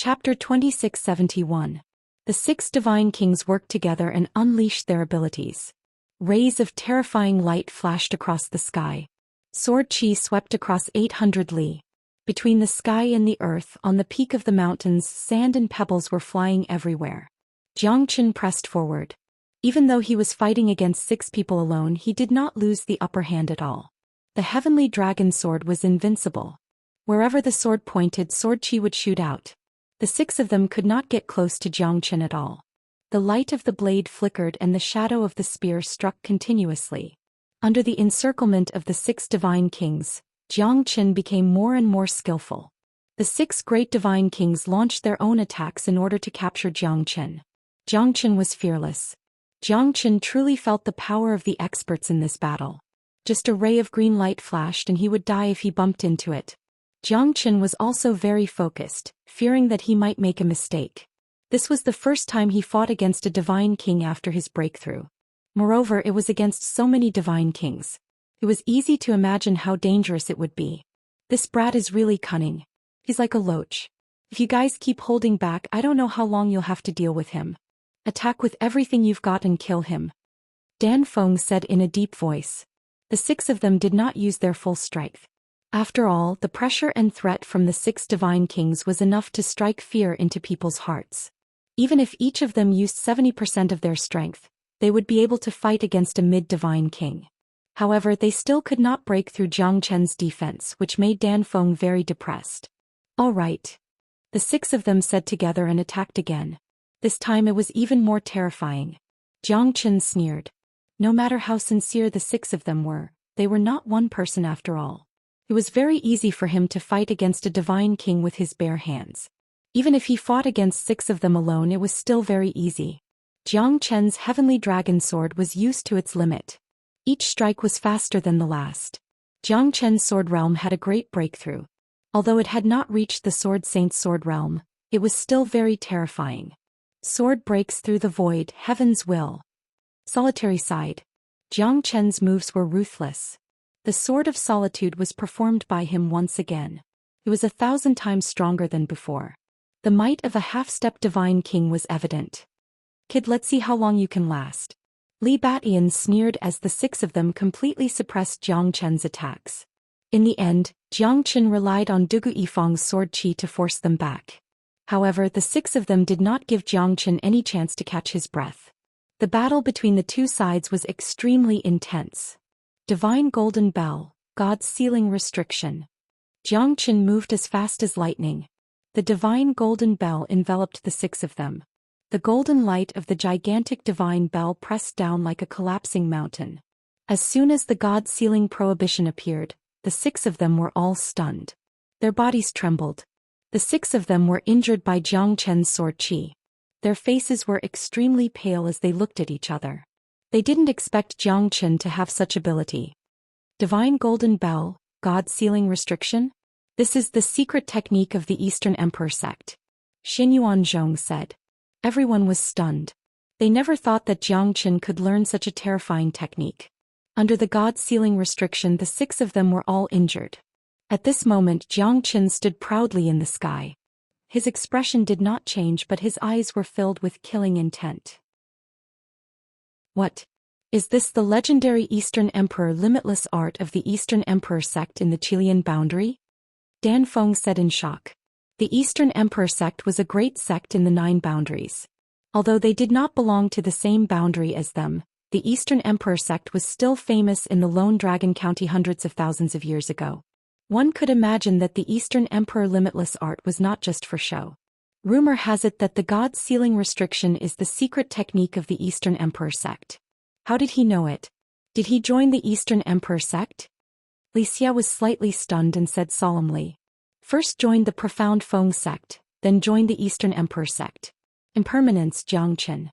Chapter 2671. The six divine kings worked together and unleashed their abilities. Rays of terrifying light flashed across the sky. Sword chi swept across 800 li. Between the sky and the earth, on the peak of the mountains, sand and pebbles were flying everywhere. Xianxia pressed forward. Even though he was fighting against 6 people alone, he did not lose the upper hand at all. The heavenly dragon sword was invincible. Wherever the sword pointed, sword chi would shoot out. The 6 of them could not get close to Xianxia at all. The light of the blade flickered and the shadow of the spear struck continuously. Under the encirclement of the 6 divine kings, Xianxia became more and more skillful. The 6 great divine kings launched their own attacks in order to capture Xianxia. Xianxia was fearless. Xianxia truly felt the power of the experts in this battle. Just a ray of green light flashed and he would die if he bumped into it. Xianxia was also very focused, fearing that he might make a mistake. This was the first time he fought against a divine king after his breakthrough. Moreover, it was against so many divine kings. It was easy to imagine how dangerous it would be. This brat is really cunning. He's like a loach. If you guys keep holding back, I don't know how long you'll have to deal with him. Attack with everything you've got and kill him. Dan Feng said in a deep voice. The 6 of them did not use their full strength. After all, the pressure and threat from the 6 divine kings was enough to strike fear into people's hearts. Even if each of them used 70% of their strength, they would be able to fight against a mid-divine king. However, they still could not break through Xianxia's defense, which made Dan Feng very depressed. All right. The 6 of them said together and attacked again. This time it was even more terrifying. Xianxia sneered. No matter how sincere the 6 of them were, they were not one person after all. It was very easy for him to fight against a divine king with his bare hands. Even if he fought against 6 of them alone, it was still very easy. Xianxia's heavenly dragon sword was used to its limit. Each strike was faster than the last. Xianxia's sword realm had a great breakthrough. Although it had not reached the sword saint's sword realm, it was still very terrifying. Sword breaks through the void, heaven's will. Solitary side. Xianxia's moves were ruthless. The Sword of Solitude was performed by him once again. It was 1,000 times stronger than before. The might of a half-step divine king was evident. Kid, let's see how long you can last. Li Batian sneered as the 6 of them completely suppressed Xianxia's attacks. In the end, Xianxia relied on Dugu Yifang's sword chi to force them back. However, the 6 of them did not give Xianxia any chance to catch his breath. The battle between the two sides was extremely intense. Divine Golden Bell, God's Sealing Restriction. Xianxia moved as fast as lightning. The Divine Golden Bell enveloped the 6 of them. The golden light of the gigantic Divine Bell pressed down like a collapsing mountain. As soon as the God-sealing prohibition appeared, the 6 of them were all stunned. Their bodies trembled. The 6 of them were injured by Xianxia's sword chi. Their faces were extremely pale as they looked at each other. They didn't expect Xianxia to have such ability. Divine Golden Bell, God-Sealing Restriction? This is the secret technique of the Eastern Emperor sect. Xinyuan Zhong said. Everyone was stunned. They never thought that Xianxia could learn such a terrifying technique. Under the God-Sealing Restriction, the 6 of them were all injured. At this moment, Xianxia stood proudly in the sky. His expression did not change, but his eyes were filled with killing intent. What? Is this the legendary Eastern Emperor limitless art of the Eastern Emperor sect in the Chilean boundary? Dan Feng said in shock. The Eastern Emperor sect was a great sect in the 9 boundaries. Although they did not belong to the same boundary as them, the Eastern Emperor sect was still famous in the Lone Dragon County hundreds of thousands of years ago. One could imagine that the Eastern Emperor limitless art was not just for show. Rumor has it that the God-Sealing Restriction is the secret technique of the Eastern Emperor sect. How did he know it? Did he join the Eastern Emperor sect? Wuxia was slightly stunned and said solemnly. First joined the Profound Feng sect, then joined the Eastern Emperor sect. Impermanence, Xianxia.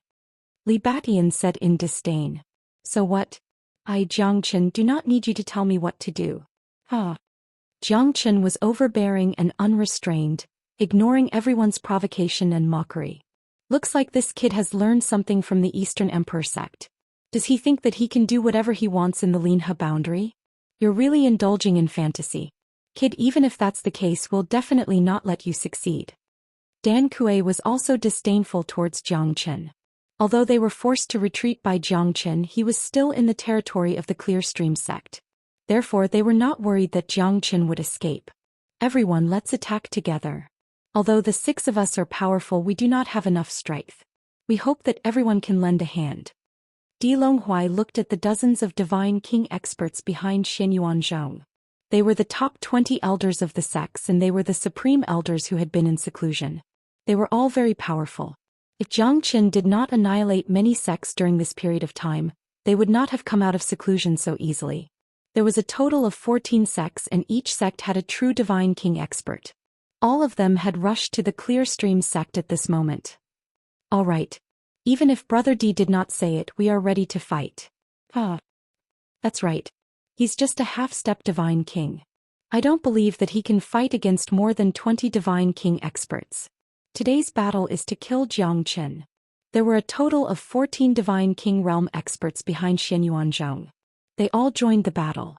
Li Batian said in disdain. So what? I, Xianxia, do not need you to tell me what to do. Xianxia was overbearing and unrestrained, ignoring everyone's provocation and mockery. Looks like this kid has learned something from the Eastern Emperor sect. Does he think that he can do whatever he wants in the Linhe boundary? You're really indulging in fantasy. Kid, even if that's the case, we'll definitely not let you succeed. Dan Kuei was also disdainful towards Jiang Chen. Although they were forced to retreat by Jiang Chen, he was still in the territory of the Clear Stream sect. Therefore they were not worried that Jiang Chen would escape. Everyone, let's attack together. Although the 6 of us are powerful, we do not have enough strength. We hope that everyone can lend a hand. Di Longhuai looked at the dozens of Divine King experts behind Xianyuanzhong. They were the top 20 elders of the sects, and they were the supreme elders who had been in seclusion. They were all very powerful. If Jiang Chen did not annihilate many sects during this period of time, they would not have come out of seclusion so easily. There was a total of 14 sects, and each sect had a true Divine King expert. All of them had rushed to the Clear Stream sect at this moment. All right. Even if Brother D did not say it, we are ready to fight. That's right. He's just a half-step Divine King. I don't believe that he can fight against more than 20 Divine King experts. Today's battle is to kill Jiang Chen. There were a total of 14 Divine King realm experts behind Xianyuanzhong. They all joined the battle.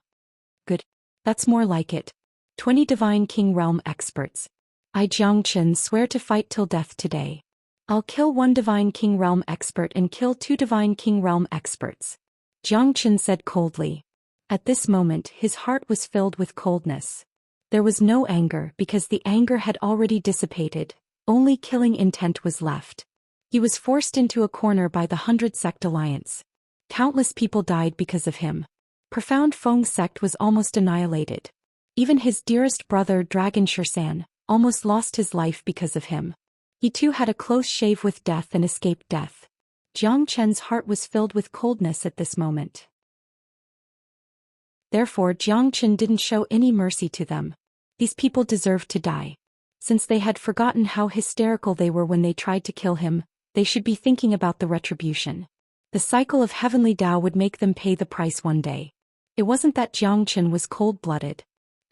Good. That's more like it. 20 Divine King realm experts. I, Jiang Chen, swear to fight till death today. I'll kill 1 Divine King realm expert and kill 2 Divine King realm experts. Jiang Chen said coldly. At this moment his heart was filled with coldness. There was no anger because the anger had already dissipated, only killing intent was left. He was forced into a corner by the 100 Sect Alliance. Countless people died because of him. Profound Feng sect was almost annihilated. Even his dearest brother Dragon Shersan almost lost his life because of him. He too had a close shave with death and escaped death. Jiang Chen's heart was filled with coldness at this moment. Therefore Jiang Chen didn't show any mercy to them. These people deserved to die. Since they had forgotten how hysterical they were when they tried to kill him, they should be thinking about the retribution. The cycle of heavenly Tao would make them pay the price one day. It wasn't that Jiang Chen was cold-blooded.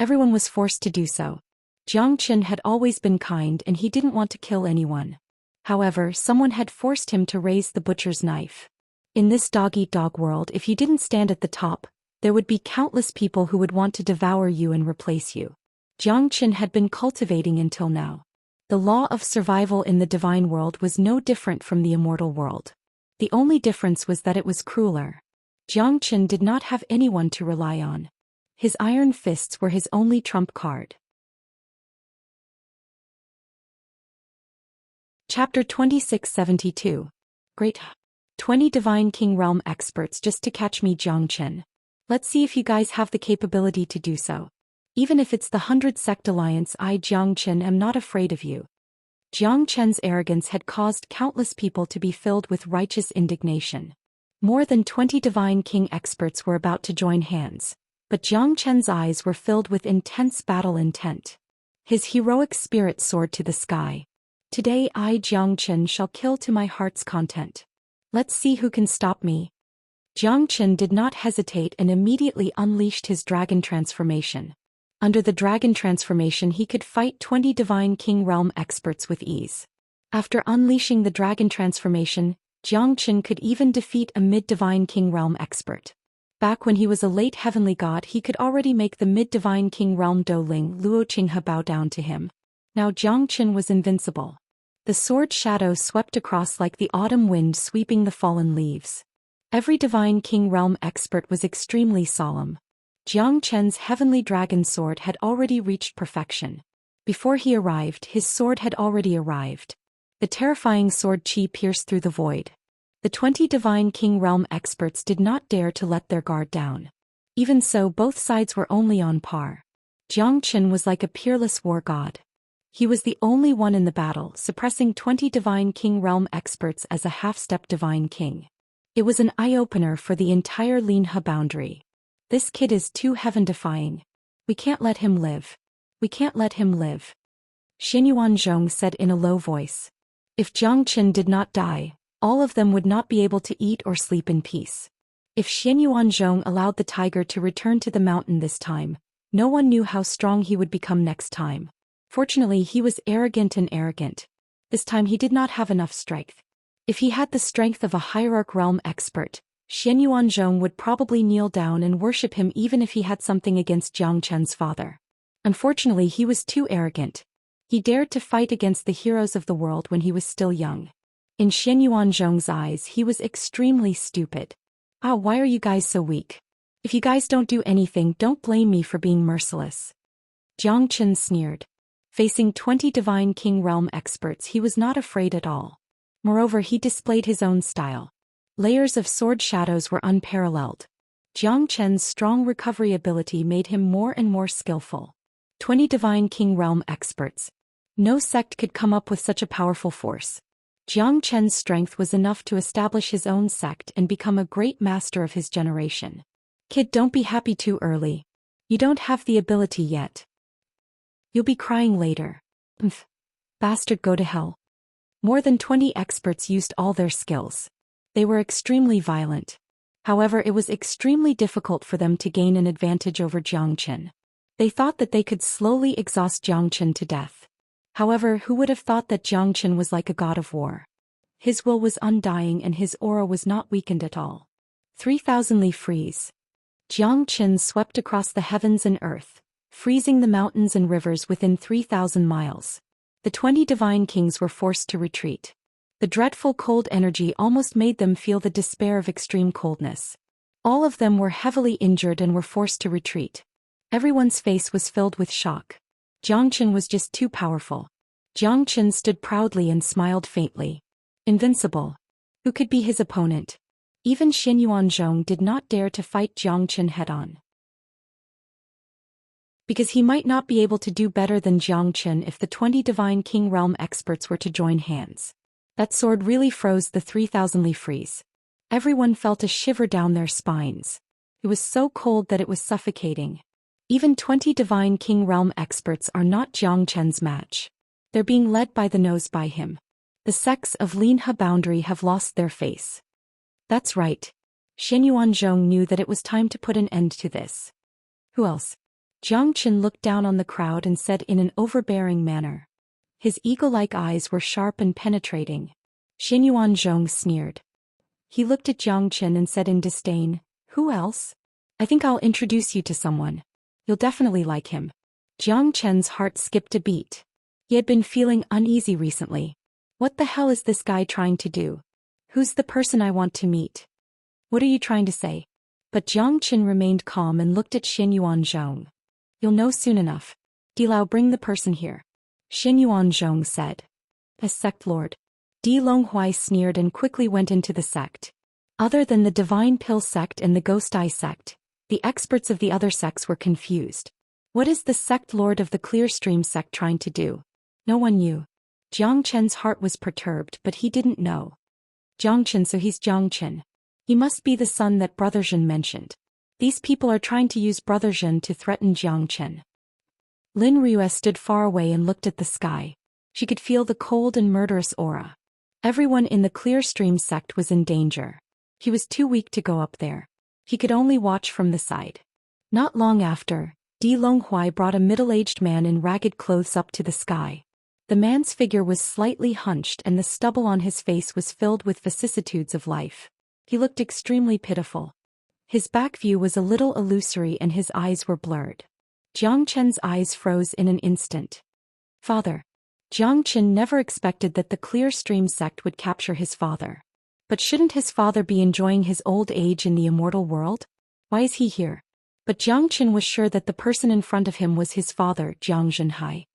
Everyone was forced to do so. Jiang Chen had always been kind and he didn't want to kill anyone. However, someone had forced him to raise the butcher's knife. In this dog-eat-dog world, if you didn't stand at the top, there would be countless people who would want to devour you and replace you. Jiang Chen had been cultivating until now. The law of survival in the divine world was no different from the immortal world. The only difference was that it was crueler. Jiang Chen did not have anyone to rely on. His iron fists were his only trump card. Chapter 2672. Great. 20 Divine King Realm experts just to catch me, Jiang Chen. Let's see if you guys have the capability to do so. Even if it's the 100 Sect Alliance, I, Jiang Chen, am not afraid of you. Jiang Chen's arrogance had caused countless people to be filled with righteous indignation. More than 20 Divine King experts were about to join hands, but Jiang Chen's eyes were filled with intense battle intent. His heroic spirit soared to the sky. Today I, Jiang Chen, shall kill to my heart's content. Let's see who can stop me. Jiang Chen did not hesitate and immediately unleashed his dragon transformation. Under the dragon transformation he could fight 20 Divine King Realm experts with ease. After unleashing the dragon transformation, Jiang Chen could even defeat a mid-Divine King Realm expert. Back when he was a late heavenly god he could already make the mid-Divine King Realm Douling Luo Qinghe bow down to him. Now Jiang Chen was invincible. The sword shadow swept across like the autumn wind sweeping the fallen leaves. Every Divine King Realm expert was extremely solemn. Jiang Chen's heavenly dragon sword had already reached perfection. Before he arrived, his sword had already arrived. The terrifying sword qi pierced through the void. The 20 Divine King Realm experts did not dare to let their guard down. Even so, both sides were only on par. Jiang Chen was like a peerless war god. He was the only one in the battle, suppressing 20 Divine King Realm experts as a half-step Divine King. It was an eye-opener for the entire Linhe boundary. This kid is too heaven-defying. We can't let him live. We can't let him live. Xianyuanzhong said in a low voice. If Jiang Chen did not die, all of them would not be able to eat or sleep in peace. If Xianyuanzhong allowed the tiger to return to the mountain this time, no one knew how strong he would become next time. Fortunately, he was arrogant and arrogant. This time he did not have enough strength. If he had the strength of a hierarch realm expert, Xianyuanzhong would probably kneel down and worship him even if he had something against Jiang Chen's father. Unfortunately, he was too arrogant. He dared to fight against the heroes of the world when he was still young. In Xianxia's eyes, he was extremely stupid. Why are you guys so weak? If you guys don't do anything, don't blame me for being merciless. Jiang Chen sneered. Facing 20 Divine King Realm experts, he was not afraid at all. Moreover, he displayed his own style. Layers of sword shadows were unparalleled. Jiang Chen's strong recovery ability made him more and more skillful. 20 Divine King Realm experts. No sect could come up with such a powerful force. Jiang Chen's strength was enough to establish his own sect and become a great master of his generation. Kid, don't be happy too early. You don't have the ability yet. You'll be crying later. Bastard, go to hell. More than 20 experts used all their skills. They were extremely violent. However, it was extremely difficult for them to gain an advantage over Jiang Chen. They thought that they could slowly exhaust Jiang Chen to death. However, who would have thought that Jiang Chen was like a god of war? His will was undying and his aura was not weakened at all. 3,000 Li freeze. Jiang Chen swept across the heavens and earth, freezing the mountains and rivers within 3,000 miles. The 20 divine kings were forced to retreat. The dreadful cold energy almost made them feel the despair of extreme coldness. All of them were heavily injured and were forced to retreat. Everyone's face was filled with shock. Jiang Chen was just too powerful. Jiang Chen stood proudly and smiled faintly. Invincible. Who could be his opponent? Even Xianxia did not dare to fight Jiang Chen head-on. Because he might not be able to do better than Jiang Chen if the 20 Divine King Realm experts were to join hands. That sword really froze the 3,000 Li freeze. Everyone felt a shiver down their spines. It was so cold that it was suffocating. Even 20 Divine King Realm experts are not Jiang Chen's match. They're being led by the nose by him. The sects of Linhe boundary have lost their face. That's right. Xianxia knew that it was time to put an end to this. Who else? Jiang Chen looked down on the crowd and said in an overbearing manner. His eagle-like eyes were sharp and penetrating. Xianxia sneered. He looked at Jiang Chen and said in disdain, "Who else? I think I'll introduce you to someone. You'll definitely like him." Jiang Chen's heart skipped a beat. He had been feeling uneasy recently. What the hell is this guy trying to do? Who's the person I want to meet? What are you trying to say? But Jiang Chen remained calm and looked at Xianxia. You'll know soon enough. Dilao, bring the person here. Xianxia said. As sect lord. Di Longhuai sneered and quickly went into the sect. Other than the Divine Pill sect and the Ghost Eye sect, the experts of the other sects were confused. What is the sect lord of the Clearstream sect trying to do? No one knew. Jiang Chen's heart was perturbed, but he didn't know. Jiang Chen, so he's Jiang Chen. He must be the son that Brother Zhen mentioned. These people are trying to use Brother Zhen to threaten Jiang Chen. Lin Rue stood far away and looked at the sky. She could feel the cold and murderous aura. Everyone in the Clearstream sect was in danger. He was too weak to go up there. He could only watch from the side. Not long after, Di Longhuai brought a middle-aged man in ragged clothes up to the sky. The man's figure was slightly hunched and the stubble on his face was filled with vicissitudes of life. He looked extremely pitiful. His back view was a little illusory and his eyes were blurred. Jiang Chen's eyes froze in an instant. Father. Jiang Chen never expected that the Clearstream sect would capture his father. But shouldn't his father be enjoying his old age in the immortal world? Why is he here? But Jiang Chen was sure that the person in front of him was his father, Jiang Zhenhai.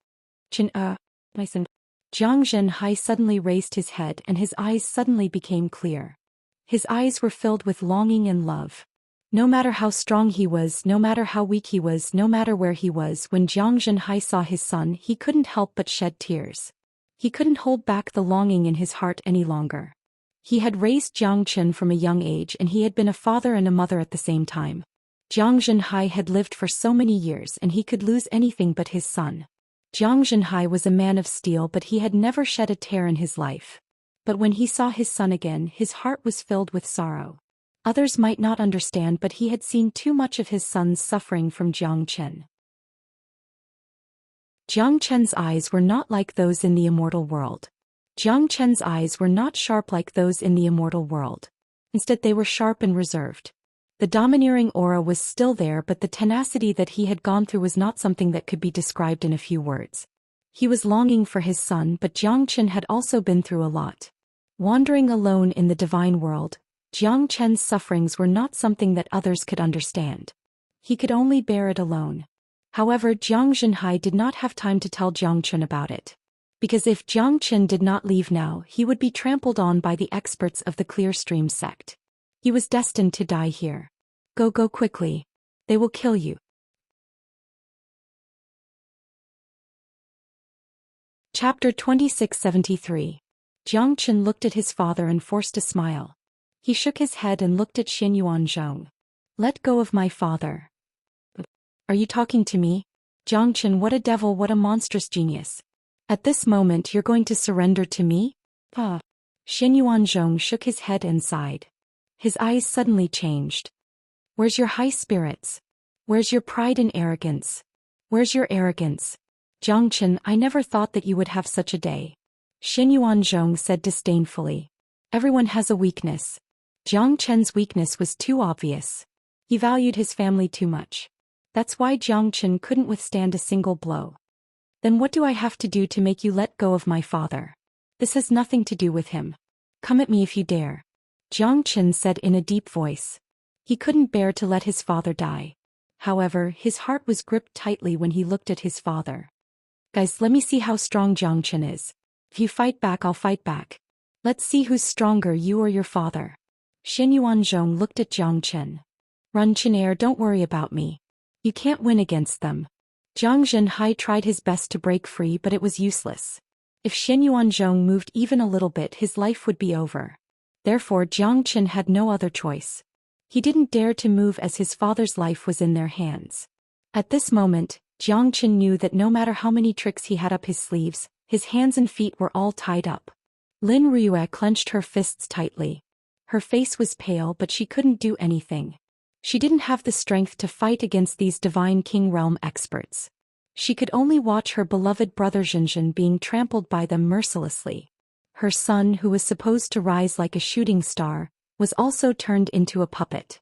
My son. Jiang Zhenhai suddenly raised his head and his eyes suddenly became clear. His eyes were filled with longing and love. No matter how strong he was, no matter how weak he was, no matter where he was, when Jiang Zhenhai saw his son, he couldn't help but shed tears. He couldn't hold back the longing in his heart any longer. He had raised Jiang Chen from a young age and he had been a father and a mother at the same time. Jiang Zhenhai had lived for so many years and he could lose anything but his son. Jiang Zhenhai was a man of steel, but he had never shed a tear in his life. But when he saw his son again, his heart was filled with sorrow. Others might not understand, but he had seen too much of his son's suffering from Jiang Chen. Jiang Chen's eyes were not like those in the immortal world. Jiang Chen's eyes were not sharp like those in the immortal world. Instead, they were sharp and reserved. The domineering aura was still there, but the tenacity that he had gone through was not something that could be described in a few words. He was longing for his son, but Jiang Chen had also been through a lot. Wandering alone in the divine world, Jiang Chen's sufferings were not something that others could understand. He could only bear it alone. However, Jiang Zhenhai did not have time to tell Jiang Chen about it. Because if Jiang Chen did not leave now, he would be trampled on by the experts of the Clear Stream sect. He was destined to die here. Go quickly. They will kill you. Chapter 2673. Jiang Chen looked at his father and forced a smile. He shook his head and looked at Xin Yuanzhong. Let go of my father. Are you talking to me? Jiang Chen, what a devil, what a monstrous genius. At this moment you're going to surrender to me? Xin Yuanzhong shook his head and sighed. His eyes suddenly changed. Where's your high spirits? Where's your pride and arrogance? Where's your arrogance? Jiang Chen, I never thought that you would have such a day. Xin Yuanzhong said disdainfully. Everyone has a weakness. Jiang Chen's weakness was too obvious. He valued his family too much. That's why Jiang Chen couldn't withstand a single blow. Then what do I have to do to make you let go of my father? This has nothing to do with him. Come at me if you dare. Jiang Chen said in a deep voice. He couldn't bear to let his father die. However, his heart was gripped tightly when he looked at his father. Guys, let me see how strong Jiang Chen is. If you fight back, I'll fight back. Let's see who's stronger, you or your father. Xin Yuanzhong looked at Jiang Chen. Run, Chinair, don't worry about me. You can't win against them. Jiang Zhenhai tried his best to break free, but it was useless. If Xin Yuanzhong moved even a little bit, his life would be over. Therefore, Jiang Chen had no other choice. He didn't dare to move as his father's life was in their hands. At this moment, Jiang Chen knew that no matter how many tricks he had up his sleeves, his hands and feet were all tied up. Lin Ruyue clenched her fists tightly. Her face was pale, but she couldn't do anything. She didn't have the strength to fight against these divine king realm experts. She could only watch her beloved brother Zhenzhen being trampled by them mercilessly. Her son, who was supposed to rise like a shooting star, was also turned into a puppet.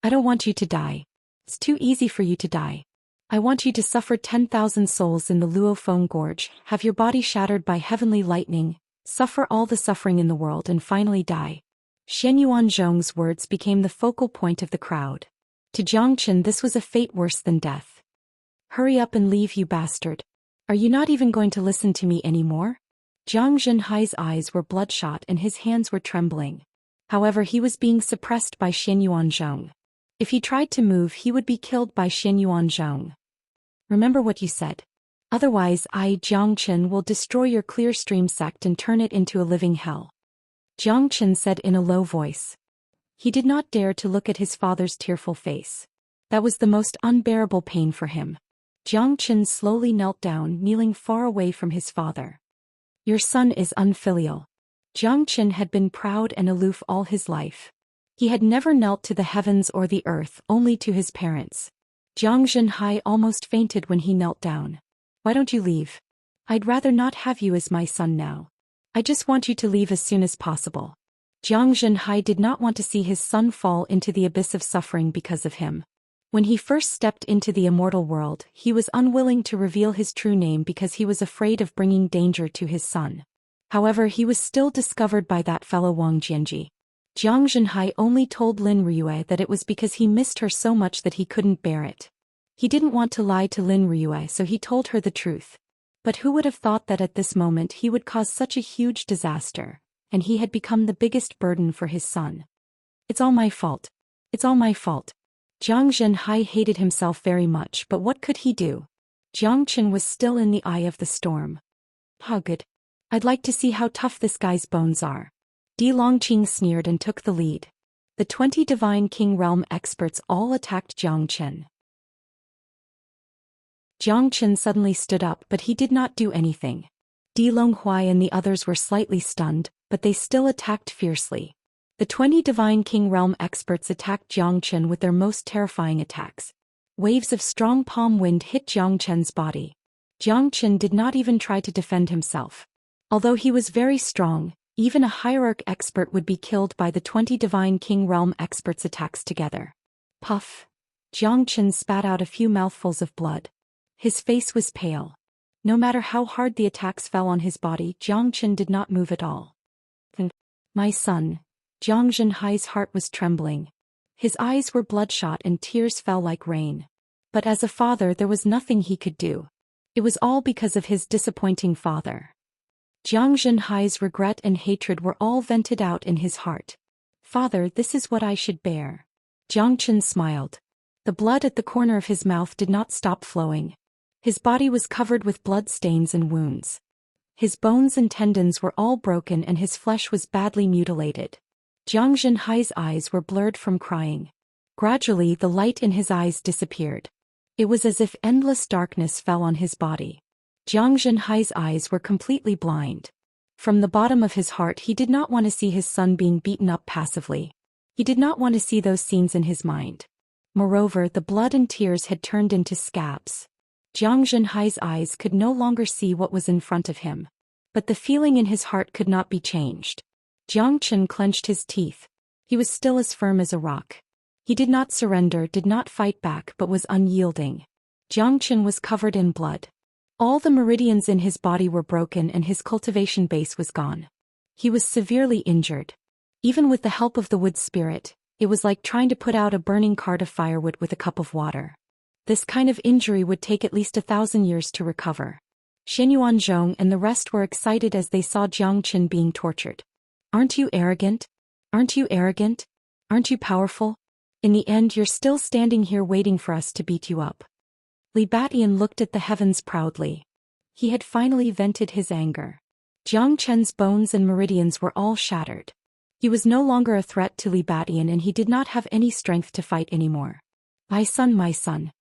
I don't want you to die. It's too easy for you to die. I want you to suffer 10,000 souls in the Luofeng Gorge, have your body shattered by heavenly lightning, suffer all the suffering in the world and finally die. Xin Yuanzhong's words became the focal point of the crowd. To Jiang Chen this was a fate worse than death. Hurry up and leave, you bastard. Are you not even going to listen to me anymore? Jiang Zhenhai's eyes were bloodshot and his hands were trembling. However, he was being suppressed by Xin Yuanzhong. If he tried to move, he would be killed by Xin Yuanzhong. Remember what you said. Otherwise Jiang Chen will destroy your Clear Stream sect and turn it into a living hell. Jiang Chen said in a low voice. He did not dare to look at his father's tearful face. That was the most unbearable pain for him. Jiang Chen slowly knelt down, kneeling far away from his father. Your son is unfilial. Jiang Chen had been proud and aloof all his life. He had never knelt to the heavens or the earth, only to his parents. Jiang Zhenhai almost fainted when he knelt down. Why don't you leave? I'd rather not have you as my son now. I just want you to leave as soon as possible. Jiang Zhenhai did not want to see his son fall into the abyss of suffering because of him. When he first stepped into the immortal world, he was unwilling to reveal his true name because he was afraid of bringing danger to his son. However, he was still discovered by that fellow Wang Jianji. Jiang Zhenhai only told Lin Ruyue that it was because he missed her so much that he couldn't bear it. He didn't want to lie to Lin Ruyue, so he told her the truth. But who would have thought that at this moment he would cause such a huge disaster, and he had become the biggest burden for his son. It's all my fault. It's all my fault. Jiang Zhenhai hated himself very much, but what could he do? Jiang Chen was still in the eye of the storm. Good. I'd like to see how tough this guy's bones are. Di Longqing sneered and took the lead. The 20 Divine King Realm experts all attacked Jiang Chen. Jiang Chen suddenly stood up, but he did not do anything. Di Longhuai and the others were slightly stunned, but they still attacked fiercely. The 20 Divine King Realm experts attacked Jiang Chen with their most terrifying attacks. Waves of strong palm wind hit Jiang Chen's body. Jiang Chen did not even try to defend himself. Although he was very strong, even a hierarch expert would be killed by the 20 Divine King Realm experts' attacks together. Puff! Jiang Chen spat out a few mouthfuls of blood. His face was pale. No matter how hard the attacks fell on his body, Jiang Chen did not move at all. My son. Jiang Zhenhai's heart was trembling. His eyes were bloodshot and tears fell like rain. But as a father there was nothing he could do. It was all because of his disappointing father. Jiang Zhenhai's regret and hatred were all vented out in his heart. Father, this is what I should bear. Jiang Chen smiled. The blood at the corner of his mouth did not stop flowing. His body was covered with blood stains and wounds. His bones and tendons were all broken and his flesh was badly mutilated. Jiang Zhenhai's eyes were blurred from crying. Gradually the light in his eyes disappeared. It was as if endless darkness fell on his body. Jiang Zhenhai's eyes were completely blind. From the bottom of his heart he did not want to see his son being beaten up passively. He did not want to see those scenes in his mind. Moreover, the blood and tears had turned into scabs. Jiang Zhenhai's eyes could no longer see what was in front of him. But the feeling in his heart could not be changed. Jiang Chen clenched his teeth. He was still as firm as a rock. He did not surrender, did not fight back, but was unyielding. Jiang Chen was covered in blood. All the meridians in his body were broken and his cultivation base was gone. He was severely injured. Even with the help of the wood spirit, it was like trying to put out a burning cart of firewood with a cup of water. This kind of injury would take at least 1,000 years to recover. Xianyuanzhong and the rest were excited as they saw Jiang Chen being tortured. Aren't you arrogant? Aren't you arrogant? Aren't you powerful? In the end you're still standing here waiting for us to beat you up. Li Batian looked at the heavens proudly. He had finally vented his anger. Jiang Chen's bones and meridians were all shattered. He was no longer a threat to Li Batian and he did not have any strength to fight anymore. My son, my son.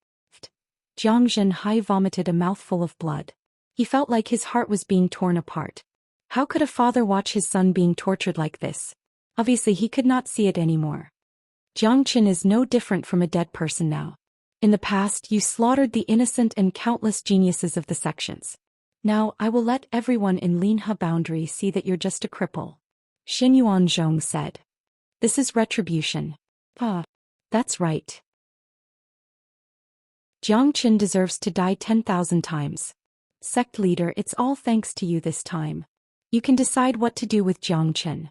Jiang Zhenhai vomited a mouthful of blood. He felt like his heart was being torn apart. How could a father watch his son being tortured like this? Obviously he could not see it anymore. Jiang Chen is no different from a dead person now. In the past you slaughtered the innocent and countless geniuses of the sections. Now I will let everyone in Linhe boundary see that you're just a cripple. Xianyuanzhong said. This is retribution. Ah, that's right. Jiang Chen deserves to die 10,000 times. Sect leader, it's all thanks to you this time. You can decide what to do with Jiang Chen.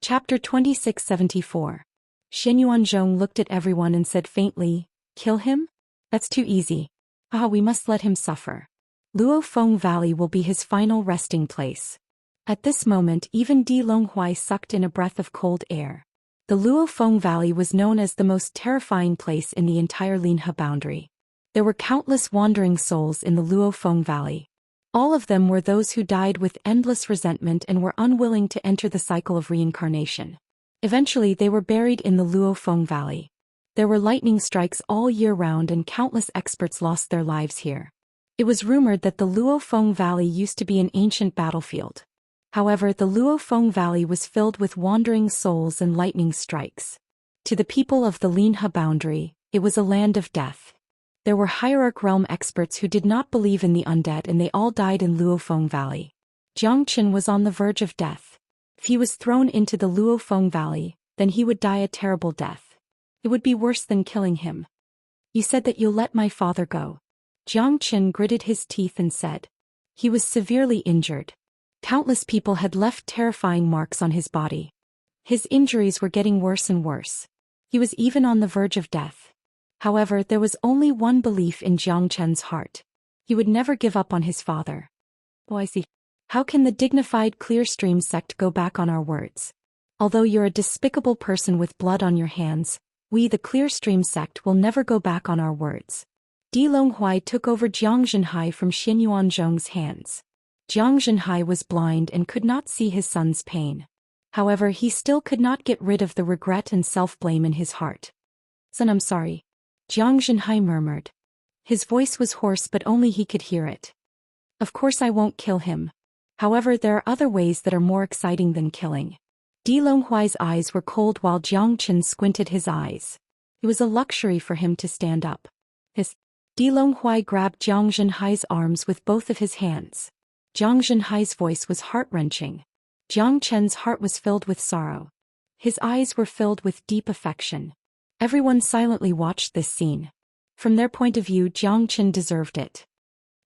Chapter 2674. Xianyuanzhong looked at everyone and said faintly, kill him? That's too easy. Ah, we must let him suffer. Luofeng Valley will be his final resting place. At this moment even Di Longhuai sucked in a breath of cold air. The Luofeng Valley was known as the most terrifying place in the entire Linhe boundary. There were countless wandering souls in the Luofeng Valley. All of them were those who died with endless resentment and were unwilling to enter the cycle of reincarnation. Eventually they were buried in the Luofeng Valley. There were lightning strikes all year round and countless experts lost their lives here. It was rumored that the Luofeng Valley used to be an ancient battlefield. However, the Luofeng Valley was filled with wandering souls and lightning strikes. To the people of the Linhe boundary, it was a land of death. There were Hierarch realm experts who did not believe in the undead and they all died in Luofeng Valley. Jiang Chen was on the verge of death. If he was thrown into the Luofeng Valley, then he would die a terrible death. It would be worse than killing him. You said that you'll let my father go. Jiang Chen gritted his teeth and said. He was severely injured. Countless people had left terrifying marks on his body. His injuries were getting worse and worse. He was even on the verge of death. However, there was only one belief in Jiang Chen's heart. He would never give up on his father. Oh, I see. How can the dignified Clearstream sect go back on our words? Although you're a despicable person with blood on your hands, we the Clearstream sect will never go back on our words. Di Longhuai took over Jiang Zhenhai from Xianyuanzhong's hands. Jiang Zhenhai was blind and could not see his son's pain. However, he still could not get rid of the regret and self-blame in his heart. Son, I'm sorry. Jiang Zhenhai murmured. His voice was hoarse but only he could hear it. Of course I won't kill him. However, there are other ways that are more exciting than killing. Di Longhuai's eyes were cold while Jiang Chen squinted his eyes. It was a luxury for him to stand up. Di Longhuai grabbed Jiang Zhenhai's arms with both of his hands. Jiang Zhenhai's voice was heart-wrenching. Jiang Chen's heart was filled with sorrow. His eyes were filled with deep affection. Everyone silently watched this scene. From their point of view, Jiang Qin deserved it.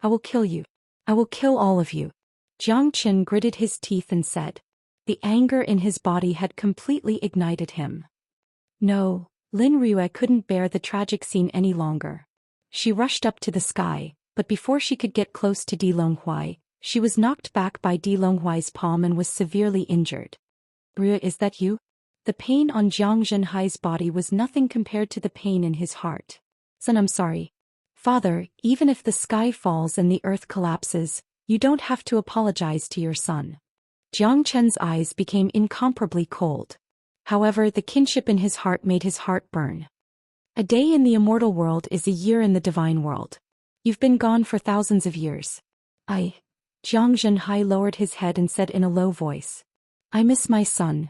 I will kill you. I will kill all of you. Jiang Qin gritted his teeth and said. The anger in his body had completely ignited him. No, Lin Rue couldn't bear the tragic scene any longer. She rushed up to the sky, but before she could get close to Di Longhuai, she was knocked back by Di Longhuai's palm and was severely injured. Rue, is that you? The pain on Jiang Zhenhai's body was nothing compared to the pain in his heart. Son, I'm sorry. Father, even if the sky falls and the earth collapses, you don't have to apologize to your son. Jiang Chen's eyes became incomparably cold. However, the kinship in his heart made his heart burn. A day in the immortal world is a year in the divine world. You've been gone for thousands of years. Jiang Zhenhai lowered his head and said in a low voice. I miss my son.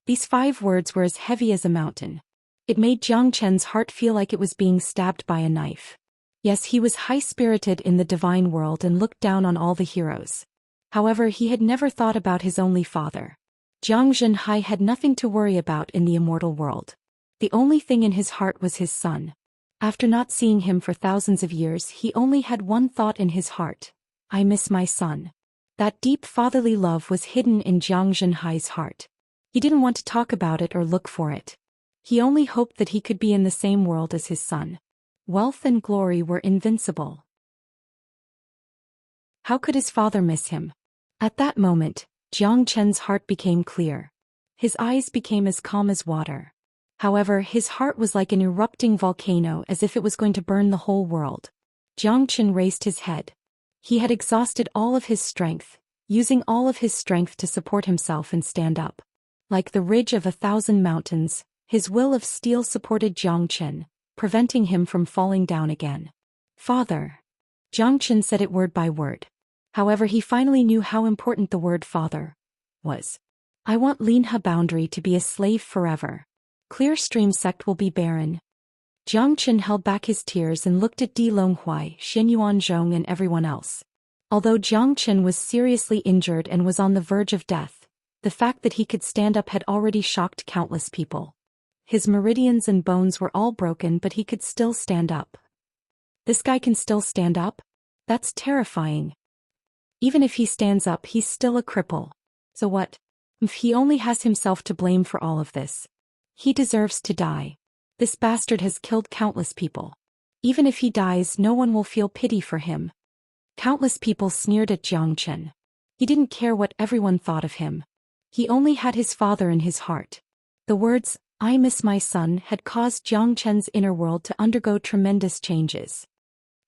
These 5 words were as heavy as a mountain. It made Jiang Chen's heart feel like it was being stabbed by a knife. Yes, he was high-spirited in the divine world and looked down on all the heroes. However, he had never thought about his only father. Jiang Zhenhai had nothing to worry about in the immortal world. The only thing in his heart was his son. After not seeing him for thousands of years, he only had one thought in his heart. I miss my son. That deep fatherly love was hidden in Jiang Zhenhai's heart. He didn't want to talk about it or look for it. He only hoped that he could be in the same world as his son. Wealth and glory were invincible. How could his father miss him? At that moment, Jiang Chen's heart became clear. His eyes became as calm as water. However, his heart was like an erupting volcano, as if it was going to burn the whole world. Jiang Chen raised his head. He had exhausted all of his strength, using all of his strength to support himself and stand up. Like the ridge of 1,000 mountains, his will of steel supported Jiang Chen, preventing him from falling down again. Father. Jiang Chen said it word by word. However, he finally knew how important the word father was. I want Linhe boundary to be a slave forever. Clear stream sect will be barren. Jiang Chen held back his tears and looked at Di Longhuai, Xianyuanzhong and everyone else. Although Jiang Chen was seriously injured and was on the verge of death, the fact that he could stand up had already shocked countless people. His meridians and bones were all broken, but he could still stand up. This guy can still stand up? That's terrifying. Even if he stands up, he's still a cripple. So what? He only has himself to blame for all of this. He deserves to die. This bastard has killed countless people. Even if he dies, no one will feel pity for him. Countless people sneered at Jiang Chen. He didn't care what everyone thought of him. He only had his father in his heart. The words, I miss my son, had caused Jiang Chen's inner world to undergo tremendous changes.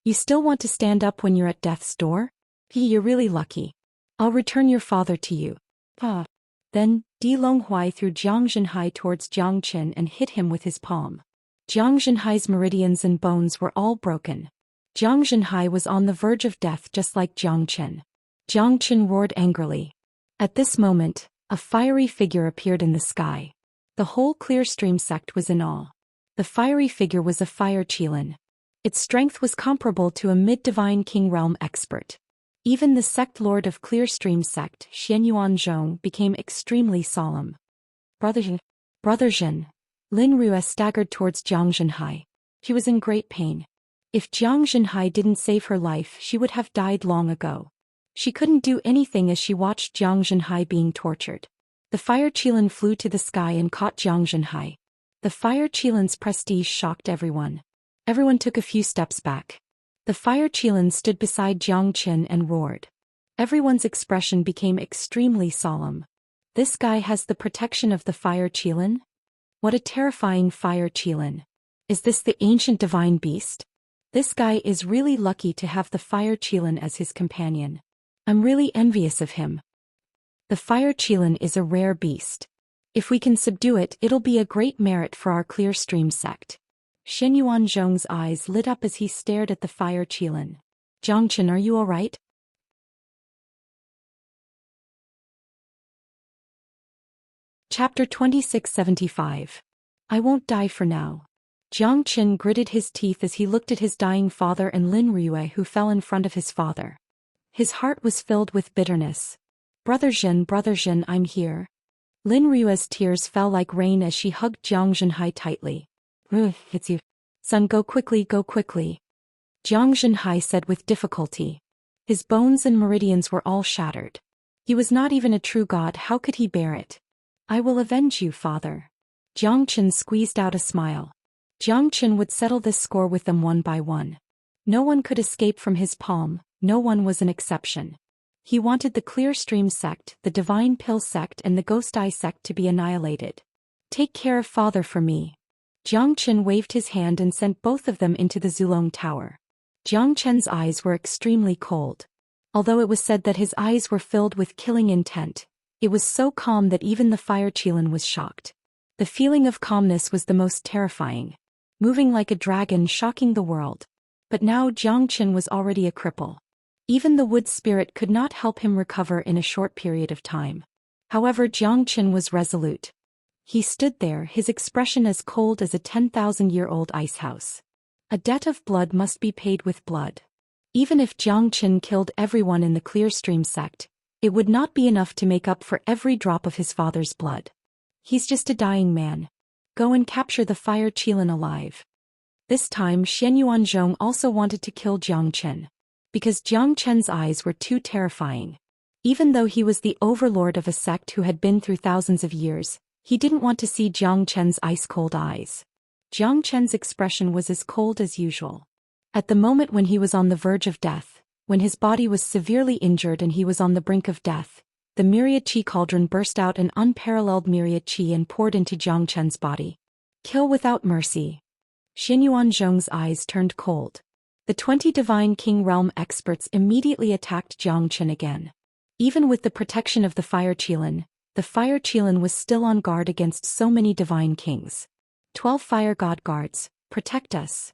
You still want to stand up when you're at death's door? You're really lucky. I'll return your father to you. Then, Di Longhuai threw Jiang Zhenhai towards Jiang Chen and hit him with his palm. Jiang Zhenhai's meridians and bones were all broken. Jiang Zhenhai was on the verge of death just like Jiang Chen. Jiang Chen roared angrily. At this moment, a fiery figure appeared in the sky. The whole Clear Stream sect was in awe. The fiery figure was a fire Qilin. Its strength was comparable to a mid-divine king realm expert. Even the sect lord of Clear Stream sect, Xianyuanzhong, became extremely solemn. Brother Zhen. Lin Rue staggered towards Jiang Zhenhai. She was in great pain. If Jiang Zhenhai didn't save her life, she would have died long ago. She couldn't do anything as she watched Jiang Zhenhai being tortured. The fire Qilin flew to the sky and caught Jiang Zhenhai. The fire Qilin's prestige shocked everyone. Everyone took a few steps back. The fire Qilin stood beside Jiang Chen and roared. Everyone's expression became extremely solemn. This guy has the protection of the fire Qilin? What a terrifying fire Qilin. Is this the ancient divine beast? This guy is really lucky to have the fire Qilin as his companion. I'm really envious of him. The fire Qilin is a rare beast. If we can subdue it, it'll be a great merit for our Clear Stream sect. Xianyuanzhong's eyes lit up as he stared at the fire Qilin. Jiang Chen, are you alright? Chapter 2675. I won't die for now. Jiang Chen gritted his teeth as he looked at his dying father and Lin Rue, who fell in front of his father. His heart was filled with bitterness. Brother Zhen, I'm here. Lin Rue's tears fell like rain as she hugged Jiang Zhenhai tightly. Ugh, it's you. Son, go quickly, go quickly. Jiang Zhenhai said with difficulty. His bones and meridians were all shattered. He was not even a true god, how could he bear it? I will avenge you, father. Jiang Chen squeezed out a smile. Jiang Chen would settle this score with them one by one. No one could escape from his palm, no one was an exception. He wanted the Clear Stream sect, the Divine Pill sect and the Ghost Eye sect to be annihilated. Take care of father for me. Jiang Chen waved his hand and sent both of them into the Zulong Tower. Jiang Chen's eyes were extremely cold. Although it was said that his eyes were filled with killing intent, it was so calm that even the Fire Qilin was shocked. The feeling of calmness was the most terrifying. Moving like a dragon, shocking the world. But now Jiang Chen was already a cripple. Even the wood spirit could not help him recover in a short period of time. However, Jiang Chen was resolute. He stood there, his expression as cold as a 10,000-year-old ice house. A debt of blood must be paid with blood. Even if Jiang Chen killed everyone in the Clear Stream sect, it would not be enough to make up for every drop of his father's blood. He's just a dying man. Go and capture the Fire Qilin alive. This time Xian Yuanzhong also wanted to kill Jiang Chen. Because Jiang Chen's eyes were too terrifying. Even though he was the overlord of a sect who had been through thousands of years, he didn't want to see Jiang Chen's ice-cold eyes. Jiang Chen's expression was as cold as usual. At the moment when he was on the verge of death, when his body was severely injured and he was on the brink of death, the myriad qi cauldron burst out an unparalleled myriad qi and poured into Jiang Chen's body. Kill without mercy. Xian Yuanzhong's eyes turned cold. The 20 Divine King Realm experts immediately attacked Jiang Chen again. Even with the protection of the Fire Qilin was still on guard against so many Divine Kings. 12 Fire God Guards, protect us.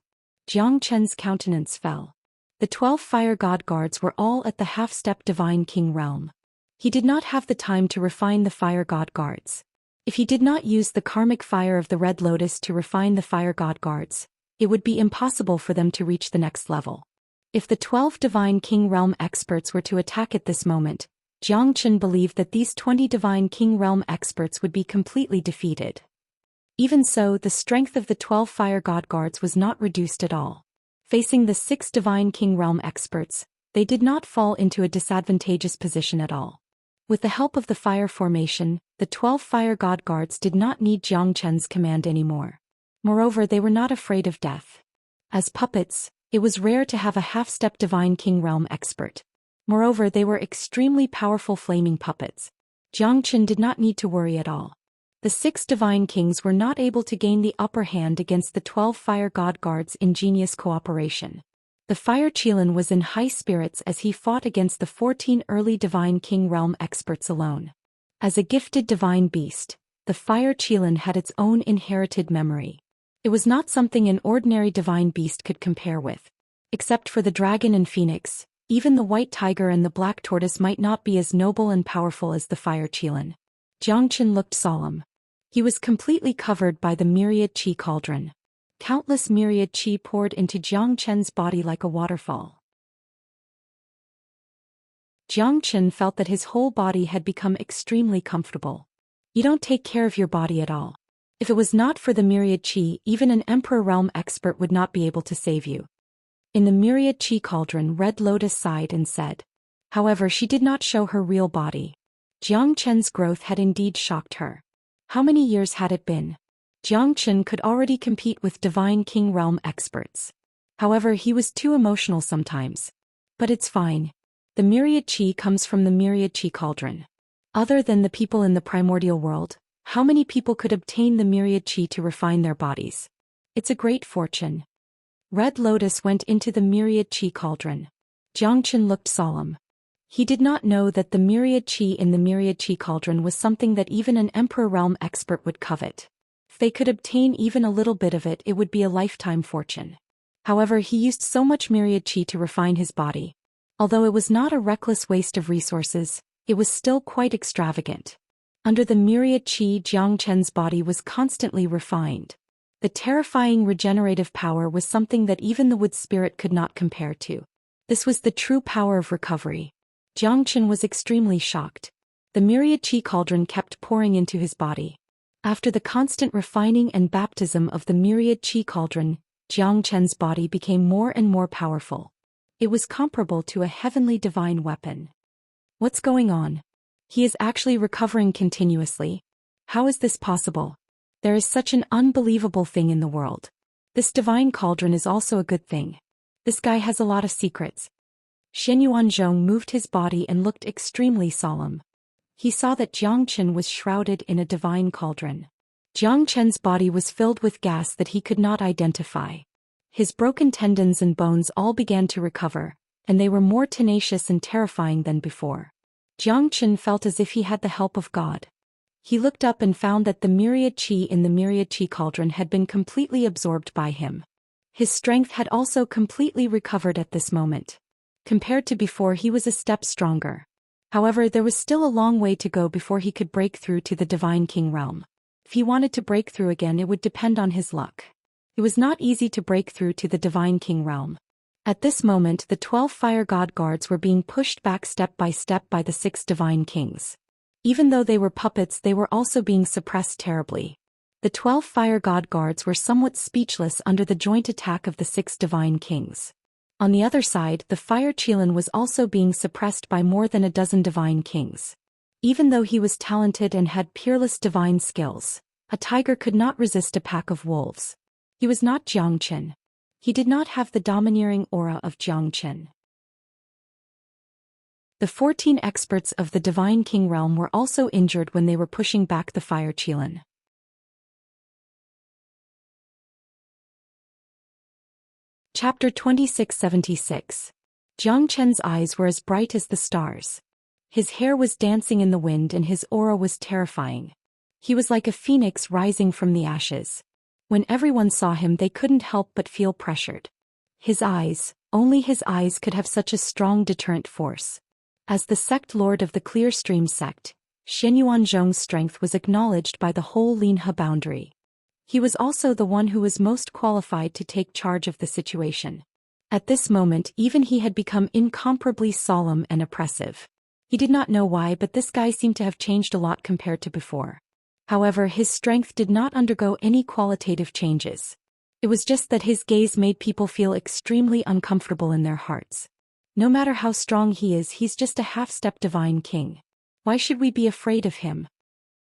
Jiang Chen's countenance fell. The 12 Fire God Guards were all at the half-step Divine King realm. He did not have the time to refine the Fire God Guards. If he did not use the karmic fire of the Red Lotus to refine the Fire God Guards, it would be impossible for them to reach the next level. If the 12 Divine King Realm experts were to attack at this moment, Jiang Chen believed that these 20 Divine King Realm experts would be completely defeated. Even so, the strength of the 12 Fire God Guards was not reduced at all. Facing the 6 Divine King Realm experts, they did not fall into a disadvantageous position at all. With the help of the Fire Formation, the 12 Fire God Guards did not need Jiang Chen's command anymore. Moreover, they were not afraid of death. As puppets, it was rare to have a half-step Divine King Realm expert. Moreover, they were extremely powerful flaming puppets. Jiang Chen did not need to worry at all. The 6 Divine Kings were not able to gain the upper hand against the 12 Fire God Guards' ingenious cooperation. The Fire Qilin was in high spirits as he fought against the 14 early Divine King Realm experts alone. As a gifted divine beast, the Fire Qilin had its own inherited memory. It was not something an ordinary divine beast could compare with. Except for the dragon and phoenix, even the white tiger and the black tortoise might not be as noble and powerful as the Fire Qilin. Jiang Chen looked solemn. He was completely covered by the myriad qi cauldron. Countless myriad qi poured into Jiang Chen's body like a waterfall. Jiang Chen felt that his whole body had become extremely comfortable. You don't take care of your body at all. If it was not for the myriad qi, even an Emperor Realm expert would not be able to save you. In the myriad qi cauldron, Red Lotus sighed and said. However, she did not show her real body. Jiang Chen's growth had indeed shocked her. How many years had it been? Jiang Chen could already compete with Divine King Realm experts. However, he was too emotional sometimes. But it's fine. The myriad qi comes from the myriad qi cauldron. Other than the people in the primordial world, how many people could obtain the myriad qi to refine their bodies? It's a great fortune. Red Lotus went into the myriad qi cauldron. Jiang Chen looked solemn. He did not know that the myriad qi in the myriad qi cauldron was something that even an Emperor Realm expert would covet. If they could obtain even a little bit of it, it would be a lifetime fortune. However, he used so much myriad qi to refine his body. Although it was not a reckless waste of resources, it was still quite extravagant. Under the myriad qi, Jiang Chen's body was constantly refined. The terrifying regenerative power was something that even the wood spirit could not compare to. This was the true power of recovery. Jiang Chen was extremely shocked. The myriad qi cauldron kept pouring into his body. After the constant refining and baptism of the myriad qi cauldron, Jiang Chen's body became more and more powerful. It was comparable to a heavenly divine weapon. What's going on? He is actually recovering continuously. How is this possible? There is such an unbelievable thing in the world. This divine cauldron is also a good thing. This guy has a lot of secrets. Xianyuanzhong moved his body and looked extremely solemn. He saw that Jiang Chen was shrouded in a divine cauldron. Jiang Chen's body was filled with gas that he could not identify. His broken tendons and bones all began to recover, and they were more tenacious and terrifying than before. Jiang Chen felt as if he had the help of God. He looked up and found that the myriad qi in the myriad qi cauldron had been completely absorbed by him. His strength had also completely recovered at this moment. Compared to before, he was a step stronger. However, there was still a long way to go before he could break through to the Divine King realm. If he wanted to break through again, it would depend on his luck. It was not easy to break through to the Divine King realm. At this moment, the 12 fire god guards were being pushed back step by the 6 divine kings. Even though they were puppets, they were also being suppressed terribly. The 12 fire god guards were somewhat speechless under the joint attack of the 6 divine kings. On the other side, the fire Qilin was also being suppressed by more than a dozen divine kings. Even though he was talented and had peerless divine skills, a tiger could not resist a pack of wolves. He was not Jiang Chen. He did not have the domineering aura of Jiang Chen. The 14 experts of the Divine King realm were also injured when they were pushing back the fire Qilin. Chapter 2676. Jiang Chen's eyes were as bright as the stars. His hair was dancing in the wind and his aura was terrifying. He was like a phoenix rising from the ashes. When everyone saw him, they couldn't help but feel pressured. His eyes, only his eyes could have such a strong deterrent force. As the sect lord of the Clear Stream sect, Xianyuanzhong's strength was acknowledged by the whole Linhe boundary. He was also the one who was most qualified to take charge of the situation. At this moment, even he had become incomparably solemn and oppressive. He did not know why, but this guy seemed to have changed a lot compared to before. However, his strength did not undergo any qualitative changes. It was just that his gaze made people feel extremely uncomfortable in their hearts. No matter how strong he is, he's just a half-step divine king. Why should we be afraid of him?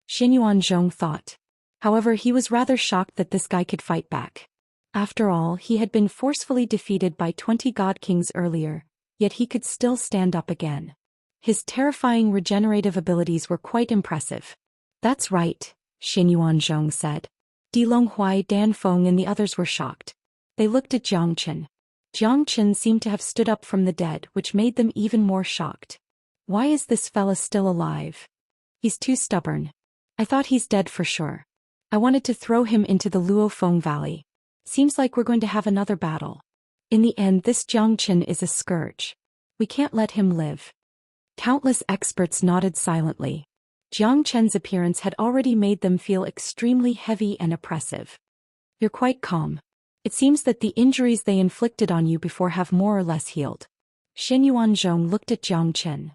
Xianyuanzhong thought. However, he was rather shocked that this guy could fight back. After all, he had been forcefully defeated by 20 god kings earlier, yet he could still stand up again. His terrifying regenerative abilities were quite impressive. That's right, Xianyuanzhong said. Di Longhuai, Dan Feng and the others were shocked. They looked at Jiang Chen. Jiang Chen seemed to have stood up from the dead, which made them even more shocked. Why is this fella still alive? He's too stubborn. I thought he's dead for sure. I wanted to throw him into the Luofeng Valley. Seems like we're going to have another battle. In the end, this Jiang Chen is a scourge. We can't let him live. Countless experts nodded silently. Jiang Chen's appearance had already made them feel extremely heavy and oppressive. You're quite calm. It seems that the injuries they inflicted on you before have more or less healed. Xianyuanzhong looked at Jiang Chen.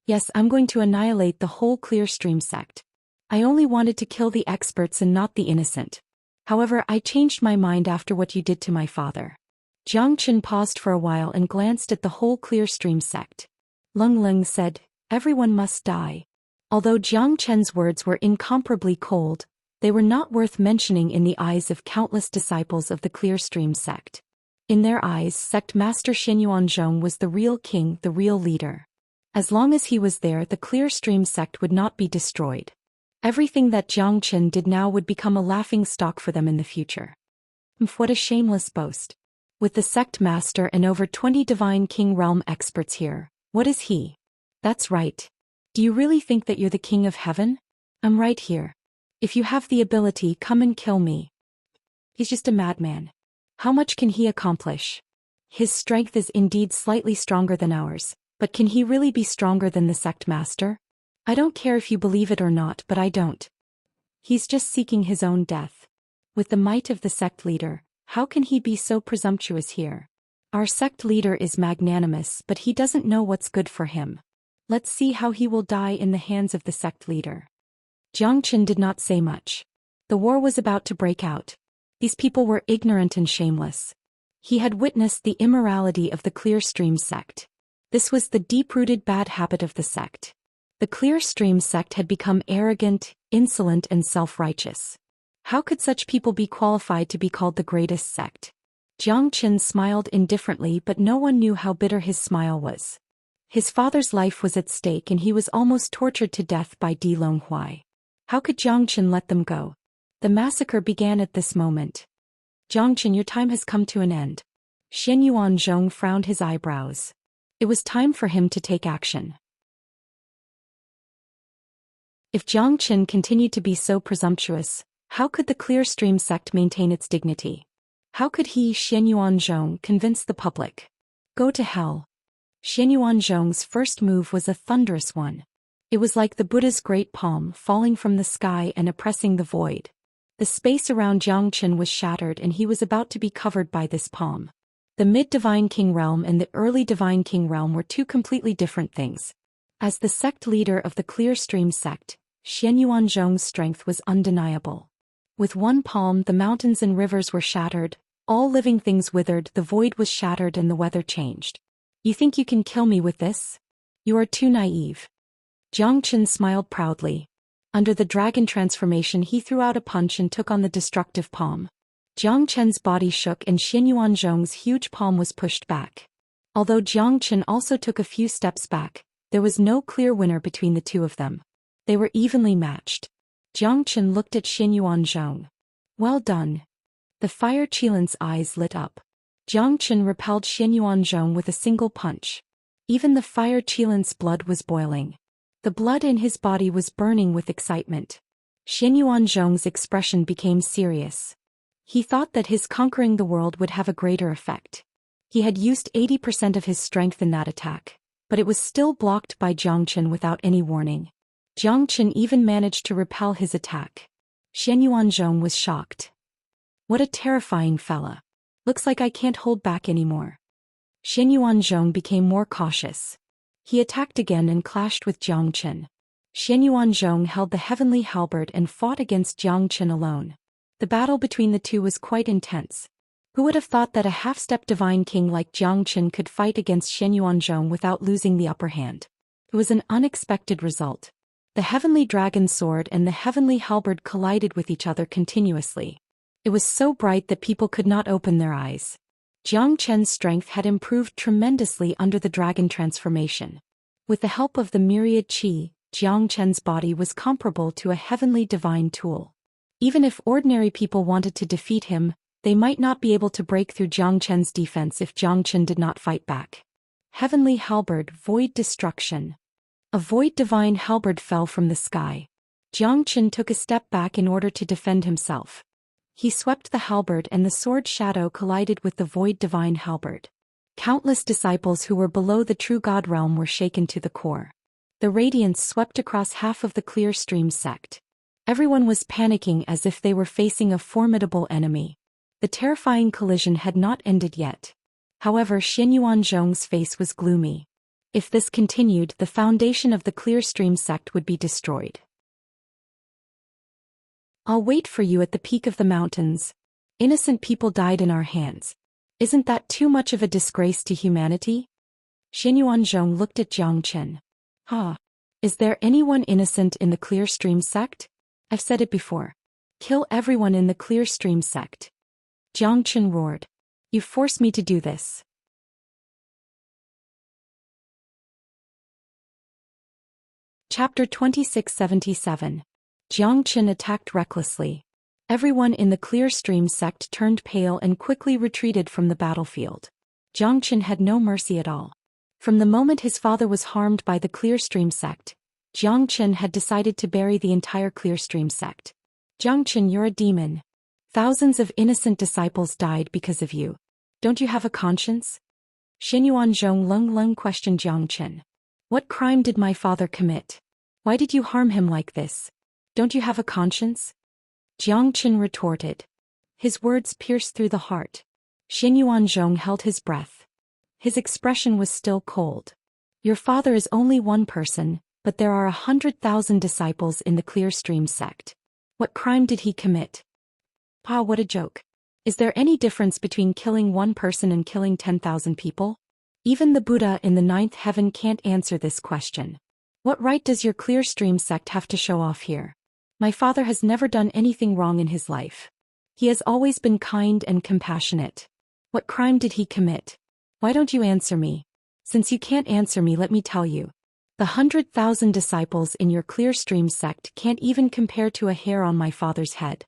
Yes, I'm going to annihilate the whole Clear Stream sect. I only wanted to kill the experts and not the innocent. However, I changed my mind after what you did to my father. Jiang Chen paused for a while and glanced at the whole Clear Stream sect. Leng Leng said, everyone must die. Although Jiang Chen's words were incomparably cold, they were not worth mentioning in the eyes of countless disciples of the Clear Stream sect. In their eyes, sect master Xianyuanzhong was the real king, the real leader. As long as he was there, the Clear Stream sect would not be destroyed. Everything that Jiang Chen did now would become a laughing stock for them in the future. What a shameless boast. With the sect master and over 20 divine king realm experts here, what is he? That's right. Do you really think that you're the king of heaven? I'm right here. If you have the ability, come and kill me. He's just a madman. How much can he accomplish? His strength is indeed slightly stronger than ours, but can he really be stronger than the sect master? I don't care if you believe it or not, but I don't. He's just seeking his own death. With the might of the sect leader, how can he be so presumptuous here? Our sect leader is magnanimous, but he doesn't know what's good for him. Let's see how he will die in the hands of the sect leader. Jiang Chen did not say much. The war was about to break out. These people were ignorant and shameless. He had witnessed the immorality of the Clear Stream sect. This was the deep-rooted bad habit of the sect. The Clear Stream sect had become arrogant, insolent and self-righteous. How could such people be qualified to be called the greatest sect? Jiang Qin smiled indifferently, but no one knew how bitter his smile was. His father's life was at stake and he was almost tortured to death by Di Longhuai. How could Jiang Qin let them go? The massacre began at this moment. Jiang Qin, your time has come to an end. Xianyuan Zhong frowned his eyebrows. It was time for him to take action. If Jiang Qin continued to be so presumptuous, how could the Clear Stream sect maintain its dignity? How could he, Xianyuan Zhong, convince the public? Go to hell. Xianyuan Zhong's first move was a thunderous one. It was like the Buddha's great palm falling from the sky and oppressing the void. The space around Jiang Qin was shattered and he was about to be covered by this palm. The mid-Divine King realm and the early Divine King realm were two completely different things. As the sect leader of the Clear Stream sect, Xianyuan Zhong's strength was undeniable. With one palm the mountains and rivers were shattered, all living things withered, the void was shattered and the weather changed. You think you can kill me with this? You are too naive. Jiang Qin smiled proudly. Under the dragon transformation he threw out a punch and took on the destructive palm. Jiang Qin's body shook and Xianyuan Zhong's huge palm was pushed back. Although Jiang Qin also took a few steps back, there was no clear winner between the two of them. They were evenly matched. Jiang Qin looked at Xianyuan Zhong. Well done. The fire Qilin's eyes lit up. Jiang Qin repelled Xianyuan Zhong with a single punch. Even the fire Qilin's blood was boiling. The blood in his body was burning with excitement. Xianyuan Zhong's expression became serious. He thought that his conquering the world would have a greater effect. He had used 80% of his strength in that attack, but it was still blocked by Jiang Qin without any warning. Jiang Qin even managed to repel his attack. Xianyuan Zhong was shocked. What a terrifying fella. Looks like I can't hold back anymore. Xianyuan Zhong became more cautious. He attacked again and clashed with Jiang Qin. Xianyuan Zhong held the heavenly halberd and fought against Jiang Qin alone. The battle between the two was quite intense. Who would have thought that a half-step divine king like Jiang Qin could fight against Xianyuan Zhong without losing the upper hand? It was an unexpected result. The heavenly dragon sword and the heavenly halberd collided with each other continuously. It was so bright that people could not open their eyes. Jiang Qin's strength had improved tremendously under the dragon transformation. With the help of the myriad qi, Jiang Qin's body was comparable to a heavenly divine tool. Even if ordinary people wanted to defeat him, they might not be able to break through Jiang Qin's defense if Jiang Qin did not fight back. Heavenly halberd, void destruction. A void divine halberd fell from the sky. Jiang Qin took a step back in order to defend himself. He swept the halberd and the sword shadow collided with the void divine halberd. Countless disciples who were below the true God realm were shaken to the core. The radiance swept across half of the Clear Stream sect. Everyone was panicking as if they were facing a formidable enemy. The terrifying collision had not ended yet. However, Xianyuan Zhong's face was gloomy. If this continued, the foundation of the Clear Stream sect would be destroyed. I'll wait for you at the peak of the mountains. Innocent people died in our hands. Isn't that too much of a disgrace to humanity? Xianyuan Zhong looked at Jiang Qin. Is there anyone innocent in the Clear Stream sect? I've said it before. Kill everyone in the Clear Stream sect. Jiang Qin roared. You force me to do this. Chapter 2677. Jiang Qin attacked recklessly. Everyone in the Clear Stream sect turned pale and quickly retreated from the battlefield. Jiang Qin had no mercy at all. From the moment his father was harmed by the Clear Stream sect, Jiang Qin had decided to bury the entire Clear Stream sect. Jiang Qin, you're a demon. Thousands of innocent disciples died because of you. Don't you have a conscience? Xianyuan Zhong Leng questioned Jiang Qin. What crime did my father commit? Why did you harm him like this? Don't you have a conscience? Jiang Qin retorted. His words pierced through the heart. Xianyuan Zhong held his breath. His expression was still cold. Your father is only one person, but there are 100,000 disciples in the Clear Stream sect. What crime did he commit? Ah, what a joke. Is there any difference between killing one person and killing 10,000 people? Even the Buddha in the ninth heaven can't answer this question. What right does your clear stream sect have to show off here? My father has never done anything wrong in his life. He has always been kind and compassionate. What crime did he commit? Why don't you answer me? Since you can't answer me, let me tell you. The 100,000 disciples in your clear stream sect can't even compare to a hair on my father's head.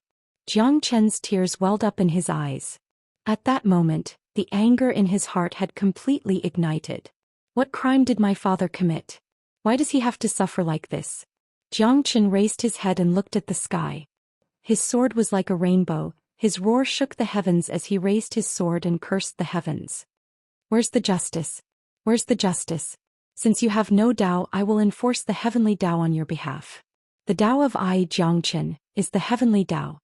Jiang Chen's tears welled up in his eyes. At that moment, the anger in his heart had completely ignited. What crime did my father commit? Why does he have to suffer like this? Jiang Chen raised his head and looked at the sky. His sword was like a rainbow, his roar shook the heavens as he raised his sword and cursed the heavens. Where's the justice? Where's the justice? Since you have no Tao, I will enforce the heavenly Tao on your behalf. The Tao of I, Jiang Chen, is the heavenly Tao.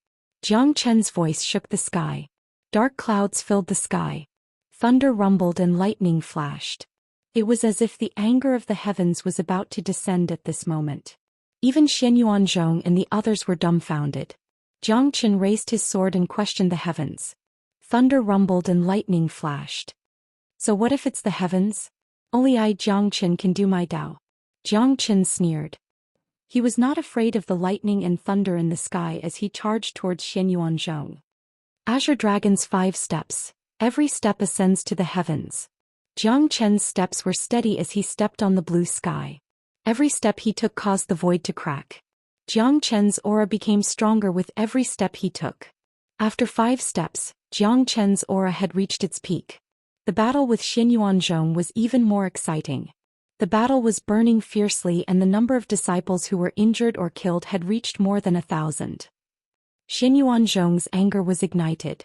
Jiang Chen's voice shook the sky. Dark clouds filled the sky. Thunder rumbled and lightning flashed. It was as if the anger of the heavens was about to descend at this moment. Even Xianyuanzhong and the others were dumbfounded. Jiang Chen raised his sword and questioned the heavens. Thunder rumbled and lightning flashed. So what if it's the heavens? Only I, Jiang Chen, can do my Tao. Jiang Chen sneered. He was not afraid of the lightning and thunder in the sky as he charged towards Xianyuanzhong. Azure Dragon's 5 steps. Every step ascends to the heavens. Jiang Chen's steps were steady as he stepped on the blue sky. Every step he took caused the void to crack. Jiang Chen's aura became stronger with every step he took. After 5 steps, Jiang Chen's aura had reached its peak. The battle with Xianyuanzhong was even more exciting. The battle was burning fiercely and the number of disciples who were injured or killed had reached more than 1,000. Xianyuanzhong's anger was ignited.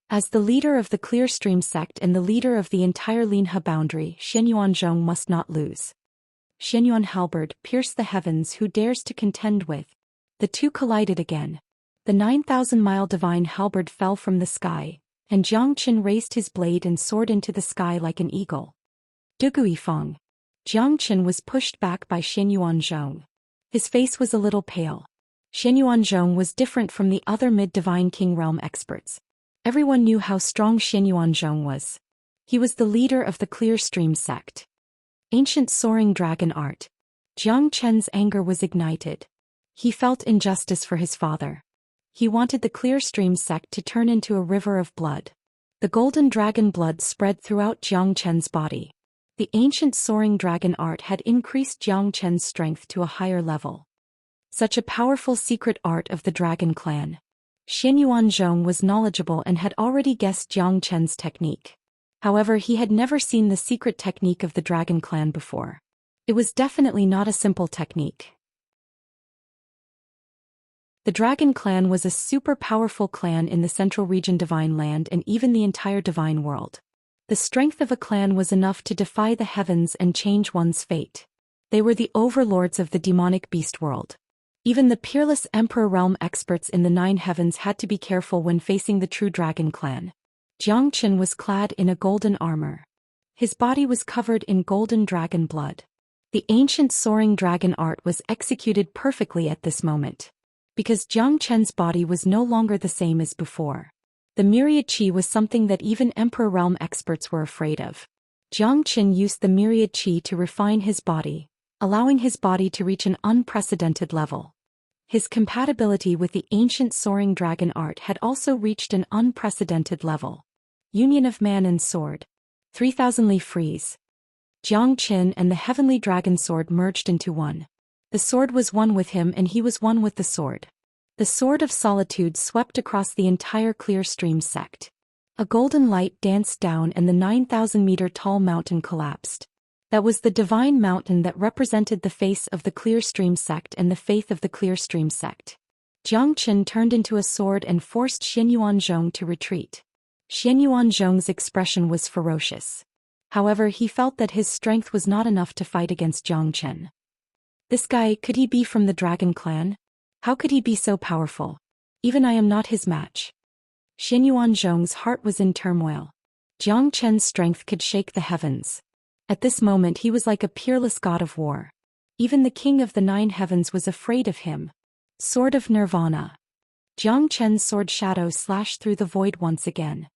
As the leader of the Clear Stream sect and the leader of the entire Linhe boundary, Xianyuanzhong must not lose. Xianyuan halberd pierced the heavens. Who dares to contend with? The two collided again. The 9,000-mile divine halberd fell from the sky, and Jiang Chen raised his blade and soared into the sky like an eagle. Dugui Feng. Jiang Chen was pushed back by Xianyuanzhong. His face was a little pale. Xianyuanzhong was different from the other mid-divine king realm experts. Everyone knew how strong Xianyuanzhong was. He was the leader of the Clear Stream sect. Ancient soaring dragon art. Jiang Chen's anger was ignited. He felt injustice for his father. He wanted the Clear Stream sect to turn into a river of blood. The golden dragon blood spread throughout Jiang Chen's body. The ancient soaring dragon art had increased Jiang Chen's strength to a higher level. Such a powerful secret art of the dragon clan. Xianyuanzhong was knowledgeable and had already guessed Jiang Chen's technique. However, he had never seen the secret technique of the dragon clan before. It was definitely not a simple technique. The dragon clan was a super powerful clan in the central region Divine Land and even the entire Divine World. The strength of a clan was enough to defy the heavens and change one's fate. They were the overlords of the demonic beast world. Even the peerless Emperor realm experts in the 9 heavens had to be careful when facing the true dragon clan. Jiang Chen was clad in a golden armor. His body was covered in golden dragon blood. The ancient soaring dragon art was executed perfectly at this moment. Because Jiang Chen's body was no longer the same as before. The myriad qi was something that even Emperor realm experts were afraid of. Jiang Chen used the myriad qi to refine his body, allowing his body to reach an unprecedented level. His compatibility with the ancient soaring dragon art had also reached an unprecedented level. Union of man and sword. 3,000 Li freeze. Jiang Chen and the heavenly dragon sword merged into one. The sword was one with him and he was one with the sword. The sword of solitude swept across the entire Clear Stream sect. A golden light danced down and the 9,000-meter-tall mountain collapsed. That was the divine mountain that represented the face of the Clear Stream sect and the faith of the Clear Stream sect. Jiang Chen turned into a sword and forced Xianyuanzhong to retreat. Xianyuanzhong's expression was ferocious. However, he felt that his strength was not enough to fight against Jiang Chen. This guy, could he be from the dragon clan? How could he be so powerful? Even I am not his match. Xianyuanzhong's heart was in turmoil. Jiang Chen's strength could shake the heavens. At this moment he was like a peerless god of war. Even the king of the 9 heavens was afraid of him. Sword of Nirvana. Jiang Chen's sword shadow slashed through the void once again.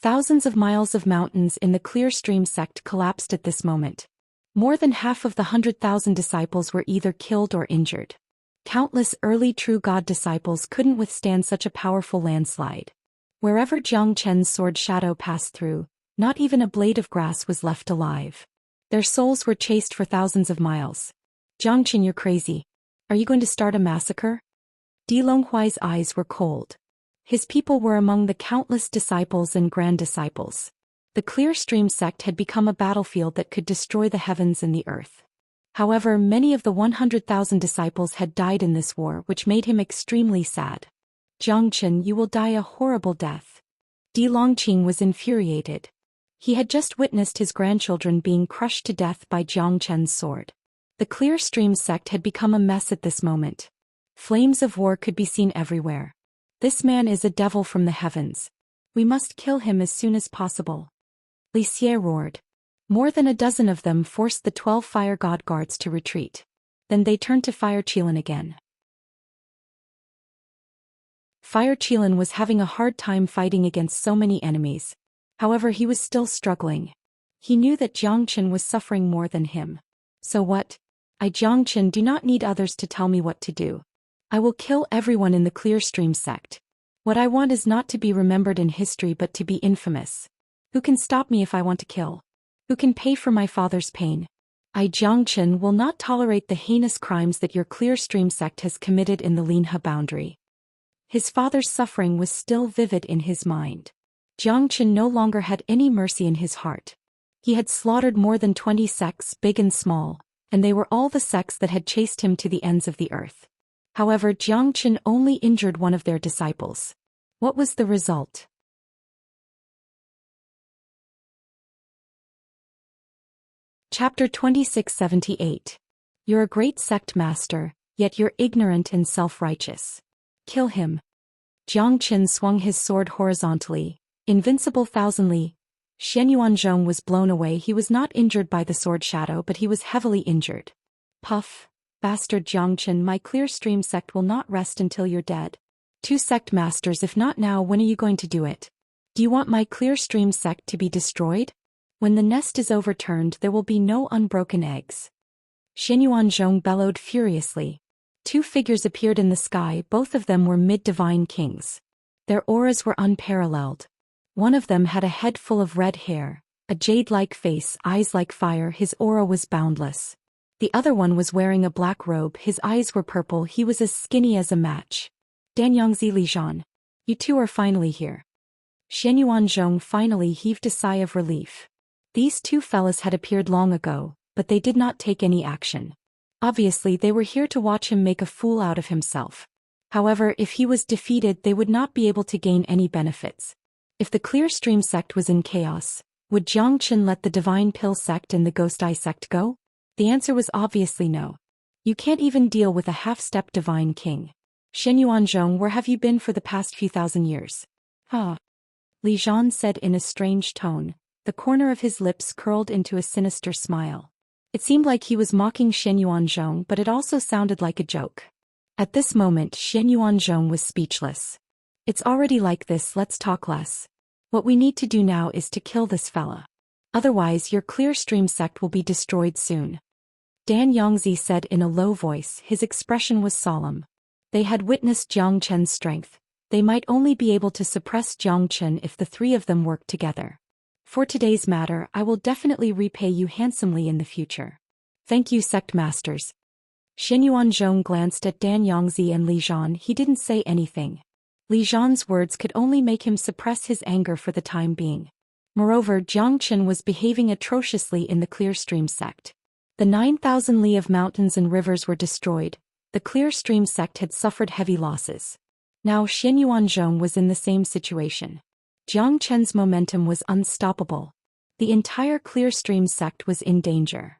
Thousands of miles of mountains in the Clear Stream sect collapsed at this moment. More than half of the 100,000 disciples were either killed or injured. Countless early true god disciples couldn't withstand such a powerful landslide. Wherever Jiang Chen's sword shadow passed through, not even a blade of grass was left alive. Their souls were chased for thousands of miles. Jiang Chen, you're crazy. Are you going to start a massacre? Di Longhuai's eyes were cold. His people were among the countless disciples and grand disciples. The Clear Stream sect had become a battlefield that could destroy the heavens and the earth. However, many of the 100,000 disciples had died in this war, which made him extremely sad. Jiang Chen, you will die a horrible death. Di Longqing was infuriated. He had just witnessed his grandchildren being crushed to death by Jiang Chen's sword. The Clear Stream sect had become a mess at this moment. Flames of war could be seen everywhere. This man is a devil from the heavens. We must kill him as soon as possible. Li Xie roared. More than a dozen of them forced the 12 fire god guards to retreat. Then they turned to Fire Qilin again. Fire Qilin was having a hard time fighting against so many enemies. However, he was still struggling. He knew that Jiang Chen was suffering more than him. So what? I, Jiang Chen, do not need others to tell me what to do. I will kill everyone in the Clear Stream sect. What I want is not to be remembered in history but to be infamous. Who can stop me if I want to kill? Who can pay for my father's pain? I, Jiang Chen, will not tolerate the heinous crimes that your Clear Stream sect has committed in the Linhe boundary. His father's suffering was still vivid in his mind. Jiang Chen no longer had any mercy in his heart. He had slaughtered more than 20 sects, big and small, and they were all the sects that had chased him to the ends of the earth. However, Jiang Chen only injured one of their disciples. What was the result? Chapter 2678. You're a great sect master, yet you're ignorant and self-righteous. Kill him. Jiang Chen swung his sword horizontally. Invincible thousandly. Xianyuanzhong was blown away. He was not injured by the sword shadow, but he was heavily injured. Puff. Bastard Jiang Chen, my Clear Stream sect will not rest until you're dead. 2 sect masters, if not now, when are you going to do it? Do you want my Clear Stream sect to be destroyed? When the nest is overturned, there will be no unbroken eggs. Xianyuanzhong bellowed furiously. 2 figures appeared in the sky. Both of them were mid-divine kings. Their auras were unparalleled. One of them had a head full of red hair, a jade-like face, eyes like fire. His aura was boundless. The other one was wearing a black robe. His eyes were purple. He was as skinny as a match. Danyangzi Lijian. You two are finally here. Xianyuanzhong finally heaved a sigh of relief. These 2 fellas had appeared long ago, but they did not take any action. Obviously, they were here to watch him make a fool out of himself. However, if he was defeated, they would not be able to gain any benefits. If the Clear Stream sect was in chaos, would Jiang Chen let the Divine Pill sect and the Ghost Eye sect go? The answer was obviously no. You can't even deal with a half-step divine king. Xianyuanzhong, where have you been for the past few thousand years? Li Zhan said in a strange tone. The corner of his lips curled into a sinister smile. It seemed like he was mocking Xianyuanzhong, but it also sounded like a joke. At this moment, Xianyuanzhong was speechless. It's already like this, let's talk less. What we need to do now is to kill this fella. Otherwise, your Clear Stream sect will be destroyed soon. Dan Yangzi said in a low voice. His expression was solemn. They had witnessed Jiang Chen's strength. They might only be able to suppress Jiang Chen if the 3 of them worked together. For today's matter, I will definitely repay you handsomely in the future. Thank you, sect masters. Xianyuanzhong glanced at Dan Yangzi and Li Zhan. He didn't say anything. Li Zhan's words could only make him suppress his anger for the time being. Moreover, Jiang Chen was behaving atrociously in the Clear Stream sect. The 9,000 li of mountains and rivers were destroyed. The Clear Stream sect had suffered heavy losses. Now Xianyuanzhong was in the same situation. Jiang Chen's momentum was unstoppable. The entire Clear Stream sect was in danger.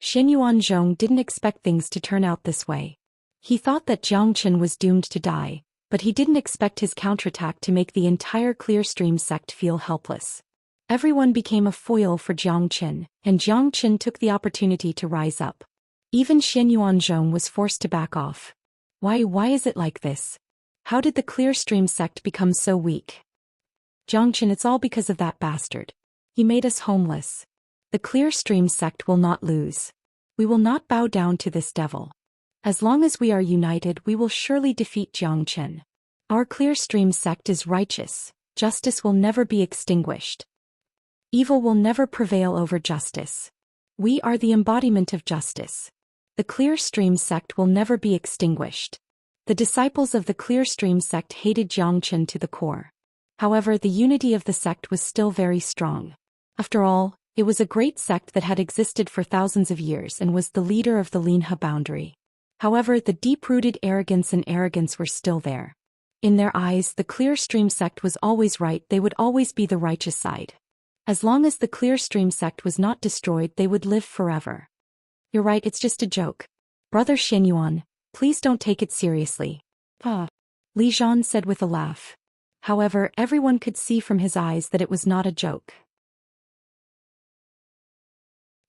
Xianyuanzhong didn't expect things to turn out this way. He thought that Jiang Chen was doomed to die, but he didn't expect his counterattack to make the entire Clear Stream sect feel helpless. Everyone became a foil for Jiang Chen, and Jiang Chen took the opportunity to rise up. Even Xianyuanzhong was forced to back off. Why is it like this? How did the Clear Stream sect become so weak? Xianxia, it's all because of that bastard. He made us homeless. The Clear Stream sect will not lose. We will not bow down to this devil. As long as we are united, we will surely defeat Xianxia. Our Clear Stream sect is righteous. Justice will never be extinguished. Evil will never prevail over justice. We are the embodiment of justice. The Clear Stream sect will never be extinguished. The disciples of the Clear Stream sect hated Xianxia to the core. However, the unity of the sect was still very strong. After all, it was a great sect that had existed for thousands of years and was the leader of the Linha boundary. However, the deep-rooted arrogance were still there. In their eyes, the Clear Stream sect was always right, they would always be the righteous side. As long as the Clear Stream sect was not destroyed, they would live forever. You're right, it's just a joke. Brother Xianyuan, please don't take it seriously. Li Zhan said with a laugh. However, everyone could see from his eyes that it was not a joke.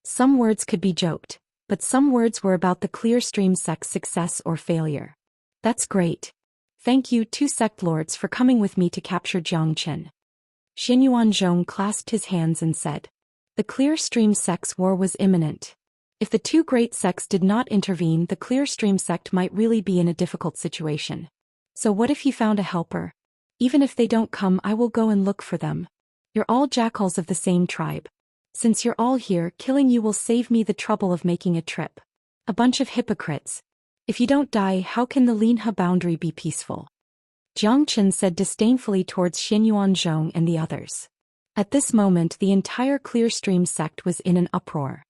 Some words could be joked, but some words were about the Clear Stream sect's success or failure. That's great. Thank you, two sect lords, for coming with me to capture Xianxia. Xianyuan Zhong clasped his hands and said. The Clear Stream sect's war was imminent. If the two great sects did not intervene, the Clear Stream sect might really be in a difficult situation. So what if he found a helper? Even if they don't come, I will go and look for them. You're all jackals of the same tribe. Since you're all here, killing you will save me the trouble of making a trip. A bunch of hypocrites. If you don't die, how can the Linha boundary be peaceful? Xianxia said disdainfully towards Xianyuan Zhong and the others. At this moment, the entire Clear Stream sect was in an uproar.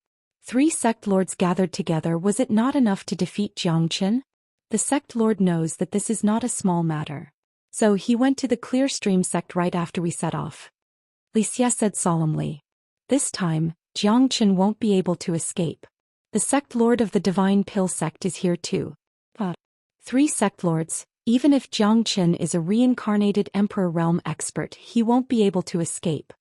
3 sect lords gathered together. Was it not enough to defeat Xianxia? The sect lord knows that this is not a small matter. So he went to the Clear Stream sect right after we set off. Wuxia said solemnly. This time, Xianxia won't be able to escape. The sect lord of the Divine Pill sect is here too. 3 sect lords. Even if Xianxia is a reincarnated Emperor Realm expert, he won't be able to escape.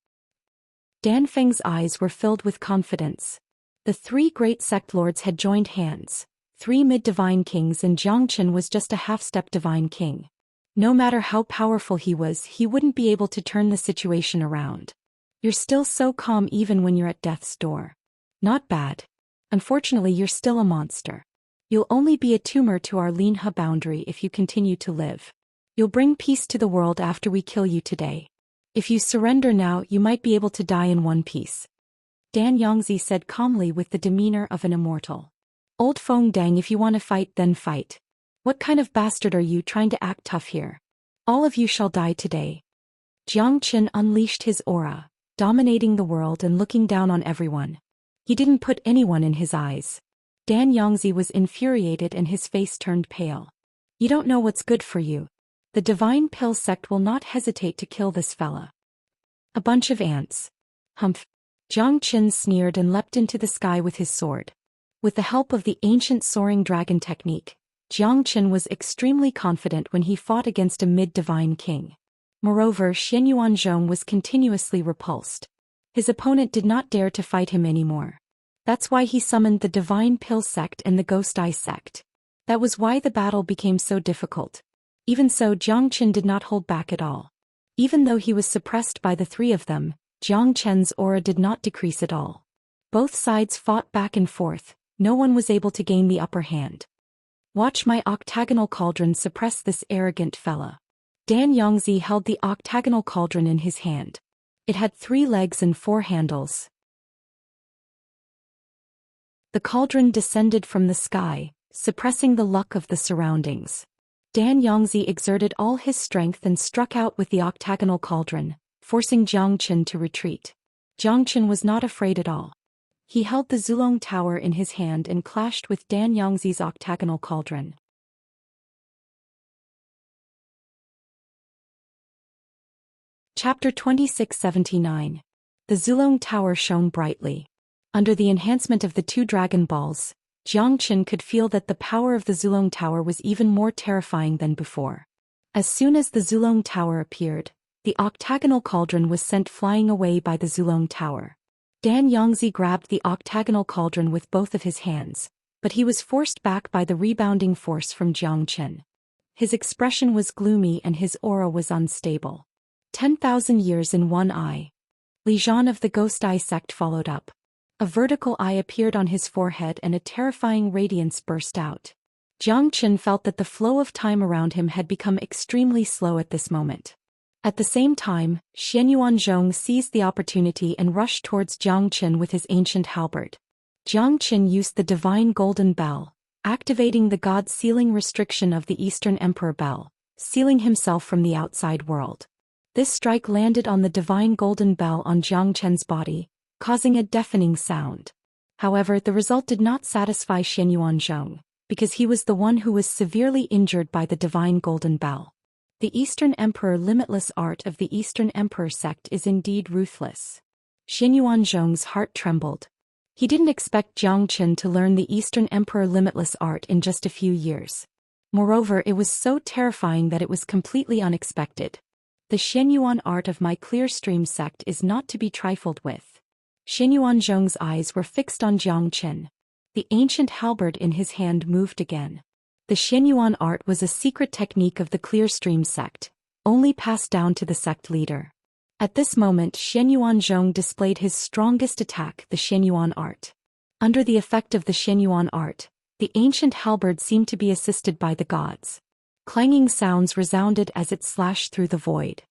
Dan Feng's eyes were filled with confidence. The 3 great sect lords had joined hands. 3 mid-divine kings, and Xianxia was just a half-step divine king. No matter how powerful he was, he wouldn't be able to turn the situation around. You're still so calm even when you're at death's door. Not bad. Unfortunately, you're still a monster. You'll only be a tumor to our Linha boundary if you continue to live. You'll bring peace to the world after we kill you today. If you surrender now, you might be able to die in one piece. Dan Yangzi said calmly with the demeanor of an immortal. Old Feng Dang, if you want to fight, then fight. What kind of bastard are you trying to act tough here? All of you shall die today. Xianxia unleashed his aura, dominating the world and looking down on everyone. He didn't put anyone in his eyes. Dan Yangzi was infuriated and his face turned pale. You don't know what's good for you. The Divine Pill sect will not hesitate to kill this fella. A bunch of ants. Humph. Xianxia sneered and leapt into the sky with his sword. With the help of the ancient soaring dragon technique, Xianxia was extremely confident when he fought against a mid-divine king. Moreover, Xianyuan Zhong was continuously repulsed. His opponent did not dare to fight him anymore. That's why he summoned the Divine Pill sect and the Ghost Eye sect. That was why the battle became so difficult. Even so, Xianxia did not hold back at all. Even though he was suppressed by the 3 of them, Xianxia's aura did not decrease at all. Both sides fought back and forth. No one was able to gain the upper hand. Watch my octagonal cauldron suppress this arrogant fella. Dan Yangzi held the octagonal cauldron in his hand. It had 3 legs and 4 handles. The cauldron descended from the sky, suppressing the luck of the surroundings. Dan Yangzi exerted all his strength and struck out with the octagonal cauldron, forcing Xianxia to retreat. Xianxia was not afraid at all. He held the Zulong Tower in his hand and clashed with Dan Yangzi's octagonal cauldron. Chapter 2679. The Zulong Tower shone brightly. Under the enhancement of the 2 Dragon Balls, Xianxia could feel that the power of the Zulong Tower was even more terrifying than before. As soon as the Zulong Tower appeared, the octagonal cauldron was sent flying away by the Zulong Tower. Dan Yangzi grabbed the octagonal cauldron with both of his hands, but he was forced back by the rebounding force from Xianxia. His expression was gloomy and his aura was unstable. 10,000 years in one eye. Li Zhan of the Ghost Eye sect followed up. A vertical eye appeared on his forehead and a terrifying radiance burst out. Jiang Qin felt that the flow of time around him had become extremely slow at this moment. At the same time, Xianyuan Zhong seized the opportunity and rushed towards Jiang Qin with his ancient halberd. Jiang Qin used the divine golden bell, activating the God-sealing restriction of the Eastern Emperor Bell, sealing himself from the outside world. This strike landed on the divine golden bell on Jiang Qin's body, causing a deafening sound. However, the result did not satisfy Xianyuan Zhong, because he was the one who was severely injured by the divine golden bell. The Eastern Emperor limitless art of the Eastern Emperor sect is indeed ruthless. Xianyuan Zhong's heart trembled. He didn't expect Jiang Qin to learn the Eastern Emperor limitless art in just a few years. Moreover, it was so terrifying that it was completely unexpected. The Xianyuan art of my clear stream sect is not to be trifled with. Xianyuan Zhong's eyes were fixed on Jiang Qin. The ancient halberd in his hand moved again. The Xianyuan art was a secret technique of the clear stream sect, only passed down to the sect leader. At this moment, Xianyuan Zhong displayed his strongest attack, the Xianyuan art. Under the effect of the Xianyuan art, the ancient halberd seemed to be assisted by the gods. Clanging sounds resounded as it slashed through the void.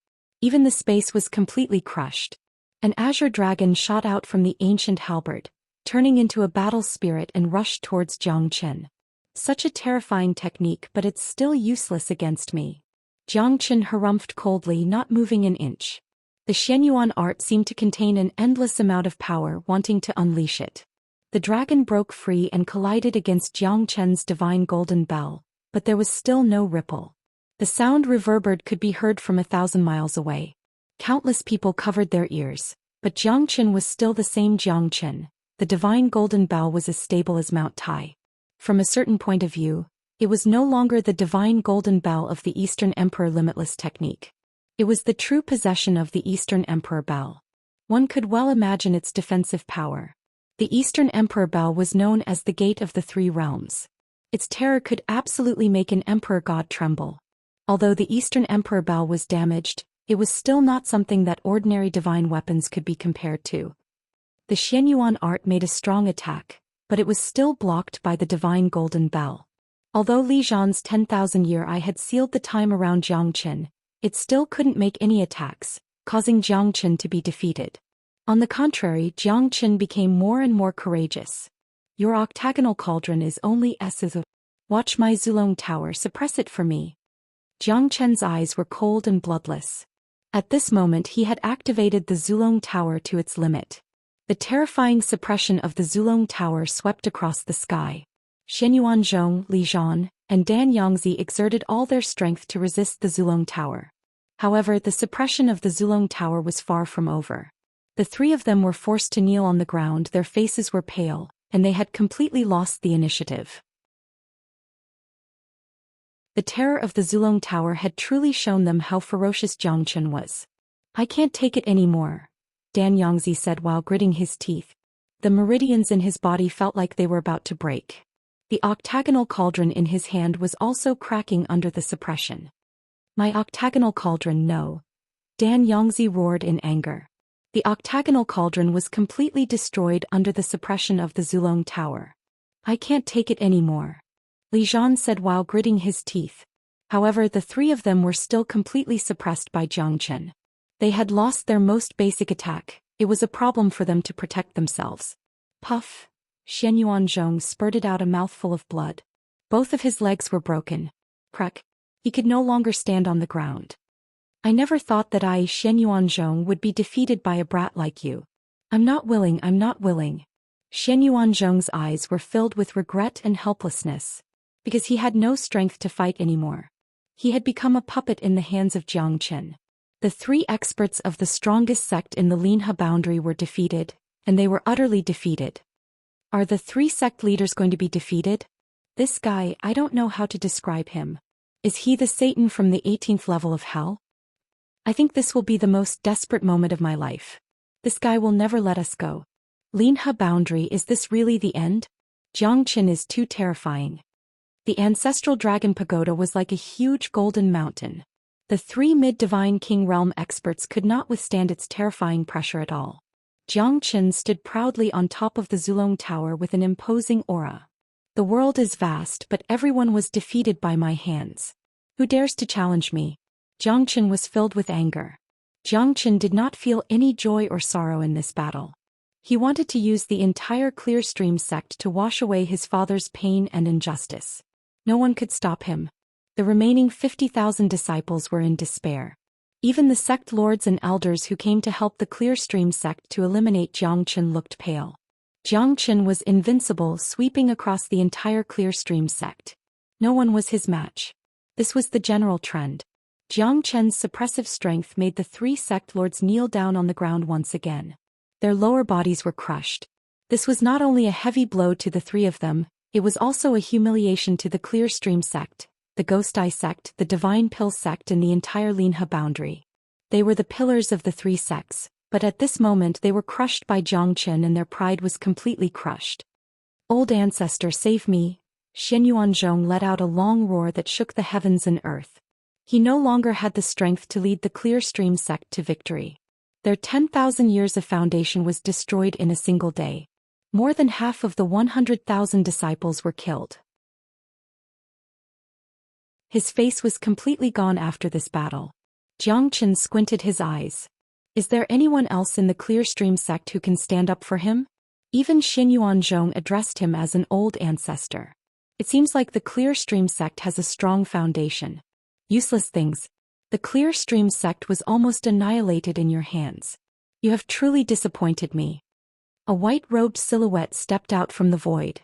Even the space was completely crushed. An azure dragon shot out from the ancient halberd, turning into a battle spirit and rushed towards Jiang Qin. Such a terrifying technique, but it's still useless against me. Jiang Qin harumphed coldly, not moving an inch. The Xianyuan art seemed to contain an endless amount of power, wanting to unleash it. The dragon broke free and collided against Jiang Qin's divine golden bell, but there was still no ripple. The sound reverberate could be heard from 1,000 miles away. Countless people covered their ears, but Jiang Qin was still the same Jiang Qin. The divine golden bell was as stable as Mount Tai. From a certain point of view, it was no longer the divine golden bell of the Eastern Emperor limitless technique. It was the true possession of the Eastern Emperor bell. One could well imagine its defensive power. The Eastern Emperor bell was known as the Gate of the Three Realms. Its terror could absolutely make an emperor god tremble. Although the Eastern Emperor bell was damaged, it was still not something that ordinary divine weapons could be compared to. The Xianyuan art made a strong attack, but it was still blocked by the divine golden bell. Although Li Zhan's 10,000-year eye had sealed the time around Jiang Qin, it still couldn't make any attacks, causing Jiang Qin to be defeated. On the contrary, Jiang Qin became more and more courageous. Your octagonal cauldron is only S's of. Watch my Zulong tower, suppress it for me. Jiang Qin's eyes were cold and bloodless. At this moment he had activated the Zulong tower to its limit. The terrifying suppression of the Zulong tower swept across the sky. Xianyuan Zhong, Li Zhan, and Dan Yangzi exerted all their strength to resist the Zulong tower. However, the suppression of the Zulong tower was far from over. The three of them were forced to kneel on the ground, their faces were pale, and they had completely lost the initiative. The terror of the Zulong tower had truly shown them how ferocious Jiang Qin was. I can't take it anymore, Dan Yangzi said while gritting his teeth. The meridians in his body felt like they were about to break. The octagonal cauldron in his hand was also cracking under the suppression. My octagonal cauldron, no! Dan Yangzi roared in anger. The octagonal cauldron was completely destroyed under the suppression of the Zulong tower. I can't take it anymore, Li Zhan said while gritting his teeth. However, the three of them were still completely suppressed by Jiang Qin. They had lost their most basic attack. It was a problem for them to protect themselves. Puff! Xianyuan Zhong spurted out a mouthful of blood. Both of his legs were broken. Crack! He could no longer stand on the ground. I never thought that I, Xianyuan Zhong, would be defeated by a brat like you. I'm not willing. Xianyuan Zhong's eyes were filled with regret and helplessness. Because he had no strength to fight anymore. He had become a puppet in the hands of Jiang Qin. The three experts of the strongest sect in the Linhe boundary were defeated, and they were utterly defeated. Are the three sect leaders going to be defeated? This guy, I don't know how to describe him. Is he the Satan from the 18th level of hell? I think this will be the most desperate moment of my life. This guy will never let us go. Linhe boundary, is this really the end? Jiang Qin is too terrifying. The ancestral dragon pagoda was like a huge golden mountain. The three mid-divine king realm experts could not withstand its terrifying pressure at all. Xianxia stood proudly on top of the Zulong Tower with an imposing aura. The world is vast, but everyone was defeated by my hands. Who dares to challenge me? Xianxia was filled with anger. Xianxia did not feel any joy or sorrow in this battle. He wanted to use the entire Clearstream sect to wash away his father's pain and injustice. No one could stop him. The remaining 50,000 disciples were in despair. Even the sect lords and elders who came to help the Clearstream sect to eliminate Xianxia looked pale. Xianxia was invincible, sweeping across the entire Clearstream sect. No one was his match. This was the general trend. Xianxia's suppressive strength made the three sect lords kneel down on the ground once again. Their lower bodies were crushed. This was not only a heavy blow to the three of them, it was also a humiliation to the Clearstream sect, the Ghost Eye sect, the Divine Pill sect and the entire Linha boundary. They were the pillars of the three sects, but at this moment they were crushed by Xianxia and their pride was completely crushed. Old ancestor, save me! Xianyuanzhong let out a long roar that shook the heavens and earth. He no longer had the strength to lead the Clearstream sect to victory. Their 10,000 years of foundation was destroyed in a single day. More than half of the 100,000 disciples were killed. His face was completely gone after this battle. Xianxia squinted his eyes. Is there anyone else in the Clearstream sect who can stand up for him? Even Xianyuanzhong addressed him as an old ancestor. It seems like the Clearstream sect has a strong foundation. Useless things. The Clearstream sect was almost annihilated in your hands. You have truly disappointed me. A white-robed silhouette stepped out from the void.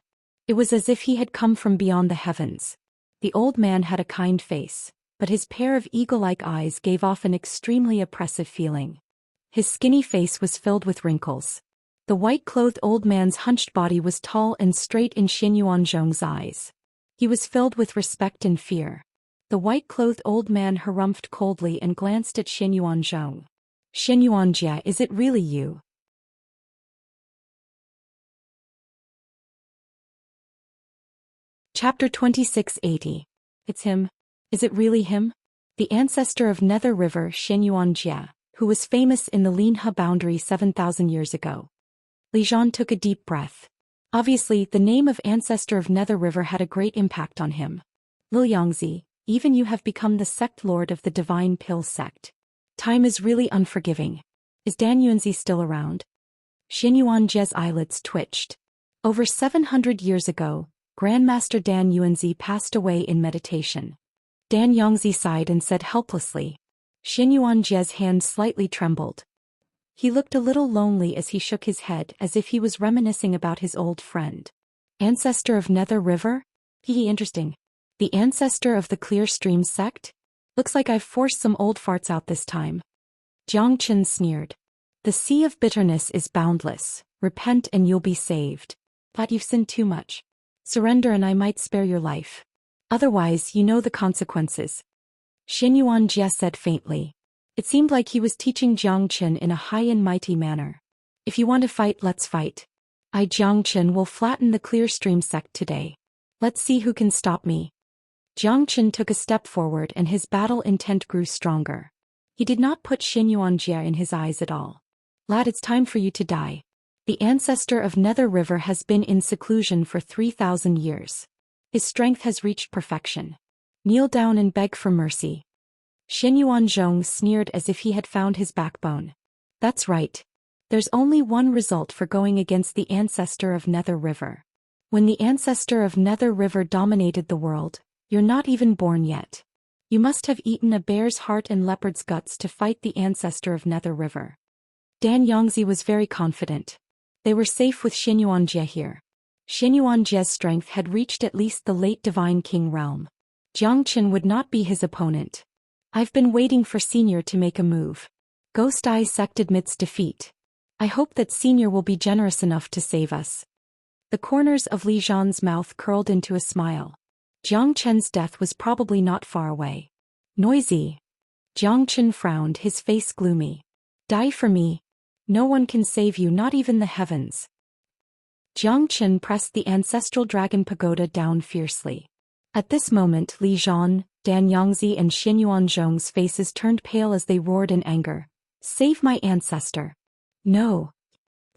It was as if he had come from beyond the heavens. The old man had a kind face, but his pair of eagle-like eyes gave off an extremely oppressive feeling. His skinny face was filled with wrinkles. The white-clothed old man's hunched body was tall and straight in Xianyuanzhong's eyes. He was filled with respect and fear. The white-clothed old man harumphed coldly and glanced at Xianyuanzhong. Xianyuanjia, is it really you? Chapter 2680. It's him. Is it really him? The ancestor of Nether River, Xianyuanjia, who was famous in the Linha boundary 7,000 years ago. Li Zhan took a deep breath. Obviously, the name of ancestor of Nether River had a great impact on him. Lil Yangzi, even you have become the sect lord of the Divine Pill sect. Time is really unforgiving. Is Dan Yuanzi still around? Xianyuanjia's eyelids twitched. Over 700 years ago, Grandmaster Dan Yuanzi passed away in meditation. Dan Yangzi sighed and said helplessly. Xianyuanjia's hand slightly trembled. He looked a little lonely as he shook his head as if he was reminiscing about his old friend. Ancestor of Nether River? Interesting. The ancestor of the Clearstream sect? Looks like I've forced some old farts out this time. Xianxia sneered. The sea of bitterness is boundless. Repent and you'll be saved. But you've sinned too much. Surrender and I might spare your life. Otherwise, you know the consequences. Xianyuanjia said faintly. It seemed like he was teaching Xianxia in a high and mighty manner. If you want to fight, let's fight. I, Xianxia, will flatten the Clearstream sect today. Let's see who can stop me. Xianxia took a step forward and his battle intent grew stronger. He did not put Xianyuanjia in his eyes at all. Lad, it's time for you to die. The ancestor of Nether River has been in seclusion for 3,000 years. His strength has reached perfection. Kneel down and beg for mercy. Xianyuanzhong sneered as if he had found his backbone. That's right. There's only one result for going against the ancestor of Nether River. When the ancestor of Nether River dominated the world, you're not even born yet. You must have eaten a bear's heart and leopard's guts to fight the ancestor of Nether River. Dan Yangzi was very confident. They were safe with Xianyuanjia here. Xianyuanjia's strength had reached at least the late Divine King realm. Xianxia would not be his opponent. I've been waiting for Senior to make a move. Ghost Eye sect admits defeat. I hope that Senior will be generous enough to save us. The corners of Li Zhan's mouth curled into a smile. Xianxia's death was probably not far away. Noisy. Xianxia frowned, his face gloomy. Die for me. No one can save you, not even the heavens. Xianxia pressed the ancestral dragon pagoda down fiercely. At this moment Li Zhan, Dan Yangzi and Xin Yuanzhong's faces turned pale as they roared in anger. Save my ancestor! No!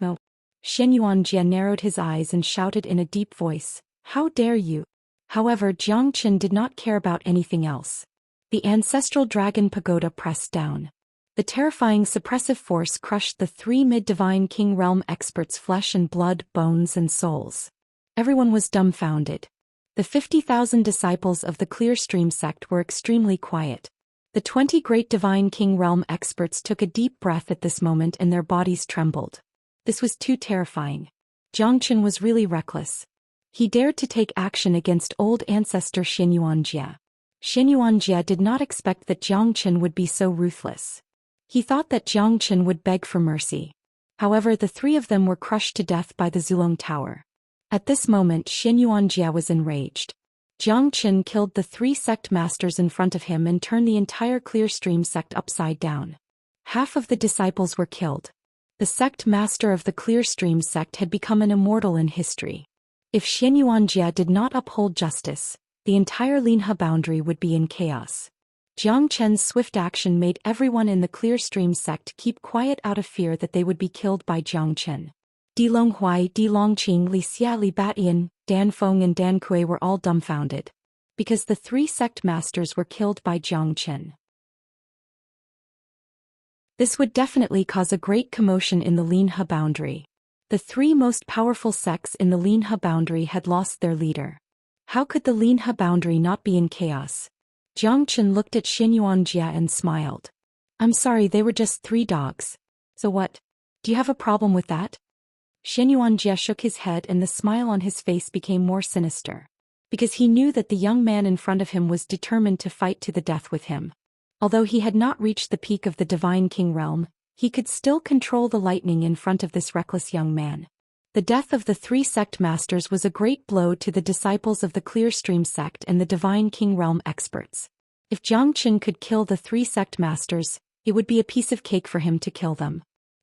No! Xin Yuanjie narrowed his eyes and shouted in a deep voice, how dare you! However, Jiang Qin did not care about anything else. The ancestral dragon pagoda pressed down. The terrifying suppressive force crushed the three mid-divine king realm experts' flesh and blood, bones and souls. Everyone was dumbfounded. The 50,000 disciples of the Clear Stream sect were extremely quiet. The 20 great divine king realm experts took a deep breath at this moment and their bodies trembled. This was too terrifying. Jiang Qin was really reckless. He dared to take action against old ancestor Xin Yuanjie. Xin Yuanjie did not expect that Jiang Qin would be so ruthless. He thought that Jiang Qin would beg for mercy. However, the three of them were crushed to death by the Zulong Tower. At this moment Xin Yuanjie was enraged. Jiang Qin killed the three sect masters in front of him and turned the entire Clear Stream sect upside down. Half of the disciples were killed. The sect master of the Clear Stream sect had become an immortal in history. If Xin Yuanjie did not uphold justice, the entire Linhe boundary would be in chaos. Jiang Qin's swift action made everyone in the Clear Stream sect keep quiet out of fear that they would be killed by Jiang Qin. Di Longhuai, Di Longqing, Li Xia, Li Batian, Dan Feng and Dan Kui were all dumbfounded. Because the three sect masters were killed by Jiang Qin. This would definitely cause a great commotion in the Linhe boundary. The three most powerful sects in the Linhe boundary had lost their leader. How could the Linhe boundary not be in chaos? Jiang Qin looked at Xin Yuanjie and smiled. I'm sorry, they were just 3 dogs. So what? Do you have a problem with that? Xin Yuanjie shook his head and the smile on his face became more sinister. Because he knew that the young man in front of him was determined to fight to the death with him. Although he had not reached the peak of the Divine King realm, he could still control the lightning in front of this reckless young man. The death of the 3 sect masters was a great blow to the disciples of the Clear Stream sect and the Divine King realm experts. If Jiang Qin could kill the 3 sect masters, it would be a piece of cake for him to kill them.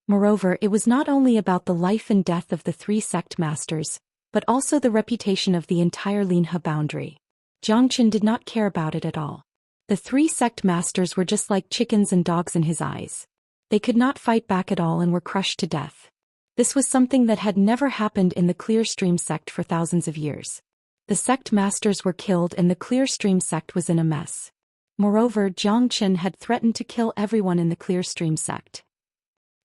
Moreover, it was not only about the life and death of the 3 sect masters, but also the reputation of the entire Linhe boundary. Jiang Qin did not care about it at all. The 3 sect masters were just like chickens and dogs in his eyes. They could not fight back at all and were crushed to death. This was something that had never happened in the Clear Stream sect for thousands of years. The sect masters were killed and the Clear Stream sect was in a mess. Moreover, Jiang Qin had threatened to kill everyone in the Clear Stream sect.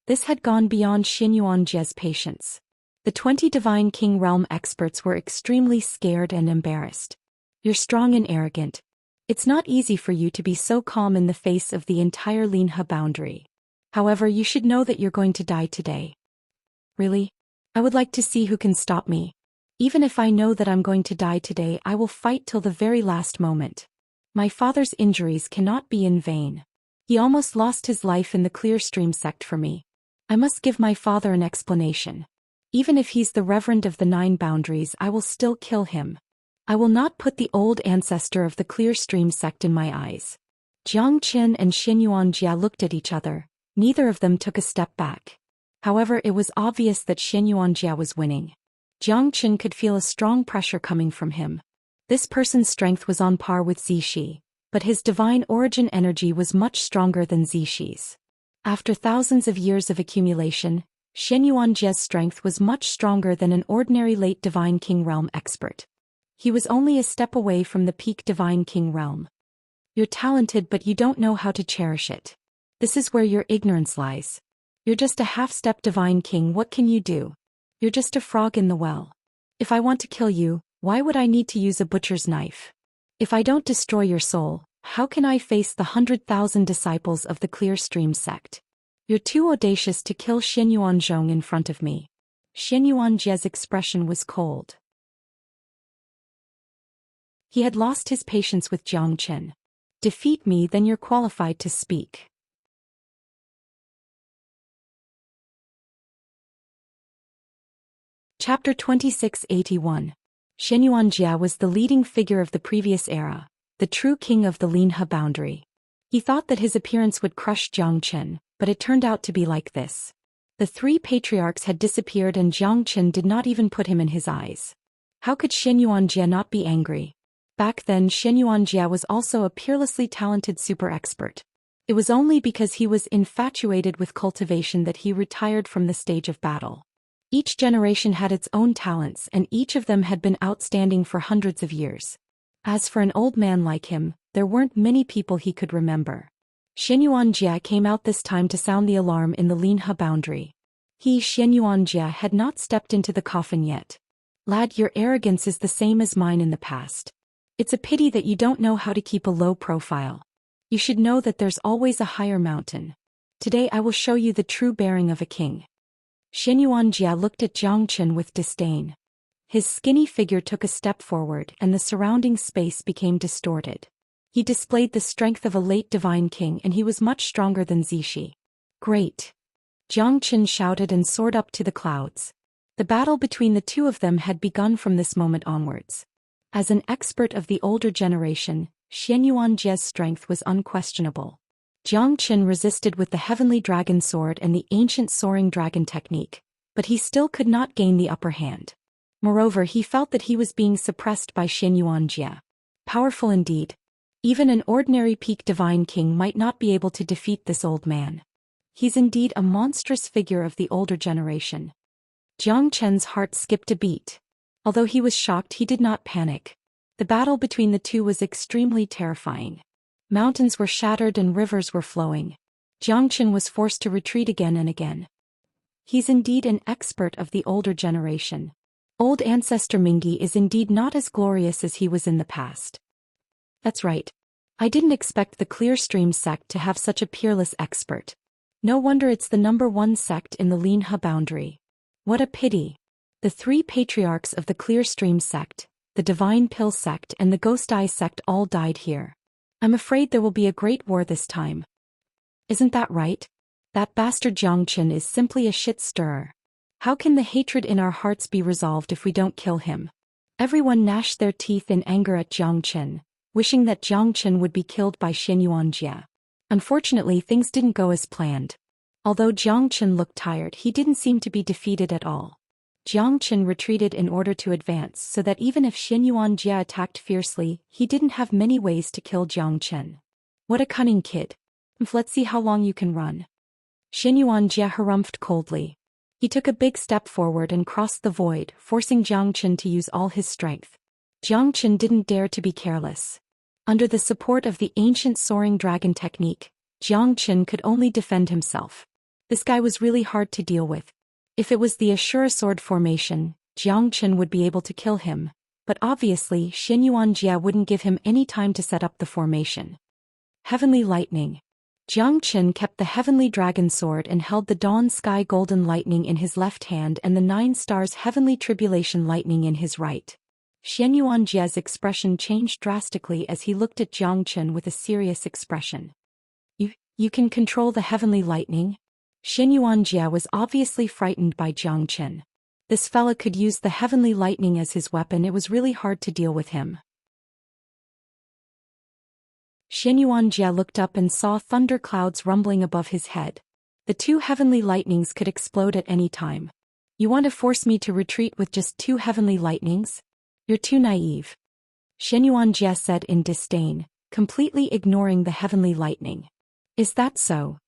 This had gone beyond Xin Yuanjie's patience. The 20 Divine King realm experts were extremely scared and embarrassed. You're strong and arrogant. It's not easy for you to be so calm in the face of the entire Linhe boundary. However, you should know that you're going to die today. Really? I would like to see who can stop me. Even if I know that I'm going to die today, I will fight till the very last moment. My father's injuries cannot be in vain. He almost lost his life in the Clear Stream sect for me. I must give my father an explanation. Even if he's the Reverend of the 9 boundaries, I will still kill him. I will not put the old ancestor of the Clear Stream sect in my eyes. Jiang Qin and Xin Yuanjie looked at each other. Neither of them took a step back. However, it was obvious that Xin Yuanjie was winning. Jiang Qin could feel a strong pressure coming from him. This person's strength was on par with Zixi, but his divine origin energy was much stronger than Zixi's. After thousands of years of accumulation, Xin Yuanjie's strength was much stronger than an ordinary late Divine King realm expert. He was only a step away from the peak Divine King realm. You're talented, but you don't know how to cherish it. This is where your ignorance lies. You're just a half-step Divine King. What can you do? You're just a frog in the well. If I want to kill you, why would I need to use a butcher's knife? If I don't destroy your soul, how can I face the 100,000 disciples of the Clear Stream sect? You're too audacious to kill Xin Yuanzhong in front of me. Xin Yuanjie's expression was cold. He had lost his patience with Jiang Qin. Defeat me, then you're qualified to speak. Chapter 2681. Xin Yuanjie was the leading figure of the previous era, the true king of the Linhe boundary. He thought that his appearance would crush Jiang Qin, but it turned out to be like this. The 3 patriarchs had disappeared and Jiang Qin did not even put him in his eyes. How could Xin Yuanjie not be angry? Back then Xianxia was also a peerlessly talented super expert. It was only because he was infatuated with cultivation that he retired from the stage of battle. Each generation had its own talents and each of them had been outstanding for hundreds of years. As for an old man like him, there weren't many people he could remember. Xianxia came out this time to sound the alarm in the Linhe boundary. Xianxia had not stepped into the coffin yet. Lad, your arrogance is the same as mine in the past. It's a pity that you don't know how to keep a low profile. You should know that there's always a higher mountain. Today I will show you the true bearing of a king. Xianxia looked at Zhou Xian with disdain. His skinny figure took a step forward and the surrounding space became distorted. He displayed the strength of a late divine king and he was much stronger than Zishi. Great! Zhou Xian shouted and soared up to the clouds. The battle between the two of them had begun from this moment onwards. As an expert of the older generation, Xianxuanjia's strength was unquestionable. Zhou Xian resisted with the heavenly dragon sword and the ancient soaring dragon technique, but he still could not gain the upper hand. Moreover, he felt that he was being suppressed by Xianxuanjia. Powerful indeed. Even an ordinary peak divine king might not be able to defeat this old man. He's indeed a monstrous figure of the older generation. Zhou Qian's heart skipped a beat. Although he was shocked, he did not panic. The battle between the two was extremely terrifying. Mountains were shattered and rivers were flowing. Zhou Qian was forced to retreat again and again. He's indeed an expert of the older generation. Old ancestor Mingi is indeed not as glorious as he was in the past. That's right. I didn't expect the Clearstream sect to have such a peerless expert. No wonder it's the #1 sect in the Linhe boundary. What a pity. The three patriarchs of the Clearstream sect, the Divine Pill sect and the Ghost Eye sect all died here. I'm afraid there will be a great war this time. Isn't that right? That bastard Zhou Xian is simply a shit stirrer. How can the hatred in our hearts be resolved if we don't kill him? Everyone gnashed their teeth in anger at Zhou Xian, wishing that Zhou Xian would be killed by Xianxuanjia. Unfortunately, things didn't go as planned. Although Zhou Xian looked tired, he didn't seem to be defeated at all. Zhou Xian retreated in order to advance so that even if Xianxuanjia attacked fiercely, he didn't have many ways to kill Zhou Xian. What a cunning kid. Let's see how long you can run. Xianxuanjia harumphed coldly. He took a big step forward and crossed the void, forcing Zhou Xian to use all his strength. Zhou Xian didn't dare to be careless. Under the support of the ancient soaring dragon technique, Zhou Xian could only defend himself. This guy was really hard to deal with. If it was the Ashura sword formation, Zhou Xian would be able to kill him, but obviously Xianxuanjia wouldn't give him any time to set up the formation. Heavenly lightning. Zhou Xian kept the heavenly dragon sword and held the dawn sky golden lightning in his left hand and the 9 stars heavenly tribulation lightning in his right. Xianxuanjia's expression changed drastically as he looked at Zhou Xian with a serious expression. You can control the heavenly lightning? Xianxuanjia was obviously frightened by Zhou Xian. This fella could use the heavenly lightning as his weapon. It was really hard to deal with him. Xianxuanjia looked up and saw thunder clouds rumbling above his head. The 2 heavenly lightnings could explode at any time. You want to force me to retreat with just 2 heavenly lightnings? You're too naive. Xianxuanjia said in disdain, completely ignoring the heavenly lightning. Is that so?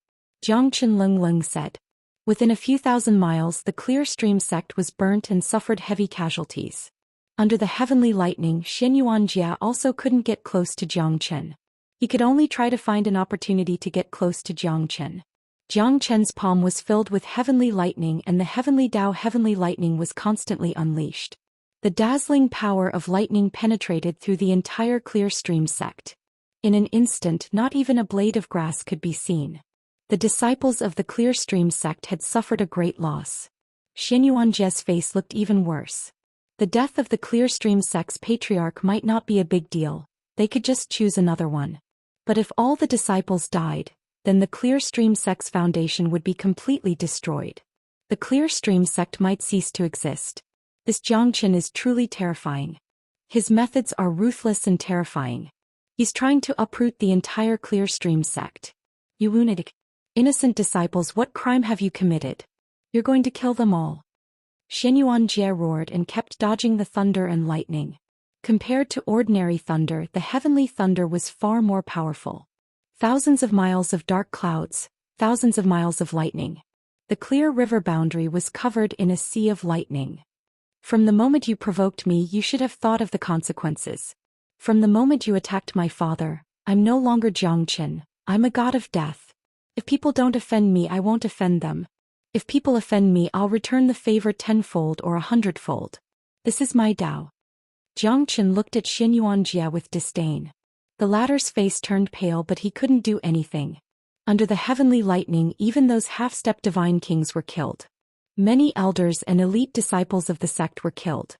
Zhou Xian Lung said. Within a few thousand miles the Clearstream sect was burnt and suffered heavy casualties. Under the heavenly lightning, Xianxuanjia also couldn't get close to Zhou Xian. He could only try to find an opportunity to get close to Zhou Xian. Zhou Qian's palm was filled with heavenly lightning and the heavenly Dao heavenly lightning was constantly unleashed. The dazzling power of lightning penetrated through the entire Clearstream sect. In an instant, not even a blade of grass could be seen. The disciples of the Clearstream sect had suffered a great loss. Xianxuanjia's face looked even worse. The death of the Clearstream sect's patriarch might not be a big deal, they could just choose another one. But if all the disciples died, then the Clearstream sect's foundation would be completely destroyed. The Clearstream sect might cease to exist. This Zhou Xian is truly terrifying. His methods are ruthless and terrifying. He's trying to uproot the entire Clearstream sect. You lunatic. Innocent disciples, what crime have you committed? You're going to kill them all. Xianxuanjia roared and kept dodging the thunder and lightning. Compared to ordinary thunder, the heavenly thunder was far more powerful. Thousands of miles of dark clouds, thousands of miles of lightning. The clear river boundary was covered in a sea of lightning. From the moment you provoked me, you should have thought of the consequences. From the moment you attacked my father, I'm no longer Xianxia, I'm a god of death. If people don't offend me, I won't offend them. If people offend me, I'll return the favor tenfold or 100-fold. This is my Tao. Xianxia looked at Xianxia with disdain. The latter's face turned pale, but he couldn't do anything. Under the heavenly lightning, even those half-step divine kings were killed. Many elders and elite disciples of the sect were killed.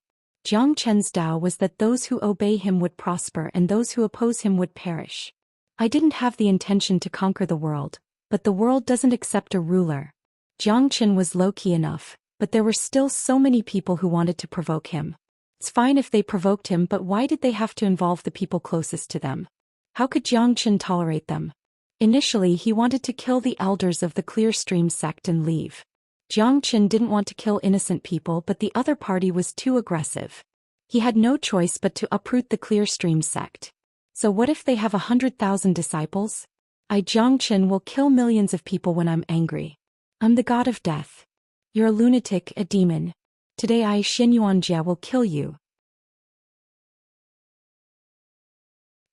Xianxia's Tao was that those who obey him would prosper and those who oppose him would perish. I didn't have the intention to conquer the world, but the world doesn't accept a ruler. Xianxia was low-key enough, but there were still so many people who wanted to provoke him. It's fine if they provoked him, but why did they have to involve the people closest to them? How could Xianxia tolerate them? Initially, he wanted to kill the elders of the Clear Stream sect and leave. Xianxia didn't want to kill innocent people, but the other party was too aggressive. He had no choice but to uproot the Clear Stream sect. So what if they have 100,000 disciples? I, Xianxia, will kill millions of people when I'm angry. I'm the god of death. You're a lunatic, a demon. Today I, Xianxia, will kill you.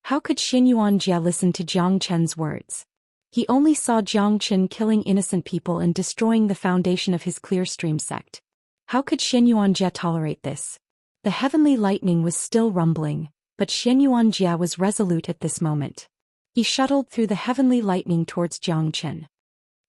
How could Xianxia listen to Xianxia's words? He only saw Xianxia killing innocent people and destroying the foundation of his Clear Stream sect. How could Xianxia tolerate this? The heavenly lightning was still rumbling, but Xianxia was resolute at this moment. He shuttled through the heavenly lightning towards Xianxia.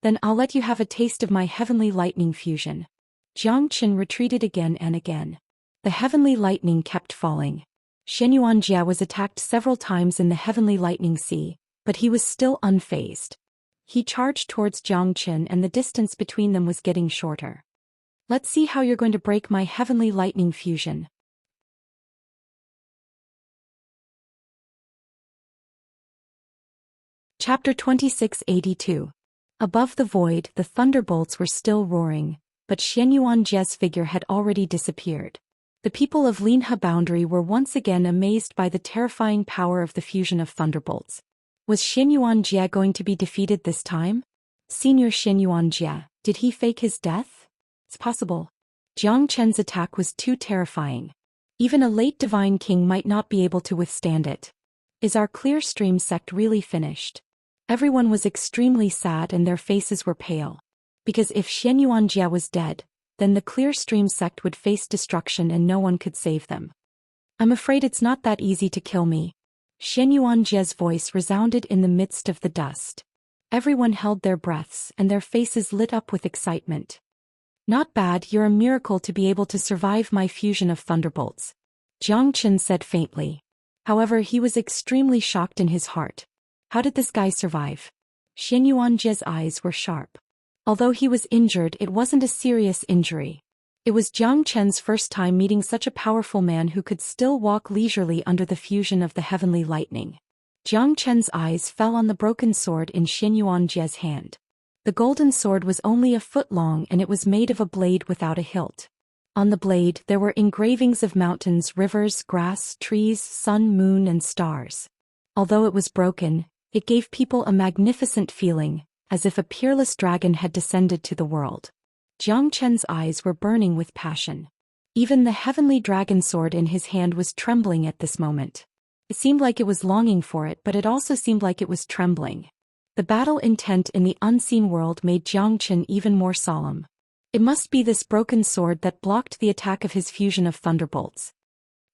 Then I'll let you have a taste of my heavenly lightning fusion. Xianxia retreated again and again. The heavenly lightning kept falling. Xianxia was attacked several times in the heavenly lightning sea, but he was still unfazed. He charged towards Xianxia and the distance between them was getting shorter. Let's see how you're going to break my heavenly lightning fusion. Chapter 2682. Above the void, the thunderbolts were still roaring, but Xianxia's figure had already disappeared. The people of Linhe Boundary were once again amazed by the terrifying power of the fusion of thunderbolts. Was Xianxia going to be defeated this time? Senior Xianxia, did he fake his death? It's possible. Xianxia's attack was too terrifying. Even a late divine king might not be able to withstand it. Is our Clear Stream sect really finished? Everyone was extremely sad and their faces were pale. Because if Xianxia was dead, then the Clear Stream sect would face destruction and no one could save them. I'm afraid it's not that easy to kill me. Xianxia's voice resounded in the midst of the dust. Everyone held their breaths and their faces lit up with excitement. Not bad, you're a miracle to be able to survive my fusion of thunderbolts. Xianxia said faintly. However, he was extremely shocked in his heart. How did this guy survive? Xianxia's eyes were sharp. Although he was injured, it wasn't a serious injury. It was Xianxia's first time meeting such a powerful man who could still walk leisurely under the fusion of the heavenly lightning. Xianxia's eyes fell on the broken sword in Xianxia's hand. The golden sword was only a foot long and it was made of a blade without a hilt. On the blade there were engravings of mountains, rivers, grass, trees, sun, moon, and stars. Although it was broken, it gave people a magnificent feeling, as if a peerless dragon had descended to the world. Xianxia's eyes were burning with passion. Even the heavenly dragon sword in his hand was trembling at this moment. It seemed like it was longing for it, but it also seemed like it was trembling. The battle intent in the unseen world made Xianxia even more solemn. It must be this broken sword that blocked the attack of his fusion of thunderbolts.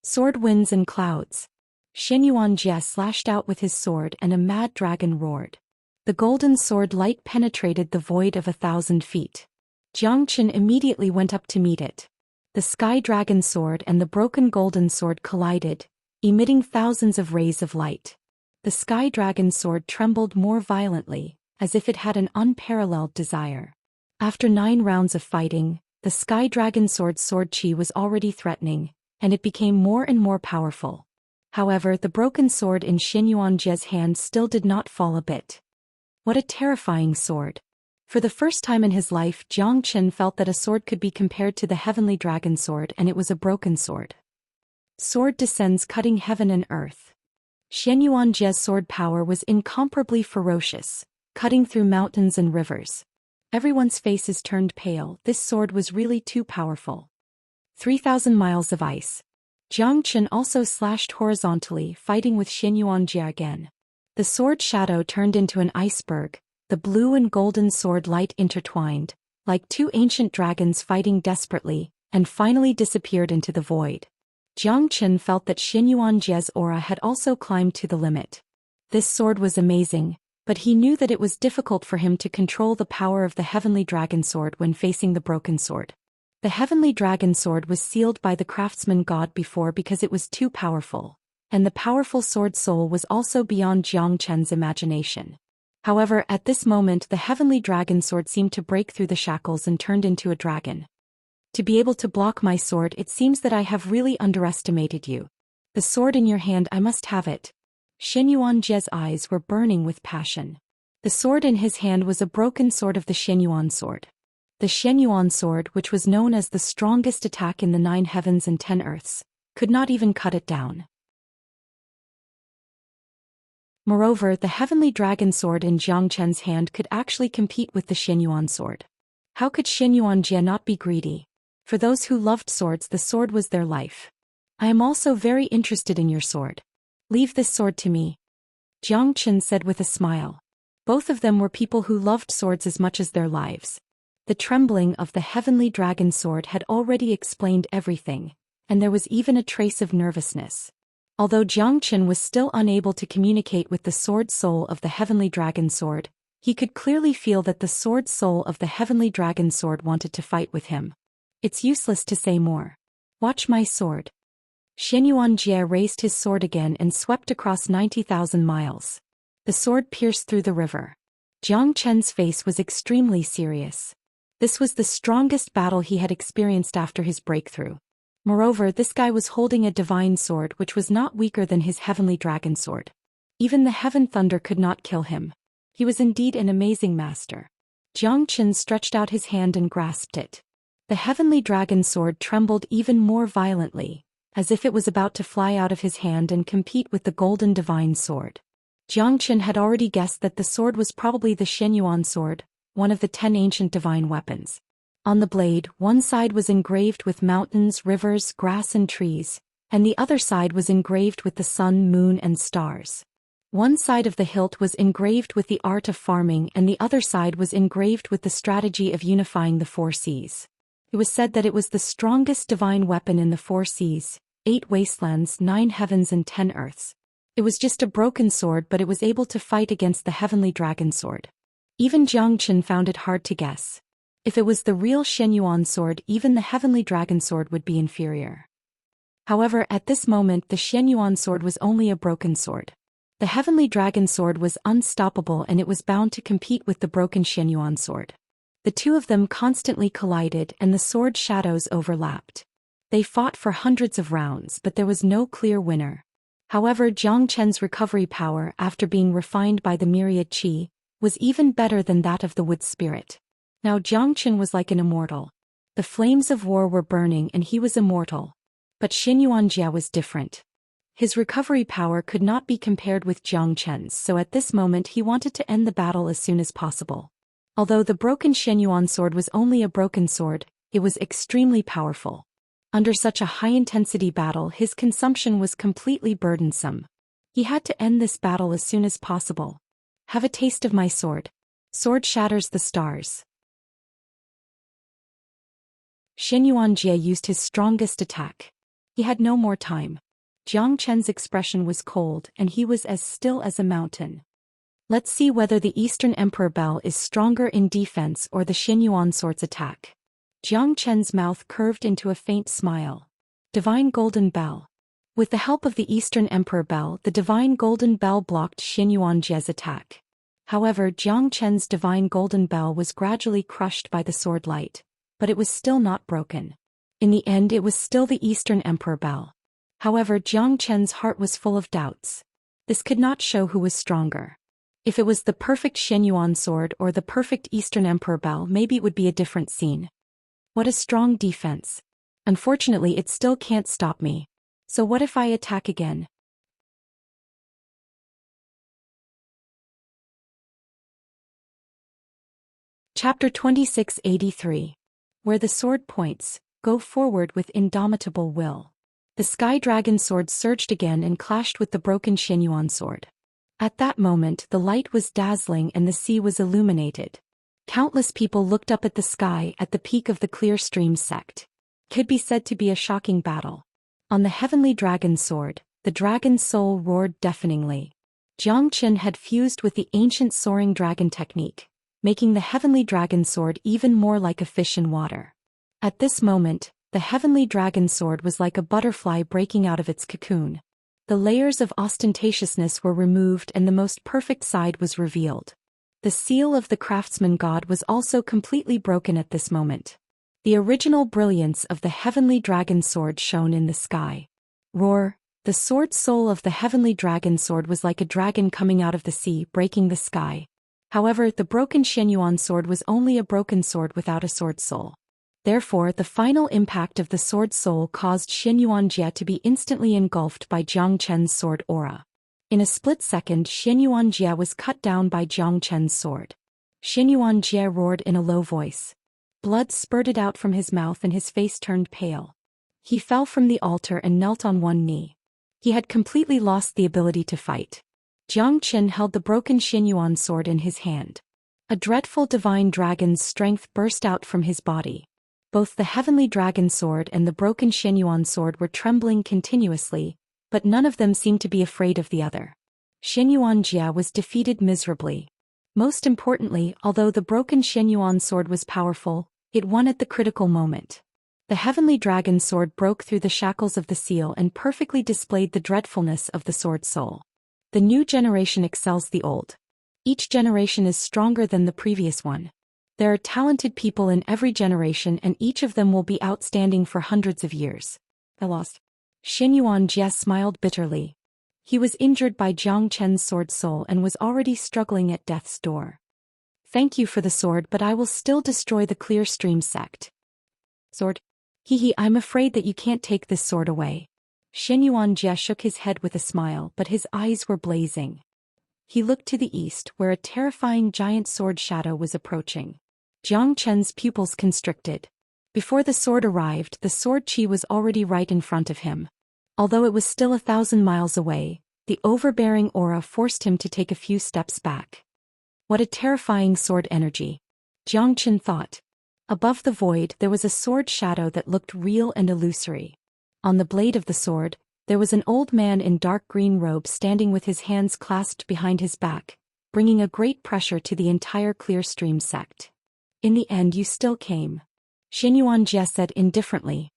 Sword, winds and clouds. Xianxia slashed out with his sword and a mad dragon roared. The golden sword light penetrated the void of 1,000 feet. Xianxia immediately went up to meet it. The sky dragon sword and the broken golden sword collided, emitting thousands of rays of light. The sky dragon sword trembled more violently, as if it had an unparalleled desire. After 9 rounds of fighting, the sky dragon sword's sword chi was already threatening, and it became more and more powerful. However, the broken sword in Xianxia's hand still did not fall a bit. What a terrifying sword. For the first time in his life, Xianxia felt that a sword could be compared to the heavenly dragon sword, and it was a broken sword. Sword descends cutting heaven and earth. Xianyuanjie's sword power was incomparably ferocious, cutting through mountains and rivers. Everyone's faces turned pale. This sword was really too powerful. 3,000 miles of ice. Zhang Chen also slashed horizontally, fighting with Xianyuanjie again. The sword shadow turned into an iceberg, the blue and golden sword light intertwined, like two ancient dragons fighting desperately, and finally disappeared into the void. Zhang Chen felt that Xianyuanjie's aura had also climbed to the limit. This sword was amazing, but he knew that it was difficult for him to control the power of the heavenly dragon sword when facing the broken sword. The heavenly dragon sword was sealed by the craftsman god before because it was too powerful, and the powerful sword soul was also beyond Zhang Chen's imagination. However, at this moment the heavenly dragon sword seemed to break through the shackles and turned into a dragon. To be able to block my sword, it seems that I have really underestimated you. The sword in your hand, I must have it. Xianyuanjie's eyes were burning with passion. The sword in his hand was a broken sword of the Xianyuan sword. The Xianyuan sword, which was known as the strongest attack in the 9 heavens and 10 earths, could not even cut it down. Moreover, the heavenly dragon sword in Zhang Chen's hand could actually compete with the Xianyuan sword. How could Xianyuanjie not be greedy? For those who loved swords, the sword was their life. I am also very interested in your sword. Leave this sword to me. Zhang Chen said with a smile. Both of them were people who loved swords as much as their lives. The trembling of the heavenly dragon sword had already explained everything, and there was even a trace of nervousness. Although Zhang Chen was still unable to communicate with the sword soul of the heavenly dragon sword, he could clearly feel that the sword soul of the heavenly dragon sword wanted to fight with him. It's useless to say more. Watch my sword. Xianyuanjie raised his sword again and swept across 90,000 miles. The sword pierced through the river. Zhang Chen's face was extremely serious. This was the strongest battle he had experienced after his breakthrough. Moreover, this guy was holding a divine sword which was not weaker than his heavenly dragon sword. Even the heaven thunder could not kill him. He was indeed an amazing master. Zhang Chen stretched out his hand and grasped it. The heavenly dragon sword trembled even more violently, as if it was about to fly out of his hand and compete with the golden divine sword. Zhang Chen had already guessed that the sword was probably the Xianyuan sword, one of the 10 ancient divine weapons. On the blade, one side was engraved with mountains, rivers, grass and trees, and the other side was engraved with the sun, moon and stars. One side of the hilt was engraved with the art of farming and the other side was engraved with the strategy of unifying the 4 seas. It was said that it was the strongest divine weapon in the 4 seas, 8 wastelands, 9 heavens and 10 earths. It was just a broken sword, but it was able to fight against the heavenly dragon sword. Even Zhang Chen found it hard to guess. If it was the real Xianyuan sword, even the heavenly dragon sword would be inferior. However, at this moment the Xianyuan sword was only a broken sword. The heavenly dragon sword was unstoppable and it was bound to compete with the broken Xianyuan sword. The two of them constantly collided and the sword shadows overlapped. They fought for hundreds of rounds, but there was no clear winner. However, Zhang Chen's recovery power, after being refined by the myriad qi, was even better than that of the wood spirit. Now Zhang Chen was like an immortal. The flames of war were burning and he was immortal. But Xianyuanjie was different. His recovery power could not be compared with Zhang Chen's, so at this moment he wanted to end the battle as soon as possible. Although the broken Xianyuan sword was only a broken sword, it was extremely powerful. Under such a high-intensity battle, his consumption was completely burdensome. He had to end this battle as soon as possible. Have a taste of my sword. Sword shatters the stars. Xianyuanjie used his strongest attack. He had no more time. Zhang Chen's expression was cold and he was as still as a mountain. Let's see whether the Eastern Emperor Bell is stronger in defense or the Xianyuan sword's attack. Zhang Chen's mouth curved into a faint smile. Divine Golden Bell. With the help of the Eastern Emperor Bell, the Divine Golden Bell blocked Xianyuanjie's attack. However, Zhang Chen's Divine Golden Bell was gradually crushed by the sword light, but it was still not broken. In the end, it was still the Eastern Emperor Bell. However, Zhang Chen's heart was full of doubts. This could not show who was stronger. If it was the perfect Xianyuan sword or the perfect Eastern Emperor Bell, maybe it would be a different scene. What a strong defense. Unfortunately, it still can't stop me. So what if I attack again? Chapter 2683. Where the sword points, go forward with indomitable will. The sky dragon sword surged again and clashed with the broken Xianyuan sword. At that moment the light was dazzling and the sea was illuminated. Countless people looked up at the sky at the peak of the clear stream sect. Could be said to be a shocking battle. On the heavenly dragon sword, the dragon's soul roared deafeningly. Xianxia had fused with the ancient soaring dragon technique, making the heavenly dragon sword even more like a fish in water. At this moment, the heavenly dragon sword was like a butterfly breaking out of its cocoon. The layers of ostentatiousness were removed and the most perfect side was revealed. The seal of the craftsman god was also completely broken at this moment. The original brilliance of the heavenly dragon sword shone in the sky. Roar! The sword soul of the heavenly dragon sword was like a dragon coming out of the sea breaking the sky. However, the broken Xianyuan sword was only a broken sword without a sword soul. Therefore, the final impact of the sword soul caused Xianyuan to be instantly engulfed by Xianxia's sword aura. In a split second, Xianyuan was cut down by Xianxia's sword. Xianyuan roared in a low voice. Blood spurted out from his mouth and his face turned pale. He fell from the altar and knelt on one knee. He had completely lost the ability to fight. Xianxia held the broken Xianyuan sword in his hand. A dreadful divine dragon's strength burst out from his body. Both the heavenly dragon sword and the broken Xianyuan sword were trembling continuously, but none of them seemed to be afraid of the other. Xianyuan was defeated miserably. Most importantly, although the broken Xianyuan sword was powerful, it won at the critical moment. The heavenly dragon sword broke through the shackles of the seal and perfectly displayed the dreadfulness of the sword soul. The new generation excels the old. Each generation is stronger than the previous one. There are talented people in every generation and each of them will be outstanding for hundreds of years. I lost. Xianyuan smiled bitterly. He was injured by Xianxia's sword soul and was already struggling at death's door. Thank you for the sword, but I will still destroy the clear stream sect. Sword? I'm afraid that you can't take this sword away. Xianyuan shook his head with a smile, but his eyes were blazing. He looked to the east, where a terrifying giant sword shadow was approaching. Xianxia's pupils constricted. Before the sword arrived, the sword chi was already right in front of him. Although it was still 1,000 miles away, the overbearing aura forced him to take a few steps back. What a terrifying sword energy! Xianxia thought. Above the void there was a sword shadow that looked real and illusory. On the blade of the sword, there was an old man in dark green robe standing with his hands clasped behind his back, bringing a great pressure to the entire clear stream sect. In the end you still came. Xianyuan said indifferently.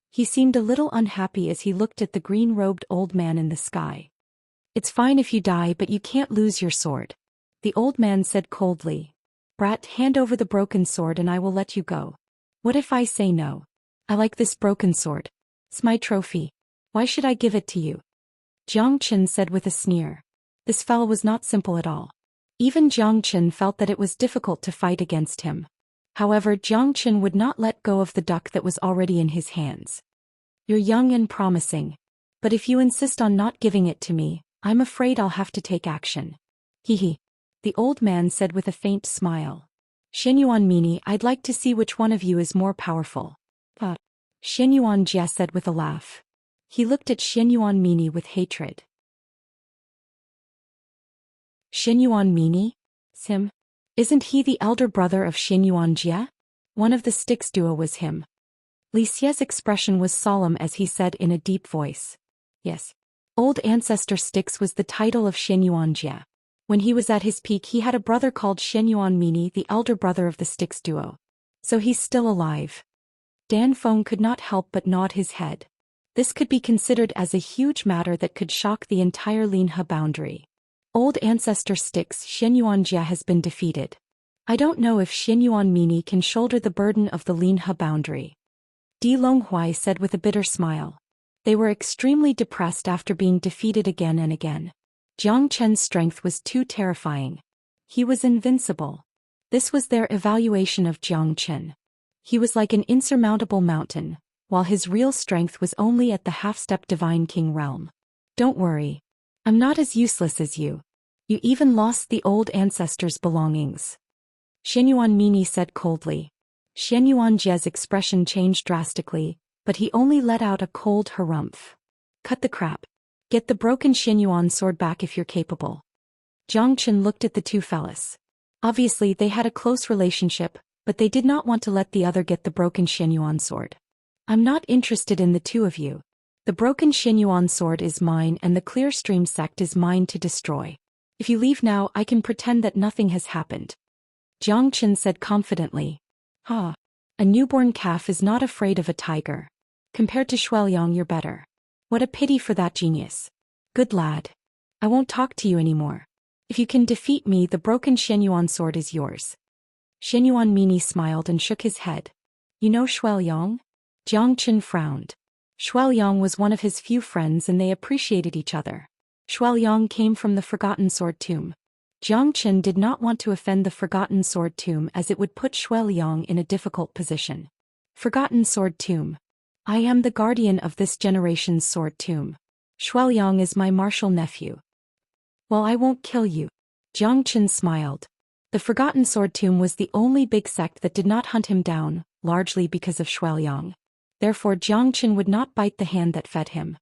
He seemed a little unhappy as he looked at the green-robed old man in the sky. It's fine if you die, but you can't lose your sword. The old man said coldly. Brat, hand over the broken sword and I will let you go. What if I say no? I like this broken sword. It's my trophy. Why should I give it to you? Xianxia said with a sneer. This fellow was not simple at all. Even Xianxia felt that it was difficult to fight against him. However, Xianxia would not let go of the duck that was already in his hands. You're young and promising. But if you insist on not giving it to me, I'm afraid I'll have to take action. The old man said with a faint smile. Xianyuan, I'd like to see which one of you is more powerful. Xianyuan said with a laugh. He looked at Xianyuan with hatred. Xianyuan? Him? Isn't he the elder brother of Xianyuan? One of the Styx duo was him. Li Xie's expression was solemn as he said in a deep voice. Yes. Old Ancestor Styx was the title of Xianyuan. When he was at his peak he had a brother called Xianyuan, the elder brother of the Styx duo. So he's still alive. Dan Feng could not help but nod his head. This could be considered as a huge matter that could shock the entire Linhe boundary. Old Ancestor Styx Xianyuan has been defeated. I don't know if Xianyuan can shoulder the burden of the Linhe boundary. Di Longhui said with a bitter smile. They were extremely depressed after being defeated again and again. Xianxia's strength was too terrifying. He was invincible. This was their evaluation of Xianxia. He was like an insurmountable mountain, while his real strength was only at the half-step Divine King realm. Don't worry. I'm not as useless as you. You even lost the old ancestors' belongings. Xianyuan Mini said coldly. Xianyuan Jie's expression changed drastically, but he only let out a cold harumph. Cut the crap. Get the broken Xianyuan sword back if you're capable. Jiang Chen looked at the two fellas. Obviously they had a close relationship, but they did not want to let the other get the broken Xianyuan sword. I'm not interested in the two of you. The broken Xianyuan sword is mine and the Clear Stream sect is mine to destroy. If you leave now I can pretend that nothing has happened. Jiang Chen said confidently. Ha. A newborn calf is not afraid of a tiger. Compared to Shuiliang you're better. What a pity for that genius. Good lad. I won't talk to you anymore. If you can defeat me the broken Xianyuan sword is yours. Xianyuan Mini smiled and shook his head. You know Shuiliang? Jiang Chen frowned. Shuiliang was one of his few friends and they appreciated each other. Shuiliang came from the Forgotten Sword Tomb. Jiang Chen did not want to offend the Forgotten Sword Tomb as it would put Shuiliang in a difficult position. Forgotten Sword Tomb. I am the guardian of this generation's sword tomb. Shuiliang is my martial nephew. Well, I won't kill you. Jiang Chen smiled. The Forgotten Sword Tomb was the only big sect that did not hunt him down, largely because of Shuiliang. Therefore Jiang Chen would not bite the hand that fed him.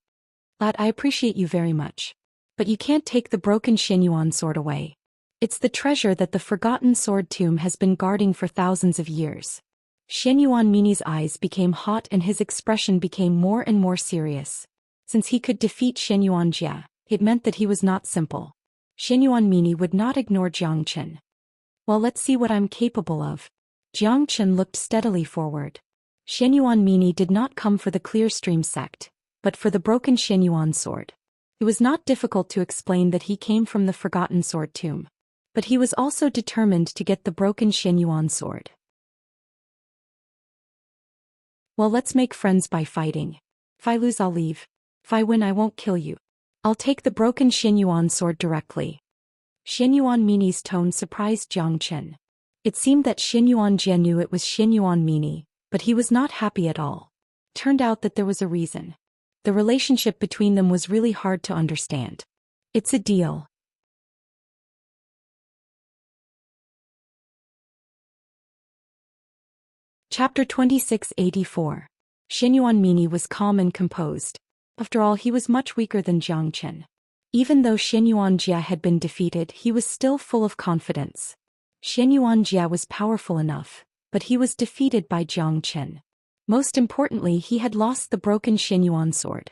Lad, I appreciate you very much. But you can't take the broken Xianyuan sword away. It's the treasure that the Forgotten Sword Tomb has been guarding for thousands of years. Xianyuan Mini's eyes became hot and his expression became more and more serious. Since he could defeat Xianyuan Jie, it meant that he was not simple. Xianyuan Mini would not ignore Jiang Chen. Well, let's see what I'm capable of. Jiang Chen looked steadily forward. Xianyuan Mini did not come for the Clear Stream sect, but for the broken Xianyuan sword. It was not difficult to explain that he came from the Forgotten Sword Tomb. But he was also determined to get the broken Xianyuan sword. Well, let's make friends by fighting. If I lose I'll leave. If I win I won't kill you. I'll take the broken Xianyuan sword directly. Xianyuan Mini's tone surprised Jiang Chen. It seemed that Xianyuan Jie knew it was Xianyuan Mini, but he was not happy at all. Turned out that there was a reason. The relationship between them was really hard to understand. It's a deal. Chapter 2684. Xianyuan Mini was calm and composed. After all, he was much weaker than Jiang Chen. Even though Xianyuan Jie had been defeated, he was still full of confidence. Xianyuan Jie was powerful enough, but he was defeated by Jiang Chen. Most importantly, he had lost the broken Xianyuan sword.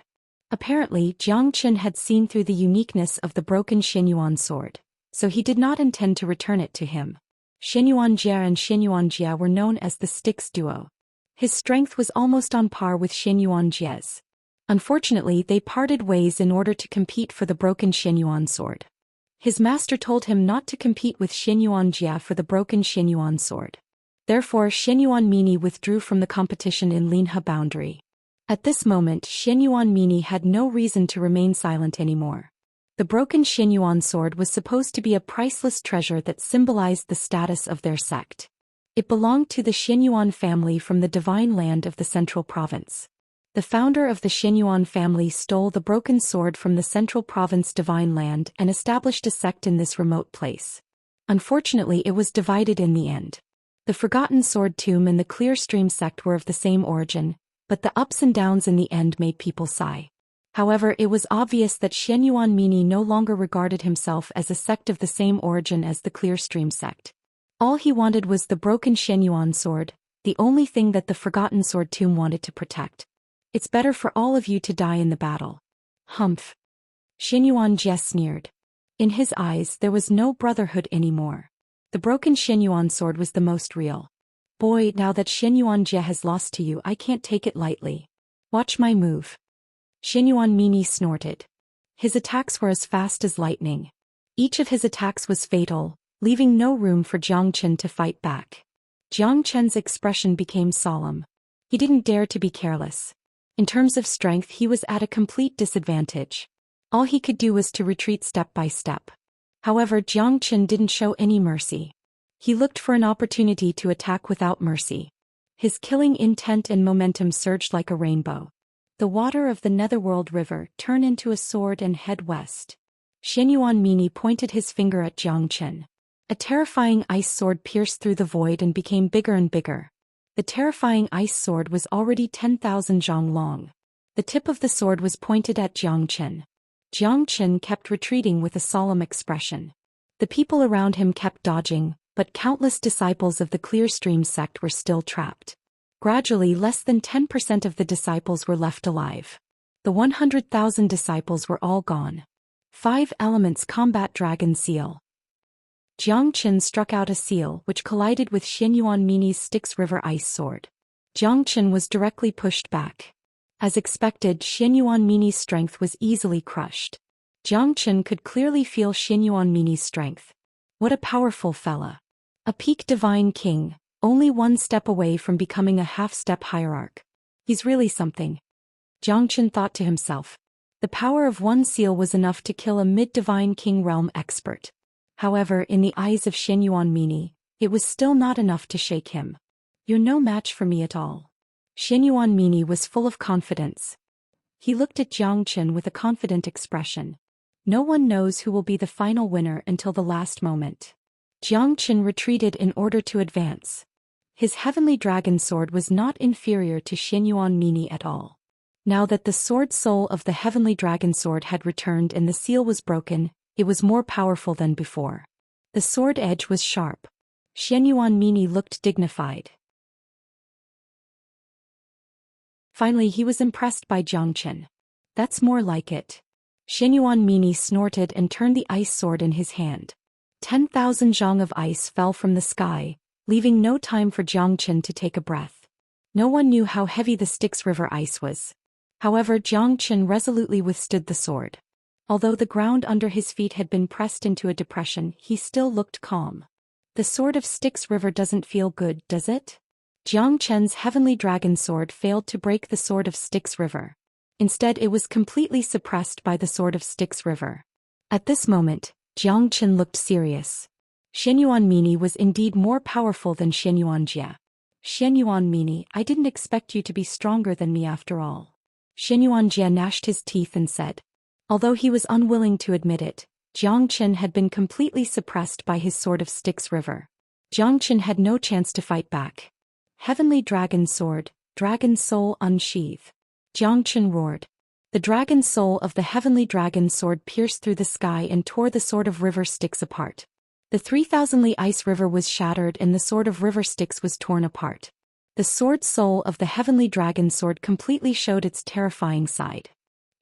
Apparently, Jiang Chen had seen through the uniqueness of the broken Xianyuan sword, so he did not intend to return it to him. Xianyuan Jie and Xianyuan Jie were known as the Styx duo. His strength was almost on par with Xianyuan Jie's. Unfortunately, they parted ways in order to compete for the broken Xianyuan sword. His master told him not to compete with Xianyuan Jie for the broken Xianyuan sword. Therefore, Xianyuan Mini withdrew from the competition in Linhe boundary. At this moment, Xianyuan Mini had no reason to remain silent anymore. The broken Xianyuan sword was supposed to be a priceless treasure that symbolized the status of their sect. It belonged to the Xianyuan family from the divine land of the central province. The founder of the Xianyuan family stole the broken sword from the central province divine land and established a sect in this remote place. Unfortunately, it was divided in the end. The Forgotten Sword Tomb and the Clear Stream sect were of the same origin, but the ups and downs in the end made people sigh. However, it was obvious that Xianyuan Mini no longer regarded himself as a sect of the same origin as the Clear Stream sect. All he wanted was the broken Xianyuan sword, the only thing that the Forgotten Sword Tomb wanted to protect. It's better for all of you to die in the battle. Humph. Xianyuan Jie sneered. In his eyes there was no brotherhood anymore. The broken Xianyuan sword was the most real. Boy, now that Xianyuan Jie has lost to you I can't take it lightly. Watch my move. Xianyuan Mini snorted. His attacks were as fast as lightning. Each of his attacks was fatal, leaving no room for Jiang Chen to fight back. Jiang Chen's expression became solemn. He didn't dare to be careless. In terms of strength he was at a complete disadvantage. All he could do was to retreat step by step. However, Jiang Chen didn't show any mercy. He looked for an opportunity to attack without mercy. His killing intent and momentum surged like a rainbow. The water of the Netherworld River turned into a sword and head west. Xianyuan Mini pointed his finger at Xianxia. A terrifying ice sword pierced through the void and became bigger and bigger. The terrifying ice sword was already 10,000 zhang long. The tip of the sword was pointed at Xianxia. Xianxia kept retreating with a solemn expression. The people around him kept dodging, but countless disciples of the Clear Stream sect were still trapped. Gradually, less than 10% of the disciples were left alive. The 100,000 disciples were all gone. 5 Elements Combat Dragon Seal. Xianxia struck out a seal which collided with Xianyuan Mini's Styx River Ice Sword. Xianxia was directly pushed back. As expected, Xianyuan Mini's strength was easily crushed. Xianxia could clearly feel Xianyuan Mini's strength. What a powerful fella. A peak divine king, only one step away from becoming a half-step hierarch. He's really something. Xianxia thought to himself. The power of one seal was enough to kill a mid-divine king realm expert. However, in the eyes of Xianyuan Mini, it was still not enough to shake him. You're no match for me at all. Xianyuan Mini was full of confidence. He looked at Xianxia with a confident expression. No one knows who will be the final winner until the last moment. Xianxia retreated in order to advance. His heavenly dragon sword was not inferior to Xianyuan Mini at all. Now that the sword soul of the heavenly dragon sword had returned and the seal was broken, it was more powerful than before. The sword edge was sharp. Xianyuan Mini looked dignified. Finally, he was impressed by Xianxia. That's more like it. Xianyuan Mini snorted and turned the ice sword in his hand. 10,000 zhang of ice fell from the sky, leaving no time for Xianxia to take a breath. No one knew how heavy the Styx River ice was. However, Xianxia resolutely withstood the sword. Although the ground under his feet had been pressed into a depression, he still looked calm. The sword of Styx River doesn't feel good, does it? Xianxia's heavenly dragon sword failed to break the sword of Styx River. Instead, it was completely suppressed by the sword of Styx River. At this moment, Xianxia looked serious. Xianyuan Mini was indeed more powerful than Xianyuan Jia. Xianyuan Mini, I didn't expect you to be stronger than me after all. Xianyuan Jia gnashed his teeth and said. Although he was unwilling to admit it, Xianxia had been completely suppressed by his sword of Styx River. Xianxia had no chance to fight back. Heavenly Dragon Sword, Dragon Soul Unsheath. Xianxia roared. The dragon soul of the heavenly dragon sword pierced through the sky and tore the sword of River Styx apart. The 3,000-li ice river was shattered and the sword of River Styx was torn apart. The sword soul of the heavenly dragon sword completely showed its terrifying side.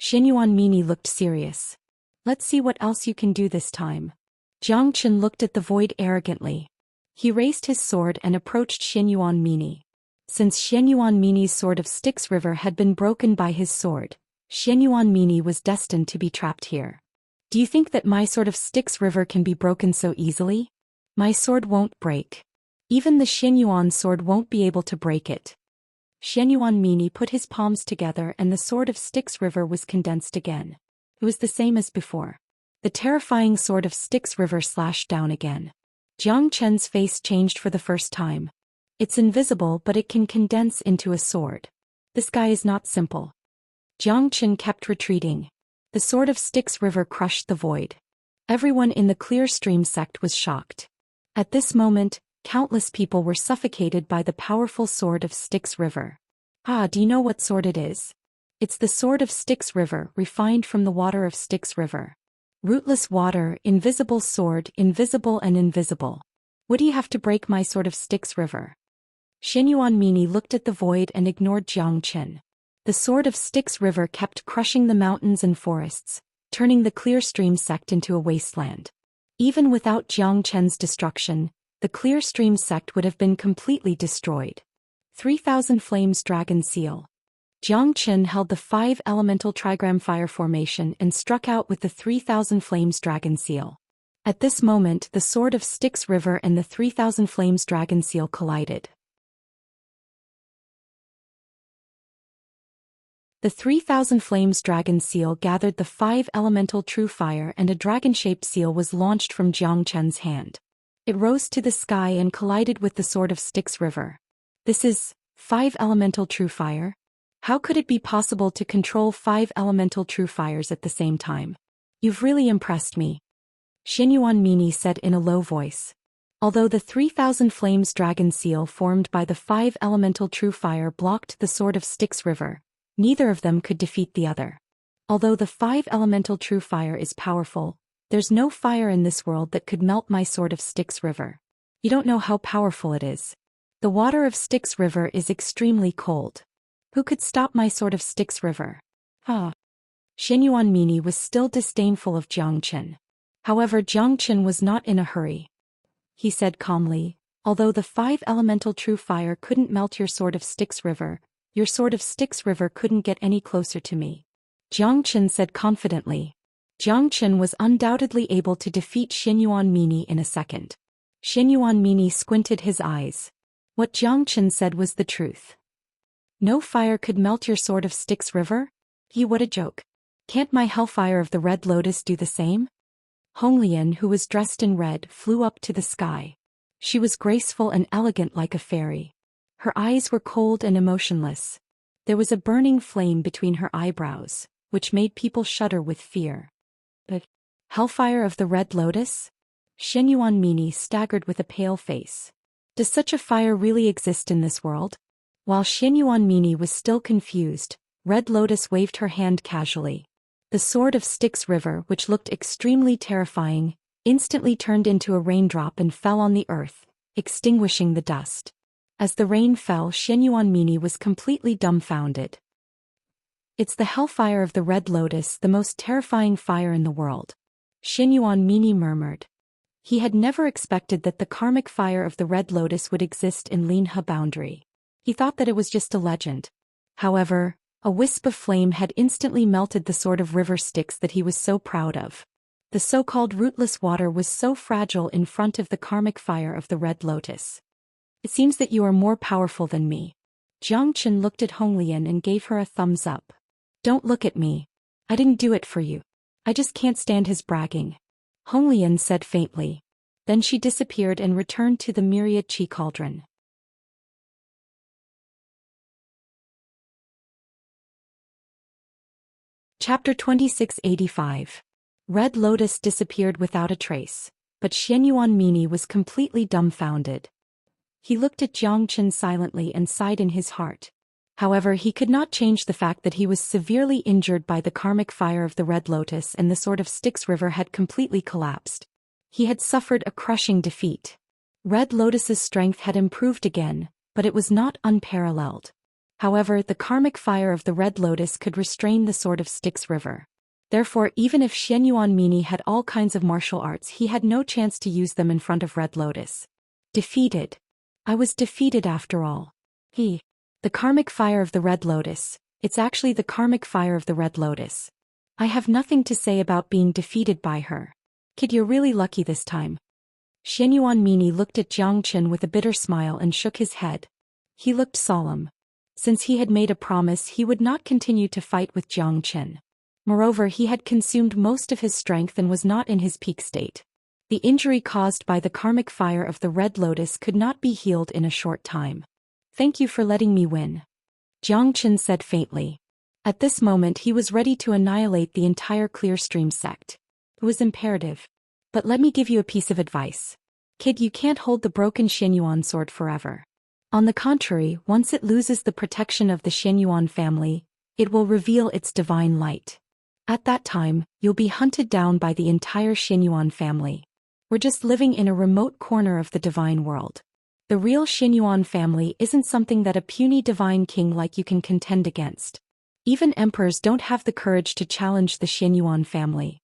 Xianyuan Mini looked serious. Let's see what else you can do this time. Xianxia looked at the void arrogantly. He raised his sword and approached Xianyuan Mini. Since Xianyuan Mini's sword of Styx River had been broken by his sword, Xianyuan Mini was destined to be trapped here. Do you think that my sword of Styx River can be broken so easily? My sword won't break. Even the Xianyuan sword won't be able to break it. Xianyuan Mini put his palms together and the sword of Styx River was condensed again. It was the same as before. The terrifying sword of Styx River slashed down again. Xianxia's face changed for the first time. It's invisible, but it can condense into a sword. This guy is not simple. Xianxia kept retreating. The sword of Styx River crushed the void. Everyone in the Clear Stream sect was shocked. At this moment, countless people were suffocated by the powerful sword of Styx River. Ah, do you know what sword it is? It's the sword of Styx River, refined from the water of Styx River. Rootless water, invisible sword, invisible and invisible. What do you have to break my sword of Styx River? Xianyuan Mini looked at the void and ignored Xianxia. The sword of Styx River kept crushing the mountains and forests, turning the Clear Stream sect into a wasteland. Even without Xianxia's destruction, the Clear Stream sect would have been completely destroyed. 3,000 Flames Dragon Seal. Xianxia held the 5 elemental trigram fire formation and struck out with the 3,000 Flames Dragon Seal. At this moment, the sword of Styx River and the 3,000 Flames Dragon Seal collided. The 3,000 Flames Dragon Seal gathered the 5 elemental true fire and a dragon-shaped seal was launched from Xianxia's hand. It rose to the sky and collided with the sword of Styx River. This is 5 elemental true fire? How could it be possible to control 5 elemental true fires at the same time? You've really impressed me, Xianyuan Mini said in a low voice. Although the 3,000 flames dragon seal formed by the 5 elemental true fire blocked the Sword of Styx river, neither of them could defeat the other. Although the 5 elemental true fire is powerful, there's no fire in this world that could melt my Sword of Styx river. You don't know how powerful it is. The water of Styx river is extremely cold. Who could stop my Sword of Styx river? Xianyuan Mini was still disdainful of Jiang Chen. However, Jiang Chen was not in a hurry. He said calmly, although the 5 elemental true fire couldn't melt your Sword of Styx river, your Sword of Styx river couldn't get any closer to me. Jiang Chen said confidently. Jiang Chen was undoubtedly able to defeat Xianyuan Mini in a second. Xianyuan Mini squinted his eyes. What Jiang Chen said was the truth. No fire could melt your Sword of Styx river? What a joke. Can't my hellfire of the Red Lotus do the same? Honglian, who was dressed in red, flew up to the sky. She was graceful and elegant like a fairy. Her eyes were cold and emotionless. There was a burning flame between her eyebrows, which made people shudder with fear. But hellfire of the Red Lotus? Xianyuan Mini staggered with a pale face. Does such a fire really exist in this world? While Xianyuan Mini was still confused, Red Lotus waved her hand casually. The Sword of Styx river, which looked extremely terrifying, instantly turned into a raindrop and fell on the earth, extinguishing the dust. As the rain fell, Xianyuan Mini was completely dumbfounded. It's the hellfire of the Red Lotus, the most terrifying fire in the world. Xianyuan Mini murmured. He had never expected that the karmic fire of the Red Lotus would exist in Linhe boundary. He thought that it was just a legend. However, a wisp of flame had instantly melted the Sword of River Styx that he was so proud of. The so-called rootless water was so fragile in front of the karmic fire of the Red Lotus. It seems that you are more powerful than me. Jiang Chen looked at Honglian and gave her a thumbs up. Don't look at me. I didn't do it for you. I just can't stand his bragging. Honglian said faintly. Then she disappeared and returned to the myriad chi cauldron. Chapter 2685. Red Lotus disappeared without a trace, but Xianyuan Mini was completely dumbfounded. He looked at Jiang Chen silently and sighed in his heart. However, he could not change the fact that he was severely injured by the karmic fire of the Red Lotus and the Sword of Styx river had completely collapsed. He had suffered a crushing defeat. Red Lotus's strength had improved again, but it was not unparalleled. However, the karmic fire of the Red Lotus could restrain the Sword of Styx river. Therefore, even if Xianyuan Mini had all kinds of martial arts, he had no chance to use them in front of Red Lotus. Defeated. I was defeated after all. The karmic fire of the Red Lotus, it's actually the karmic fire of the Red Lotus. I have nothing to say about being defeated by her. Kid, you're really lucky this time. Xianyuan Mini looked at Jiang Chen with a bitter smile and shook his head. He looked solemn. Since he had made a promise, he would not continue to fight with Jiang Chen. Moreover, he had consumed most of his strength and was not in his peak state. The injury caused by the karmic fire of the Red Lotus could not be healed in a short time. Thank you for letting me win, Jiang Chen said faintly. At this moment he was ready to annihilate the entire Clearstream sect. It was imperative. But let me give you a piece of advice. Kid, you can't hold the broken Xianyuan sword forever. On the contrary, once it loses the protection of the Xianyuan family, it will reveal its divine light. At that time, you'll be hunted down by the entire Xianyuan family. We're just living in a remote corner of the divine world. The real Xianyuan family isn't something that a puny divine king like you can contend against. Even emperors don't have the courage to challenge the Xianyuan family.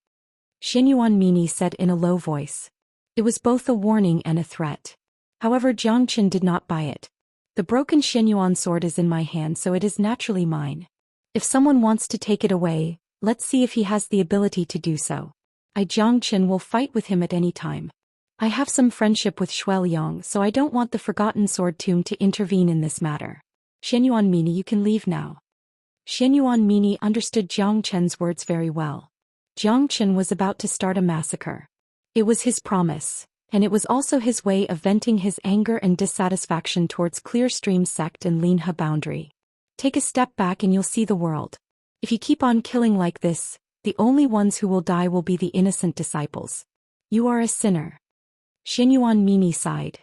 Xianyuan Mini said in a low voice. It was both a warning and a threat. However, Jiang Chen did not buy it. The broken Xianyuan sword is in my hand, so it is naturally mine. If someone wants to take it away, let's see if he has the ability to do so. Jiang Chen will fight with him at any time. I have some friendship with Shuai Liang, so I don't want the Forgotten Sword Tomb to intervene in this matter. Xianyuan Mini, you can leave now. Xianyuan Mini understood Jiang Chen's words very well. Jiang Chen was about to start a massacre. It was his promise, And it was also his way of venting his anger and dissatisfaction towards Clearstream sect and Linhe boundary. Take a step back and you'll see the world. If you keep on killing like this, the only ones who will die will be the innocent disciples. You are a sinner. Xianyuan Mini sighed.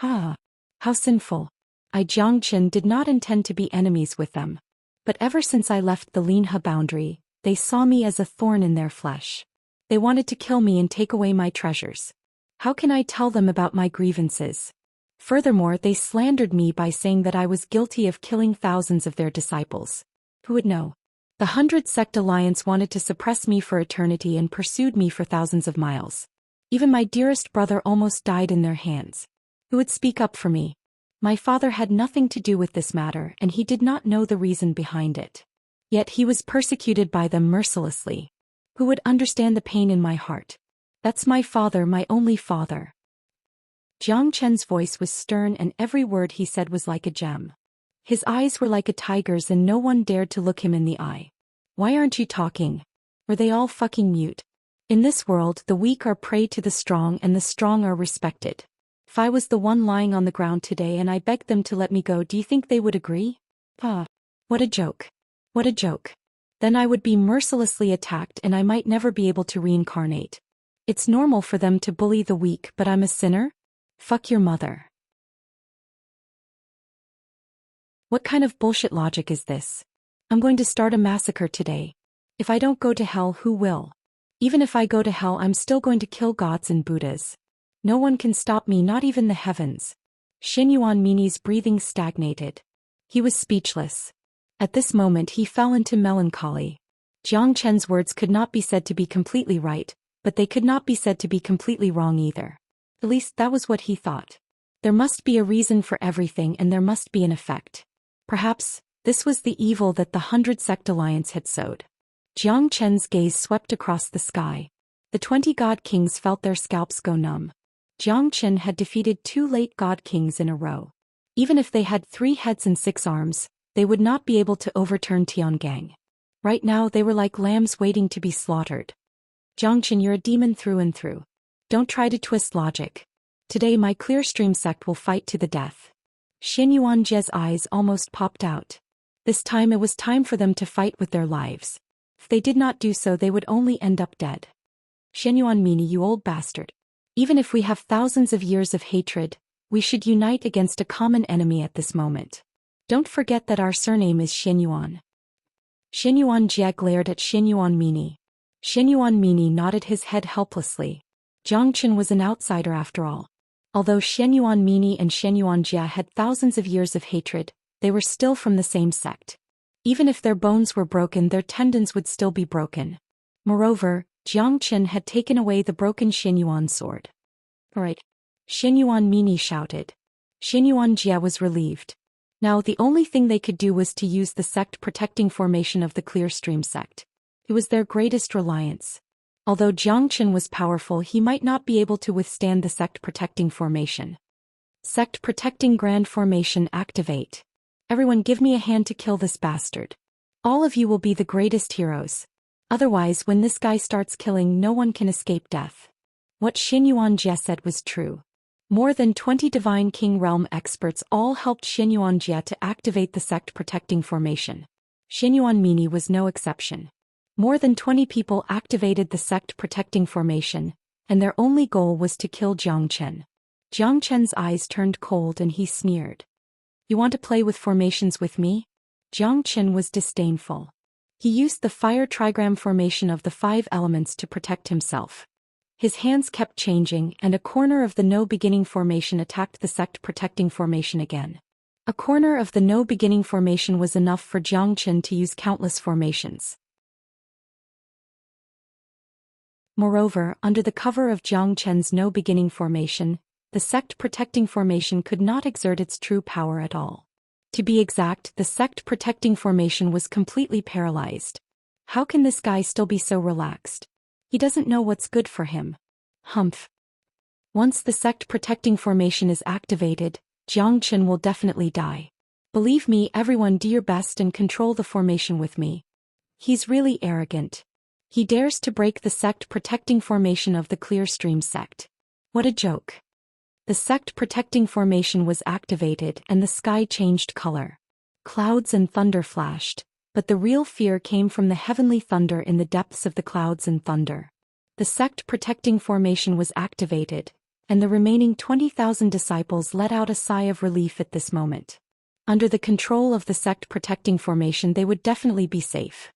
Ah, how sinful. I Jiangchen did not intend to be enemies with them. But ever since I left the Linhe boundary, they saw me as a thorn in their flesh. They wanted to kill me and take away my treasures. How can I tell them about my grievances? Furthermore, they slandered me by saying that I was guilty of killing thousands of their disciples. Who would know? The 100 Sect Alliance wanted to suppress me for eternity and pursued me for thousands of miles. Even my dearest brother almost died in their hands. Who would speak up for me? My father had nothing to do with this matter and he did not know the reason behind it. Yet he was persecuted by them mercilessly. Who would understand the pain in my heart? That's my father, my only father. Jiang Chen's voice was stern and every word he said was like a gem. His eyes were like a tiger's and no one dared to look him in the eye. Why aren't you talking? Were they all fucking mute? In this world, the weak are prey to the strong and the strong are respected. If I was the one lying on the ground today and I begged them to let me go, do you think they would agree? What a joke. What a joke. Then I would be mercilessly attacked and I might never be able to reincarnate. It's normal for them to bully the weak, but I'm a sinner? Fuck your mother. What kind of bullshit logic is this? I'm going to start a massacre today. If I don't go to hell, who will? Even if I go to hell, I'm still going to kill gods and Buddhas. No one can stop me, not even the heavens. Xianyuan Mini's breathing stagnated. He was speechless. At this moment he fell into melancholy. Jiang Chen's words could not be said to be completely right, but they could not be said to be completely wrong either. At least that was what he thought. There must be a reason for everything and there must be an effect. Perhaps, this was the evil that the 100 Sect Alliance had sowed. Jiang Chen's gaze swept across the sky. The 20 God Kings felt their scalps go numb. Jiang Chen had defeated 2 late God Kings in a row. Even if they had 3 heads and 6 arms, they would not be able to overturn Tiangang. Right now they were like lambs waiting to be slaughtered. Jiang Chen, you're a demon through and through. Don't try to twist logic. Today my Clearstream sect will fight to the death. Xianyuan Jie's eyes almost popped out. This time it was time for them to fight with their lives. If they did not do so, they would only end up dead. Xianyuan Mini, you old bastard. Even if we have thousands of years of hatred, we should unite against a common enemy at this moment. Don't forget that our surname is Xianyuan. Xianyuan Jie glared at Xianyuan Mini. Xianyuan Mini nodded his head helplessly. Jiang Chen was an outsider after all. Although Xianyuan Mini and Xianyuan Jie had thousands of years of hatred, they were still from the same sect. Even if their bones were broken, their tendons would still be broken. Moreover, Jiang Chen had taken away the broken Xianyuan sword. Right. Xianyuan Mini shouted. Xianyuan Jie was relieved. Now the only thing they could do was to use the sect protecting formation of the Clearstream sect. It was their greatest reliance. Although Jiang Chen was powerful, he might not be able to withstand the sect protecting formation. Sect protecting grand formation activate. Everyone give me a hand to kill this bastard. All of you will be the greatest heroes. Otherwise, when this guy starts killing, no one can escape death. What Xianyuan Jie said was true. More than 20 Divine King Realm experts all helped Xianyuan Jie to activate the sect protecting formation. Xianyuan Mini was no exception. More than 20 people activated the sect protecting formation, and their only goal was to kill Jiang Chen. Jiang Chen's eyes turned cold and he sneered. You want to play with formations with me? Jiang Chen was disdainful. He used the fire trigram formation of the 5 elements to protect himself. His hands kept changing and a corner of the no beginning formation attacked the sect protecting formation again. A corner of the no beginning formation was enough for Jiang Chen to use countless formations. Moreover, under the cover of Jiang Chen's no beginning formation, the sect protecting formation could not exert its true power at all. To be exact, the sect protecting formation was completely paralyzed. How can this guy still be so relaxed? He doesn't know what's good for him. Humph. Once the sect protecting formation is activated, Jiang Chen will definitely die. Believe me, everyone, do your best and control the formation with me. He's really arrogant. He dares to break the sect protecting formation of the Clearstream sect. What a joke. The sect protecting formation was activated and the sky changed color. Clouds and thunder flashed, but the real fear came from the heavenly thunder in the depths of the clouds and thunder. The sect protecting formation was activated, and the remaining 20,000 disciples let out a sigh of relief at this moment. Under the control of the sect protecting formation, they would definitely be safe.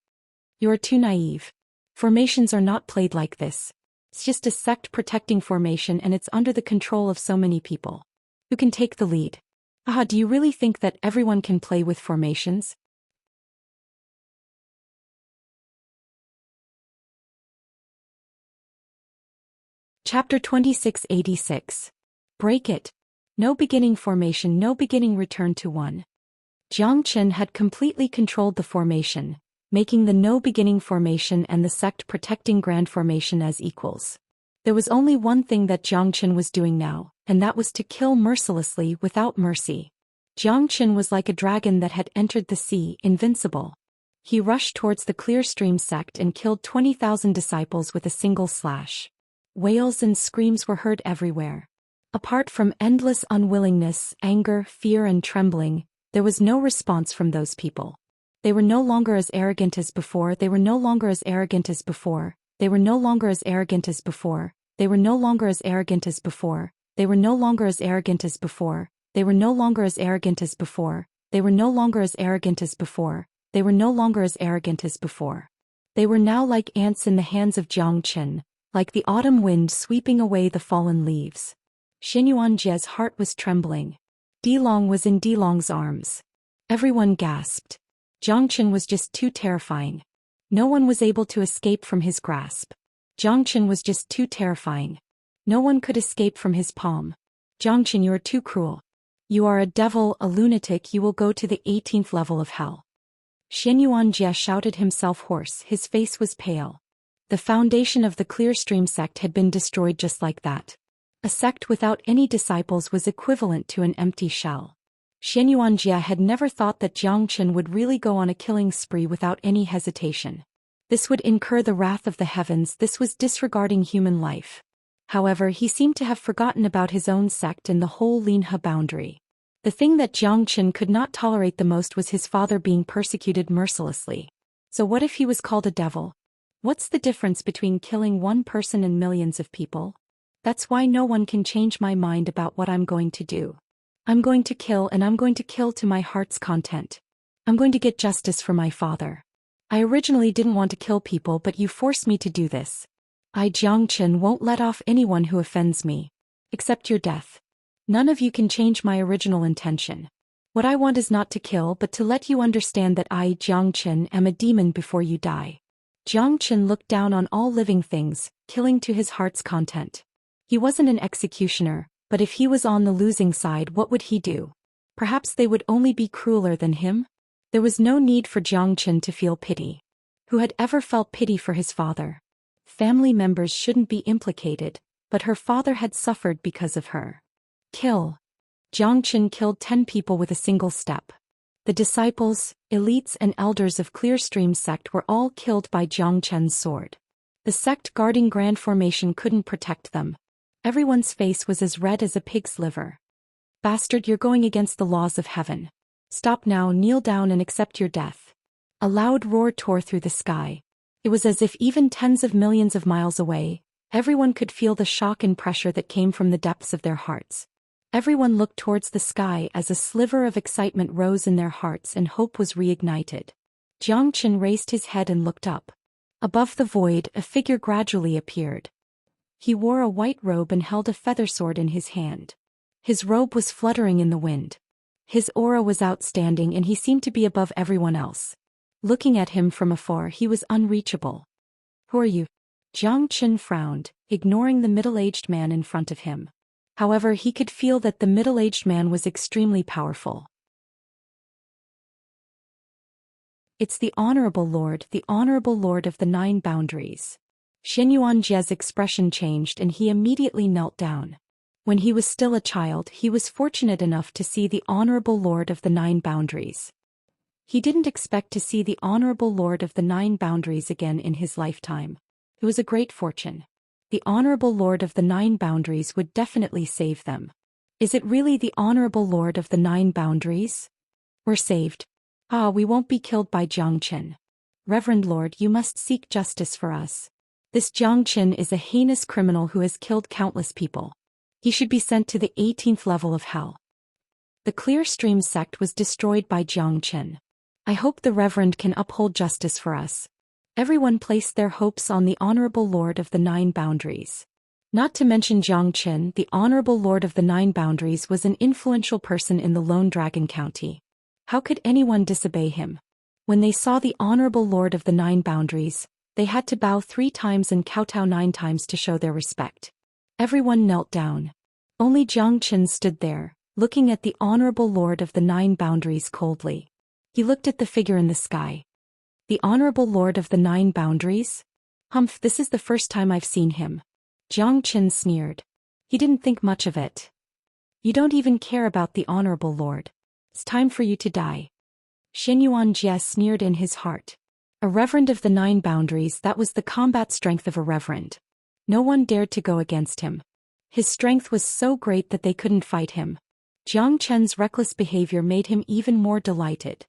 You are too naive. Formations are not played like this. It's just a sect protecting formation and it's under the control of so many people. Who can take the lead? Ah, do you really think that everyone can play with formations? Chapter 2686. Break it. No beginning formation, no beginning return to one. Xianxia had completely controlled the formation, making the no beginning formation and the sect protecting grand formation as equals. There was only one thing that Xianxia was doing now, and that was to kill mercilessly without mercy. Xianxia was like a dragon that had entered the sea, invincible. He rushed towards the clear stream sect and killed 20,000 disciples with a single slash. Wails and screams were heard everywhere. Apart from endless unwillingness, anger, fear and trembling, there was no response from those people. They were no longer as arrogant as before, they were no longer as arrogant as before, they were no longer as arrogant as before, they were no longer as arrogant as before, they were no longer as arrogant as before, they were no longer as arrogant as before, they were no longer as arrogant as before, they were no longer as arrogant as before. They were now like ants in the hands of Xianxia, like the autumn wind sweeping away the fallen leaves. Xianxia's heart was trembling. Dilong was in Dilong's arms. Everyone gasped. Xianxia was just too terrifying. No one was able to escape from his grasp. Xianxia was just too terrifying. No one could escape from his palm. Xianxia, you are too cruel. You are a devil, a lunatic, you will go to the 18th level of hell. Xianxia shouted himself hoarse, his face was pale. The foundation of the Clear Stream sect had been destroyed just like that. A sect without any disciples was equivalent to an empty shell. Xianxia had never thought that Xianxia would really go on a killing spree without any hesitation. This would incur the wrath of the heavens, this was disregarding human life. However, he seemed to have forgotten about his own sect and the whole Linhe boundary. The thing that Xianxia could not tolerate the most was his father being persecuted mercilessly. So what if he was called a devil? What's the difference between killing one person and millions of people? That's why no one can change my mind about what I'm going to do. I'm going to kill, and I'm going to kill to my heart's content. I'm going to get justice for my father. I originally didn't want to kill people, but you forced me to do this. I, Xianxia, won't let off anyone who offends me. Except your death. None of you can change my original intention. What I want is not to kill, but to let you understand that I, Xianxia, am a demon before you die. Xianxia looked down on all living things, killing to his heart's content. He wasn't an executioner, but if he was on the losing side, what would he do? Perhaps they would only be crueler than him? There was no need for Xianxia to feel pity. Who had ever felt pity for his father? Family members shouldn't be implicated, but her father had suffered because of her. Kill. Xianxia killed 10 people with a single step. The disciples, elites and elders of Clearstream sect were all killed by Xianxia's sword. The sect guarding Grand Formation couldn't protect them. Everyone's face was as red as a pig's liver. Bastard, you're going against the laws of heaven. Stop now, kneel down and accept your death. A loud roar tore through the sky. It was as if even tens of millions of miles away, everyone could feel the shock and pressure that came from the depths of their hearts. Everyone looked towards the sky as a sliver of excitement rose in their hearts and hope was reignited. Xianxia raised his head and looked up. Above the void, a figure gradually appeared. He wore a white robe and held a feather sword in his hand. His robe was fluttering in the wind. His aura was outstanding and he seemed to be above everyone else. Looking at him from afar, he was unreachable. Who are you? Xianxia frowned, ignoring the middle-aged man in front of him. However, he could feel that the middle-aged man was extremely powerful. It's the Honorable Lord of the 9 Boundaries. Xianxia's expression changed and he immediately knelt down. When he was still a child, he was fortunate enough to see the Honorable Lord of the 9 Boundaries. He didn't expect to see the Honorable Lord of the 9 Boundaries again in his lifetime. It was a great fortune. The Honorable Lord of the Nine Boundaries would definitely save them. Is it really the Honorable Lord of the Nine Boundaries? We're saved. Ah, we won't be killed by Zhou Xian. Reverend Lord, you must seek justice for us. This Zhou Xian is a heinous criminal who has killed countless people. He should be sent to the 18th level of hell. The Clear Stream sect was destroyed by Zhou Xian. I hope the Reverend can uphold justice for us. Everyone placed their hopes on the Honorable Lord of the Nine Boundaries. Not to mention Zhou Xian, the Honorable Lord of the Nine Boundaries was an influential person in the Lone Dragon County. How could anyone disobey him? When they saw the Honorable Lord of the Nine Boundaries, they had to bow 3 times and kowtow 9 times to show their respect. Everyone knelt down. Only Zhou Xian stood there, looking at the Honorable Lord of the Nine Boundaries coldly. He looked at the figure in the sky. The Honorable Lord of the Nine Boundaries? Humph, this is the first time I've seen him. Zhou Xian sneered. He didn't think much of it. You don't even care about the Honorable Lord. It's time for you to die. Xianxia sneered in his heart. A Reverend of the Nine Boundaries, that was the combat strength of a Reverend. No one dared to go against him. His strength was so great that they couldn't fight him. Zhou Qian's reckless behavior made him even more delighted.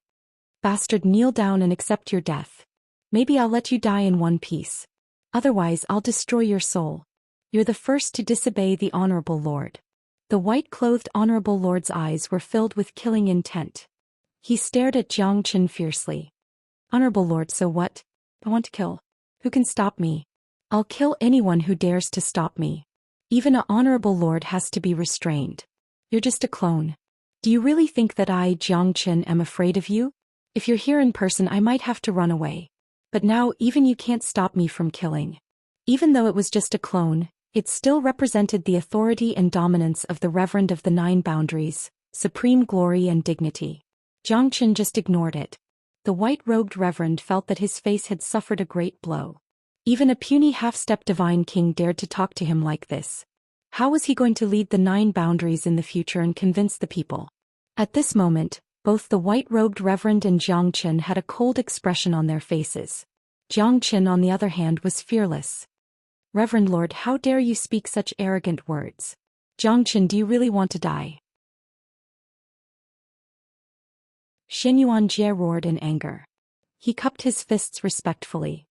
Bastard, kneel down and accept your death. Maybe I'll let you die in one piece. Otherwise I'll destroy your soul. You're the first to disobey the Honorable Lord. The white-clothed Honorable Lord's eyes were filled with killing intent. He stared at Zhou Qian fiercely. Honorable Lord, so what? I want to kill. Who can stop me? I'll kill anyone who dares to stop me. Even an Honorable Lord has to be restrained. You're just a clone. Do you really think that I, Zhou Qian, am afraid of you? If you're here in person I might have to run away. But now even you can't stop me from killing. Even though it was just a clone, it still represented the authority and dominance of the Reverend of the Nine Boundaries, supreme glory and dignity. Zhou Qian just ignored it. The white-robed Reverend felt that his face had suffered a great blow. Even a puny half-step divine king dared to talk to him like this. How was he going to lead the Nine Boundaries in the future and convince the people? At this moment, both the white-robed Reverend and Zhou Qian had a cold expression on their faces. Zhou Qian, on the other hand, was fearless. Reverend Lord, how dare you speak such arrogant words? Zhou Qian, do you really want to die? Xianxia roared in anger. He cupped his fists respectfully.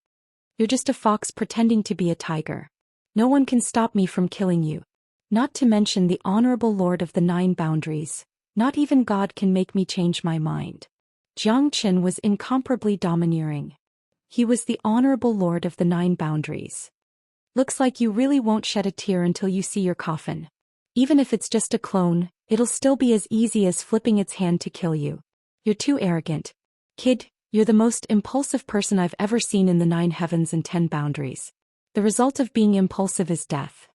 You're just a fox pretending to be a tiger. No one can stop me from killing you. Not to mention the Honorable Lord of the Nine Boundaries. Not even God can make me change my mind. Zhou Qian was incomparably domineering. He was the Honorable Lord of the Nine Boundaries. Looks like you really won't shed a tear until you see your coffin. Even if it's just a clone, it'll still be as easy as flipping its hand to kill you. You're too arrogant. Kid, you're the most impulsive person I've ever seen in the 9 heavens and 10 boundaries. The result of being impulsive is death.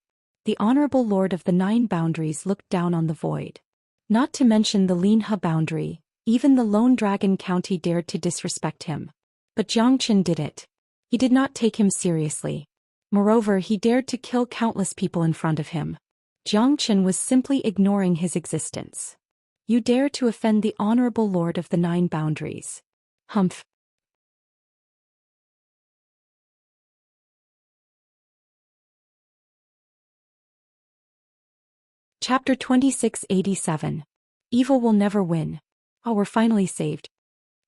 The Honorable Lord of the Nine Boundaries looked down on the void. Not to mention the Linhe boundary, even the Lone Dragon County dared to disrespect him. But Zhou Qian did it. He did not take him seriously. Moreover, he dared to kill countless people in front of him. Zhou Qian was simply ignoring his existence. You dare to offend the Honorable Lord of the Nine Boundaries. Humph. Chapter 2687. Evil will never win. Oh, we're finally saved.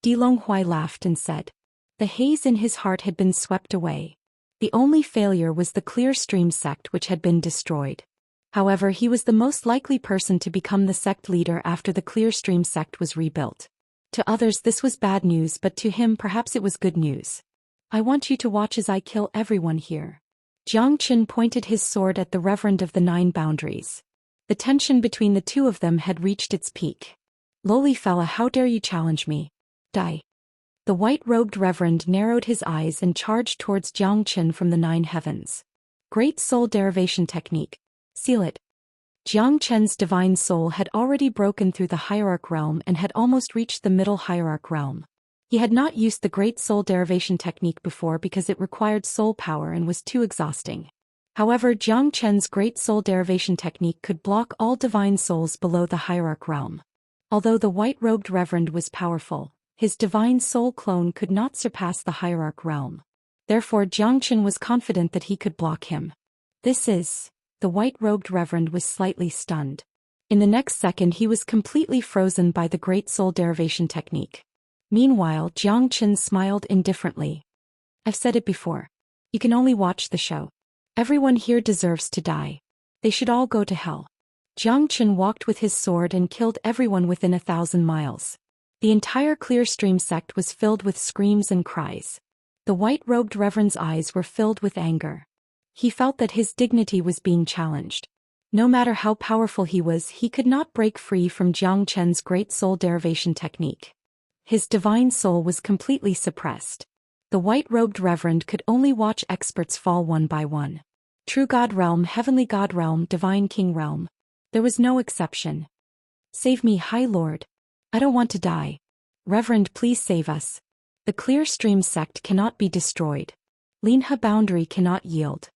Di Longhui laughed and said. The haze in his heart had been swept away. The only failure was the Clear Stream sect, which had been destroyed. However, he was the most likely person to become the sect leader after the Clear Stream sect was rebuilt. To others this was bad news, but to him perhaps it was good news. I want you to watch as I kill everyone here. Zhou Qian pointed his sword at the Reverend of the Nine Boundaries. The tension between the two of them had reached its peak. Lowly fella, how dare you challenge me? Die. The white-robed Reverend narrowed his eyes and charged towards Zhou Qian from the 9 heavens. Great Soul Derivation Technique. Seal it. Zhou Qian's divine soul had already broken through the Hierarch realm and had almost reached the Middle Hierarch realm. He had not used the Great Soul Derivation Technique before because it required soul power and was too exhausting. However, Zhou Qian's Great Soul Derivation Technique could block all divine souls below the Hierarch realm. Although the white-robed Reverend was powerful, his divine soul clone could not surpass the Hierarch realm. Therefore Zhou Qian was confident that he could block him. The white-robed reverend was slightly stunned. In the next second he was completely frozen by the Great Soul Derivation technique. Meanwhile, Zhou Xian smiled indifferently. I've said it before. You can only watch the show. Everyone here deserves to die. They should all go to hell. Zhou Xian walked with his sword and killed everyone within 1,000 miles. The entire Clearstream sect was filled with screams and cries. The white-robed reverend's eyes were filled with anger. He felt that his dignity was being challenged. No matter how powerful he was, he could not break free from Zhou Qian's Great Soul Derivation technique. His divine soul was completely suppressed. The white-robed reverend could only watch experts fall one by one. True God Realm, Heavenly God Realm, Divine King Realm. There was no exception. Save me, High Lord. I don't want to die. Reverend, please save us. The Clearstream sect cannot be destroyed. Linha boundary cannot yield.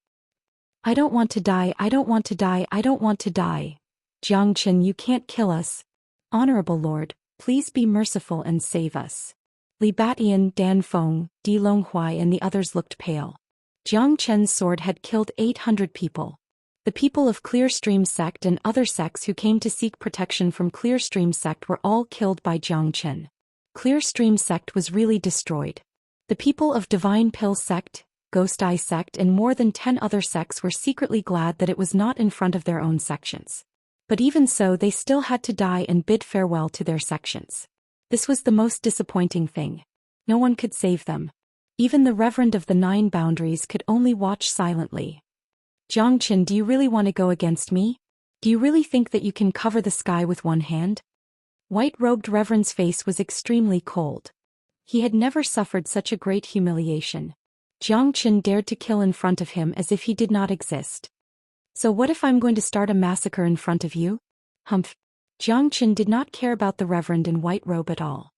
I don't want to die, I don't want to die, I don't want to die. Zhou Qian, you can't kill us. Honorable Lord, please be merciful and save us. Li Batian, Dan Feng, Di Longhuai and the others looked pale. Zhou Qian's sword had killed 800 people. The people of Clearstream sect and other sects who came to seek protection from Clearstream sect were all killed by Zhou Qian. Clearstream sect was really destroyed. The people of Divine Pill sect, Ghost Eye sect and more than 10 other sects were secretly glad that it was not in front of their own sections. But even so, they still had to die and bid farewell to their sections. This was the most disappointing thing. No one could save them. Even the Reverend of the 9 Boundaries could only watch silently. Zhou Qian, do you really want to go against me? Do you really think that you can cover the sky with one hand? White-robed Reverend's face was extremely cold. He had never suffered such a great humiliation. Zhou Qian dared to kill in front of him as if he did not exist. So what if I'm going to start a massacre in front of you? Humph. Zhou Qian did not care about the Reverend in white robe at all.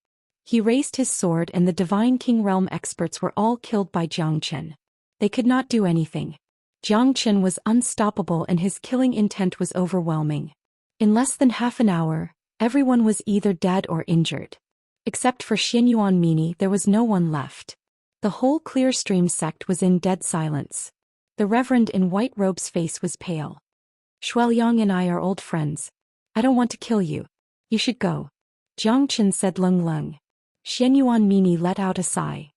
He raised his sword and the Divine King Realm experts were all killed by Zhou Qian. They could not do anything. Zhou Qian was unstoppable and his killing intent was overwhelming. In less than half an hour, everyone was either dead or injured. Except for Xianyuan Mini, there was no one left. The whole Clearstream sect was in dead silence. The Reverend in white robe's face was pale. Shuiliang and I are old friends. I don't want to kill you. You should go. Zhou Qian said Lung Lung. Xianyuan Mini let out a sigh.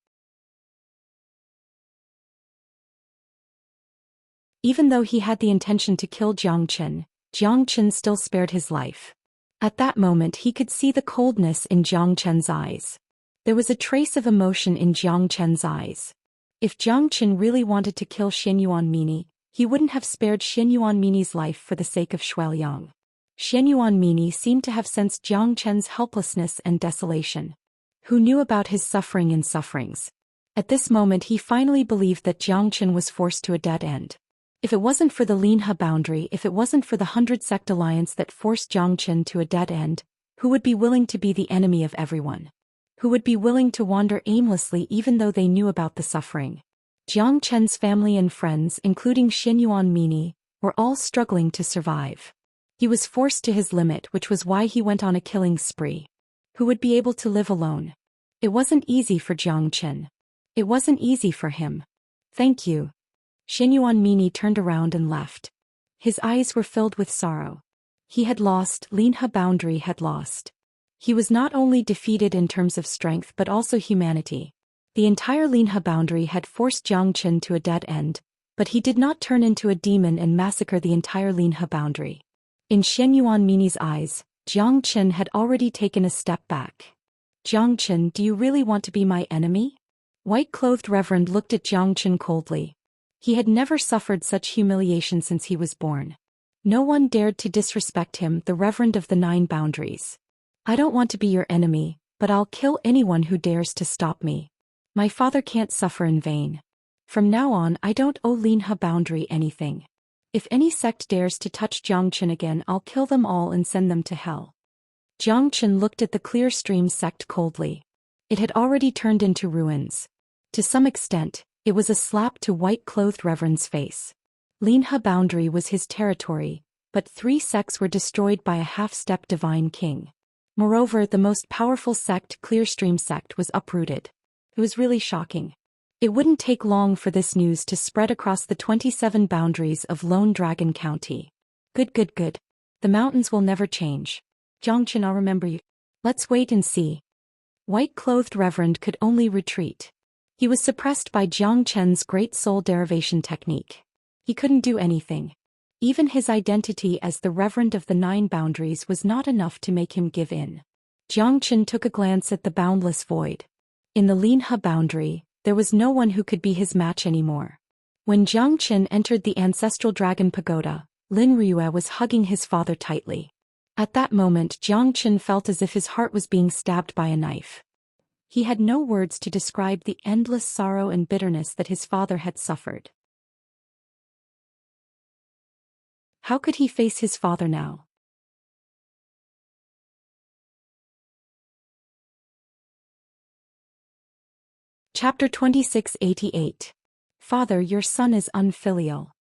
Even though he had the intention to kill Zhou Qian still spared his life. At that moment he could see the coldness in Zhou Qian's eyes. There was a trace of emotion in Zhou Qian's eyes. If Zhou Qian really wanted to kill Xianyuan Mini, he wouldn't have spared Xianyuan Mini's life for the sake of Shuiliang. Xianyuan Mini seemed to have sensed Zhou Qian's helplessness and desolation. Who knew about his suffering and sufferings? At this moment he finally believed that Zhou Qian was forced to a dead end. If it wasn't for the Linha boundary, if it wasn't for the 100 Sect Alliance that forced Zhou Qian to a dead end, who would be willing to be the enemy of everyone? Who would be willing to wander aimlessly even though they knew about the suffering? Zhou Qian's family and friends, including Xianyuan Mini, were all struggling to survive. He was forced to his limit, which was why he went on a killing spree. Who would be able to live alone? It wasn't easy for Zhou Qian. It wasn't easy for him. Thank you. Xianyuan Mini turned around and left. His eyes were filled with sorrow. He had lost, Linha boundary had lost. He was not only defeated in terms of strength but also humanity. The entire Linha boundary had forced Zhou Qian to a dead end, but he did not turn into a demon and massacre the entire Linha boundary. In Xianyuan Mini's eyes, Zhou Qian had already taken a step back. Zhou Qian, do you really want to be my enemy? White-clothed Reverend looked at Zhou Qian coldly. He had never suffered such humiliation since he was born. No one dared to disrespect him, the Reverend of the 9 Boundaries. I don't want to be your enemy, but I'll kill anyone who dares to stop me. My father can't suffer in vain. From now on I don't owe Linha boundary anything. If any sect dares to touch Zhou Qian again, I'll kill them all and send them to hell. Zhou Qian looked at the Clearstream sect coldly. It had already turned into ruins. To some extent, it was a slap to white-clothed Reverend's face. Linha boundary was his territory, but 3 sects were destroyed by a half-step divine king. Moreover, the most powerful sect, Clearstream sect, was uprooted. It was really shocking. It wouldn't take long for this news to spread across the 27 boundaries of Lone Dragon County. Good, good, good. The mountains will never change. Xianxia, I'll remember you. Let's wait and see. White-clothed Reverend could only retreat. He was suppressed by Jiang Chen's great soul derivation technique. He couldn't do anything. Even his identity as the Reverend of the 9 boundaries was not enough to make him give in. Jiang Chen took a glance at the boundless void. In the Linhe boundary, there was no one who could be his match anymore. When Jiang Chen entered the ancestral dragon pagoda, Lin Riyue was hugging his father tightly. At that moment, Jiang Chen felt as if his heart was being stabbed by a knife. He had no words to describe the endless sorrow and bitterness that his father had suffered. How could he face his father now? Chapter 2688. Father, your son is unfilial.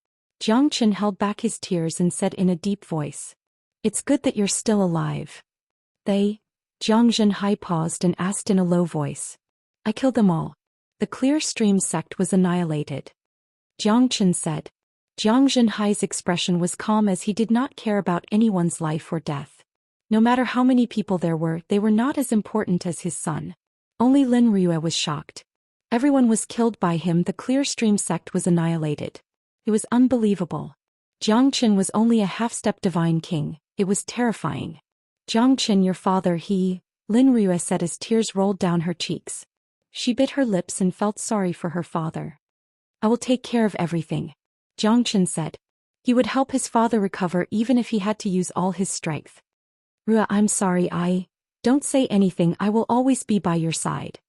Jiang Chen held back his tears and said in a deep voice. It's good that you're still alive. Jiang Zhenhai paused and asked in a low voice. I killed them all. The Clear Stream sect was annihilated. Jiang Chen said. Jiang Zhenhai's expression was calm as he did not care about anyone's life or death. No matter how many people there were, they were not as important as his son. Only Lin Riyue was shocked. Everyone was killed by him. The Clear Stream sect was annihilated. It was unbelievable. Jiang Chen was only a half-step divine king. It was terrifying. Jiang Chen, your father, Lin Riyue said as tears rolled down her cheeks. She bit her lips and felt sorry for her father. I will take care of everything, Jiang Chen said. He would help his father recover even if he had to use all his strength. Riyue, I'm sorry. Don't say anything. I will always be by your side.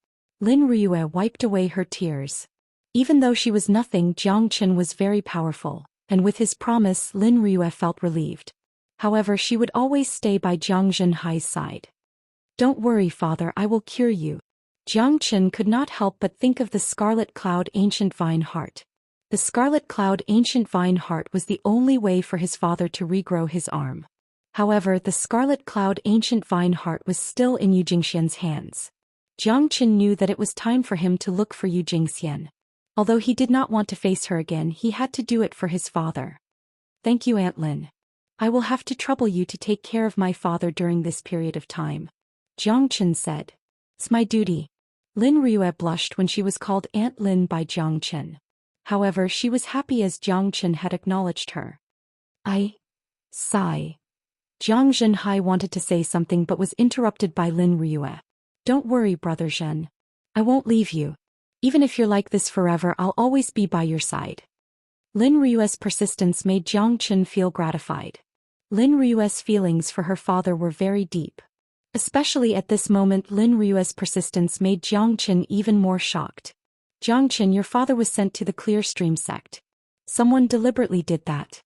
Lin Riyue wiped away her tears. Even though she was nothing, Jiang Chen was very powerful, and with his promise, Lin Riyue felt relieved. However, she would always stay by Jiang Zhenhai's side. Don't worry, father, I will cure you. Jiang Chen could not help but think of the Scarlet Cloud Ancient Vine Heart. The Scarlet Cloud Ancient Vine Heart was the only way for his father to regrow his arm. However, the Scarlet Cloud Ancient Vine Heart was still in Yu Jingxian's hands. Jiang Chen knew that it was time for him to look for Yu Jingxian. Although he did not want to face her again, he had to do it for his father. Thank you, Aunt Lin. I will have to trouble you to take care of my father during this period of time. Jiang Chen said. It's my duty. Lin Riyue blushed when she was called Aunt Lin by Jiang Chen. However, she was happy as Jiang Chen had acknowledged her. Sigh. Jiang Zhenhai wanted to say something but was interrupted by Lin Riyue. Don't worry, brother Zhen. I won't leave you. Even if you're like this forever, I'll always be by your side. Lin Riyue's persistence made Jiang Chen feel gratified. Lin Riyue's feelings for her father were very deep. Especially at this moment, Lin Riyue's persistence made Jiang Chen even more shocked. Jiang Chen, your father was sent to the Clear Stream sect. Someone deliberately did that.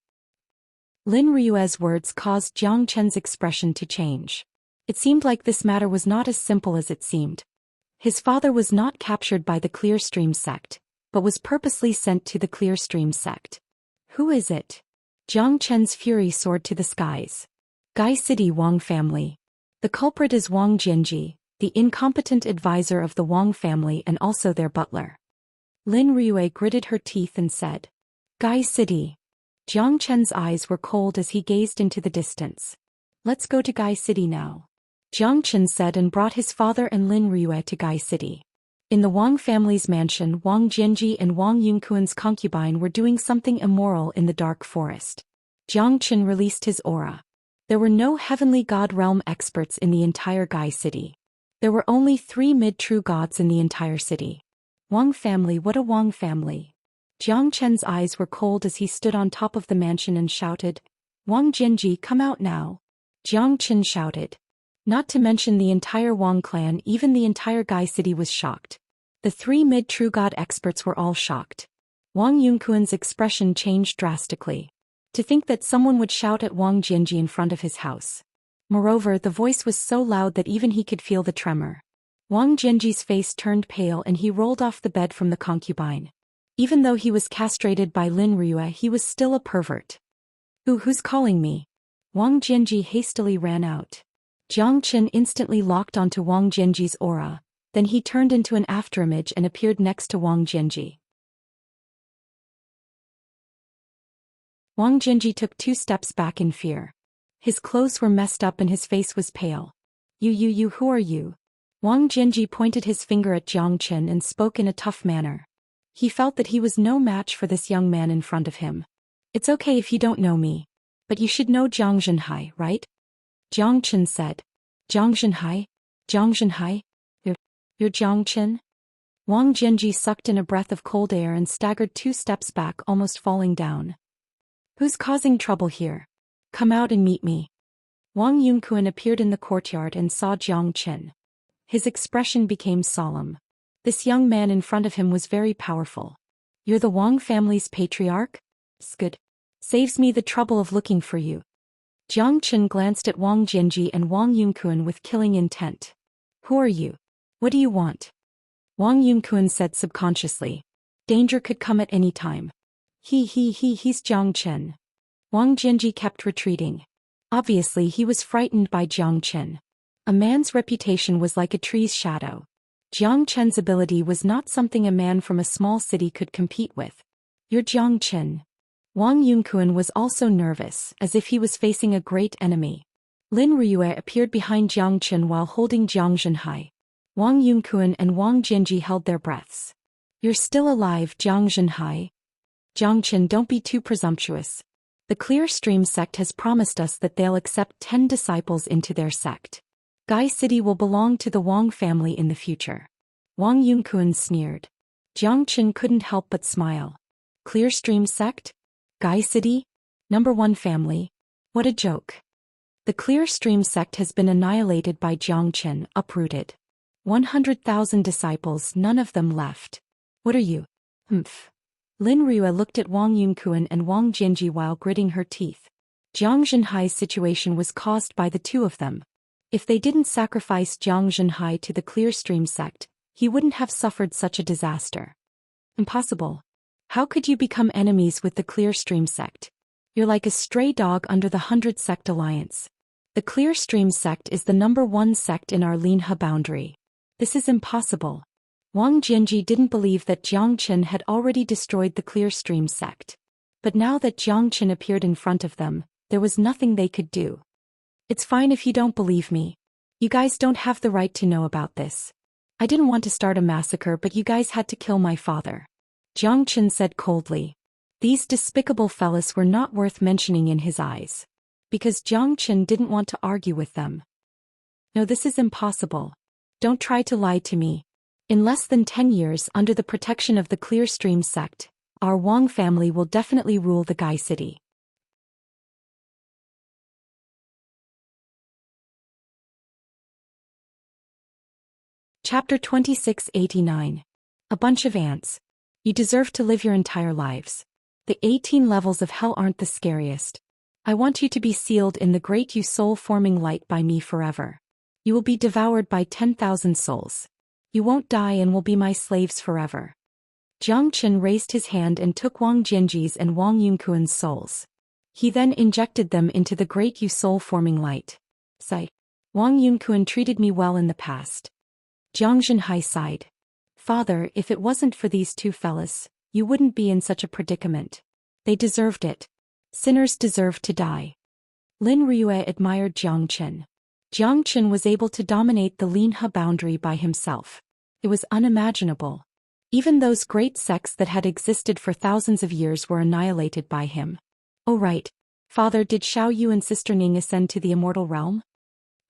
Lin Riyue's words caused Jiang Chen's expression to change. It seemed like this matter was not as simple as it seemed. His father was not captured by the Clear Stream sect, but was purposely sent to the Clear Stream sect. Who is it? Jiang Chen's fury soared to the skies. Gai City Wang family. The culprit is Wang Jianji, the incompetent advisor of the Wang family and also their butler. Lin Riyue gritted her teeth and said. Gai City. Jiang Chen's eyes were cold as he gazed into the distance. Let's go to Gai City now. Jiang Chen said and brought his father and Lin Riyue to Gai City. In the Wang family's mansion, Wang Jianji and Wang Yunquan's concubine were doing something immoral in the dark forest. Jiang Chen released his aura. There were no heavenly god realm experts in the entire Gai City. There were only 3 mid-true gods in the entire city. Wang family, what a Wang family. Jiang Chen's eyes were cold as he stood on top of the mansion and shouted, Wang Jianji, come out now. Jiang Chen shouted. Not to mention the entire Wang clan, even the entire Gai City was shocked. The 3 mid-true god experts were all shocked. Wang Yunquan's expression changed drastically. To think that someone would shout at Wang Jianji in front of his house. Moreover, the voice was so loud that even he could feel the tremor. Wang Jianji's face turned pale and he rolled off the bed from the concubine. Even though he was castrated by Lin Riyue, he was still a pervert. Who's calling me? Wang Jianji hastily ran out. Jiang Chen instantly locked onto Wang Jianji's aura. Then he turned into an afterimage and appeared next to Wang Jianji. Wang Jianji took 2 steps back in fear. His clothes were messed up and his face was pale. You, who are you? Wang Jianji pointed his finger at Jiang Chen and spoke in a tough manner. He felt that he was no match for this young man in front of him. It's okay if you don't know me. But you should know Jiang Zhenhai, right? Jiang Chen said. Jiang Zhenhai? Jiang Zhenhai? You're Jiang Chen? Wang Jianji sucked in a breath of cold air and staggered 2 steps back, almost falling down. Who's causing trouble here? Come out and meet me. Wang Yunquan appeared in the courtyard and saw Jiang Chen. His expression became solemn. This young man in front of him was very powerful. You're the Wang family's patriarch? Good. Saves me the trouble of looking for you. Jiang Chen glanced at Wang Jianji and Wang Yunquan with killing intent. Who are you? What do you want? Wang Yunquan said subconsciously. Danger could come at any time. He's Jiang Chen. Wang Jianji kept retreating. Obviously he was frightened by Jiang Chen. A man's reputation was like a tree's shadow. Jiang Chen's ability was not something a man from a small city could compete with. You're Jiang Chen. Wang Yunquan was also nervous, as if he was facing a great enemy. Lin Ryue appeared behind Jiang Chen while holding Jiang Zhenhai. Wang Yunquan and Wang Jianji held their breaths. You're still alive, Jiang Zhenhai. Jiang Chen, don't be too presumptuous. The Clear Stream sect has promised us that they'll accept 10 disciples into their sect. Gai City will belong to the Wang family in the future. Wang Yunquan sneered. Jiang Chen couldn't help but smile. Clear Stream sect? Gai City? #1 family? What a joke. The Clear Stream sect has been annihilated by Jiang Chen, uprooted. 100,000 disciples, none of them left. What are you? Lin Ryue looked at Wang Yunquan and Wang Jianji while gritting her teeth. Jiang Zhenhai's situation was caused by the 2 of them. If they didn't sacrifice Jiang Zhenhai to the Clear Stream sect, he wouldn't have suffered such a disaster. Impossible. How could you become enemies with the Clear Stream sect? You're like a stray dog under the 100 sect alliance. The Clear Stream sect is the #1 sect in our Linhe boundary. This is impossible. Wang Jianji didn't believe that Jiang Chen had already destroyed the Clear Stream sect. But now that Jiang Chen appeared in front of them, there was nothing they could do. It's fine if you don't believe me. You guys don't have the right to know about this. I didn't want to start a massacre, but you guys had to kill my father. Jiang Chen said coldly. These despicable fellas were not worth mentioning in his eyes. Because Jiang Chen didn't want to argue with them. No, this is impossible. Don't try to lie to me. In less than 10 years, under the protection of the Clear Stream sect, our Wang family will definitely rule the Gai City. Chapter 2689. A bunch of ants. You deserve to live your entire lives. The 18 levels of hell aren't the scariest. I want you to be sealed in the great you soul-forming light by me forever. You will be devoured by 10,000 souls. You won't die and will be my slaves forever. Jiang Chen raised his hand and took Wang Jianji's and Wang Yunquan's souls. He then injected them into the great you soul-forming light. Sigh. Wang Yunquan treated me well in the past. Jiang Zhenhai sighed. Father, if it wasn't for these 2 fellas, you wouldn't be in such a predicament. They deserved it. Sinners deserve to die. Lin Ryue admired Jiang Chen. Jiang Chen was able to dominate the Linhe boundary by himself. It was unimaginable. Even those great sects that had existed for thousands of years were annihilated by him. Oh right. Father, did Xiao Yu and Sister Ning ascend to the immortal realm?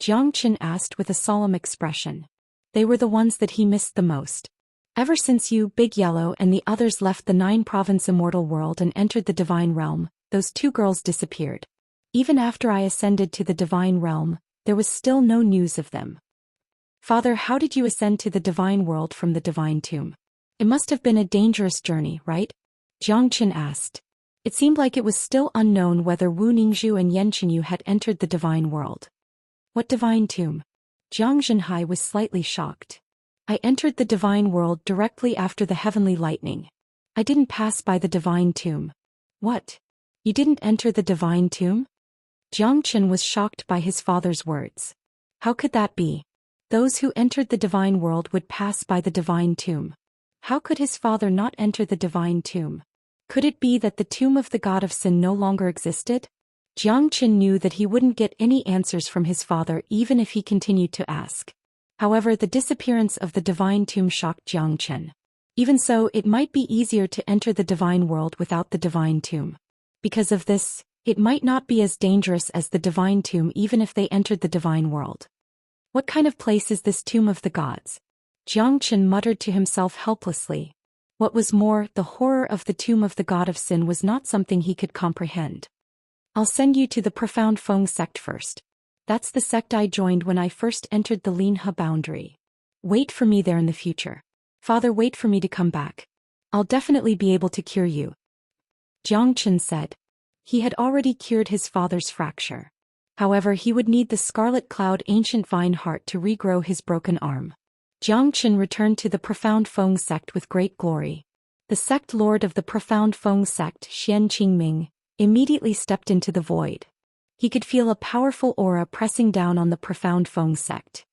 Jiang Chen asked with a solemn expression. They were the ones that he missed the most. Ever since you, Big Yellow, and the others left the 9-province immortal world and entered the divine realm, those 2 girls disappeared. Even after I ascended to the divine realm, there was still no news of them. Father, how did you ascend to the divine world from the divine tomb? It must have been a dangerous journey, right? Jiang Chen asked. It seemed like it was still unknown whether Wu Ningzhu and Yan Qinyu had entered the divine world. What divine tomb? Jiang Zhenhai was slightly shocked. I entered the divine world directly after the heavenly lightning. I didn't pass by the divine tomb. What? You didn't enter the divine tomb? Jiang Chen was shocked by his father's words. How could that be? Those who entered the divine world would pass by the divine tomb. How could his father not enter the divine tomb? Could it be that the tomb of the god of sin no longer existed? Jiang Qin knew that he wouldn't get any answers from his father even if he continued to ask. However, the disappearance of the divine tomb shocked Jiang Qin. Even so, it might be easier to enter the divine world without the divine tomb. Because of this, it might not be as dangerous as the divine tomb even if they entered the divine world. What kind of place is this tomb of the gods? Jiang Qin muttered to himself helplessly. What was more, the horror of the tomb of the god of sin was not something he could comprehend. I'll send you to the profound Feng sect first. That's the sect I joined when I first entered the Linhe boundary. Wait for me there in the future. Father, wait for me to come back. I'll definitely be able to cure you. Jiang Qin said. He had already cured his father's fracture. However, he would need the Scarlet Cloud Ancient Vine Heart to regrow his broken arm. Jiang Qin returned to the profound Feng sect with great glory. The sect lord of the profound Feng sect, Xian Qingming, immediately stepped into the void. He could feel a powerful aura pressing down on the profound Feng sect.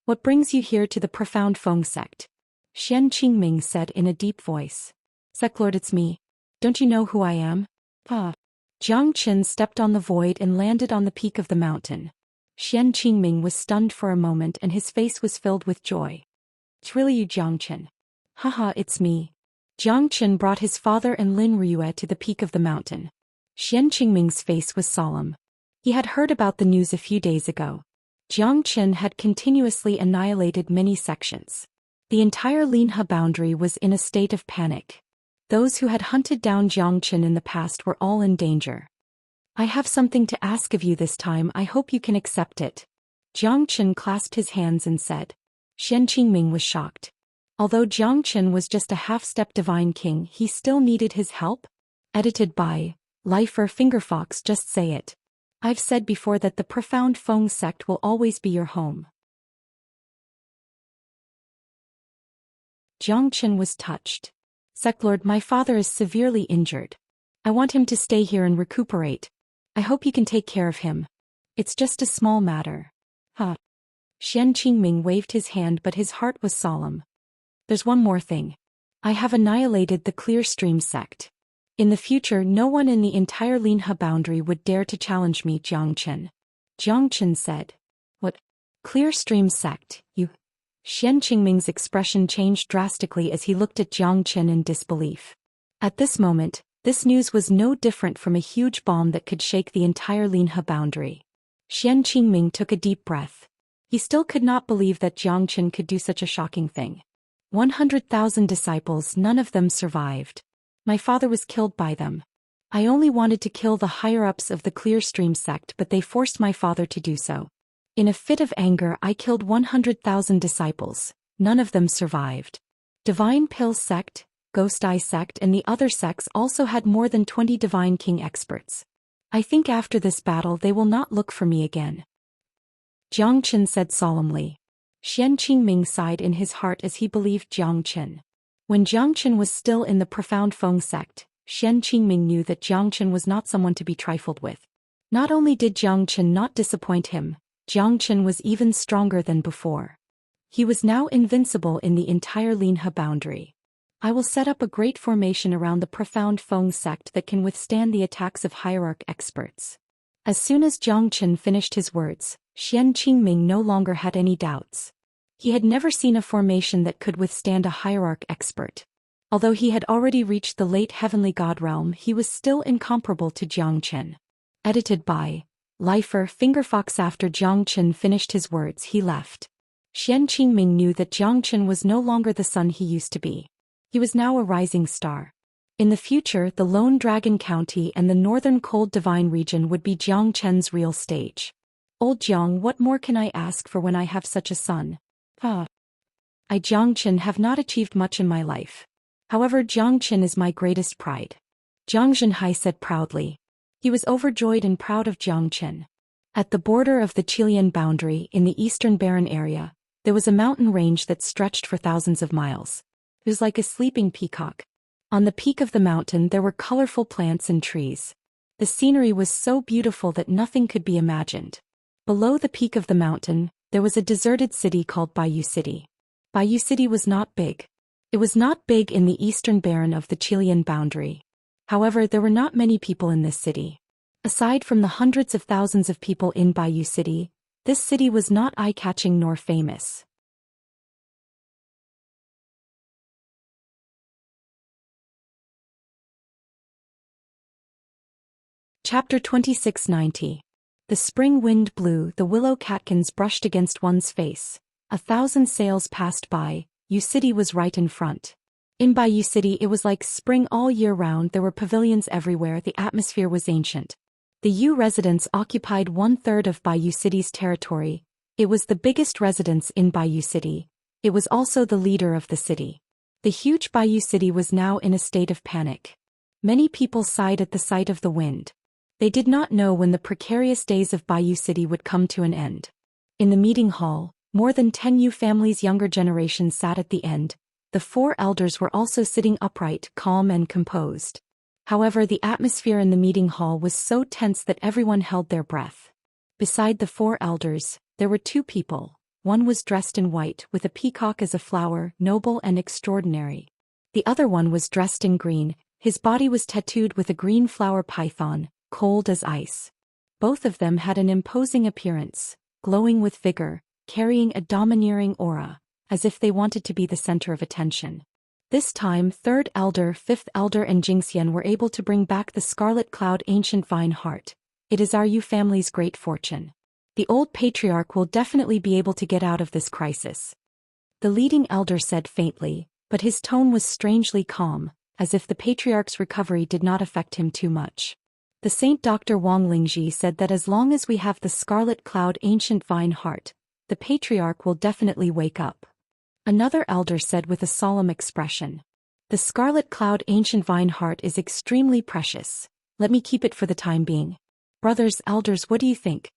What brings you here to the profound Feng sect? Xian Qingming said in a deep voice. Sect lord, it's me. Don't you know who I am? Jiang Qin stepped on the void and landed on the peak of the mountain. Xian Qingming was stunned for a moment and his face was filled with joy. It's really you, Jiang Qin. Haha, it's me. Jiang Qin brought his father and Lin Ruyue to the peak of the mountain. Xian Qingming's face was solemn. He had heard about the news a few days ago. Jiang Qin had continuously annihilated many sections. The entire Linhe boundary was in a state of panic. Those who had hunted down Jiang Qin in the past were all in danger. I have something to ask of you this time. I hope you can accept it. Jiang Qin clasped his hands and said. Xian Qingming was shocked. Although Jiang Qin was just a half-step divine king, he still needed his help? Edited by Lifer Fingerfox. Just say it. I've said before that the profound Feng sect will always be your home. Jiang Qin was touched. Sectlord, my father is severely injured. I want him to stay here and recuperate. I hope you can take care of him. It's just a small matter. Xian Qingming waved his hand, but his heart was solemn. There's one more thing. I have annihilated the Clear Stream sect. In the future, no one in the entire Linhe boundary would dare to challenge me, Jiang Qin. Jiang Qin said. What? Clear Stream sect, you? Xian Qingming's expression changed drastically as he looked at Jiang Qin in disbelief. At this moment, this news was no different from a huge bomb that could shake the entire Linhe boundary. Xian Qingming took a deep breath. He still could not believe that Jiang Qin could do such a shocking thing. 100,000 disciples, none of them survived. My father was killed by them. I only wanted to kill the higher-ups of the Clear Stream sect, but they forced my father to do so. In a fit of anger, I killed 100,000 disciples. None of them survived. Divine Pill sect, Ghost Eye sect and the other sects also had more than 20 Divine King experts. I think after this battle they will not look for me again. Jiang Qin said solemnly. Xian Qingming sighed in his heart as he believed Jiang Qin. When Jiang Qin was still in the profound Feng sect, Xian Qingming knew that Jiang Qin was not someone to be trifled with. Not only did Jiang Qin not disappoint him, Jiang Qin was even stronger than before. He was now invincible in the entire Linhe boundary. I will set up a great formation around the profound Feng sect that can withstand the attacks of hierarch experts. As soon as Jiang Qin finished his words, Xian Qingming no longer had any doubts. He had never seen a formation that could withstand a hierarch expert. Although he had already reached the late heavenly god realm, he was still incomparable to Jiang Qin. Edited by Lifer Fingerfox. After Jiang Qin finished his words, he left. Xian Qingming knew that Jiang Qin was no longer the sun he used to be. He was now a rising star. In the future, the Lone Dragon County and the Northern Cold Divine region would be Jiang Qin's real stage. Old Jiang, what more can I ask for when I have such a son? I, Jiang Qin, have not achieved much in my life. However, Jiang Qin is my greatest pride. Jiang Zhenhai said proudly. He was overjoyed and proud of Jiang Qin. At the border of the Qilian boundary in the eastern barren area, there was a mountain range that stretched for thousands of miles. It was like a sleeping peacock. On the peak of the mountain there were colorful plants and trees. The scenery was so beautiful that nothing could be imagined. Below the peak of the mountain, There was a deserted city called Bayou City. Bayou City was not big. It was not big in the eastern baron of the Chilean boundary. However, there were not many people in this city. Aside from the hundreds of thousands of people in Bayou City, this city was not eye-catching nor famous. Chapter 2690. The spring wind blew, the willow catkins brushed against one's face. 1,000 sails passed by, Bayou City was right in front. In Bayou City it was like spring all year round, there were pavilions everywhere, the atmosphere was ancient. The U residence occupied 1/3 of Bayou City's territory. It was the biggest residence in Bayou City. It was also the leader of the city. The huge Bayou City was now in a state of panic. Many people sighed at the sight of the wind. They did not know when the precarious days of Bayou City would come to an end. In the meeting hall, more than 10 U families' younger generation sat at the end. The 4 elders were also sitting upright, calm and composed. However, the atmosphere in the meeting hall was so tense that everyone held their breath. Beside the 4 elders, there were 2 people. One was dressed in white, with a peacock as a flower, noble and extraordinary. The other one was dressed in green, his body was tattooed with a green flower python, cold as ice. Both of them had an imposing appearance, glowing with vigor, carrying a domineering aura, as if they wanted to be the center of attention. This time 3rd elder, 5th elder and Zhou Xian were able to bring back the scarlet cloud ancient vine heart. It is our Yu family's great fortune. The old patriarch will definitely be able to get out of this crisis. The leading elder said faintly, but his tone was strangely calm, as if the patriarch's recovery did not affect him too much. The Saint Dr. Wang Lingji said that as long as we have the scarlet cloud ancient vine heart, the patriarch will definitely wake up. Another elder said with a solemn expression, "The scarlet cloud ancient vine heart is extremely precious. Let me keep it for the time being. Brothers, elders, what do you think?"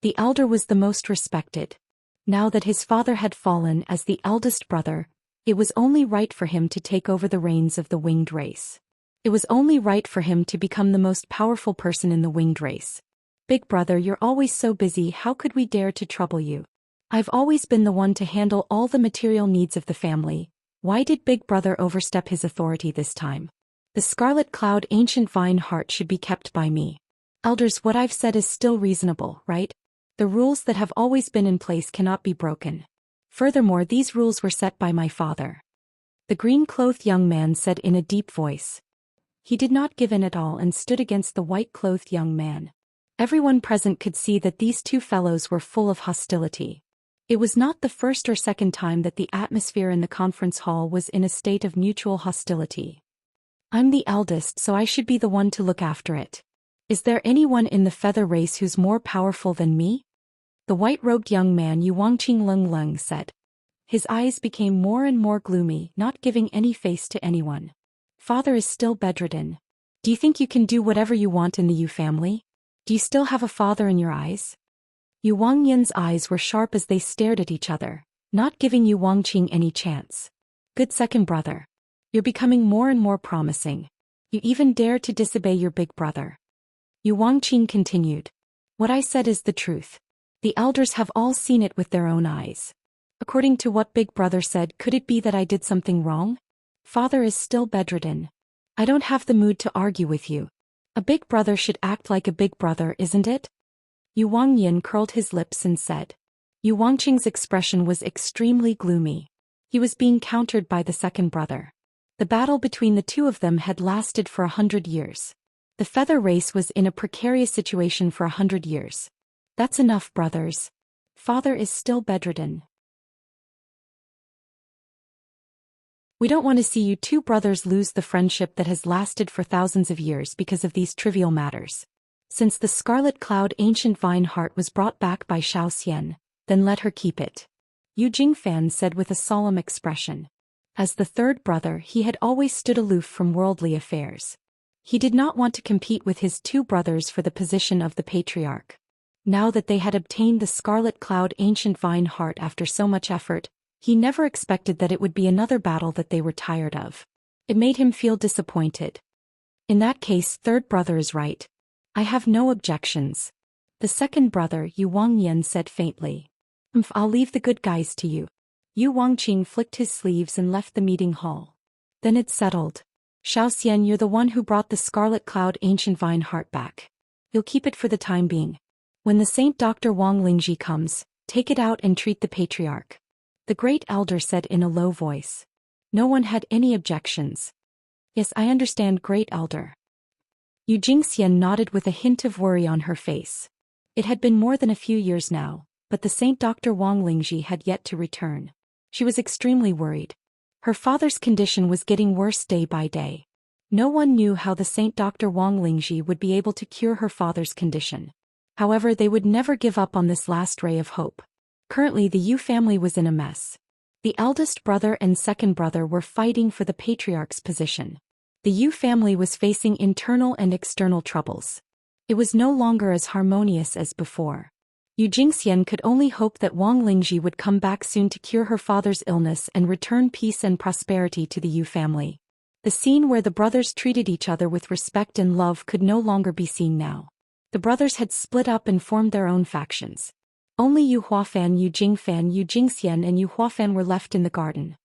The elder was the most respected. Now that his father had fallen as the eldest brother, it was only right for him to take over the reins of the winged race. It was only right for him to become the most powerful person in the winged race. "Big brother, you're always so busy, how could we dare to trouble you? I've always been the one to handle all the material needs of the family. Why did Big Brother overstep his authority this time? The scarlet cloud ancient vine heart should be kept by me. Elders, what I've said is still reasonable, right? The rules that have always been in place cannot be broken. Furthermore, these rules were set by my father." The green-clothed young man said in a deep voice. He did not give in at all and stood against the white-clothed young man. Everyone present could see that these 2 fellows were full of hostility. It was not the first or second time that the atmosphere in the conference hall was in a state of mutual hostility. "I'm the eldest, so I should be the one to look after it. Is there anyone in the feather race who's more powerful than me?" The white-robed young man Yu Wangqing Leng Leng said. His eyes became more and more gloomy, not giving any face to anyone. "Father is still bedridden. Do you think you can do whatever you want in the Yu family? Do you still have a father in your eyes?" Yu Wangyan's eyes were sharp as they stared at each other, not giving Yu Wangqing any chance. "Good second brother. You're becoming more and more promising. You even dare to disobey your big brother." Yu Wangqing continued. "What I said is the truth. The elders have all seen it with their own eyes. According to what big brother said, could it be that I did something wrong? Father is still bedridden. I don't have the mood to argue with you. A big brother should act like a big brother, isn't it?" Yu Wangyan curled his lips and said. Yu Wangqing's expression was extremely gloomy. He was being countered by the second brother. The battle between the 2 of them had lasted for 100 years. The feather race was in a precarious situation for 100 years. "That's enough, brothers. Father is still bedridden. We don't want to see you 2 brothers lose the friendship that has lasted for thousands of years because of these trivial matters. Since the scarlet cloud ancient vine heart was brought back by Zhou Xian, then let her keep it," Yu Jingfan said with a solemn expression. As the 3rd brother, he had always stood aloof from worldly affairs. He did not want to compete with his 2 brothers for the position of the patriarch. Now that they had obtained the scarlet cloud ancient vine heart after so much effort, he never expected that it would be another battle that they were tired of. It made him feel disappointed. "In that case, 3rd brother is right. I have no objections," the second brother Yu Wangyan said faintly. I'll leave the good guys to you. Yu Wangqing flicked his sleeves and left the meeting hall. Then it's settled. Zhou Xian, you're the one who brought the Scarlet Cloud ancient vine heart back. You'll keep it for the time being. When the Saint Dr. Wang Lingji comes, take it out and treat the patriarch. The great elder said in a low voice. No one had any objections. Yes, I understand, great elder. Yu Jingxian nodded with a hint of worry on her face. It had been more than a few years now, but the Saint Dr. Wang Lingji had yet to return. She was extremely worried. Her father's condition was getting worse day by day. No one knew how the Saint Dr. Wang Lingji would be able to cure her father's condition. However, they would never give up on this last ray of hope. Currently, the Yu family was in a mess. The eldest brother and second brother were fighting for the patriarch's position. The Yu family was facing internal and external troubles. It was no longer as harmonious as before. Yu Jingxian could only hope that Wang Lingji would come back soon to cure her father's illness and return peace and prosperity to the Yu family. The scene where the brothers treated each other with respect and love could no longer be seen now. The brothers had split up and formed their own factions. Only Yu Huafan, Yu Jingfan, Yu Jingxian and Yu Huafan were left in the garden.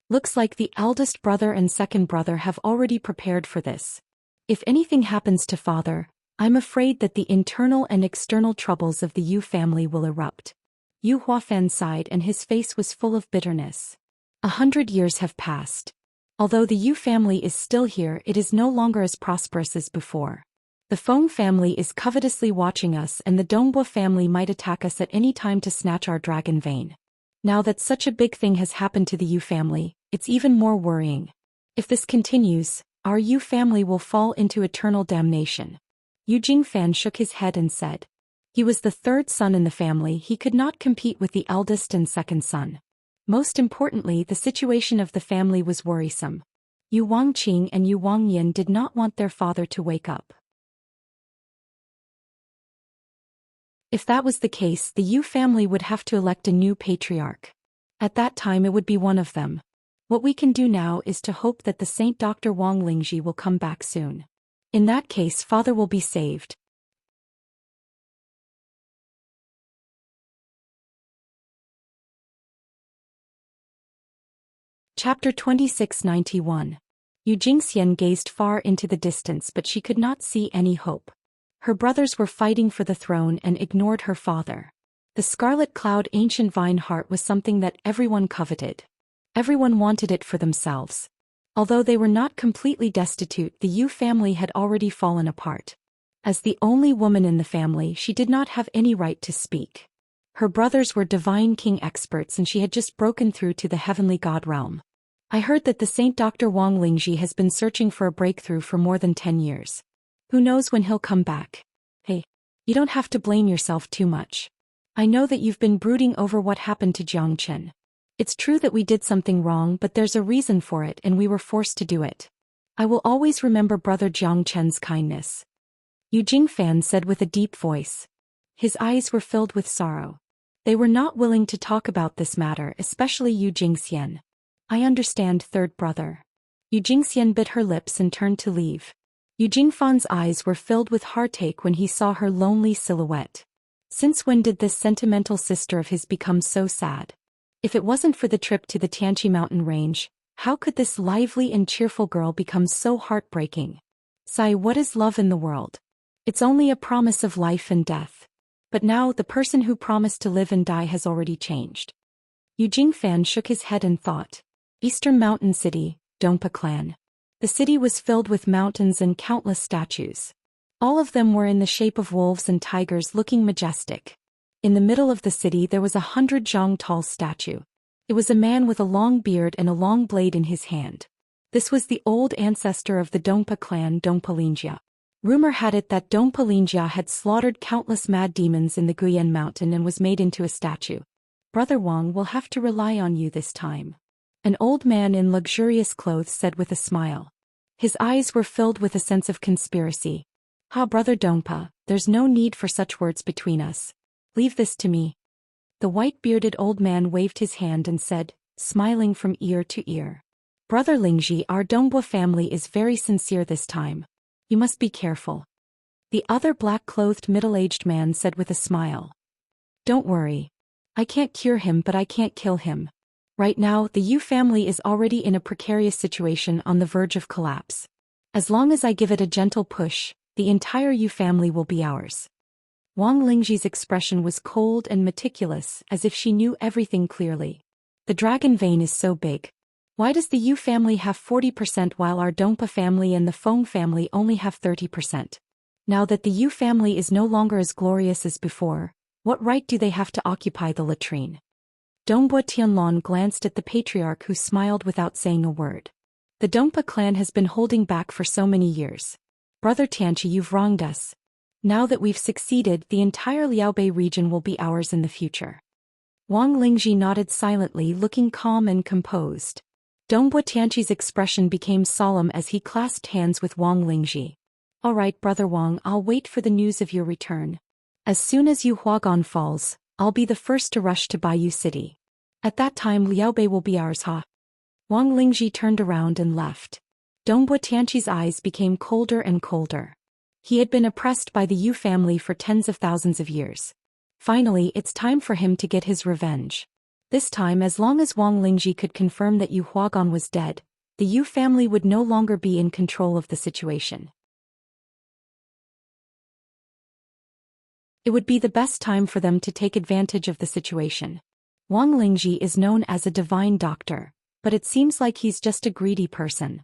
Looks like the eldest brother and second brother have already prepared for this. If anything happens to father, I'm afraid that the internal and external troubles of the Yu family will erupt. Yu Huafan sighed and his face was full of bitterness. 100 years have passed. Although the Yu family is still here, it is no longer as prosperous as before. The Feng family is covetously watching us and the Dongbua family might attack us at any time to snatch our dragon vein. Now that such a big thing has happened to the Yu family, it's even more worrying. If this continues, our Yu family will fall into eternal damnation. Yu Jingfan shook his head and said. He was the third son in the family, he could not compete with the eldest and second son. Most importantly, the situation of the family was worrisome. Yu Wangqing and Yu Wangyan did not want their father to wake up. If that was the case, the Yu family would have to elect a new patriarch. At that time it would be one of them. What we can do now is to hope that the Saint Dr. Wang Lingji will come back soon. In that case, father will be saved. Chapter 2691. Yu Jingxian gazed far into the distance, but she could not see any hope. Her brothers were fighting for the throne and ignored her father. The Scarlet Cloud ancient vine heart was something that everyone coveted. Everyone wanted it for themselves. Although they were not completely destitute, the Yu family had already fallen apart. As the only woman in the family, she did not have any right to speak. Her brothers were divine king experts and she had just broken through to the heavenly god realm. I heard that the Saint Dr. Wang Lingji has been searching for a breakthrough for more than 10 years. Who knows when he'll come back? Hey, you don't have to blame yourself too much. I know that you've been brooding over what happened to Jiang Chen. It's true that we did something wrong, but there's a reason for it and we were forced to do it. I will always remember brother Jiang Chen's kindness. Yu Jingfan said with a deep voice. His eyes were filled with sorrow. They were not willing to talk about this matter, especially Yu Jingxian. I understand, third brother. Yu Jingxian bit her lips and turned to leave. Yu Jingfan's eyes were filled with heartache when he saw her lonely silhouette. Since when did this sentimental sister of his become so sad? If it wasn't for the trip to the Tianqi mountain range, how could this lively and cheerful girl become so heartbreaking? Sigh, what is love in the world? It's only a promise of life and death. But now the person who promised to live and die has already changed. Yu Jingfan shook his head and thought. Eastern Mountain City, Dongpa Clan. The city was filled with mountains and countless statues. All of them were in the shape of wolves and tigers looking majestic. In the middle of the city there was a 100-zhang tall statue. It was a man with a long beard and a long blade in his hand. This was the old ancestor of the Dongpa clan, Dongpa. Rumor had it that Dongpa had slaughtered countless mad demons in the Guyan mountain and was made into a statue. Brother Wang will have to rely on you this time. An old man in luxurious clothes said with a smile. His eyes were filled with a sense of conspiracy. Ha, brother Dongpa, there's no need for such words between us. Leave this to me. The white-bearded old man waved his hand and said, smiling from ear to ear. Brother Lingji, our Dongbua family is very sincere this time. You must be careful. The other black-clothed middle-aged man said with a smile. Don't worry. I can't cure him, but I can't kill him. Right now, the Yu family is already in a precarious situation on the verge of collapse. As long as I give it a gentle push, the entire Yu family will be ours. Wang Lingji's expression was cold and meticulous, as if she knew everything clearly. The dragon vein is so big. Why does the Yu family have 40% while our Dongpa family and the Feng family only have 30%? Now that the Yu family is no longer as glorious as before, what right do they have to occupy the latrine? Dongpa Tianlong glanced at the patriarch, who smiled without saying a word. The Dongpa clan has been holding back for so many years. Brother Tianqi, you've wronged us. Now that we've succeeded, the entire Liaobei region will be ours in the future. Wang Lingji nodded silently, looking calm and composed. Dongpa Tianqi's expression became solemn as he clasped hands with Wang Lingji. All right, Brother Wang, I'll wait for the news of your return. As soon as Yu Huagan falls, I'll be the first to rush to Baiyu City. At that time Liaobei will be ours, ha? Wang Lingji turned around and left. Dongpa Tianqi's eyes became colder and colder. He had been oppressed by the Yu family for tens of thousands of years. Finally, it's time for him to get his revenge. This time, as long as Wang Lingji could confirm that Yu Huagan was dead, the Yu family would no longer be in control of the situation. It would be the best time for them to take advantage of the situation. Wang Lingji is known as a divine doctor, but it seems like he's just a greedy person.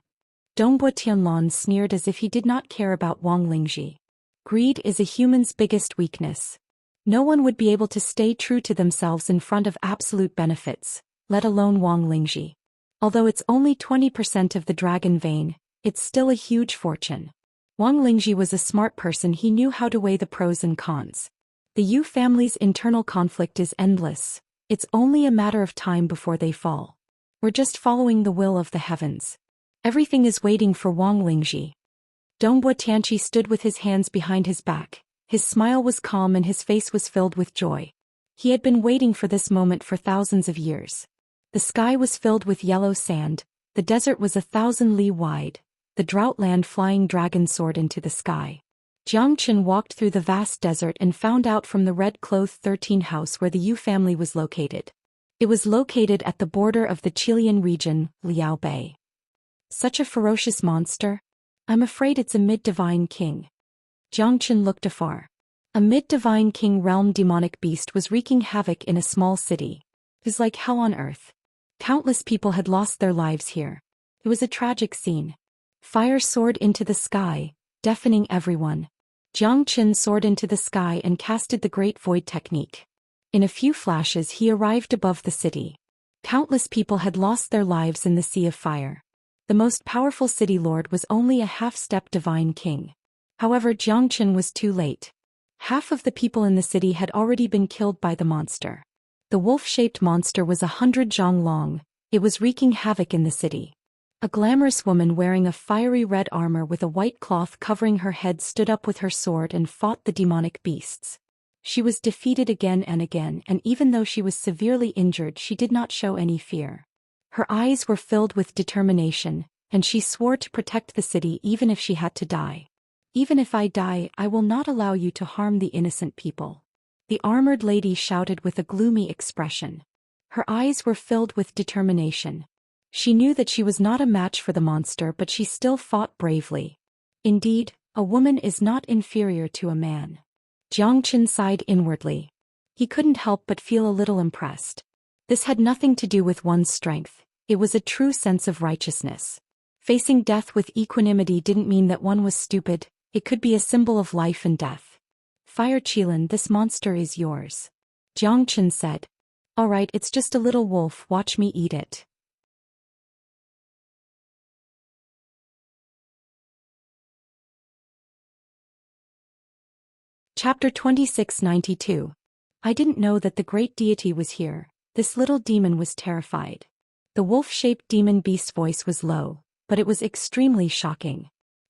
Dongpa Tianlong sneered as if he did not care about Wang Lingji. Greed is a human's biggest weakness. No one would be able to stay true to themselves in front of absolute benefits, let alone Wang Lingji. Although it's only 20% of the dragon vein, it's still a huge fortune. Wang Lingji was a smart person. He knew how to weigh the pros and cons. The Yu family's internal conflict is endless. It's only a matter of time before they fall. We're just following the will of the heavens. Everything is waiting for Wang Lingji. Dongpa Tianqi stood with his hands behind his back. His smile was calm and his face was filled with joy. He had been waiting for this moment for thousands of years. The sky was filled with yellow sand, the desert was 1,000 li wide, the drought land flying dragon soared into the sky. Jiang Chen walked through the vast desert and found out from the red-clothed 13 house where the Yu family was located. It was located at the border of the Qilian region, Liaobei. Such a ferocious monster? I'm afraid it's a mid-divine king. Jiang Chen looked afar. A mid-divine king realm demonic beast was wreaking havoc in a small city. It was like hell on earth. Countless people had lost their lives here. It was a tragic scene. Fire soared into the sky, deafening everyone. Jiang Chen soared into the sky and casted the Great Void technique. In a few flashes he arrived above the city. Countless people had lost their lives in the sea of fire. The most powerful city lord was only a half-step divine king. However, Jiang Chen was too late. Half of the people in the city had already been killed by the monster. The wolf-shaped monster was 100 zhang long. It was wreaking havoc in the city. A glamorous woman wearing a fiery red armor with a white cloth covering her head stood up with her sword and fought the demonic beasts. She was defeated again and again, and even though she was severely injured, she did not show any fear. Her eyes were filled with determination, and she swore to protect the city even if she had to die. Even if I die, I will not allow you to harm the innocent people. The armored lady shouted with a gloomy expression. Her eyes were filled with determination. She knew that she was not a match for the monster, but she still fought bravely. Indeed, a woman is not inferior to a man. Jiang Chen sighed inwardly. He couldn't help but feel a little impressed. This had nothing to do with one's strength, it was a true sense of righteousness. Facing death with equanimity didn't mean that one was stupid, it could be a symbol of life and death. Fire Qilin, this monster is yours. Jiang Chen said. All right, it's just a little wolf, watch me eat it. Chapter 2692. I didn't know that the great deity was here. This little demon was terrified. The wolf-shaped demon beast's voice was low, but it was extremely shocking.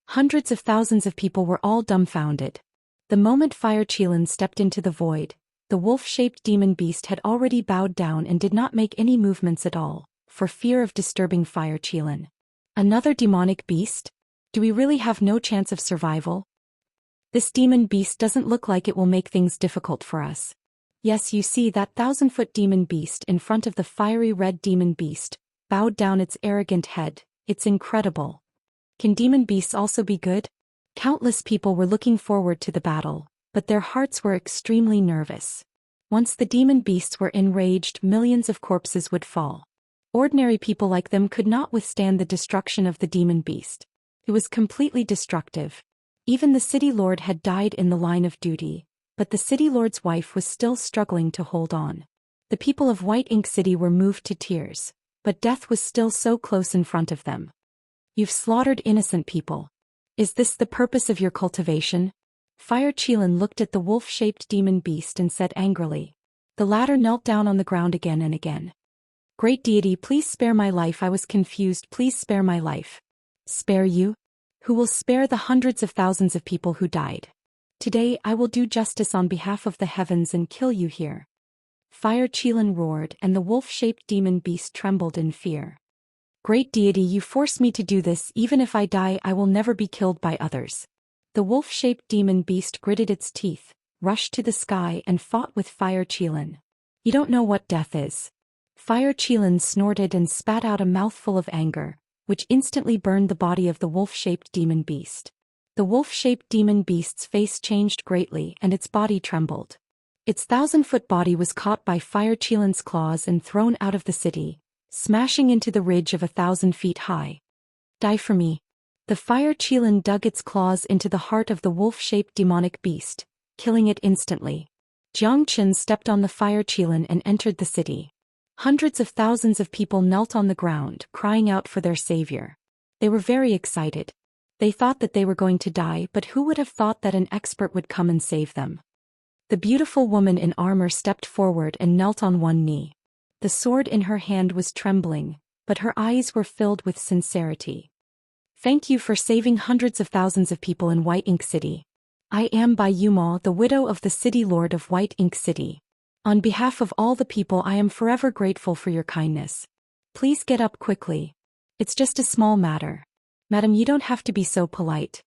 Hundreds of thousands of people were all dumbfounded. The moment Fire Qilin stepped into the void, the wolf-shaped demon beast had already bowed down and did not make any movements at all, for fear of disturbing Fire Qilin. Another demonic beast? Do we really have no chance of survival? This demon beast doesn't look like it will make things difficult for us. Yes, you see that 1,000-foot demon beast in front of the fiery red demon beast, bowed down its arrogant head. It's incredible. Can demon beasts also be good? Countless people were looking forward to the battle, but their hearts were extremely nervous. Once the demon beasts were enraged, millions of corpses would fall. Ordinary people like them could not withstand the destruction of the demon beast. It was completely destructive. Even the city lord had died in the line of duty, but the city lord's wife was still struggling to hold on. The people of White Ink City were moved to tears, but death was still so close in front of them. You've slaughtered innocent people. Is this the purpose of your cultivation? Fire Qilan looked at the wolf-shaped demon beast and said angrily. The latter knelt down on the ground again and again. Great deity, please spare my life. I was confused. Please spare my life. Spare you? Who will spare the hundreds of thousands of people who died? Today I will do justice on behalf of the heavens and kill you here. Fire Qilan roared, and the wolf-shaped demon beast trembled in fear. Great deity, you force me to do this. Even if I die, I will never be killed by others. The wolf-shaped demon beast gritted its teeth, rushed to the sky and fought with Fire Qilan. You don't know what death is. Fire Qilan snorted and spat out a mouthful of anger, which instantly burned the body of the wolf-shaped demon beast. The wolf-shaped demon beast's face changed greatly and its body trembled. Its 1,000-foot body was caught by Fire Qilan's claws and thrown out of the city, smashing into the ridge of 1,000 feet high. Die for me. The Fire Qilan dug its claws into the heart of the wolf-shaped demonic beast, killing it instantly. Xianxia stepped on the Fire Qilan and entered the city. Hundreds of thousands of people knelt on the ground, crying out for their savior. They were very excited. They thought that they were going to die, but who would have thought that an expert would come and save them? The beautiful woman in armor stepped forward and knelt on one knee. The sword in her hand was trembling, but her eyes were filled with sincerity. Thank you for saving hundreds of thousands of people in White Ink City. I am Bai Yuma, the widow of the city lord of White Ink City. On behalf of all the people, I am forever grateful for your kindness. Please get up quickly. It's just a small matter. Madam, you don't have to be so polite.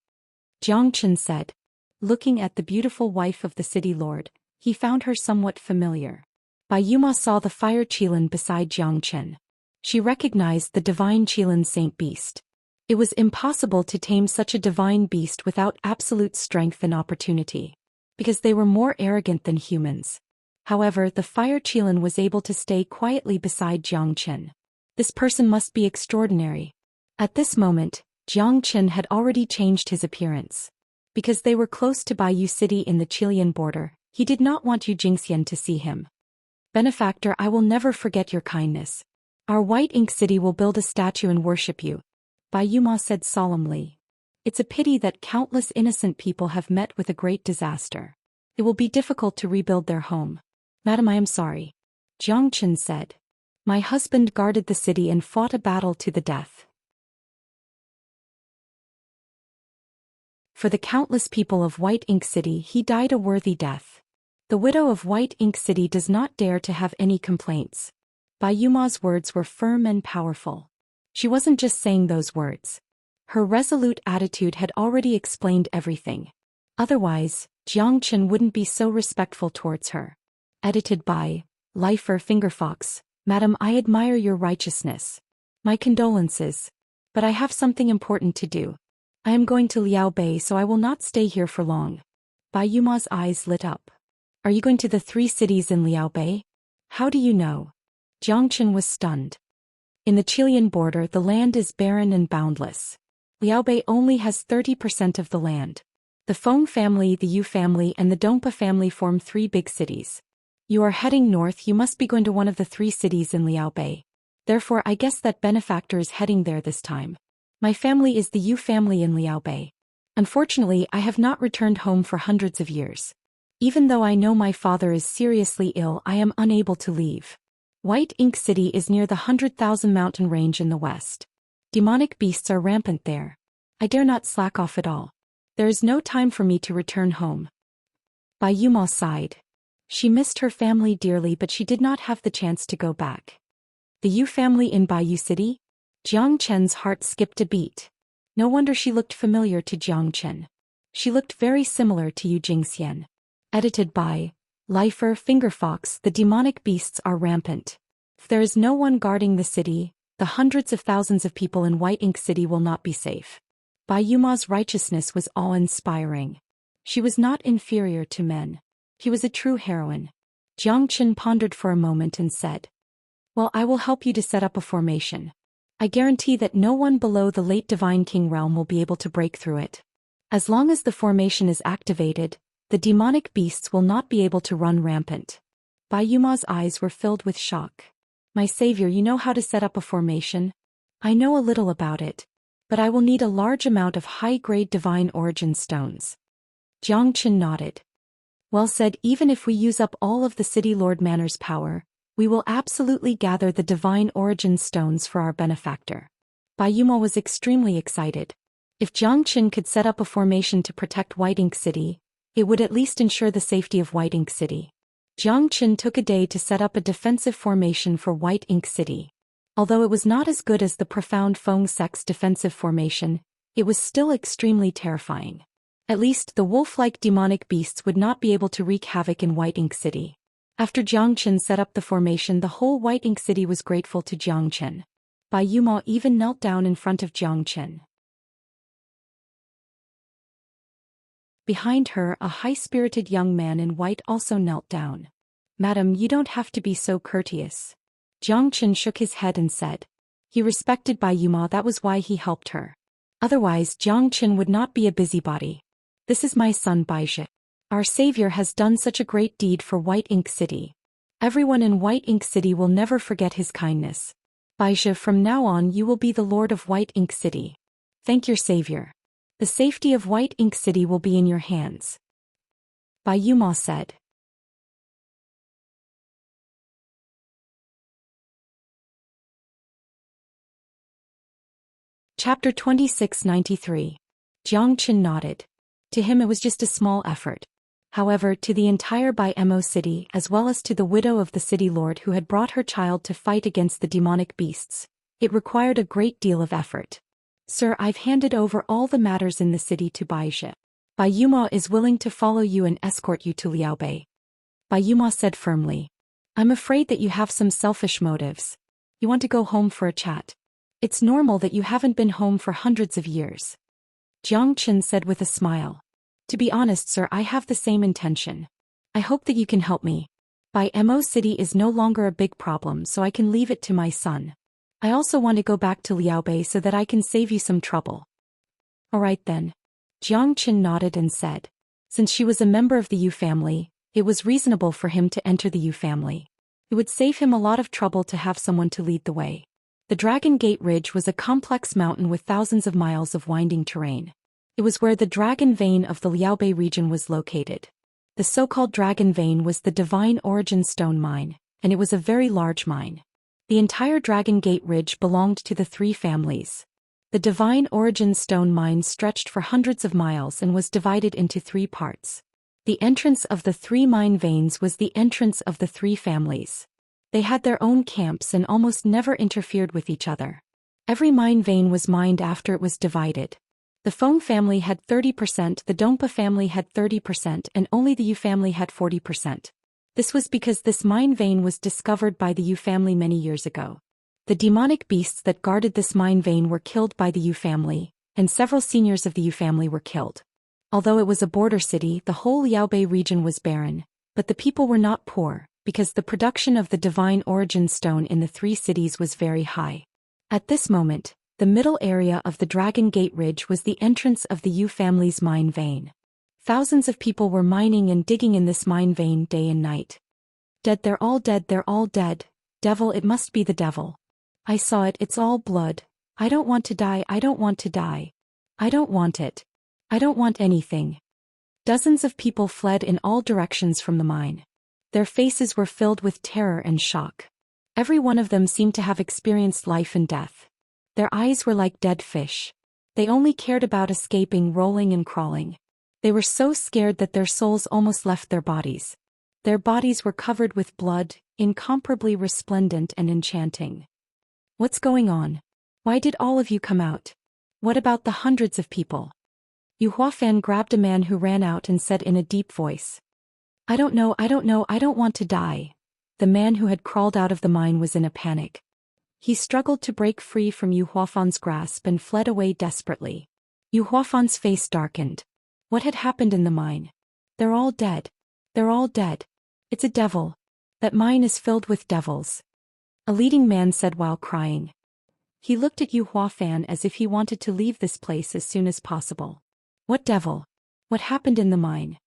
Xianxia said. Looking at the beautiful wife of the city lord, he found her somewhat familiar. Bai Yuma saw the Fire Qilan beside Xianxia. She recognized the divine Qilan saint beast. It was impossible to tame such a divine beast without absolute strength and opportunity, because they were more arrogant than humans. However, the Fire Qilan was able to stay quietly beside Xianxia. This person must be extraordinary. At this moment, Xianxia had already changed his appearance. Because they were close to Baiyu City in the Chilean border, he did not want Yu Jingxian to see him. Benefactor, I will never forget your kindness. Our White Ink City will build a statue and worship you. Bai Yuma said solemnly. It's a pity that countless innocent people have met with a great disaster. It will be difficult to rebuild their home. Madam, I am sorry. Xianxia said. My husband guarded the city and fought a battle to the death. For the countless people of White Ink City, he died a worthy death. The widow of White Ink City does not dare to have any complaints. Bai Yuma's words were firm and powerful. She wasn't just saying those words. Her resolute attitude had already explained everything. Otherwise, Xianxia wouldn't be so respectful towards her. Edited by Lifer Fingerfox. Madam, I admire your righteousness. My condolences. But I have something important to do. I am going to Liao Bei, so I will not stay here for long. Bai Yuma's eyes lit up. Are you going to the 3 cities in Liao Bei? How do you know? Xianxia was stunned. In the Chilean border, the land is barren and boundless. Liao Bei only has 30% of the land. The Feng family, the Yu family, and the Dongpa family form 3 big cities. You are heading north, you must be going to one of the 3 cities in Liao Bei. Therefore, I guess that benefactor is heading there this time. My family is the Yu family in Liao Bei. Unfortunately, I have not returned home for hundreds of years. Even though I know my father is seriously ill, I am unable to leave. White Ink City is near the 100,000 mountain range in the west. Demonic beasts are rampant there. I dare not slack off at all. There is no time for me to return home. Bai Yuma sighed. She missed her family dearly, but she did not have the chance to go back. The Yu family in Baiyu City? Xianxia's heart skipped a beat. No wonder she looked familiar to Xianxia. She looked very similar to Yu Jingxian. Edited by Lifer, Fingerfox, the demonic beasts are rampant. If there is no one guarding the city, the hundreds of thousands of people in White Ink City will not be safe. Bai Yuma's righteousness was awe-inspiring. She was not inferior to men. She was a true heroine. Jiang Qin pondered for a moment and said, "Well, I will help you to set up a formation. I guarantee that no one below the late Divine King realm will be able to break through it. As long as the formation is activated, the demonic beasts will not be able to run rampant." Bai Yuma's eyes were filled with shock. "My savior, you know how to set up a formation?" "I know a little about it, but I will need a large amount of high-grade divine origin stones." Jiang Qin nodded. "Well said. Even if we use up all of the City Lord Manor's power, we will absolutely gather the divine origin stones for our benefactor." Bai Yuma was extremely excited. If Jiang Qin could set up a formation to protect White Ink City, it would at least ensure the safety of White Ink City. Jiang Qin took a day to set up a defensive formation for White Ink City. Although it was not as good as the profound Feng Sect's defensive formation, it was still extremely terrifying. At least the wolf-like demonic beasts would not be able to wreak havoc in White Ink City. After Jiang Qin set up the formation, the whole White Ink City was grateful to Jiang Qin. Bai Yuma even knelt down in front of Jiang Qin. Behind her, a high-spirited young man in white also knelt down. "Madam, you don't have to be so courteous." Jiang Qin shook his head and said. He respected Bai Yuma, that was why he helped her. Otherwise, Jiang Qin would not be a busybody. "This is my son Baizhi. Our savior has done such a great deed for White Ink City. Everyone in White Ink City will never forget his kindness. Baizhi, from now on you will be the lord of White Ink City. Thank your savior. The safety of White Ink City will be in your hands." Bai Yuma said. Chapter 2693. Jiang Qin nodded. To him it was just a small effort. However, to the entire Bai Mo city as well as to the widow of the city lord who had brought her child to fight against the demonic beasts, it required a great deal of effort. "Sir, I've handed over all the matters in the city to Baizhi. Bai Yuma is willing to follow you and escort you to Liaobei." Bai Yuma said firmly. "I'm afraid that you have some selfish motives. You want to go home for a chat. It's normal that you haven't been home for hundreds of years." Jiang Qin said with a smile. "To be honest, sir, I have the same intention. I hope that you can help me. Bai Mo city is no longer a big problem, so I can leave it to my son. I also want to go back to Liaobei so that I can save you some trouble." "All right then." Jiang Qin nodded and said. Since she was a member of the Yu family, it was reasonable for him to enter the Yu family. It would save him a lot of trouble to have someone to lead the way. The Dragon Gate Ridge was a complex mountain with thousands of miles of winding terrain. It was where the Dragon Vein of the Liaobei region was located. The so-called Dragon Vein was the Divine Origin Stone Mine, and it was a very large mine. The entire Dragon Gate Ridge belonged to the three families. The Divine Origin Stone Mine stretched for hundreds of miles and was divided into three parts. The entrance of the three mine veins was the entrance of the three families. They had their own camps and almost never interfered with each other. Every mine vein was mined after it was divided. The Feng family had 30%, the Dongpa family had 30%, and only the Yu family had 40%. This was because this mine vein was discovered by the Yu family many years ago. The demonic beasts that guarded this mine vein were killed by the Yu family, and several seniors of the Yu family were killed. Although it was a border city, the whole Liaobei region was barren, but the people were not poor, because the production of the divine origin stone in the three cities was very high. At this moment, the middle area of the Dragon Gate Ridge was the entrance of the Yu family's mine vein. Thousands of people were mining and digging in this mine vein day and night. "Dead, they're all dead, they're all dead. Devil, it must be the devil. I saw it, it's all blood. I don't want to die, I don't want to die. I don't want it. I don't want anything." Dozens of people fled in all directions from the mine. Their faces were filled with terror and shock. Every one of them seemed to have experienced life and death. Their eyes were like dead fish. They only cared about escaping, rolling and crawling. They were so scared that their souls almost left their bodies. Their bodies were covered with blood, incomparably resplendent and enchanting. "What's going on? Why did all of you come out? What about the hundreds of people?" Yu Huafan grabbed a man who ran out and said in a deep voice. I don't know, I don't want to die. The man who had crawled out of the mine was in a panic. He struggled to break free from Yu Huafan's grasp and fled away desperately. Yu Huafan's face darkened. What had happened in the mine? They're all dead. They're all dead. It's a devil. That mine is filled with devils. A leading man said while crying. He looked at Yu Huafan as if he wanted to leave this place as soon as possible. What devil? What happened in the mine?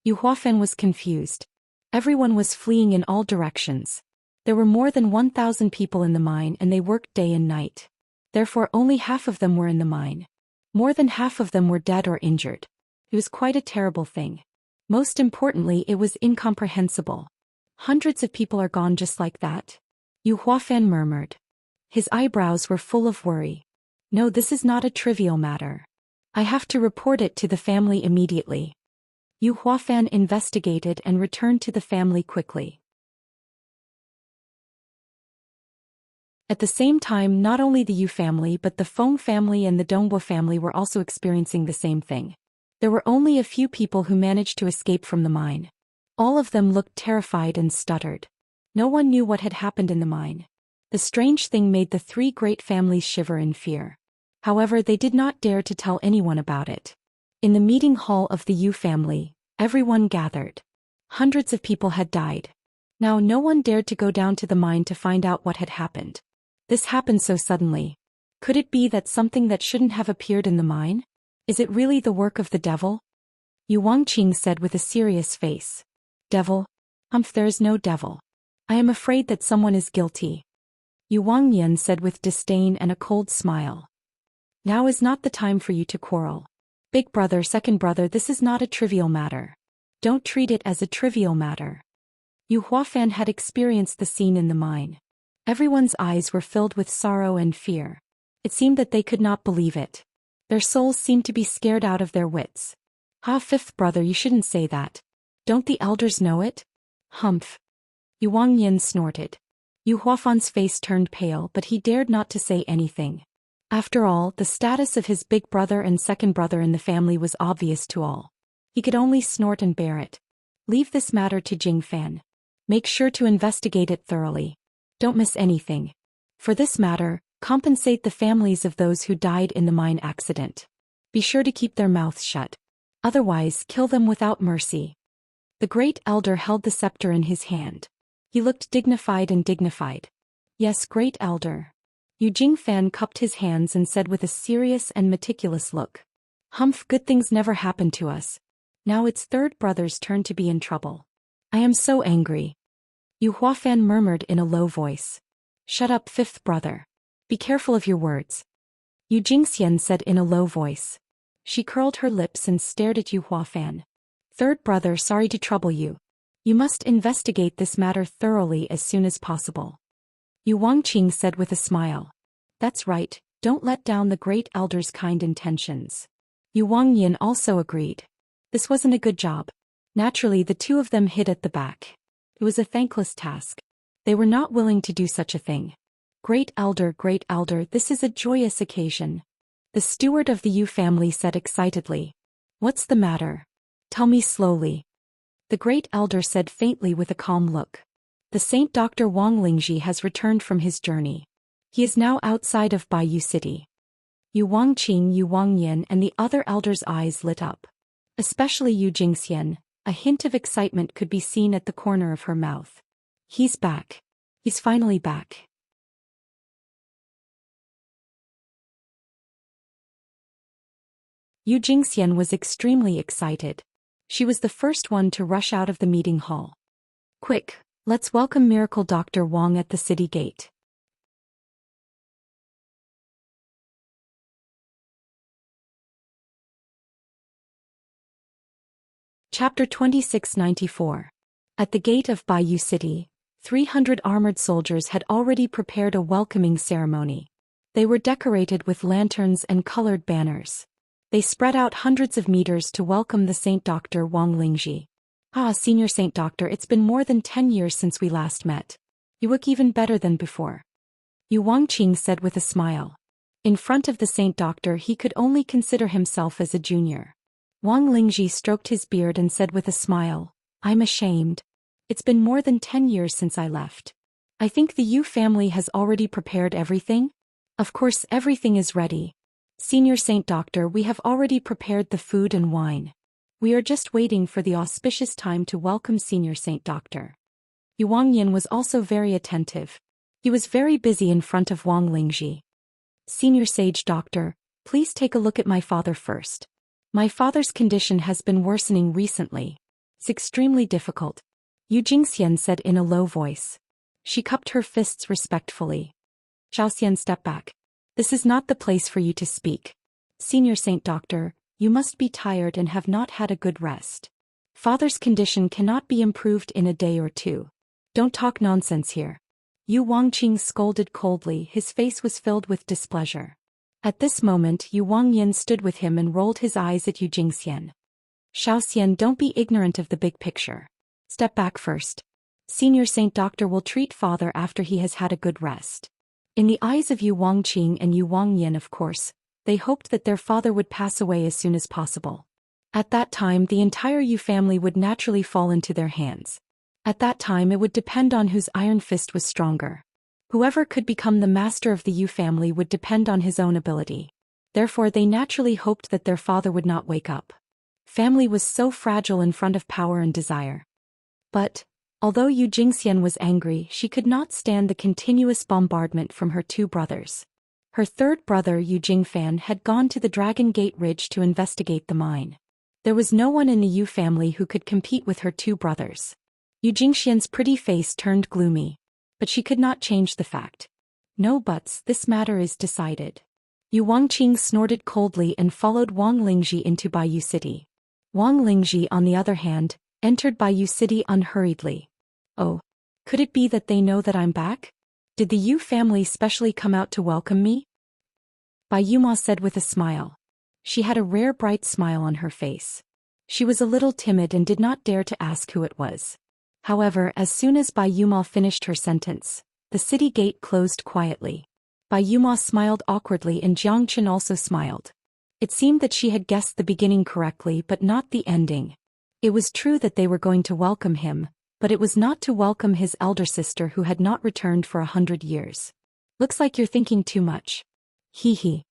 Yu Huafan was confused. Everyone was fleeing in all directions. There were more than 1,000 people in the mine and they worked day and night. Therefore only half of them were in the mine. More than half of them were dead or injured. It was quite a terrible thing. Most importantly, it was incomprehensible. Hundreds of people are gone just like that? Yu Huafan murmured. His eyebrows were full of worry. No, this is not a trivial matter. I have to report it to the family immediately. Yu Huafan investigated and returned to the family quickly. At the same time, not only the Yu family but the Feng family and the Dongbo family were also experiencing the same thing. There were only a few people who managed to escape from the mine. All of them looked terrified and stuttered. No one knew what had happened in the mine. The strange thing made the three great families shiver in fear. However, they did not dare to tell anyone about it. In the meeting hall of the Yu family, everyone gathered. Hundreds of people had died. Now no one dared to go down to the mine to find out what had happened. This happened so suddenly. Could it be that something that shouldn't have appeared in the mine? Is it really the work of the devil? Yu Wangqing said with a serious face. Devil? There is no devil. I am afraid that someone is guilty. Yu Wangyan said with disdain and a cold smile. Now is not the time for you to quarrel. Big brother, second brother, this is not a trivial matter. Don't treat it as a trivial matter. Yu Huafan had experienced the scene in the mine. Everyone's eyes were filled with sorrow and fear. It seemed that they could not believe it. Their souls seemed to be scared out of their wits. Fifth brother, you shouldn't say that. Don't the elders know it? Humph. Yu Wangyan snorted. Yu Huafan's face turned pale, but he dared not to say anything. After all, the status of his big brother and second brother in the family was obvious to all. He could only snort and bear it. Leave this matter to Jingfan. Make sure to investigate it thoroughly. Don't miss anything. For this matter, compensate the families of those who died in the mine accident. Be sure to keep their mouths shut. Otherwise, kill them without mercy. The great elder held the scepter in his hand. He looked dignified and dignified. Yes, great elder. Yu Jingfan cupped his hands and said with a serious and meticulous look. Humph, good things never happen to us. Now it's third brother's turn to be in trouble. I am so angry. Yu Huafan murmured in a low voice. Shut up, fifth brother. Be careful of your words. Yu Jingxian said in a low voice. She curled her lips and stared at Yu Huafan. Third brother, sorry to trouble you. You must investigate this matter thoroughly as soon as possible. Yu Wangqing said with a smile. That's right, don't let down the great elder's kind intentions. Yu Wangyan also agreed. This wasn't a good job. Naturally, the two of them hid at the back. It was a thankless task. They were not willing to do such a thing. Great elder, this is a joyous occasion. The steward of the Yu family said excitedly. What's the matter? Tell me slowly. The great elder said faintly with a calm look. The Saint Dr. Wang Lingji has returned from his journey. He is now outside of Baiyu City. Yu Wangqing, Yu Wangyan and the other elders' eyes lit up. Especially Yu Jingxian, a hint of excitement could be seen at the corner of her mouth. He's back. He's finally back. Yu Jingxian was extremely excited. She was the first one to rush out of the meeting hall. Quick, let's welcome Miracle Dr. Wang at the city gate. Chapter 2694. At the gate of Baiyu City, 300 armored soldiers had already prepared a welcoming ceremony. They were decorated with lanterns and colored banners. They spread out hundreds of meters to welcome the Saint Dr. Wang Lingji. Senior Saint Doctor, it's been more than 10 years since we last met. You look even better than before. Yu Wangqing said with a smile. In front of the Saint Doctor he could only consider himself as a junior. Wang Lingji stroked his beard and said with a smile, I'm ashamed. It's been more than 10 years since I left. I think the Yu family has already prepared everything? Of course everything is ready. Senior Saint Doctor, we have already prepared the food and wine. We are just waiting for the auspicious time to welcome Senior Saint Doctor. Yu Wangyan was also very attentive. He was very busy in front of Wang Lingji. Senior Sage Doctor, please take a look at my father first. My father's condition has been worsening recently. It's extremely difficult. Yu Jingxian said in a low voice. She cupped her fists respectfully. Zhou Xian, step back. This is not the place for you to speak. Senior Saint Doctor, you must be tired and have not had a good rest. Father's condition cannot be improved in a day or two. Don't talk nonsense here. Yu Wangqing scolded coldly, his face was filled with displeasure. At this moment Yu Wangyan stood with him and rolled his eyes at Yu Jingxian. Zhou Xian, don't be ignorant of the big picture. Step back first. Senior Saint Doctor will treat father after he has had a good rest. In the eyes of Yu Wangqing and Yu Wangyan, of course, they hoped that their father would pass away as soon as possible. At that time the entire Yu family would naturally fall into their hands. At that time it would depend on whose iron fist was stronger. Whoever could become the master of the Yu family would depend on his own ability. Therefore they naturally hoped that their father would not wake up. Family was so fragile in front of power and desire. But, although Yu Jingxian was angry, she could not stand the continuous bombardment from her two brothers. Her third brother Yu Jingfan had gone to the Dragon Gate Ridge to investigate the mine. There was no one in the Yu family who could compete with her two brothers. Yu Jingxian's pretty face turned gloomy. But she could not change the fact. No buts, this matter is decided. Yu Wangqing snorted coldly and followed Wang Lingji into Baiyu City. Wang Lingji, on the other hand, entered Baiyu City unhurriedly. Oh, could it be that they know that I'm back? Did the Yu family specially come out to welcome me? Baiyu Ma said with a smile. She had a rare bright smile on her face. She was a little timid and did not dare to ask who it was. However, as soon as Baiyu Ma finished her sentence, the city gate closed quietly. Baiyu Ma smiled awkwardly and Jiang Chen also smiled. It seemed that she had guessed the beginning correctly but not the ending. It was true that they were going to welcome him, but it was not to welcome his elder sister who had not returned for 100 years. Looks like you're thinking too much. Hee hee.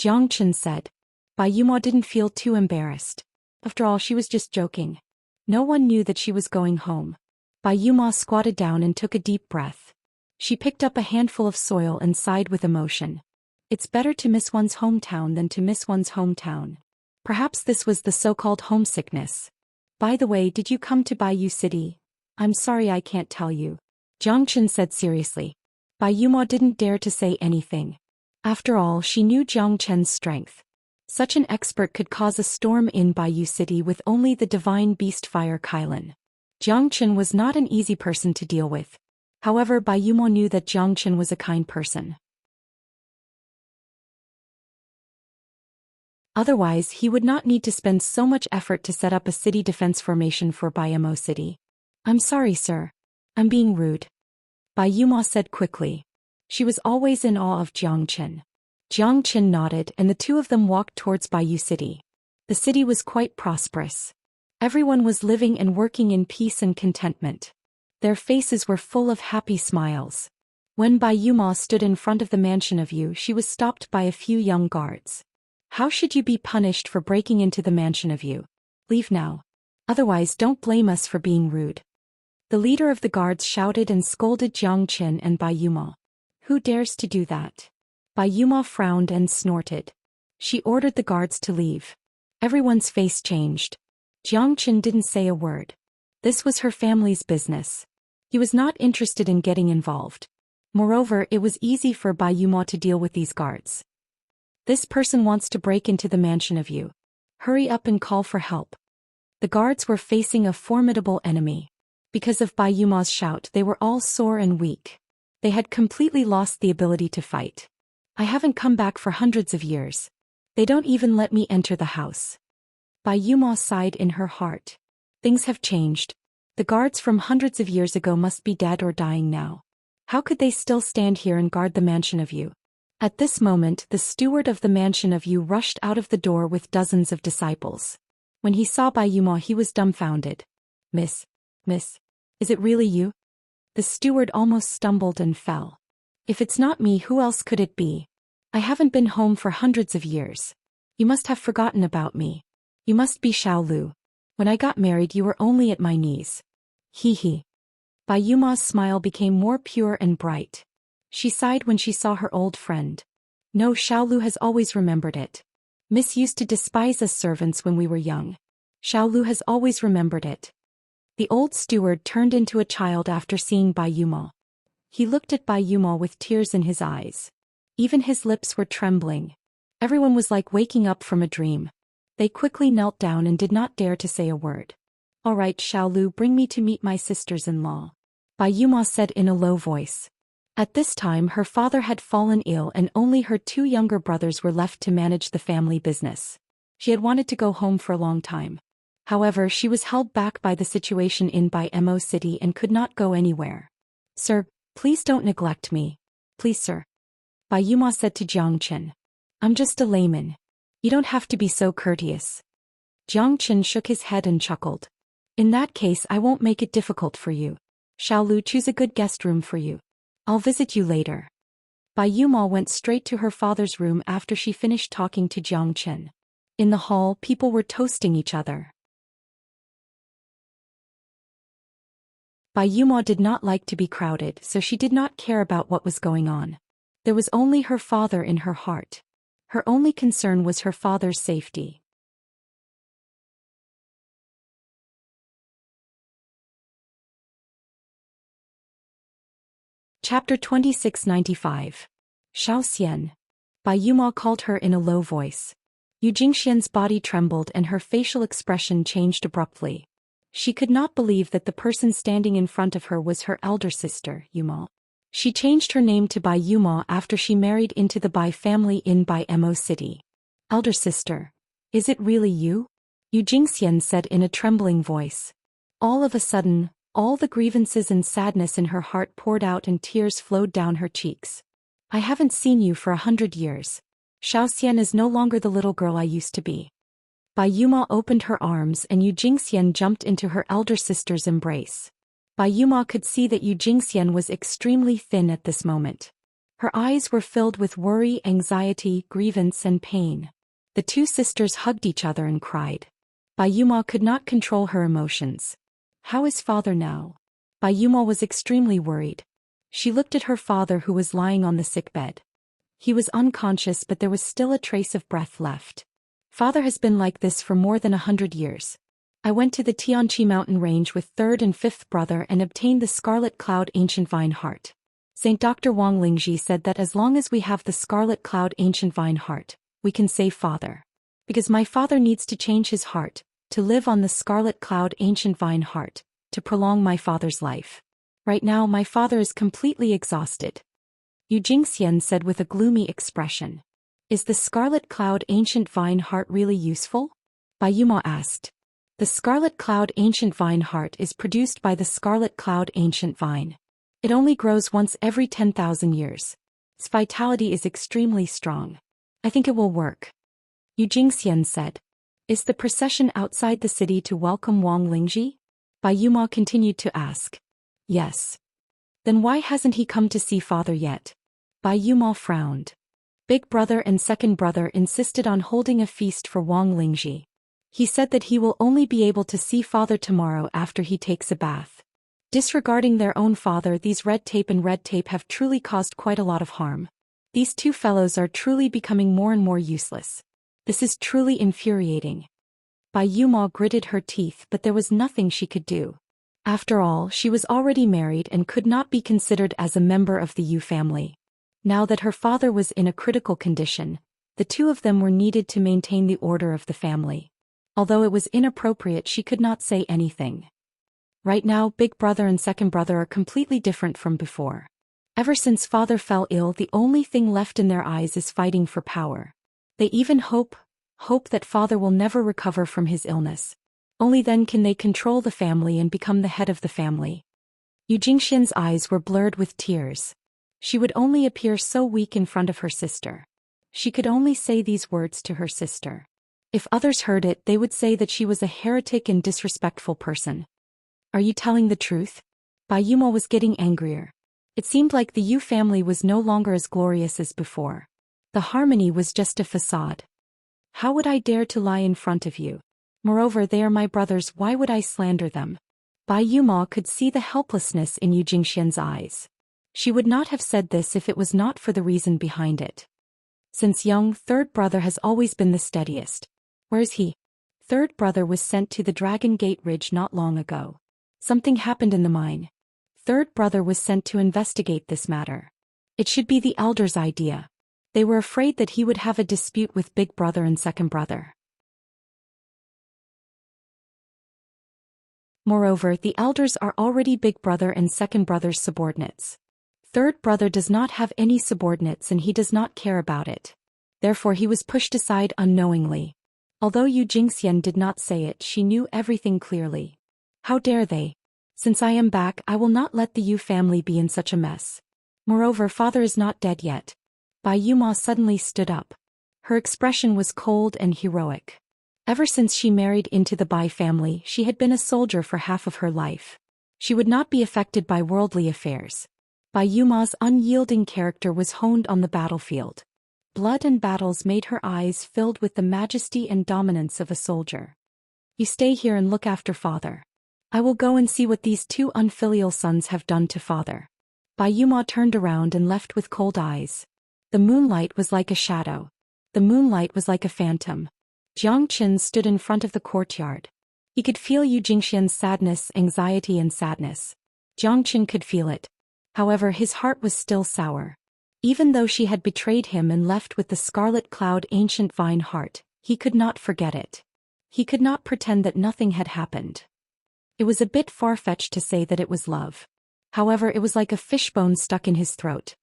Jiang Chen said. Baiyu Ma didn't feel too embarrassed. After all, she was just joking. No one knew that she was going home. Baiyu Ma squatted down and took a deep breath. She picked up a handful of soil and sighed with emotion. It's better to miss one's hometown than to miss one's hometown. Perhaps this was the so-called homesickness. By the way, did you come to Baiyu City? I'm sorry I can't tell you. Jiang Chen said seriously. Baiyu Ma didn't dare to say anything. After all, she knew Jiang Chen's strength. Such an expert could cause a storm in Baiyu City with only the divine beast fire Kailan. Jiang Chen was not an easy person to deal with. However, Baiyu Ma knew that Jiang Chen was a kind person. Otherwise, he would not need to spend so much effort to set up a city defense formation for Baiyu City. I'm sorry, sir. I'm being rude. Baiyu Ma said quickly. She was always in awe of Jiang Chen. Jiang Chen nodded and the two of them walked towards Baiyu City. The city was quite prosperous. Everyone was living and working in peace and contentment. Their faces were full of happy smiles. When Baiyu Ma stood in front of the mansion of Yu, she was stopped by a few young guards. How should you be punished for breaking into the mansion of Yu? Leave now. Otherwise don't blame us for being rude. The leader of the guards shouted and scolded Jiang Chen and Baiyu Ma. Who dares to do that? Baiyu Ma frowned and snorted. She ordered the guards to leave. Everyone's face changed. Jiang Chen didn't say a word. This was her family's business. He was not interested in getting involved. Moreover, it was easy for Baiyu Ma to deal with these guards. This person wants to break into the mansion of Yu. Hurry up and call for help. The guards were facing a formidable enemy. Because of Baiyu Ma's shout, they were all sore and weak. They had completely lost the ability to fight. I haven't come back for hundreds of years. They don't even let me enter the house. Baiyu Ma sighed in her heart. Things have changed. The guards from hundreds of years ago must be dead or dying now. How could they still stand here and guard the mansion of Yu? At this moment, the steward of the mansion of Yu rushed out of the door with dozens of disciples. When he saw Baiyu Ma, he was dumbfounded. Miss, is it really you? The steward almost stumbled and fell. If it's not me, who else could it be? I haven't been home for hundreds of years. You must have forgotten about me. You must be Xiao Lu. When I got married you were only at my knees. Hee hee. Bai Yuma's smile became more pure and bright. She sighed when she saw her old friend. No, Xiao Lu has always remembered it. Miss used to despise us servants when we were young. Xiao Lu has always remembered it. The old steward turned into a child after seeing Bai Yuma. He looked at Bai Yuma with tears in his eyes. Even his lips were trembling. Everyone was like waking up from a dream. They quickly knelt down and did not dare to say a word. All right, Xiao Lu, bring me to meet my sisters-in-law. Bai Yuma said in a low voice. At this time her father had fallen ill and only her two younger brothers were left to manage the family business. She had wanted to go home for a long time. However, she was held back by the situation in Bai Mo City and could not go anywhere. Sir, please don't neglect me. Please, sir. Bai Yuma said to Xianxia. I'm just a layman. You don't have to be so courteous. Xianxia shook his head and chuckled. In that case I won't make it difficult for you. Xiao Lu, choose a good guest room for you. I'll visit you later. Bai Yuma went straight to her father's room after she finished talking to Xianxia. In the hall, people were toasting each other. Bai Yuma did not like to be crowded, so she did not care about what was going on. There was only her father in her heart. Her only concern was her father's safety. Chapter 2695. Zhou Xian. Bai Yuma called her in a low voice. Yu Jingxian's body trembled and her facial expression changed abruptly. She could not believe that the person standing in front of her was her elder sister, Yuma. She changed her name to Bai Yuma after she married into the Bai family in Bai Mo City. Elder sister, is it really you? Yu Jingxian said in a trembling voice. All of a sudden, all the grievances and sadness in her heart poured out and tears flowed down her cheeks. I haven't seen you for 100 years. Zhou Xian is no longer the little girl I used to be. Bai Yuma opened her arms and Yu Jingxian jumped into her elder sister's embrace. Bai Yuma could see that Yu Jingxian was extremely thin at this moment. Her eyes were filled with worry, anxiety, grievance and pain. The two sisters hugged each other and cried. Bai Yuma could not control her emotions. How is father now? Bai Yuma was extremely worried. She looked at her father who was lying on the sickbed. He was unconscious but there was still a trace of breath left. Father has been like this for more than 100 years. I went to the Tianqi mountain range with third and fifth brother and obtained the Scarlet Cloud Ancient Vine Heart. Saint Dr. Wang Lingji said that as long as we have the Scarlet Cloud Ancient Vine Heart, we can save father. Because my father needs to change his heart, to live on the Scarlet Cloud Ancient Vine Heart, to prolong my father's life. Right now my father is completely exhausted. Yu Jingxian said with a gloomy expression. Is the Scarlet Cloud Ancient Vine Heart really useful? Bai Yuma asked. The Scarlet Cloud Ancient Vine Heart is produced by the Scarlet Cloud Ancient Vine. It only grows once every 10,000 years. Its vitality is extremely strong. I think it will work. Yu Jingxian said. Is the procession outside the city to welcome Wang Lingji? Bai Yuma continued to ask. Yes. Then why hasn't he come to see father yet? Bai Yuma frowned. Big brother and second brother insisted on holding a feast for Wang Lingji. He said that he will only be able to see father tomorrow after he takes a bath. Disregarding their own father, these red tape have truly caused quite a lot of harm. These two fellows are truly becoming more and more useless. This is truly infuriating. Bai Yuma gritted her teeth but there was nothing she could do. After all, she was already married and could not be considered as a member of the Yu family. Now that her father was in a critical condition, the two of them were needed to maintain the order of the family. Although it was inappropriate, she could not say anything. Right now, big brother and second brother are completely different from before. Ever since father fell ill, the only thing left in their eyes is fighting for power. They even hope that father will never recover from his illness. Only then can they control the family and become the head of the family. Yu Jingxian's eyes were blurred with tears. She would only appear so weak in front of her sister. She could only say these words to her sister. If others heard it, they would say that she was a heretic and disrespectful person. Are you telling the truth? Bai Yumo was getting angrier. It seemed like the Yu family was no longer as glorious as before. The harmony was just a facade. How would I dare to lie in front of you? Moreover, they are my brothers, why would I slander them? Bai Yumo could see the helplessness in Yu Jingxian's eyes. She would not have said this if it was not for the reason behind it. Since young, third brother has always been the steadiest. Where is he? Third brother was sent to the Dragon Gate Ridge not long ago. Something happened in the mine. Third brother was sent to investigate this matter. It should be the elders' idea. They were afraid that he would have a dispute with big brother and second brother. Moreover, the elders are already big brother and second brother's subordinates. Third brother does not have any subordinates and he does not care about it. Therefore he was pushed aside unknowingly. Although Yu Jingxian did not say it, she knew everything clearly. How dare they? Since I am back, I will not let the Yu family be in such a mess. Moreover, father is not dead yet. Bai Yumo suddenly stood up. Her expression was cold and heroic. Ever since she married into the Bai family, she had been a soldier for half of her life. She would not be affected by worldly affairs. Bai Yumo's unyielding character was honed on the battlefield. Blood and battles made her eyes filled with the majesty and dominance of a soldier. You stay here and look after father. I will go and see what these two unfilial sons have done to father. Bai Yumo turned around and left with cold eyes. The moonlight was like a shadow. The moonlight was like a phantom. Jiang Qin stood in front of the courtyard. He could feel Yu Jingxian's sadness, anxiety and sadness. Jiang Qin could feel it. However, his heart was still sour. Even though she had betrayed him and left with the scarlet cloud ancient vine heart, he could not forget it. He could not pretend that nothing had happened. It was a bit far-fetched to say that it was love. However, it was like a fishbone stuck in his throat.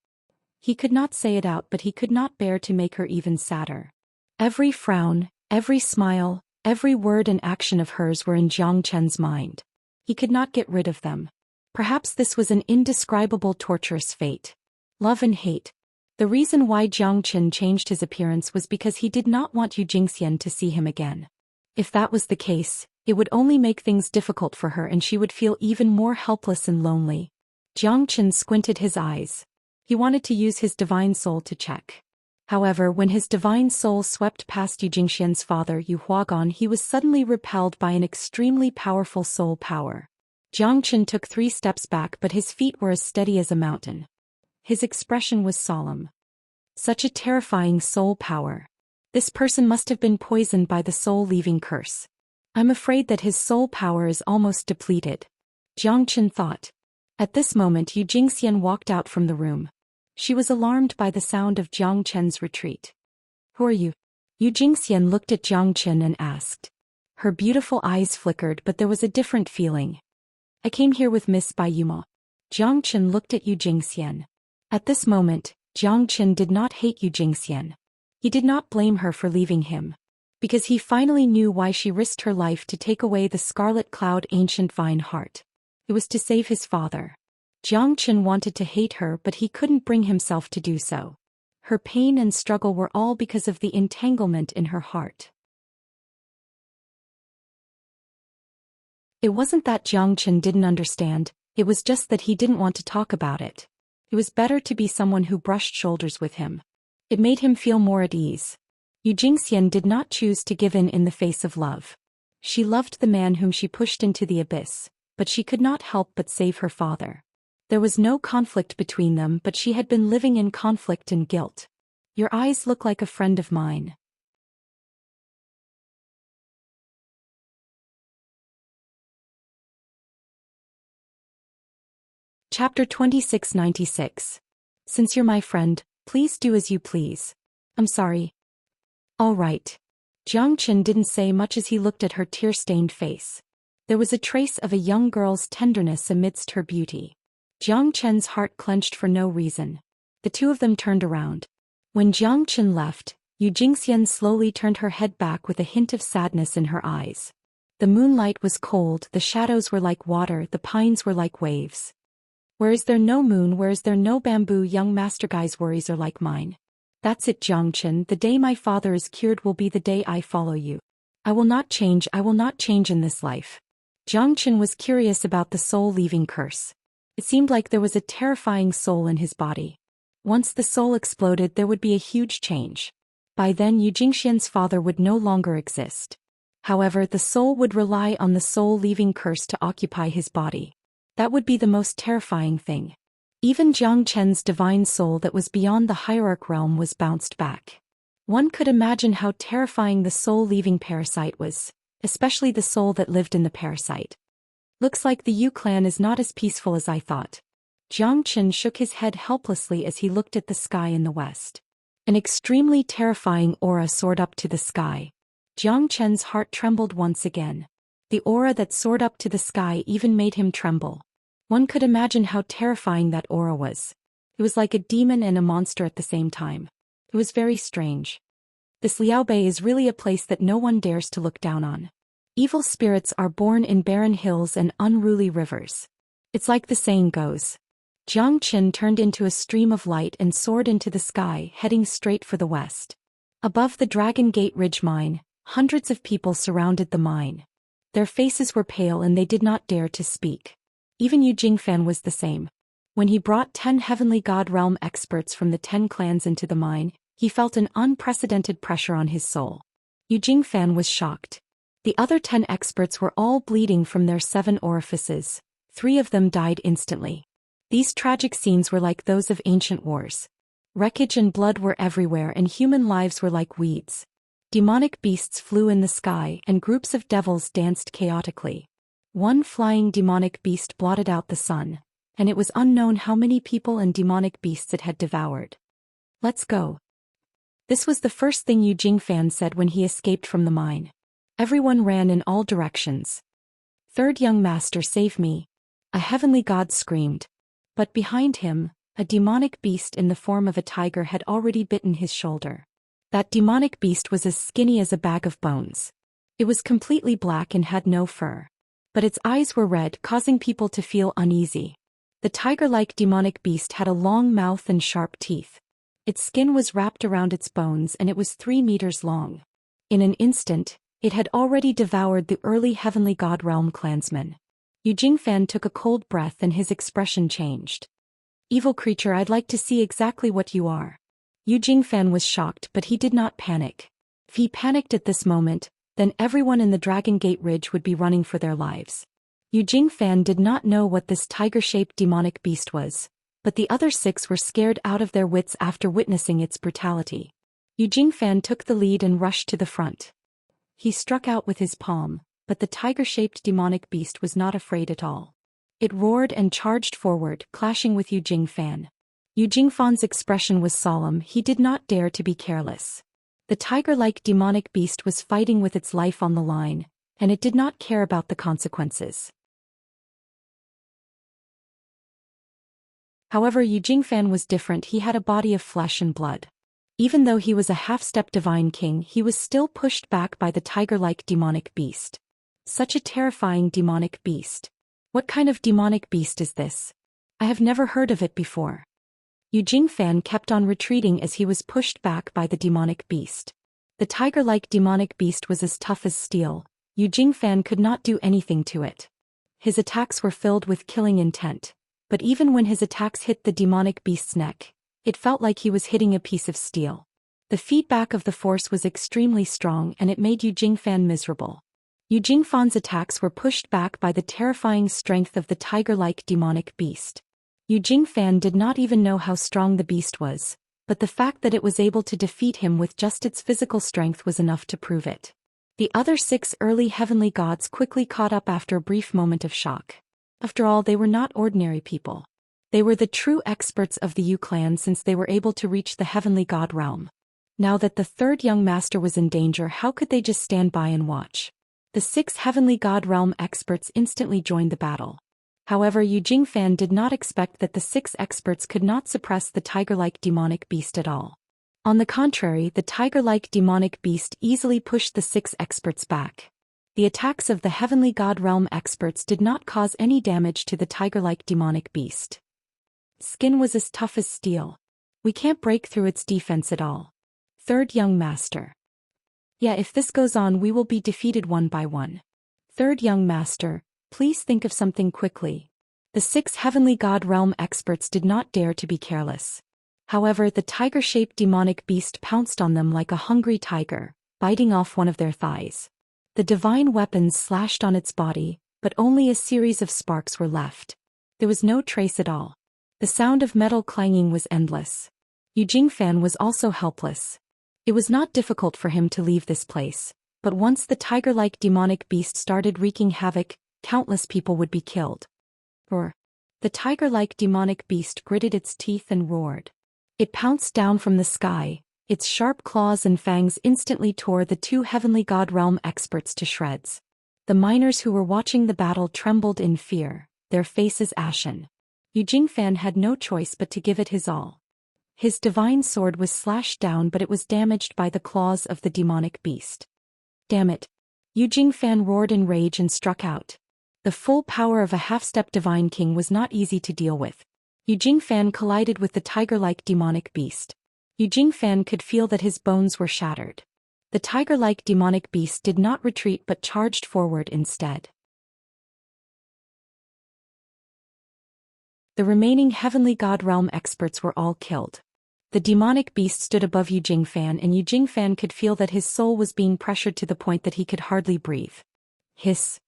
He could not say it out, but he could not bear to make her even sadder. Every frown, every smile, every word and action of hers were in Jiang Chen's mind. He could not get rid of them. Perhaps this was an indescribable torturous fate. Love and hate. The reason why Jiang Chen changed his appearance was because he did not want Yu Jingxian to see him again. If that was the case, it would only make things difficult for her and she would feel even more helpless and lonely. Jiang Chen squinted his eyes. He wanted to use his divine soul to check. However, when his divine soul swept past Yu Jingxian's father Yu Huagan, he was suddenly repelled by an extremely powerful soul power. Jiang Chen took 3 steps back, but his feet were as steady as a mountain. His expression was solemn. Such a terrifying soul power. This person must have been poisoned by the soul-leaving curse. I'm afraid that his soul power is almost depleted. Jiang Chen thought. At this moment Yu Jingxian walked out from the room. She was alarmed by the sound of Jiang Chen's retreat. Who are you? Yu Jingxian looked at Jiang Chen and asked. Her beautiful eyes flickered, but there was a different feeling. I came here with Miss Bai Yumo. Jiang Chen looked at Yu Jingxian. At this moment, Jiang Chen did not hate Yu Jingxian. He did not blame her for leaving him. Because he finally knew why she risked her life to take away the scarlet cloud ancient vine heart. It was to save his father. Jiang Chen wanted to hate her, but he couldn't bring himself to do so. Her pain and struggle were all because of the entanglement in her heart. It wasn't that Jiang Chen didn't understand, it was just that he didn't want to talk about it. It was better to be someone who brushed shoulders with him. It made him feel more at ease. Yu Jingxian did not choose to give in the face of love. She loved the man whom she pushed into the abyss, but she could not help but save her father. There was no conflict between them, but she had been living in conflict and guilt. Your eyes look like a friend of mine. Chapter 2696. Since you're my friend, please do as you please. I'm sorry. All right. Jiang Chen didn't say much as he looked at her tear-stained face. There was a trace of a young girl's tenderness amidst her beauty. Jiang Chen's heart clenched for no reason. The two of them turned around. When Jiang Chen left, Yu Jingxian slowly turned her head back with a hint of sadness in her eyes. The moonlight was cold, the shadows were like water, the pines were like waves. Where is there no moon, where is there no bamboo? Young Master Guy's worries are like mine. That's it, Jiang Chen, the day my father is cured will be the day I follow you. I will not change in this life. Zhang Qian was curious about the soul-leaving curse. It seemed like there was a terrifying soul in his body. Once the soul exploded, there would be a huge change. By then Xianxia's father would no longer exist. However, the soul would rely on the soul-leaving curse to occupy his body. That would be the most terrifying thing. Even Zhang Qian's divine soul that was beyond the hierarch realm was bounced back. One could imagine how terrifying the soul-leaving parasite was, especially the soul that lived in the parasite. Looks like the Yu clan is not as peaceful as I thought. Zhang Qian shook his head helplessly as he looked at the sky in the west. An extremely terrifying aura soared up to the sky. Zhang Qian's heart trembled once again. The aura that soared up to the sky even made him tremble. One could imagine how terrifying that aura was. It was like a demon and a monster at the same time. It was very strange. This Liaobei is really a place that no one dares to look down on. Evil spirits are born in barren hills and unruly rivers. It's like the saying goes. Zhang Qian turned into a stream of light and soared into the sky, heading straight for the west. Above the Dragon Gate Ridge mine, hundreds of people surrounded the mine. Their faces were pale and they did not dare to speak. Even Yu Jingfan was the same. When he brought 10 heavenly god realm experts from the 10 clans into the mine, he felt an unprecedented pressure on his soul. Yu Jingfan was shocked. The other 10 experts were all bleeding from their 7 orifices. 3 of them died instantly. These tragic scenes were like those of ancient wars. Wreckage and blood were everywhere and human lives were like weeds. Demonic beasts flew in the sky and groups of devils danced chaotically. One flying demonic beast blotted out the sun, and it was unknown how many people and demonic beasts it had devoured. Let's go. This was the first thing Yu Jingfan said when he escaped from the mine. Everyone ran in all directions. Third young master, save me. A heavenly god screamed. But behind him, a demonic beast in the form of a tiger had already bitten his shoulder. That demonic beast was as skinny as a bag of bones. It was completely black and had no fur. But its eyes were red, causing people to feel uneasy. The tiger-like demonic beast had a long mouth and sharp teeth. Its skin was wrapped around its bones and it was 3 meters long. In an instant, it had already devoured the early heavenly god realm clansmen. Yu Jingfan took a cold breath and his expression changed. Evil creature, I'd like to see exactly what you are. Yu Jingfan was shocked, but he did not panic. If he panicked at this moment, then everyone in the Dragon Gate Ridge would be running for their lives. Yu Jingfan did not know what this tiger-shaped demonic beast was, but the other 6 were scared out of their wits after witnessing its brutality. Yu Jingfan took the lead and rushed to the front. He struck out with his palm, but the tiger-shaped demonic beast was not afraid at all. It roared and charged forward, clashing with Yu Jingfan. Yu Jingfan's expression was solemn. He did not dare to be careless. The tiger-like demonic beast was fighting with its life on the line, and it did not care about the consequences. However, Yu Jingfan was different. He had a body of flesh and blood. Even though he was a half-step divine king, he was still pushed back by the tiger-like demonic beast. Such a terrifying demonic beast. What kind of demonic beast is this? I have never heard of it before. Yu Jingfan kept on retreating as he was pushed back by the demonic beast. The tiger-like demonic beast was as tough as steel. Yu Jingfan could not do anything to it. His attacks were filled with killing intent, but even when his attacks hit the demonic beast's neck, it felt like he was hitting a piece of steel. The feedback of the force was extremely strong and it made Yu Jingfan miserable. Yu Jingfan's attacks were pushed back by the terrifying strength of the tiger-like demonic beast. Yu Jingfan did not even know how strong the beast was, but the fact that it was able to defeat him with just its physical strength was enough to prove it. The other 6 early heavenly gods quickly caught up after a brief moment of shock. After all, they were not ordinary people. They were the true experts of the Yu clan since they were able to reach the heavenly god realm. Now that the 3rd young master was in danger, how could they just stand by and watch? The 6 heavenly god realm experts instantly joined the battle. However, Yu Jingfan did not expect that the 6 experts could not suppress the tiger-like demonic beast at all. On the contrary, the tiger-like demonic beast easily pushed the 6 experts back. The attacks of the heavenly god realm experts did not cause any damage to the tiger-like demonic beast. Skin was as tough as steel. We can't break through its defense at all. 3rd young master. Yeah, if this goes on we will be defeated one by one. 3rd young master, Please think of something quickly. The 6 heavenly god realm experts did not dare to be careless. However, the tiger-shaped demonic beast pounced on them like a hungry tiger, biting off one of their thighs. The divine weapons slashed on its body, but only a series of sparks were left. There was no trace at all. The sound of metal clanging was endless. Yu Jingfan was also helpless. It was not difficult for him to leave this place, but once the tiger-like demonic beast started wreaking havoc, countless people would be killed. Roar. The tiger-like demonic beast gritted its teeth and roared. It pounced down from the sky. Its sharp claws and fangs instantly tore the 2 heavenly god realm experts to shreds. The miners who were watching the battle trembled in fear, their faces ashen. Yu Jingfan had no choice but to give it his all. His divine sword was slashed down, but it was damaged by the claws of the demonic beast. Damn it! Yu Jingfan roared in rage and struck out. The full power of a half-step divine king was not easy to deal with. Yu Jingfan collided with the tiger-like demonic beast. Yu Jingfan could feel that his bones were shattered. The tiger-like demonic beast did not retreat but charged forward instead. The remaining heavenly god realm experts were all killed. The demonic beast stood above Yu Jingfan, and Yu Jingfan could feel that his soul was being pressured to the point that he could hardly breathe. Hiss.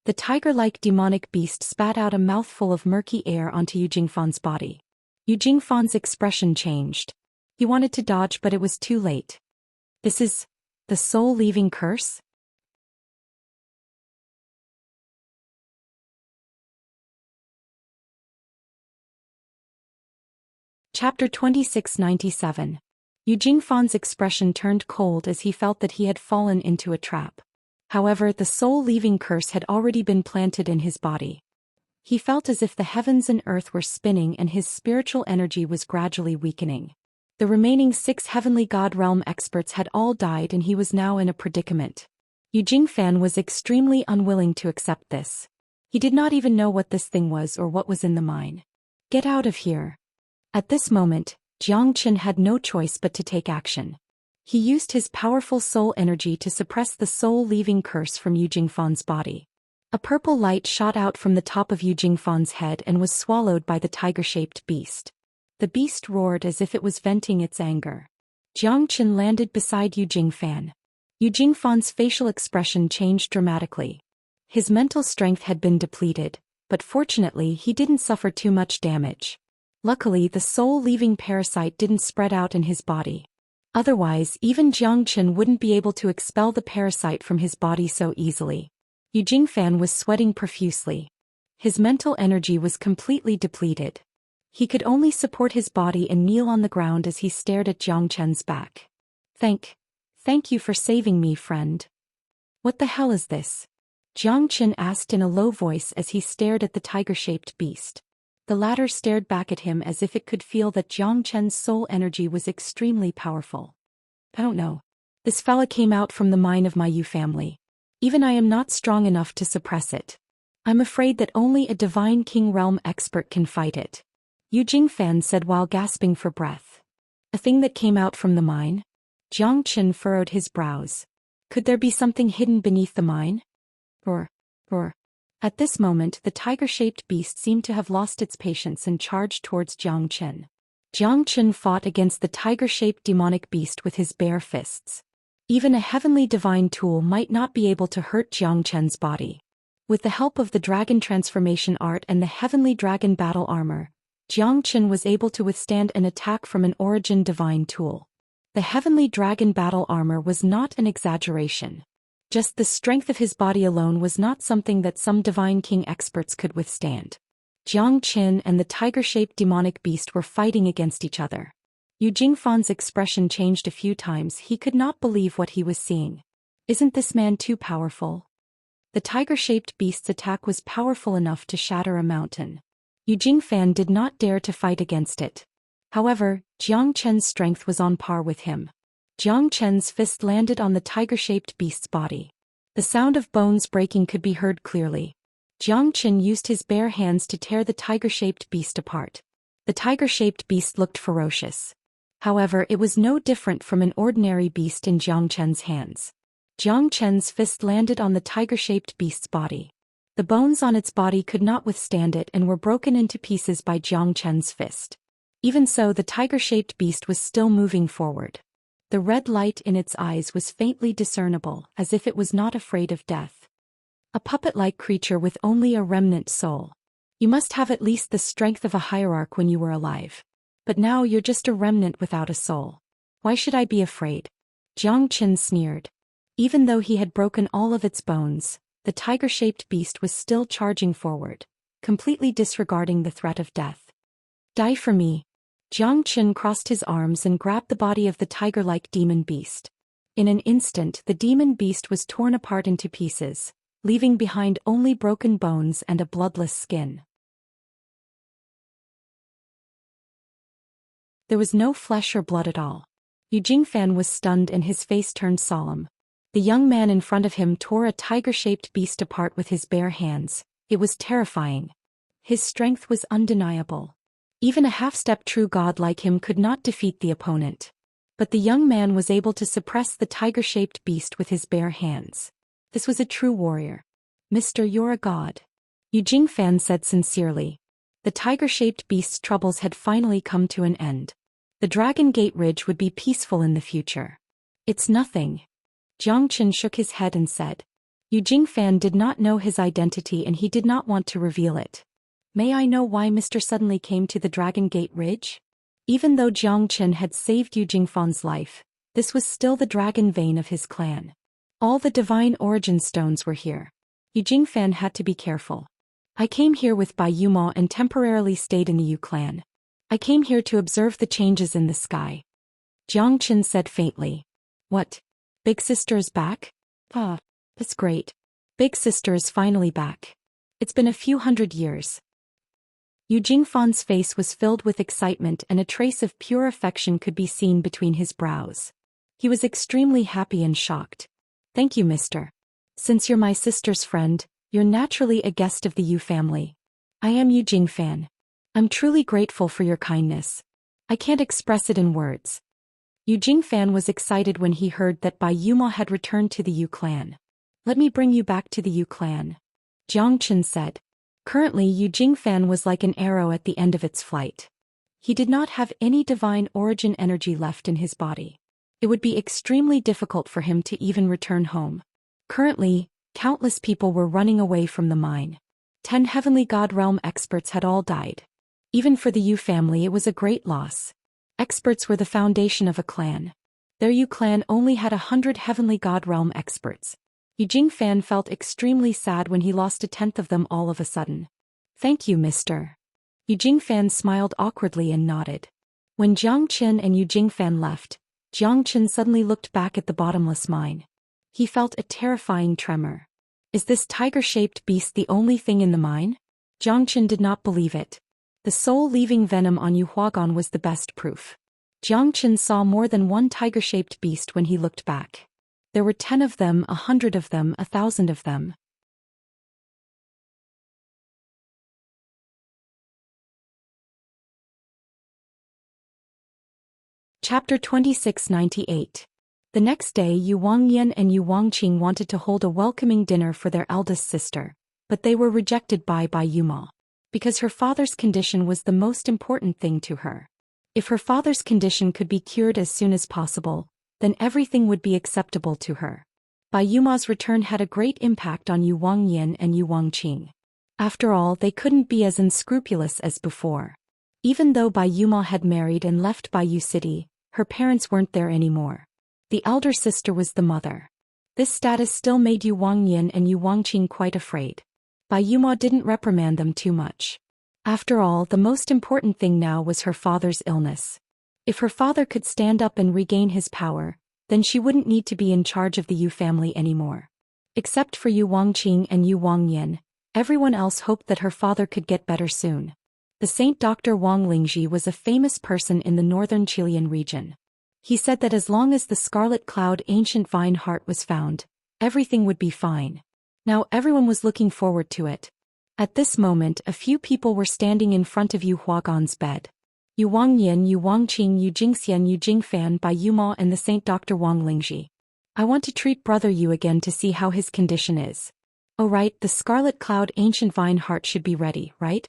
The tiger-like demonic beast spat out a mouthful of murky air onto Yu Jingfan's body. Yu Jingfan's expression changed. He wanted to dodge, but it was too late. This is the soul-leaving curse? Chapter 2697. Yu Jingfan's expression turned cold as he felt that he had fallen into a trap. However, the soul-leaving curse had already been planted in his body. He felt as if the heavens and earth were spinning and his spiritual energy was gradually weakening. The remaining 6 heavenly god realm experts had all died, and he was now in a predicament. Yu Jingfan was extremely unwilling to accept this. He did not even know what this thing was or what was in the mine. Get out of here. At this moment, Jiang Qin had no choice but to take action. He used his powerful soul energy to suppress the soul-leaving curse from Yu Jingfan's body. A purple light shot out from the top of Yu Jingfan's head and was swallowed by the tiger-shaped beast. The beast roared as if it was venting its anger. Jiang Qin landed beside Yu Jingfan. Yu Jingfan's facial expression changed dramatically. His mental strength had been depleted, but fortunately he didn't suffer too much damage. Luckily, the soul-leaving parasite didn't spread out in his body. Otherwise, even Jiang Qin wouldn't be able to expel the parasite from his body so easily. Yu Jingfan was sweating profusely. His mental energy was completely depleted. He could only support his body and kneel on the ground as he stared at Jiang Qin's back. Thank you for saving me, friend. What the hell is this? Jiang Qin asked in a low voice as he stared at the tiger-shaped beast. The latter stared back at him as if it could feel that Jiang Qin's soul energy was extremely powerful. I don't know. This fella came out from the mine of my Yu family. Even I am not strong enough to suppress it. I'm afraid that only a divine king realm expert can fight it. Yu Jingfan said while gasping for breath. A thing that came out from the mine? Jiang Qin furrowed his brows. Could there be something hidden beneath the mine? Roar. At this moment, the tiger-shaped beast seemed to have lost its patience and charged towards Jiang Qin. Jiang Qin fought against the tiger-shaped demonic beast with his bare fists. Even a heavenly divine tool might not be able to hurt Jiang Qin's body. With the help of the dragon transformation art and the heavenly dragon battle armor, Jiang Qin was able to withstand an attack from an origin divine tool. The heavenly dragon battle armor was not an exaggeration. Just the strength of his body alone was not something that some divine king experts could withstand. Jiang Qin and the tiger-shaped demonic beast were fighting against each other. Yu Jingfan's expression changed a few times. He could not believe what he was seeing. Isn't this man too powerful? The tiger-shaped beast's attack was powerful enough to shatter a mountain. Yu Jingfan did not dare to fight against it. However, Jiang Qin's strength was on par with him. Jiang Qin's fist landed on the tiger-shaped beast's body. The sound of bones breaking could be heard clearly. Jiang Qin used his bare hands to tear the tiger-shaped beast apart. The tiger-shaped beast looked ferocious. However, it was no different from an ordinary beast in Jiang Qin's hands. Jiang Qin's fist landed on the tiger-shaped beast's body. The bones on its body could not withstand it and were broken into pieces by Jiang Chen's fist. Even so, the tiger-shaped beast was still moving forward. The red light in its eyes was faintly discernible, as if it was not afraid of death. A puppet-like creature with only a remnant soul. You must have at least the strength of a hierarch when you were alive. But now you're just a remnant without a soul. Why should I be afraid? Jiang Chen sneered. Even though he had broken all of its bones, the tiger-shaped beast was still charging forward, completely disregarding the threat of death. Die for me. Jiang Chen crossed his arms and grabbed the body of the tiger-like demon beast. In an instant, the demon beast was torn apart into pieces, leaving behind only broken bones and a bloodless skin. There was no flesh or blood at all. Yu Jingfan was stunned and his face turned solemn. The young man in front of him tore a tiger-shaped beast apart with his bare hands. It was terrifying. His strength was undeniable. Even a half-step true god like him could not defeat the opponent. But the young man was able to suppress the tiger-shaped beast with his bare hands. This was a true warrior. Mister, you're a god. Yu Jingfan said sincerely. The tiger-shaped beast's troubles had finally come to an end. The Dragon Gate Ridge would be peaceful in the future. It's nothing. Jiang Chen shook his head and said. Yu Jingfan did not know his identity and he did not want to reveal it. May I know why Mr. suddenly came to the Dragon Gate Ridge? Even though Jiang Chen had saved Yu Jingfan's life, this was still the dragon vein of his clan. All the divine origin stones were here. Yu Jingfan had to be careful. I came here with Bai Yuma and temporarily stayed in the Yu clan. I came here to observe the changes in the sky. Jiang Chen said faintly. What? Big sister is back? Ah, that's great. Big sister is finally back. It's been a few hundred years. Yu Jingfan's face was filled with excitement and a trace of pure affection could be seen between his brows. He was extremely happy and shocked. Thank you, mister. Since you're my sister's friend, you're naturally a guest of the Yu family. I am Yu Jingfan. I'm truly grateful for your kindness. I can't express it in words. Yu Jingfan was excited when he heard that Bai Yuma had returned to the Yu clan. Let me bring you back to the Yu clan. Jiang Chen said. Currently, Yu Jingfan was like an arrow at the end of its flight. He did not have any divine origin energy left in his body. It would be extremely difficult for him to even return home. Currently, countless people were running away from the mine. 10 heavenly god realm experts had all died. Even for the Yu family, it was a great loss. Experts were the foundation of a clan. Their Yu clan only had 100 heavenly god realm experts. Yu Jingfan felt extremely sad when he lost a tenth of them all of a sudden. Thank you, mister. Yu Jingfan smiled awkwardly and nodded. When Jiang Chen and Yu Jingfan left, Jiang Chen suddenly looked back at the bottomless mine. He felt a terrifying tremor. Is this tiger-shaped beast the only thing in the mine? Jiang Chen did not believe it. The soul-leaving venom on Yu Huagan was the best proof. Jiang Chen saw more than one tiger-shaped beast when he looked back. There were 10 of them, 100 of them, 1,000 of them. Chapter 2698. The next day, Yu Wangyan and Yu Wangqing wanted to hold a welcoming dinner for their eldest sister, but they were rejected by Bai Yuma. Because her father's condition was the most important thing to her. If her father's condition could be cured as soon as possible, then everything would be acceptable to her. Bai Yuma's return had a great impact on Yu Wangyan and Yu Wangqing. After all, they couldn't be as unscrupulous as before. Even though Bai Yuma had married and left Baiyu City, her parents weren't there anymore. The elder sister was the mother. This status still made Yu Wangyan and Yu Wangqing quite afraid. Bai Yuma didn't reprimand them too much. After all, the most important thing now was her father's illness. If her father could stand up and regain his power, then she wouldn't need to be in charge of the Yu family anymore. Except for Yu Wangqing and Yu Wangyan, everyone else hoped that her father could get better soon. The Saint Dr. Wang Lingji was a famous person in the northern Chilean region. He said that as long as the Scarlet Cloud ancient vine heart was found, everything would be fine. Now everyone was looking forward to it. At this moment, a few people were standing in front of Yu Huagan's bed. Yu Wangyan, Yu Wangqing, Yu Jingxian, Yu Jingfan, Bai Yuma and the Saint Dr. Wang Lingji. I want to treat brother Yu again to see how his condition is. Oh right, the Scarlet Cloud Ancient Vine Heart should be ready, right?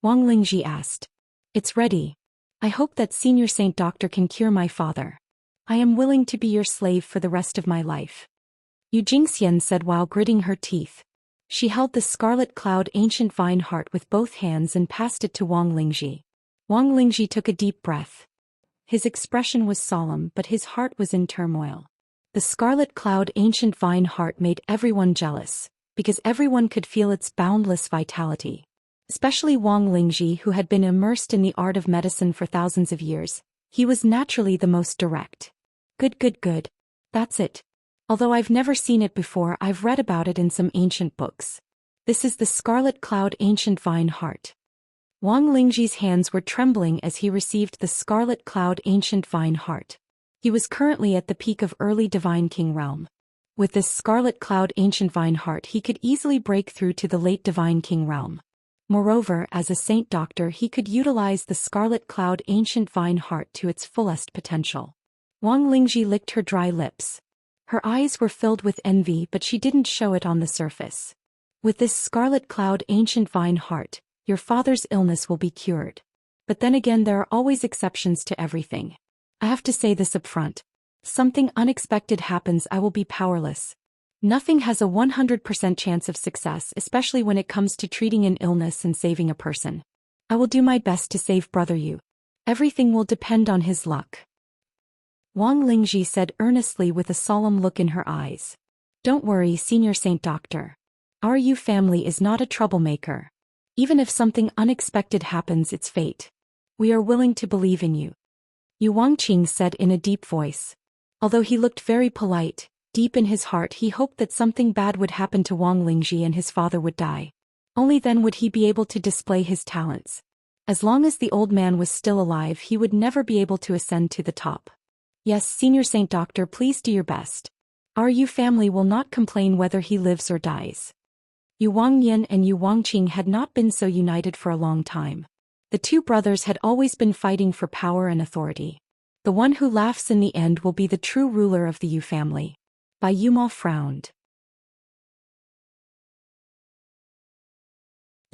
Wang Lingji asked. It's ready. I hope that Senior Saint Doctor can cure my father. I am willing to be your slave for the rest of my life. Yu Jingxian said while gritting her teeth. She held the Scarlet Cloud Ancient Vine Heart with both hands and passed it to Wang Lingji. Wang Lingji took a deep breath. His expression was solemn, but his heart was in turmoil. The Scarlet Cloud Ancient Vine Heart made everyone jealous, because everyone could feel its boundless vitality. Especially Wang Lingji, who had been immersed in the art of medicine for thousands of years. He was naturally the most direct. Good. That's it. Although I've never seen it before, I've read about it in some ancient books. This is the Scarlet Cloud Ancient Vine Heart. Wang Lingji's hands were trembling as he received the Scarlet Cloud Ancient Vine Heart. He was currently at the peak of early Divine King realm. With this Scarlet Cloud Ancient Vine Heart he could easily break through to the late Divine King realm. Moreover, as a Saint Doctor he could utilize the Scarlet Cloud Ancient Vine Heart to its fullest potential. Wang Lingji licked her dry lips. Her eyes were filled with envy, but she didn't show it on the surface. With this Scarlet Cloud Ancient Vine Heart, your father's illness will be cured. But then again, there are always exceptions to everything. I have to say this up front. Something unexpected happens, I will be powerless. Nothing has a 100% chance of success, especially when it comes to treating an illness and saving a person. I will do my best to save Brother Yu. Everything will depend on his luck. Wang Lingji said earnestly with a solemn look in her eyes. Don't worry, Senior Saint Doctor. Our Yu family is not a troublemaker. Even if something unexpected happens, it's fate. We are willing to believe in you. Yu Wangqing said in a deep voice. Although he looked very polite, deep in his heart he hoped that something bad would happen to Wang Lingji and his father would die. Only then would he be able to display his talents. As long as the old man was still alive he would never be able to ascend to the top. Yes, Senior Saint Doctor, please do your best. Our Yu family will not complain whether he lives or dies. Yu Wangyan and Yu Wangqing had not been so united for a long time. The two brothers had always been fighting for power and authority. The one who laughs in the end will be the true ruler of the Yu family. Bai Yuma frowned.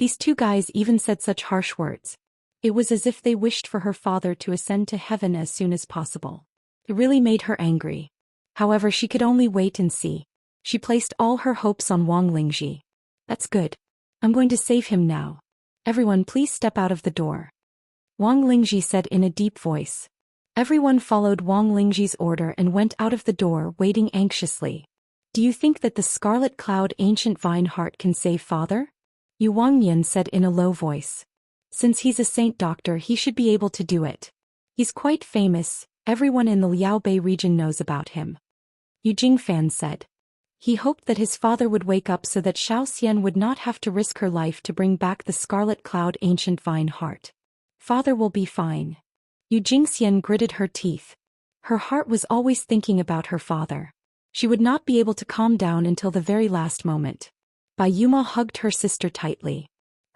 These two guys even said such harsh words. It was as if they wished for her father to ascend to heaven as soon as possible. It really made her angry. However, she could only wait and see. She placed all her hopes on Wang Lingji. That's good. I'm going to save him now. Everyone please step out of the door. Wang Lingji said in a deep voice. Everyone followed Wang Lingji's order and went out of the door, waiting anxiously. Do you think that the Scarlet Cloud Ancient Vine Heart can save father? Yu Wangyan said in a low voice. Since he's a Saint Doctor he should be able to do it. He's quite famous, everyone in the Liaobei region knows about him. Yu Jingfan said. He hoped that his father would wake up so that Zhou Xian would not have to risk her life to bring back the Scarlet Cloud Ancient Vine Heart. Father will be fine. Yu Jingxian gritted her teeth. Her heart was always thinking about her father. She would not be able to calm down until the very last moment. Bai Yuma hugged her sister tightly.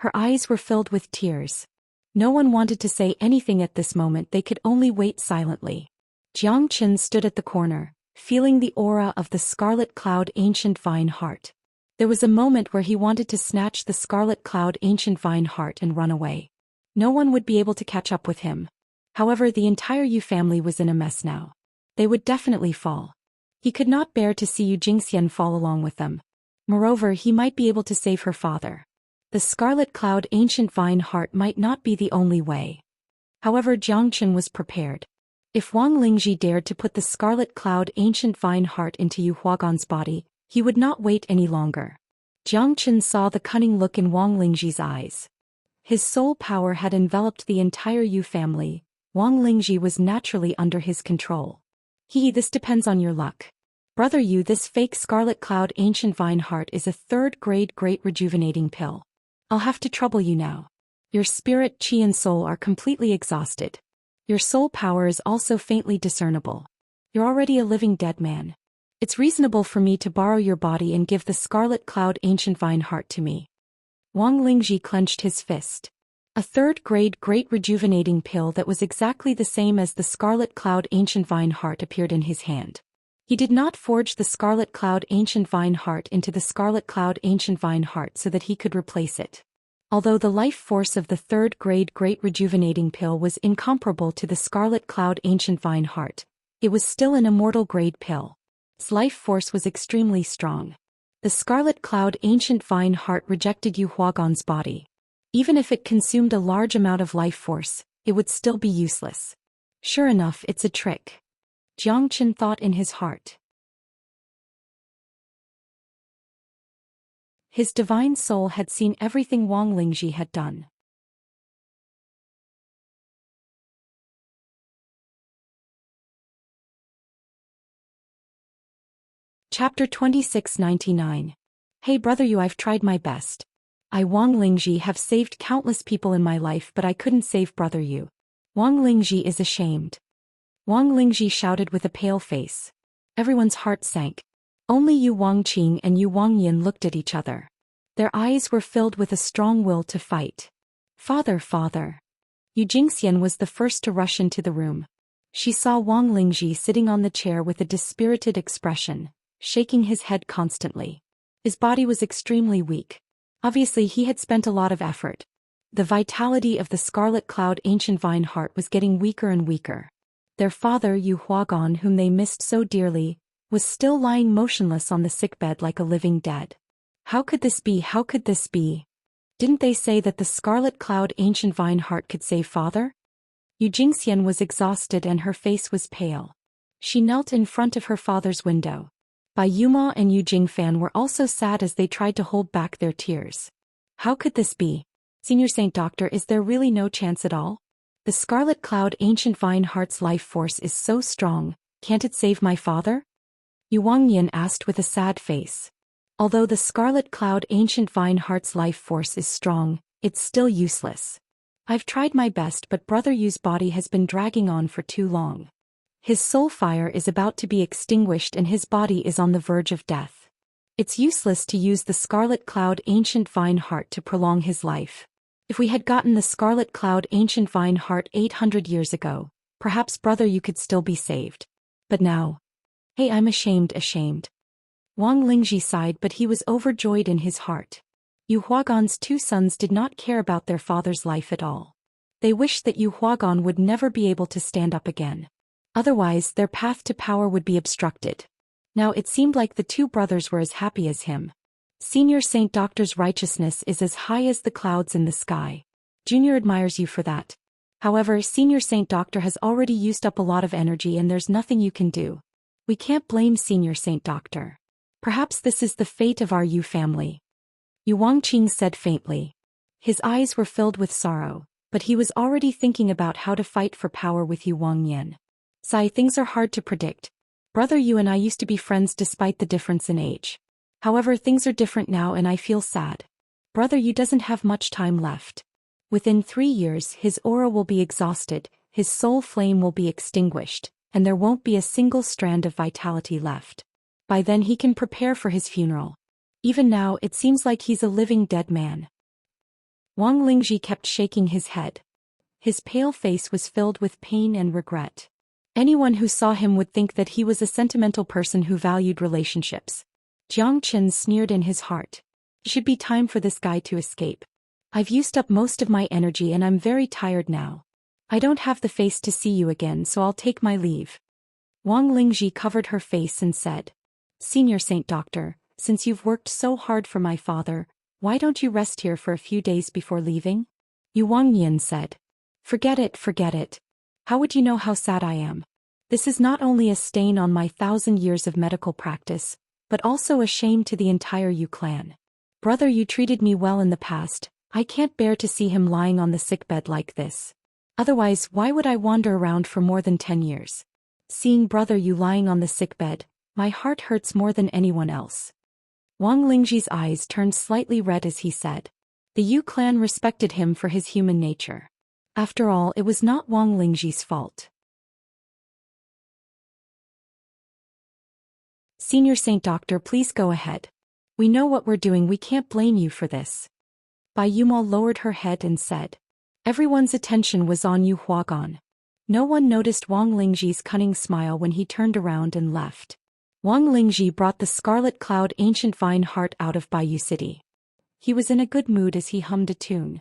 Her eyes were filled with tears. No one wanted to say anything at this moment, they could only wait silently. Jiang Chen stood at the corner, feeling the aura of the Scarlet Cloud Ancient Vine Heart. There was a moment where he wanted to snatch the Scarlet Cloud Ancient Vine Heart and run away. No one would be able to catch up with him. However, the entire Yu family was in a mess now. They would definitely fall. He could not bear to see Yu Jingxian fall along with them. Moreover, he might be able to save her father. The Scarlet Cloud Ancient Vine Heart might not be the only way. However, Jiang Chen was prepared. If Wang Lingji dared to put the Scarlet Cloud Ancient Vine Heart into Yu Huagan's body, he would not wait any longer. Jiang Chen saw the cunning look in Wang Lingji's eyes. His soul power had enveloped the entire Yu family. Wang Lingji was naturally under his control. This depends on your luck. Brother Yu, this fake Scarlet Cloud Ancient Vine Heart is a third-grade great rejuvenating pill. I'll have to trouble you now. Your spirit, chi and soul are completely exhausted. Your soul power is also faintly discernible. You're already a living dead man. It's reasonable for me to borrow your body and give the Scarlet Cloud Ancient Vine Heart to me. Wang Lingji clenched his fist. A third-grade great rejuvenating pill that was exactly the same as the Scarlet Cloud Ancient Vine Heart appeared in his hand. He did not forge the Scarlet Cloud Ancient Vine Heart into the Scarlet Cloud Ancient Vine Heart so that he could replace it. Although the life force of the third-grade Great Rejuvenating Pill was incomparable to the Scarlet Cloud Ancient Vine Heart, it was still an immortal grade pill. Its life force was extremely strong. The Scarlet Cloud Ancient Vine Heart rejected Yu Huagan's body. Even if it consumed a large amount of life force, it would still be useless. Sure enough, it's a trick, Jiang Chen thought in his heart. His divine soul had seen everything Wang Lingji had done. Chapter 2699. Hey brother Yu, I've tried my best. I Wang Lingji have saved countless people in my life, but I couldn't save brother Yu. Wang Lingji is ashamed. Wang Lingji shouted with a pale face. Everyone's heart sank. Only Yu Wangqing and Yu Wangyin looked at each other. Their eyes were filled with a strong will to fight. Father, father. Yu Jingxian was the first to rush into the room. She saw Wang Lingji sitting on the chair with a dispirited expression, shaking his head constantly. His body was extremely weak. Obviously he had spent a lot of effort. The vitality of the Scarlet Cloud Ancient Vine Heart was getting weaker and weaker. Their father Yu Huagan, whom they missed so dearly, was still lying motionless on the sickbed like a living dead. How could this be? How could this be? Didn't they say that the Scarlet Cloud Ancient Vine Heart could save father? Yu Jingxian was exhausted and her face was pale. She knelt in front of her father's window. Bai Yuma and Yu Jingfan were also sad as they tried to hold back their tears. How could this be? Senior Saint Doctor, is there really no chance at all? The Scarlet Cloud Ancient Vine Heart's life force is so strong, can't it save my father? Yu Wangyan asked with a sad face. Although the Scarlet Cloud Ancient Vine Heart's life force is strong, it's still useless. I've tried my best, but Brother Yu's body has been dragging on for too long. His soul fire is about to be extinguished and his body is on the verge of death. It's useless to use the Scarlet Cloud Ancient Vine Heart to prolong his life. If we had gotten the Scarlet Cloud Ancient Vine Heart 800 years ago, perhaps Brother Yu could still be saved. But now. Hey, I'm ashamed. Wang Lingji sighed, but he was overjoyed in his heart. Yu Huagan's two sons did not care about their father's life at all. They wished that Yu Huagan would never be able to stand up again. Otherwise, their path to power would be obstructed. Now it seemed like the two brothers were as happy as him. Senior Saint Doctor's righteousness is as high as the clouds in the sky. Junior admires you for that. However, Senior Saint Doctor has already used up a lot of energy and there's nothing you can do. We can't blame Senior Saint Doctor. Perhaps this is the fate of our Yu family. Yu Wangqing said faintly. His eyes were filled with sorrow, but he was already thinking about how to fight for power with Yu Wangyan. Sigh, things are hard to predict. Brother Yu and I used to be friends despite the difference in age. However, things are different now and I feel sad. Brother Yu doesn't have much time left. Within 3 years his aura will be exhausted, his soul flame will be extinguished, and there won't be a single strand of vitality left. By then he can prepare for his funeral. Even now it seems like he's a living dead man. Wang Lingji kept shaking his head. His pale face was filled with pain and regret. Anyone who saw him would think that he was a sentimental person who valued relationships. Jiang Chen sneered in his heart. It should be time for this guy to escape. I've used up most of my energy and I'm very tired now. I don't have the face to see you again, so I'll take my leave. Wang Lingji covered her face and said, Senior Saint Doctor, since you've worked so hard for my father, why don't you rest here for a few days before leaving? Yu Wangyan said. Forget it. How would you know how sad I am? This is not only a stain on my 1,000 years of medical practice, but also a shame to the entire Yu clan. Brother Yu treated me well in the past, I can't bear to see him lying on the sickbed like this. Otherwise, why would I wander around for more than 10 years? Seeing Brother Yu lying on the sickbed, my heart hurts more than anyone else. Wang Lingji's eyes turned slightly red as he said. The Yu clan respected him for his human nature. After all, it was not Wang Lingji's fault. Senior Saint Doctor, please go ahead. We know what we're doing, we can't blame you for this. Bai Yuma lowered her head and said. Everyone's attention was on Yu Huagan. No one noticed Wang Lingji's cunning smile when he turned around and left. Wang Lingji brought the Scarlet Cloud Ancient Vine Heart out of Baiyu City. He was in a good mood as he hummed a tune.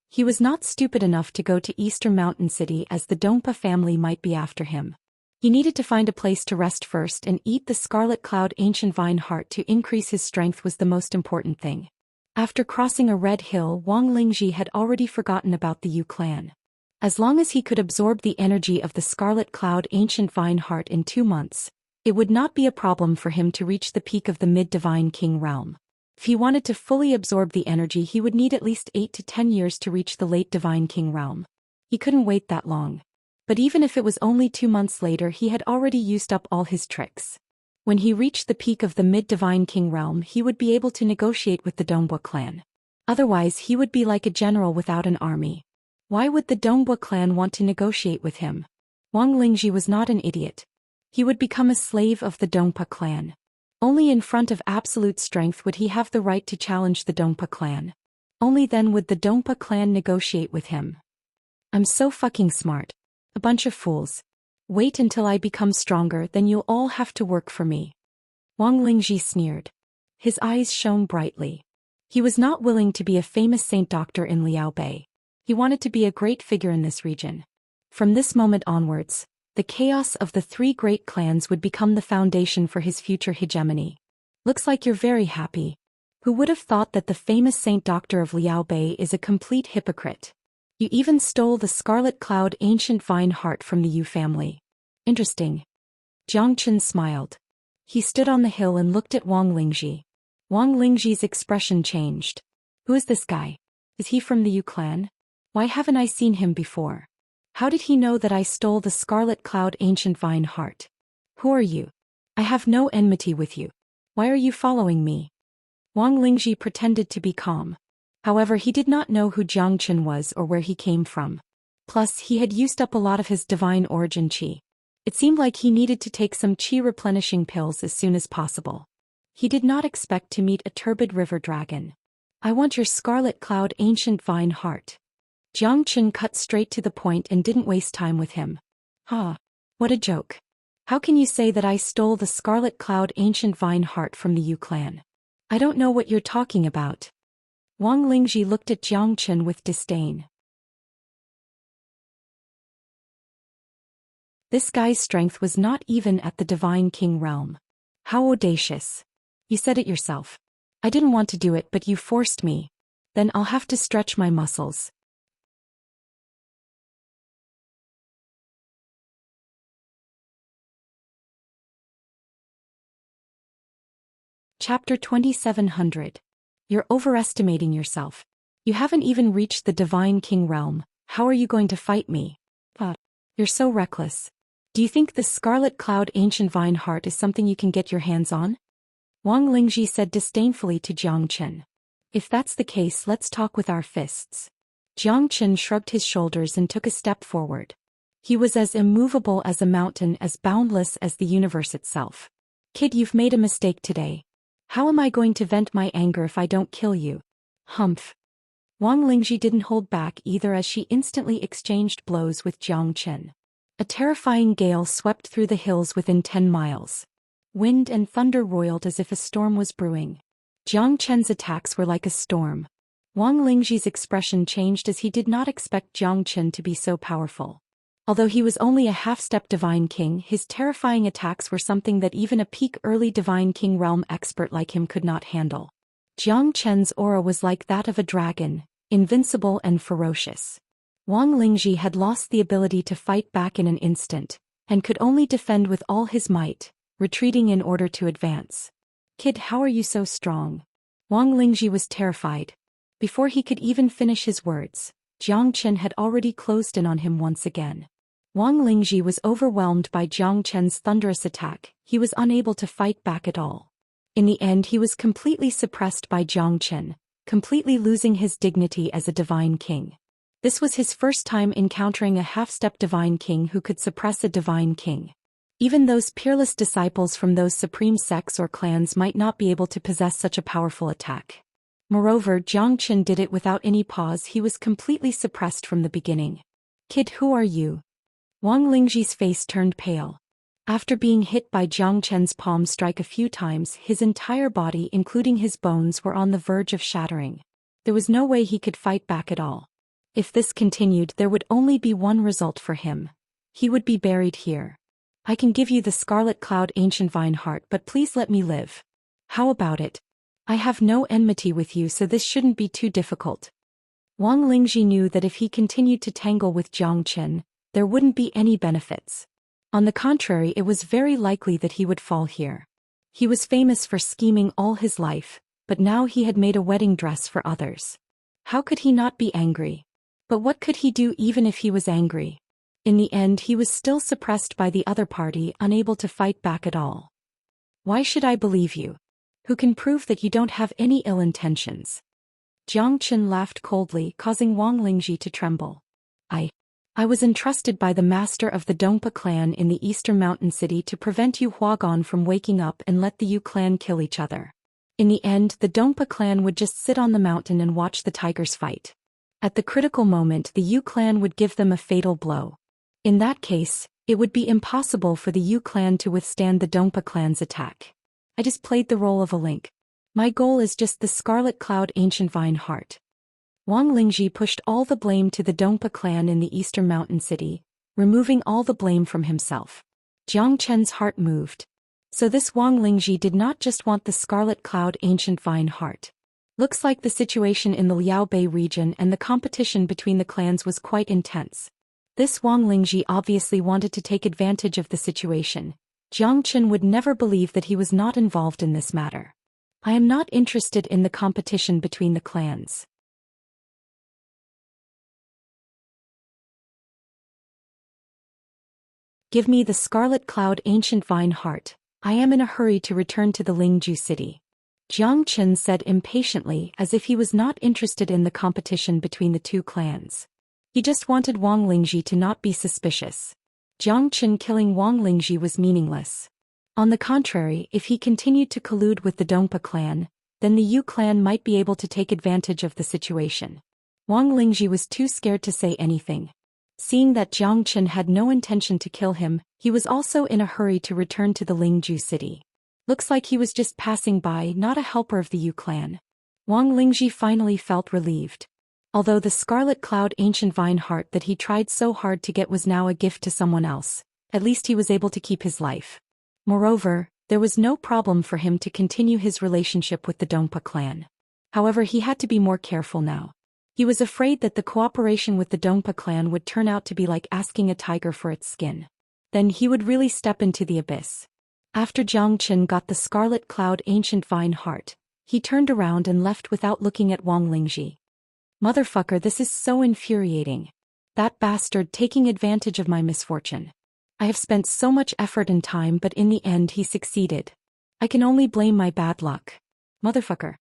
He was not stupid enough to go to Eastern Mountain City as the Dongpa family might be after him. He needed to find a place to rest first, and eat the Scarlet Cloud Ancient Vine Heart to increase his strength was the most important thing. After crossing a red hill, Wang Lingji had already forgotten about the Yu clan. As long as he could absorb the energy of the Scarlet Cloud Ancient Vine Heart in 2 months, it would not be a problem for him to reach the peak of the Mid-Divine King realm. If he wanted to fully absorb the energy, he would need at least 8 to 10 years to reach the late Divine King realm. He couldn't wait that long. But even if it was only 2 months later, he had already used up all his tricks. When he reached the peak of the Mid-Divine King realm, he would be able to negotiate with the Dongbua clan. Otherwise, he would be like a general without an army. Why would the Dongbua clan want to negotiate with him? Wang Lingji was not an idiot. He would become a slave of the Dongpa clan. Only in front of absolute strength would he have the right to challenge the Dongpa clan. Only then would the Dongpa clan negotiate with him. I'm so fucking smart. A bunch of fools. Wait until I become stronger, then you'll all have to work for me. Wang Lingji sneered. His eyes shone brightly. He was not willing to be a famous saint doctor in Liaobei. He wanted to be a great figure in this region. From this moment onwards, the chaos of the 3 great clans would become the foundation for his future hegemony. Looks like you're very happy. Who would have thought that the famous saint doctor of Liaobei is a complete hypocrite? You even stole the Scarlet Cloud Ancient Vine Heart from the Yu family. Interesting. Jiang Chen smiled. He stood on the hill and looked at Wang Lingji. Wang Lingji's expression changed. Who is this guy? Is he from the Yu clan? Why haven't I seen him before? How did he know that I stole the Scarlet Cloud Ancient Vine Heart? Who are you? I have no enmity with you. Why are you following me? Wang Lingji pretended to be calm. However, he did not know who Jiang Chen was or where he came from. Plus, he had used up a lot of his divine origin qi. It seemed like he needed to take some qi replenishing pills as soon as possible. He did not expect to meet a turbid river dragon. I want your Scarlet Cloud Ancient Vine Heart. Jiang Chen cut straight to the point and didn't waste time with him. Ha! What a joke. How can you say that I stole the Scarlet Cloud Ancient Vine Heart from the Yu clan? I don't know what you're talking about. Wang Lingji looked at Jiang Chen with disdain. This guy's strength was not even at the Divine King realm. How audacious. You said it yourself. I didn't want to do it, but you forced me. Then I'll have to stretch my muscles. Chapter 2700. You're overestimating yourself. You haven't even reached the Divine King realm. How are you going to fight me? You're so reckless. Do you think the Scarlet Cloud Ancient Vine Heart is something you can get your hands on? Wang Lingji said disdainfully to Jiang Chen. If that's the case, let's talk with our fists. Jiang Chen shrugged his shoulders and took a step forward. He was as immovable as a mountain, as boundless as the universe itself. Kid, you've made a mistake today. How am I going to vent my anger if I don't kill you? Humph. Wang Lingji didn't hold back either as she instantly exchanged blows with Jiang Chen. A terrifying gale swept through the hills within 10 miles. Wind and thunder roiled as if a storm was brewing. Jiang Chen's attacks were like a storm. Wang Lingji's expression changed as he did not expect Jiang Chen to be so powerful. Although he was only a half-step Divine King, his terrifying attacks were something that even a peak early Divine King realm expert like him could not handle. Jiang Chen's aura was like that of a dragon, invincible and ferocious. Wang Lingji had lost the ability to fight back in an instant, and could only defend with all his might, retreating in order to advance. Kid, how are you so strong? Wang Lingji was terrified. Before he could even finish his words, Jiang Chen had already closed in on him once again. Wang Lingji was overwhelmed by Jiang Chen's thunderous attack. He was unable to fight back at all. In the end, he was completely suppressed by Jiang Chen, completely losing his dignity as a Divine King. This was his first time encountering a half-step Divine King who could suppress a Divine King. Even those peerless disciples from those supreme sects or clans might not be able to possess such a powerful attack. Moreover, Jiang Chen did it without any pause. He was completely suppressed from the beginning. Kid, who are you? Wang Lingji's face turned pale. After being hit by Jiang Chen's palm strike a few times, his entire body, including his bones, were on the verge of shattering. There was no way he could fight back at all. If this continued, there would only be one result for him. He would be buried here. I can give you the Scarlet Cloud Ancient Vine Heart, but please let me live. How about it? I have no enmity with you, so this shouldn't be too difficult. Wang Lingji knew that if he continued to tangle with Jiang Chen, there wouldn't be any benefits. On the contrary, it was very likely that he would fall here. He was famous for scheming all his life, but now he had made a wedding dress for others. How could he not be angry? But what could he do even if he was angry? In the end, he was still suppressed by the other party, unable to fight back at all. Why should I believe you? Who can prove that you don't have any ill intentions? Jiang Chen laughed coldly, causing Wang Lingji to tremble. I was entrusted by the master of the Dongpa clan in the eastern mountain city to prevent Yu Huagan from waking up and let the Yu clan kill each other. In the end, the Dongpa clan would just sit on the mountain and watch the tigers fight. At the critical moment, the Yu clan would give them a fatal blow. In that case, it would be impossible for the Yu clan to withstand the Dongpa clan's attack. I just played the role of a link. My goal is just the Scarlet Cloud Ancient Vine Heart. Wang Lingji pushed all the blame to the Dongpa clan in the eastern mountain city, removing all the blame from himself. Jiang Chen's heart moved. So this Wang Lingji did not just want the Scarlet Cloud Ancient Vine Heart. Looks like the situation in the Liaobei region and the competition between the clans was quite intense. This Wang Lingji obviously wanted to take advantage of the situation. Jiang Chen would never believe that he was not involved in this matter. I am not interested in the competition between the clans. Give me the Scarlet Cloud Ancient Vine Heart. I am in a hurry to return to the Lingju city. Jiang Chen said impatiently, as if he was not interested in the competition between the two clans. He just wanted Wang Lingji to not be suspicious. Jiang Chen killing Wang Lingji was meaningless. On the contrary, if he continued to collude with the Dongpa clan, then the Yu clan might be able to take advantage of the situation. Wang Lingji was too scared to say anything. Seeing that Jiang Chen had no intention to kill him, he was also in a hurry to return to the Lingju city. Looks like he was just passing by, not a helper of the Yu clan. Wang Lingji finally felt relieved. Although the Scarlet Cloud Ancient Vine Heart that he tried so hard to get was now a gift to someone else, at least he was able to keep his life. Moreover, there was no problem for him to continue his relationship with the Dongpa clan. However, he had to be more careful now. He was afraid that the cooperation with the Dongpa clan would turn out to be like asking a tiger for its skin. Then he would really step into the abyss. After Jiang Chen got the Scarlet Cloud Ancient Vine Heart, he turned around and left without looking at Wang Lingji. Motherfucker, this is so infuriating. That bastard taking advantage of my misfortune. I have spent so much effort and time, but in the end he succeeded. I can only blame my bad luck. Motherfucker.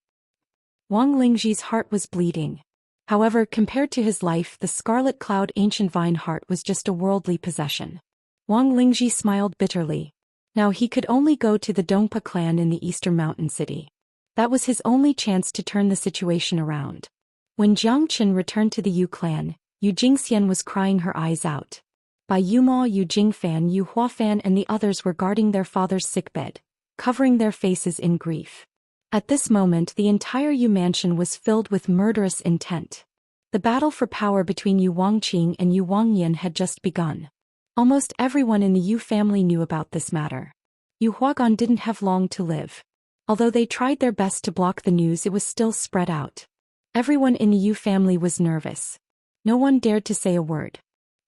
Wang Lingji's heart was bleeding. However, compared to his life, the Scarlet Cloud Ancient Vine Heart was just a worldly possession. Wang Lingji smiled bitterly. Now he could only go to the Dongpa clan in the eastern mountain city. That was his only chance to turn the situation around. When Jiang Chen returned to the Yu clan, Yu Jingxian was crying her eyes out. By Yuma, Yu Jingfan, Yu Huafan and the others were guarding their father's sickbed, covering their faces in grief. At this moment, the entire Yu mansion was filled with murderous intent. The battle for power between Yu Wangqing and Yu Wangyan had just begun. Almost everyone in the Yu family knew about this matter. Yu Huagan didn't have long to live. Although they tried their best to block the news, it was still spread out. Everyone in the Yu family was nervous. No one dared to say a word.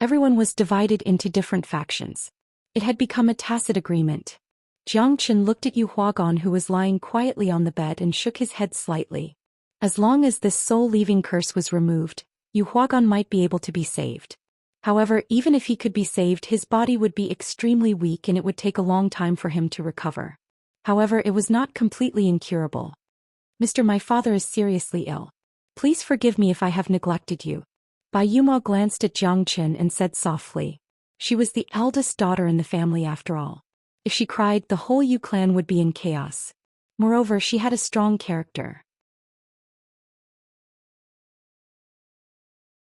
Everyone was divided into different factions. It had become a tacit agreement. Jiang Chen looked at Yu Huagan, who was lying quietly on the bed, and shook his head slightly. As long as this soul-leaving curse was removed, Yu Huagan might be able to be saved. However, even if he could be saved, his body would be extremely weak and it would take a long time for him to recover. However, it was not completely incurable. Mr. My father is seriously ill. Please forgive me if I have neglected you. Bai Yuma glanced at Jiang Chen and said softly. She was the eldest daughter in the family after all. If she cried, the whole Yu clan would be in chaos. Moreover, she had a strong character.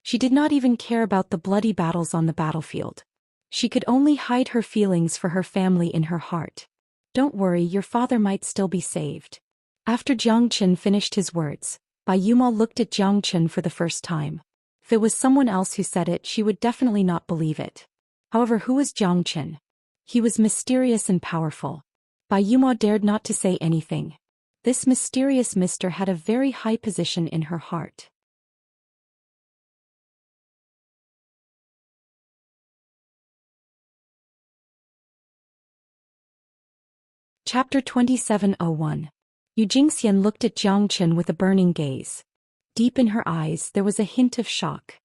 She did not even care about the bloody battles on the battlefield. She could only hide her feelings for her family in her heart. Don't worry, your father might still be saved. After Jiang Chen finished his words, Bai Yuma looked at Jiang Chen for the first time. If it was someone else who said it, she would definitely not believe it. However, who was Jiang Chen? He was mysterious and powerful. Bai Yuma dared not to say anything. This mysterious mister had a very high position in her heart. Chapter 2701. Xian looked at Jiang Chen with a burning gaze. Deep in her eyes there was a hint of shock.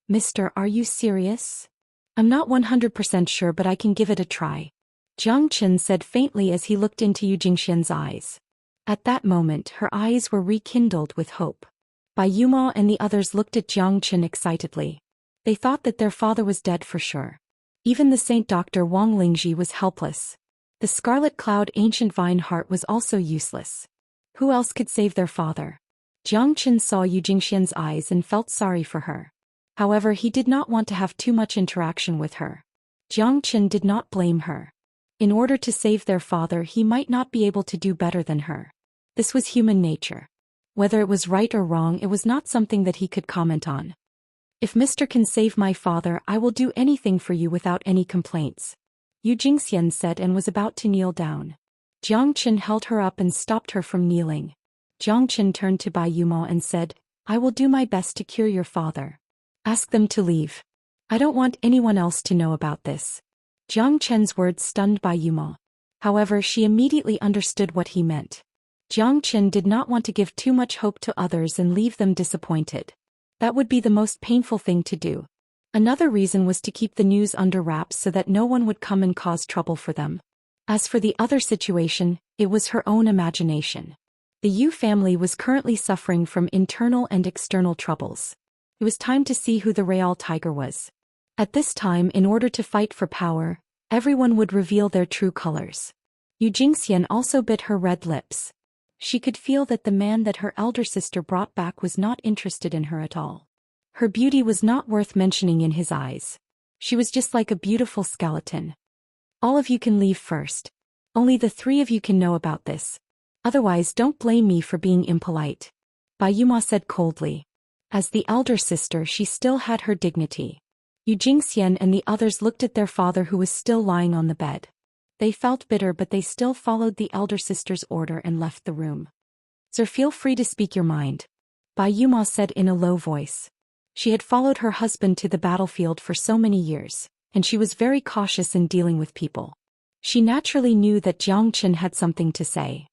Mister, are you serious? I'm not 100% sure, but I can give it a try. Jiang Chen said faintly as he looked into Xian's eyes. At that moment her eyes were rekindled with hope. Bai Yuma and the others looked at Jiang Chen excitedly. They thought that their father was dead for sure. Even the Saint Dr. Wang Lingji was helpless. The Scarlet Cloud Ancient Vine Heart was also useless. Who else could save their father? Jiang Chen saw Xian's eyes and felt sorry for her. However, he did not want to have too much interaction with her. Jiang Chen did not blame her. In order to save their father, he might not be able to do better than her. This was human nature. Whether it was right or wrong, it was not something that he could comment on. If Mister can save my father, I will do anything for you without any complaints. Xian said and was about to kneel down. Jiang Chen held her up and stopped her from kneeling. Jiang Chen turned to Bai Yuma and said, I will do my best to cure your father. Ask them to leave. I don't want anyone else to know about this. Jiang Chen's words stunned Bai Yuma. However, she immediately understood what he meant. Jiang Chen did not want to give too much hope to others and leave them disappointed. That would be the most painful thing to do. Another reason was to keep the news under wraps so that no one would come and cause trouble for them. As for the other situation, it was her own imagination. The Yu family was currently suffering from internal and external troubles. It was time to see who the Real Tiger was. At this time, in order to fight for power, everyone would reveal their true colors. Xian also bit her red lips. She could feel that the man that her elder sister brought back was not interested in her at all. Her beauty was not worth mentioning in his eyes. She was just like a beautiful skeleton. All of you can leave first. Only the three of you can know about this. Otherwise, don't blame me for being impolite. Bai Yuma said coldly. As the elder sister, she still had her dignity. Xian and the others looked at their father, who was still lying on the bed. They felt bitter, but they still followed the elder sister's order and left the room. Sir, feel free to speak your mind. Bai Yuma said in a low voice. She had followed her husband to the battlefield for so many years, and she was very cautious in dealing with people. She naturally knew that Jiang Chen had something to say.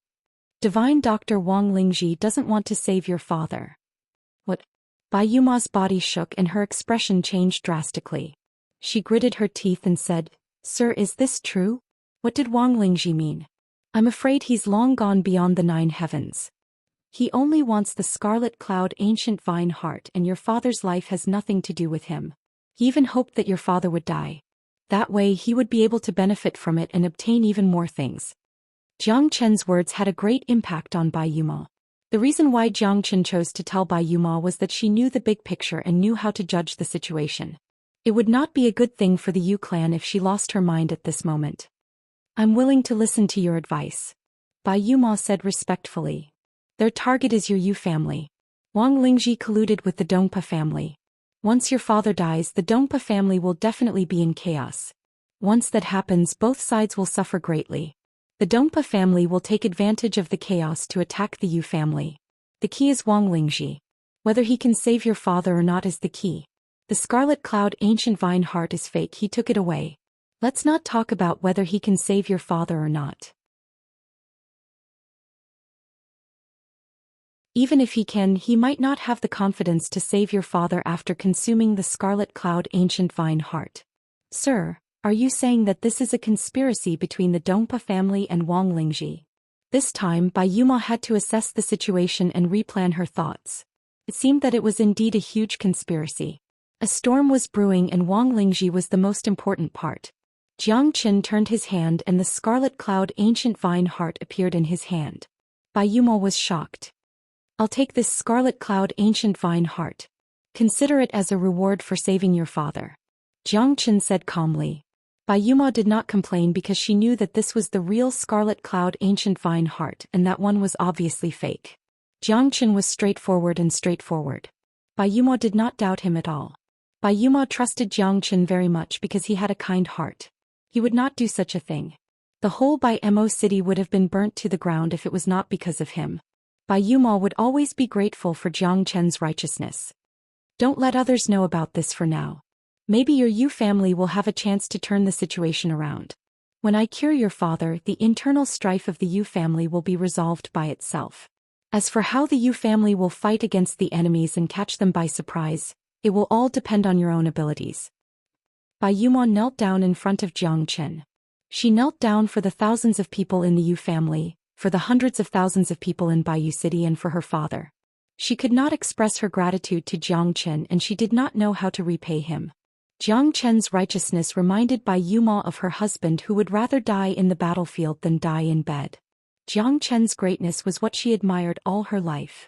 Divine Dr. Wang Lingji doesn't want to save your father. What? Bai Yuma's body shook and her expression changed drastically. She gritted her teeth and said, Sir, is this true? What did Wang Lingji mean? I'm afraid he's long gone beyond the 9 heavens. He only wants the Scarlet Cloud Ancient Vine Heart, and your father's life has nothing to do with him. He even hoped that your father would die. That way he would be able to benefit from it and obtain even more things. Jiang Chen's words had a great impact on Bai Yuma. The reason why Jiang Chen chose to tell Bai Yuma was that she knew the big picture and knew how to judge the situation. It would not be a good thing for the Yu clan if she lost her mind at this moment. I'm willing to listen to your advice. Bai Yuma said respectfully. Their target is your Yu family. Wang Lingji colluded with the Dongpa family. Once your father dies, the Dongpa family will definitely be in chaos. Once that happens, both sides will suffer greatly. The Dongpa family will take advantage of the chaos to attack the Yu family. The key is Wang Lingji. Whether he can save your father or not is the key. The Scarlet Cloud Ancient Vine Heart is fake, he took it away. Let's not talk about whether he can save your father or not. Even if he can, he might not have the confidence to save your father after consuming the Scarlet Cloud Ancient Vine Heart. Sir, are you saying that this is a conspiracy between the Dongpa family and Wang Lingji? This time, Bai Yuma had to assess the situation and replan her thoughts. It seemed that it was indeed a huge conspiracy. A storm was brewing and Wang Lingji was the most important part. Jiang Chen turned his hand and the Scarlet Cloud Ancient Vine Heart appeared in his hand. Bai Yuma was shocked. I'll take this Scarlet Cloud Ancient Vine Heart. Consider it as a reward for saving your father. Jiang Chen said calmly. Bai Yuma did not complain because she knew that this was the real Scarlet Cloud ancient vine heart and that one was obviously fake. Xianxia was straightforward. Bai Yuma did not doubt him at all. Bai Yuma trusted Xianxia very much because he had a kind heart. He would not do such a thing. The whole Bai Mo city would have been burnt to the ground if it was not because of him. Bai Yuma would always be grateful for Xianxia's righteousness. Don't let others know about this for now. Maybe your Yu family will have a chance to turn the situation around. When I cure your father, the internal strife of the Yu family will be resolved by itself. As for how the Yu family will fight against the enemies and catch them by surprise, it will all depend on your own abilities. Bai Yuma knelt down in front of Xianxia. She knelt down for the thousands of people in the Yu family, for the hundreds of thousands of people in Baiyu City and for her father. She could not express her gratitude to Xianxia and she did not know how to repay him. Xianxia's righteousness reminded Bai Yuma of her husband who would rather die in the battlefield than die in bed. Xianxia's greatness was what she admired all her life.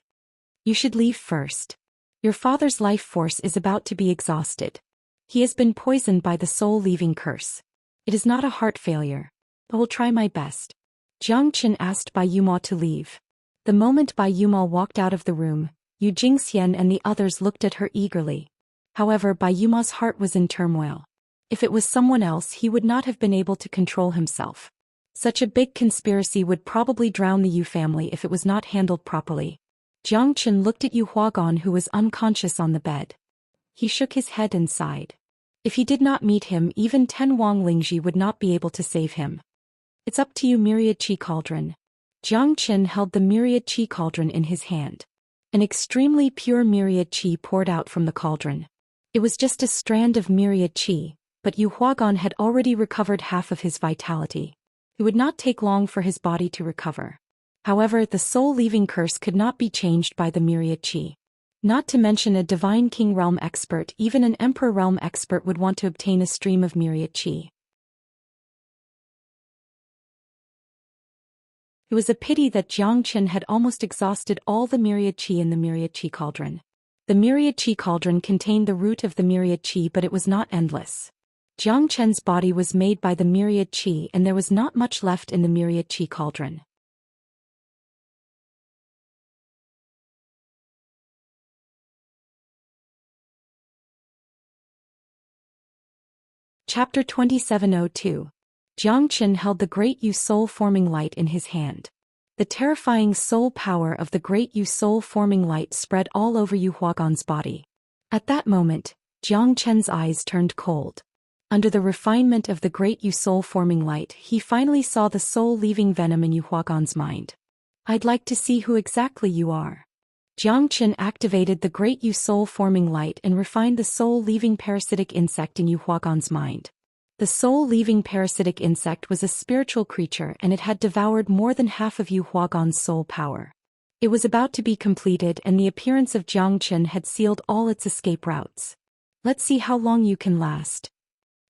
You should leave first. Your father's life force is about to be exhausted. He has been poisoned by the soul-leaving curse. It is not a heart failure. I will try my best. Xianxia asked Bai Yuma to leave. The moment Bai Yuma walked out of the room, Yu Jingxian and the others looked at her eagerly. However, Bai Yuma's heart was in turmoil. If it was someone else, he would not have been able to control himself. Such a big conspiracy would probably drown the Yu family if it was not handled properly. Xianxia looked at Yu Huagan who was unconscious on the bed. He shook his head and sighed. If he did not meet him, even 10 Wang Lingji would not be able to save him. It's up to you, Myriad Qi Cauldron. Xianxia held the Myriad Qi Cauldron in his hand. An extremely pure Myriad Qi poured out from the cauldron. It was just a strand of Myriad Qi, but Yu Huagan had already recovered half of his vitality. It would not take long for his body to recover. However, the soul-leaving curse could not be changed by the Myriad Qi. Not to mention a Divine King Realm expert, even an Emperor Realm expert would want to obtain a stream of Myriad Qi. It was a pity that Xianxia had almost exhausted all the Myriad Qi in the Myriad Qi Cauldron. The Myriad Qi Cauldron contained the root of the Myriad Qi, but it was not endless. Xianxia's body was made by the Myriad Qi and there was not much left in the Myriad Qi Cauldron. Chapter 2702. Xianxia held the Great Yu Soul-forming light in his hand. The terrifying soul power of the Great Yu Soul-forming light spread all over Yu Huagan's body. At that moment, Xianxia's eyes turned cold. Under the refinement of the Great Yu Soul-forming light, he finally saw the soul-leaving venom in Yu Huagan's mind. I'd like to see who exactly you are. Xianxia activated the Great Yu Soul-forming light and refined the soul-leaving parasitic insect in Yu Huagan's mind. The soul-leaving parasitic insect was a spiritual creature and it had devoured more than half of Yu Huagan's soul power. It was about to be completed and the appearance of Xianxia had sealed all its escape routes. Let's see how long you can last.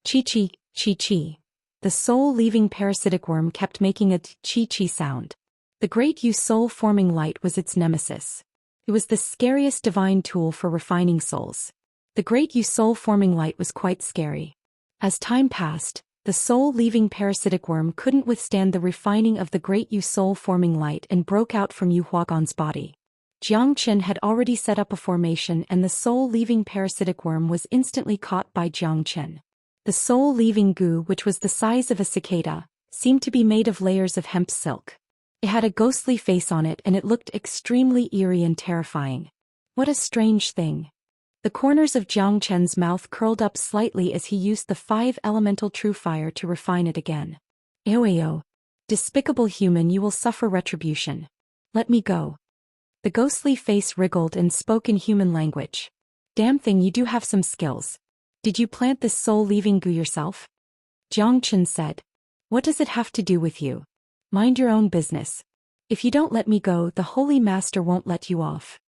Chi-chi, chi-chi. The soul-leaving parasitic worm kept making a chi-chi sound. The Great Yu Soul-forming light was its nemesis. It was the scariest divine tool for refining souls. The Great Yu Soul-forming light was quite scary. As time passed, the soul-leaving parasitic worm couldn't withstand the refining of the Great Yu Soul-forming light and broke out from Yu Huagan's body. Xianxia had already set up a formation and the soul-leaving parasitic worm was instantly caught by Xianxia. The soul-leaving goo, which was the size of a cicada, seemed to be made of layers of hemp silk. It had a ghostly face on it and it looked extremely eerie and terrifying. What a strange thing. The corners of Xianxia's mouth curled up slightly as he used the 5 elemental true fire to refine it again. Ayo. Despicable human, you will suffer retribution. Let me go. The ghostly face wriggled and spoke in human language. Damn thing, you do have some skills. Did you plant this soul-leaving goo yourself? Xianxia said. What does it have to do with you? Mind your own business. If you don't let me go, the Holy Master won't let you off.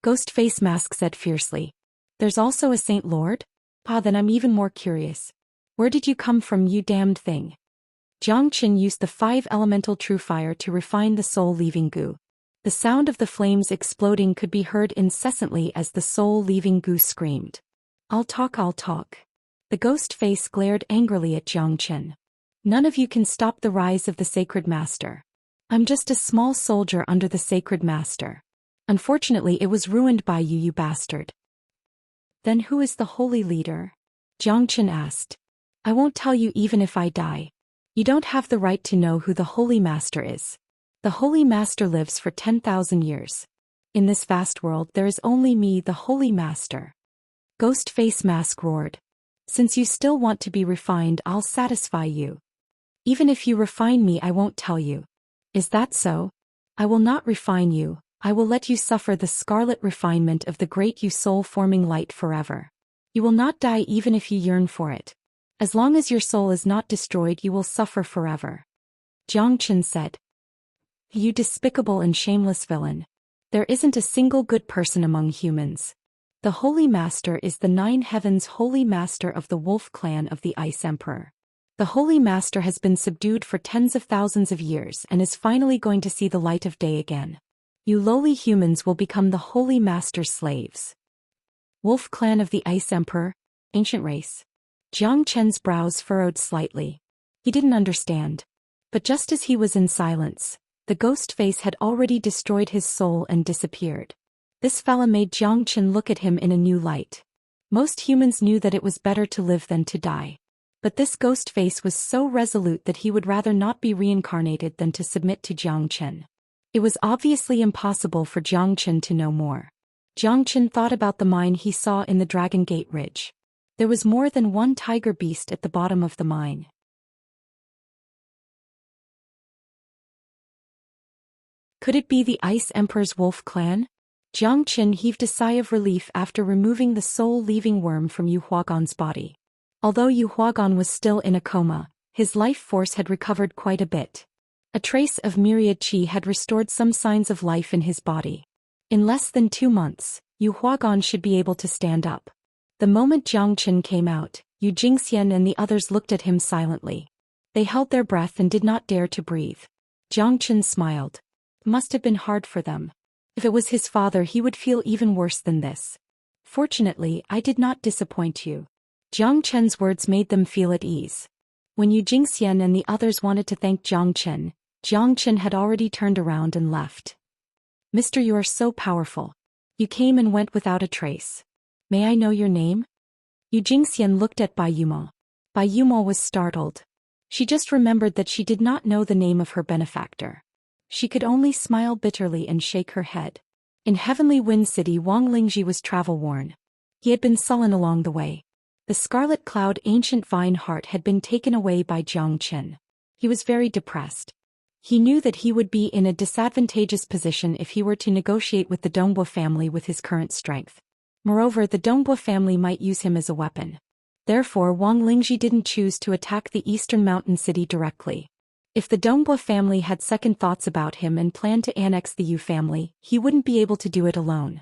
Ghost Face Mask said fiercely. There's also a Saint Lord? Ah, then I'm even more curious. Where did you come from, you damned thing? Xianxia used the 5 elemental true fire to refine the soul-leaving goo. The sound of the flames exploding could be heard incessantly as the soul-leaving goo screamed. I'll talk. The ghost face glared angrily at Zhou Xian. None of you can stop the rise of the sacred master. I'm just a small soldier under the sacred master. Unfortunately, it was ruined by you, you bastard. Then who is the holy leader? Zhou Xian asked. I won't tell you even if I die. You don't have the right to know who the holy master is. The holy master lives for 10,000 years. In this vast world there is only me, the holy master. Ghost Face Mask roared. Since you still want to be refined, I'll satisfy you. Even if you refine me, I won't tell you. Is that so? I will not refine you, I will let you suffer the scarlet refinement of the great you soul-forming light forever. You will not die even if you yearn for it. As long as your soul is not destroyed, you will suffer forever. Zhou Xian said. You despicable and shameless villain. There isn't a single good person among humans. The Holy Master is the Nine Heavens Holy Master of the Wolf Clan of the Ice Emperor. The Holy Master has been subdued for tens of thousands of years and is finally going to see the light of day again. You lowly humans will become the Holy Master's slaves. Wolf Clan of the Ice Emperor, ancient race. Zhou Qian's brows furrowed slightly. He didn't understand. But just as he was in silence, the ghost face had already destroyed his soul and disappeared. This fella made Zhou Qian look at him in a new light. Most humans knew that it was better to live than to die. But this ghost face was so resolute that he would rather not be reincarnated than to submit to Zhou Qian. It was obviously impossible for Zhou Qian to know more. Zhou Qian thought about the mine he saw in the Dragon Gate Ridge. There was more than one tiger beast at the bottom of the mine. Could it be the Ice Emperor's wolf clan? Zhou Qian heaved a sigh of relief after removing the soul-leaving worm from Yu Huagan's body. Although Yu Huagan was still in a coma, his life force had recovered quite a bit. A trace of myriad qi had restored some signs of life in his body. In less than 2 months, Yu Huagan should be able to stand up. The moment Zhou Qian came out, Yu Jingxian and the others looked at him silently. They held their breath and did not dare to breathe. Zhou Qian smiled. It must have been hard for them. If it was his father, he would feel even worse than this. Fortunately, I did not disappoint you. Zhou Qian's words made them feel at ease. When Yu Jingxian and the others wanted to thank Zhou Qian had already turned around and left. Mister, you are so powerful. You came and went without a trace. May I know your name? Yu Jingxian looked at Bai Yumo. Bai Yumo was startled. She just remembered that she did not know the name of her benefactor. She could only smile bitterly and shake her head. In Heavenly Wind City, Wang Lingji was travel-worn. He had been sullen along the way. The Scarlet Cloud Ancient Vine Heart had been taken away by Zhou Qian. He was very depressed. He knew that he would be in a disadvantageous position if he were to negotiate with the Dongbua family with his current strength. Moreover, the Dongbua family might use him as a weapon. Therefore, Wang Lingji didn't choose to attack the Eastern Mountain City directly. If the Dongbua family had second thoughts about him and planned to annex the Yu family, he wouldn't be able to do it alone.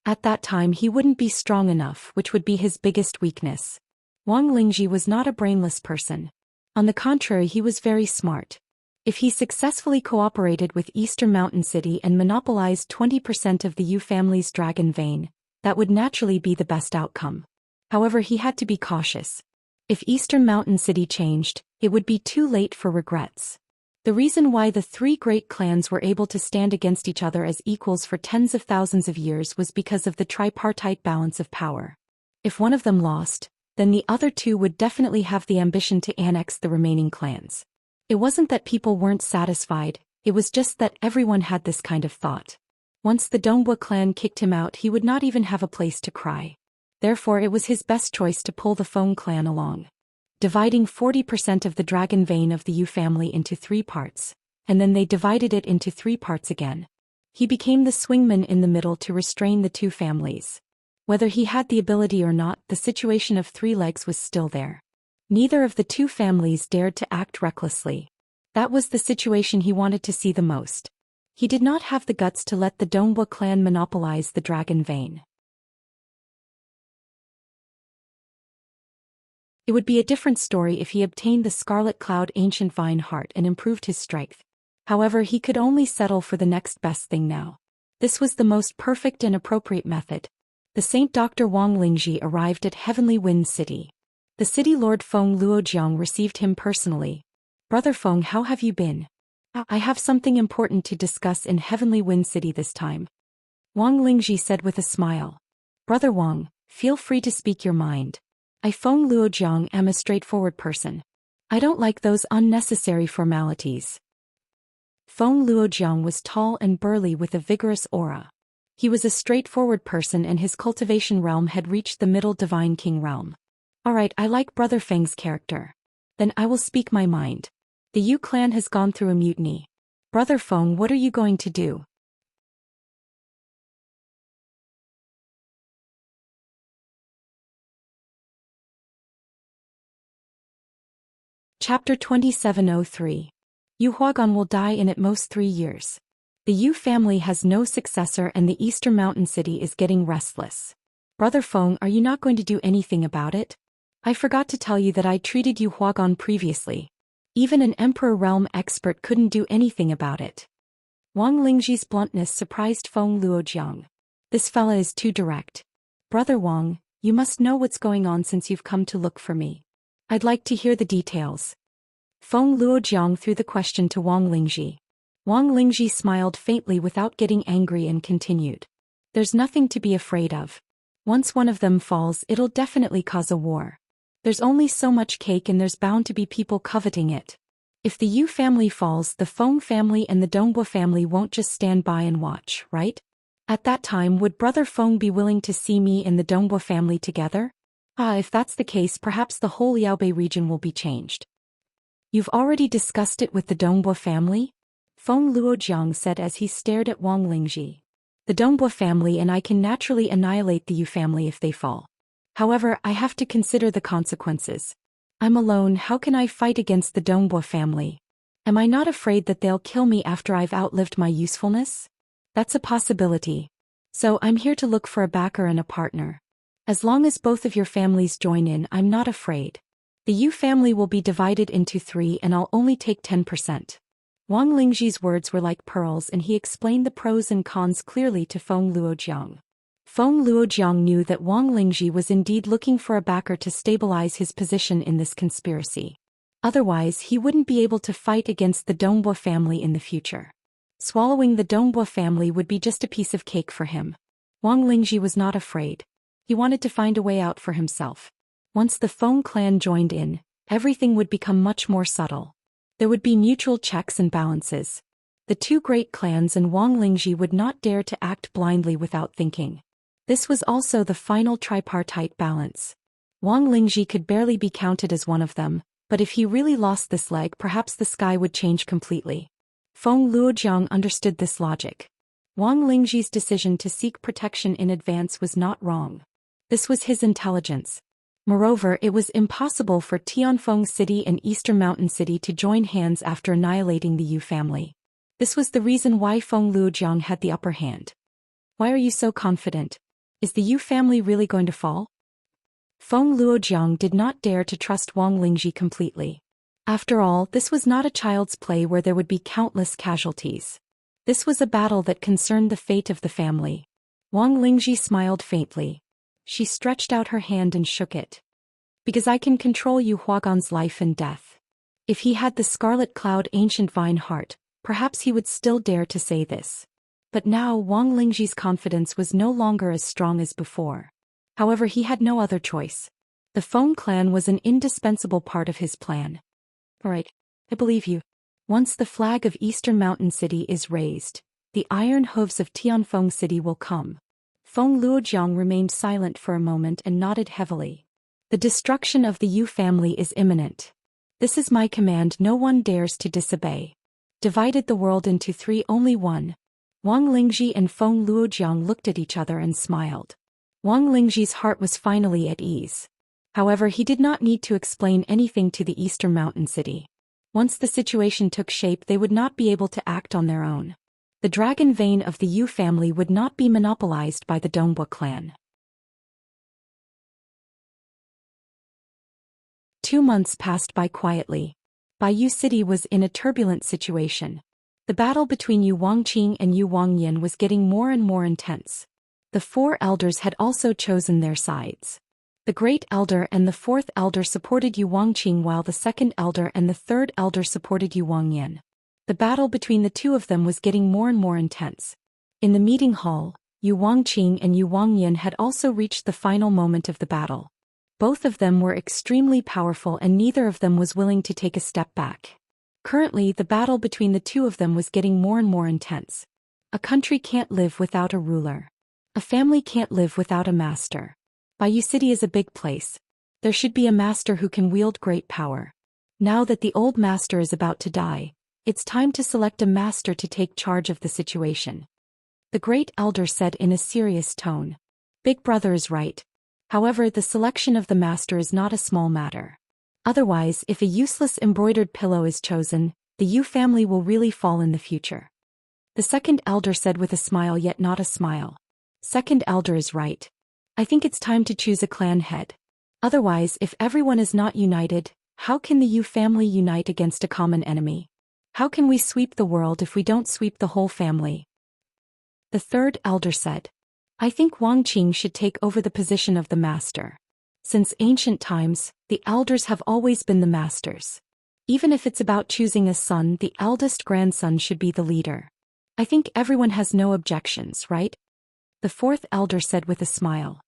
At that time he wouldn't be strong enough, which would be his biggest weakness. Wang Lingji was not a brainless person. On the contrary, he was very smart. If he successfully cooperated with Eastern Mountain City and monopolized 20% of the Yu family's dragon vein, that would naturally be the best outcome. However, he had to be cautious. If Eastern Mountain City changed, it would be too late for regrets. The reason why the 3 great clans were able to stand against each other as equals for tens of thousands of years was because of the tripartite balance of power. If one of them lost, then the other 2 would definitely have the ambition to annex the remaining clans. It wasn't that people weren't satisfied, it was just that everyone had this kind of thought. Once the Dongbua clan kicked him out, he would not even have a place to cry. Therefore, it was his best choice to pull the Feng clan along. Dividing 40% of the dragon vein of the Yu family into 3 parts, and then they divided it into 3 parts again. He became the swingman in the middle to restrain the 2 families. Whether he had the ability or not, the situation of 3 legs was still there. Neither of the 2 families dared to act recklessly. That was the situation he wanted to see the most. He did not have the guts to let the Dongbua clan monopolize the dragon vein. It would be a different story if he obtained the Scarlet Cloud Ancient Vine Heart and improved his strength. However, he could only settle for the next best thing now. This was the most perfect and appropriate method. The Saint Dr. Wang Lingji arrived at Heavenly Wind City. The city lord Feng Luojiang received him personally. "Brother Feng, how have you been? I have something important to discuss in Heavenly Wind City this time," Wang Lingji said with a smile. "Brother Wang, feel free to speak your mind. I Feng Luojiang am a straightforward person. I don't like those unnecessary formalities." Feng Luojiang was tall and burly with a vigorous aura. He was a straightforward person and his cultivation realm had reached the middle divine king realm. "Alright, I like Brother Feng's character. Then I will speak my mind. The Yu clan has gone through a mutiny. Brother Feng, what are you going to do?" Chapter 2703. Yu Huagan will die in at most 3 years. The Yu family has no successor and the Eastern Mountain City is getting restless. "Brother Feng, are you not going to do anything about it? I forgot to tell you that I treated Yu Huagan previously. Even an Emperor Realm expert couldn't do anything about it." Wang Lingji's bluntness surprised Feng Luojiang. "This fella is too direct. Brother Wang, you must know what's going on since you've come to look for me. I'd like to hear the details." Feng Luojiang threw the question to Wang Lingji. Wang Lingji smiled faintly without getting angry and continued. "There's nothing to be afraid of. Once one of them falls, it'll definitely cause a war. There's only so much cake and there's bound to be people coveting it. If the Yu family falls, the Feng family and the Dongbo family won't just stand by and watch, right? At that time, would Brother Feng be willing to see me and the Dongbo family together? If that's the case, perhaps the whole Liaobei region will be changed." "You've already discussed it with the Dongbo family?" Feng Luojiang said as he stared at Wang Lingji. "The Dongbo family and I can naturally annihilate the Yu family if they fall. However, I have to consider the consequences. I'm alone, how can I fight against the Dongbo family? Am I not afraid that they'll kill me after I've outlived my usefulness? That's a possibility. So I'm here to look for a backer and a partner. As long as both of your families join in, I'm not afraid. The Yu family will be divided into 3 and I'll only take 10%. Wang Lingji's words were like pearls and he explained the pros and cons clearly to Feng Luojiang. Feng Luojiang knew that Wang Lingji was indeed looking for a backer to stabilize his position in this conspiracy. Otherwise, he wouldn't be able to fight against the Dongbo family in the future. Swallowing the Dongbo family would be just a piece of cake for him. Wang Lingji was not afraid. He wanted to find a way out for himself. Once the Feng clan joined in, everything would become much more subtle. There would be mutual checks and balances. The 2 great clans and Wang Lingji would not dare to act blindly without thinking. This was also the final tripartite balance. Wang Lingji could barely be counted as one of them, but if he really lost this leg, perhaps the sky would change completely. Feng Luojiang understood this logic. Wang Lingji's decision to seek protection in advance was not wrong. This was his intelligence. Moreover, it was impossible for Tianfeng City and Eastern Mountain City to join hands after annihilating the Yu family. This was the reason why Feng Luojiang had the upper hand. "Why are you so confident? Is the Yu family really going to fall?" Feng Luojiang did not dare to trust Wang Lingji completely. After all, this was not a child's play where there would be countless casualties. This was a battle that concerned the fate of the family. Wang Lingji smiled faintly. She stretched out her hand and shook it. "Because I can control Yu Huagan's life and death." If he had the Scarlet Cloud Ancient Vine Heart, perhaps he would still dare to say this. But now Wang Lingji's confidence was no longer as strong as before. However, he had no other choice. The Feng clan was an indispensable part of his plan. "Alright, I believe you. Once the flag of Eastern Mountain City is raised, the iron hooves of Tianfeng City will come." Feng Luojiang remained silent for a moment and nodded heavily. "The destruction of the Yu family is imminent. This is my command, no one dares to disobey. Divided the world into 3, only one." Wang Lingji and Feng Luojiang looked at each other and smiled. Wang Lingji's heart was finally at ease. However, he did not need to explain anything to the Eastern Mountain City. Once the situation took shape, they would not be able to act on their own. The dragon vein of the Yu family would not be monopolized by the Dongbo clan. 2 months passed by quietly. Baiyu City was in a turbulent situation. The battle between Yu Wangqing and Yu Wangyan was getting more and more intense. The 4 elders had also chosen their sides. The great elder and the fourth elder supported Yu Wangqing while the second elder and the third elder supported Yu Wangyan. The battle between the two of them was getting more and more intense. In the meeting hall, Yu Wangqing and Yu Wangyan had also reached the final moment of the battle. Both of them were extremely powerful and neither of them was willing to take a step back. Currently, the battle between the two of them was getting more and more intense. A country can't live without a ruler. A family can't live without a master. Bayou City is a big place. There should be a master who can wield great power. Now that the old master is about to die, it's time to select a master to take charge of the situation. The great elder said in a serious tone. Big brother is right. However, the selection of the master is not a small matter. Otherwise, if a useless embroidered pillow is chosen, the Yu family will really fall in the future. The second elder said with a smile yet not a smile. Second elder is right. I think it's time to choose a clan head. Otherwise, if everyone is not united, how can the Yu family unite against a common enemy? How can we sweep the world if we don't sweep the whole family? The third elder said. I think Wangqing should take over the position of the master. Since ancient times, the elders have always been the masters. Even if it's about choosing a son, the eldest grandson should be the leader. I think everyone has no objections, right? The fourth elder said with a smile.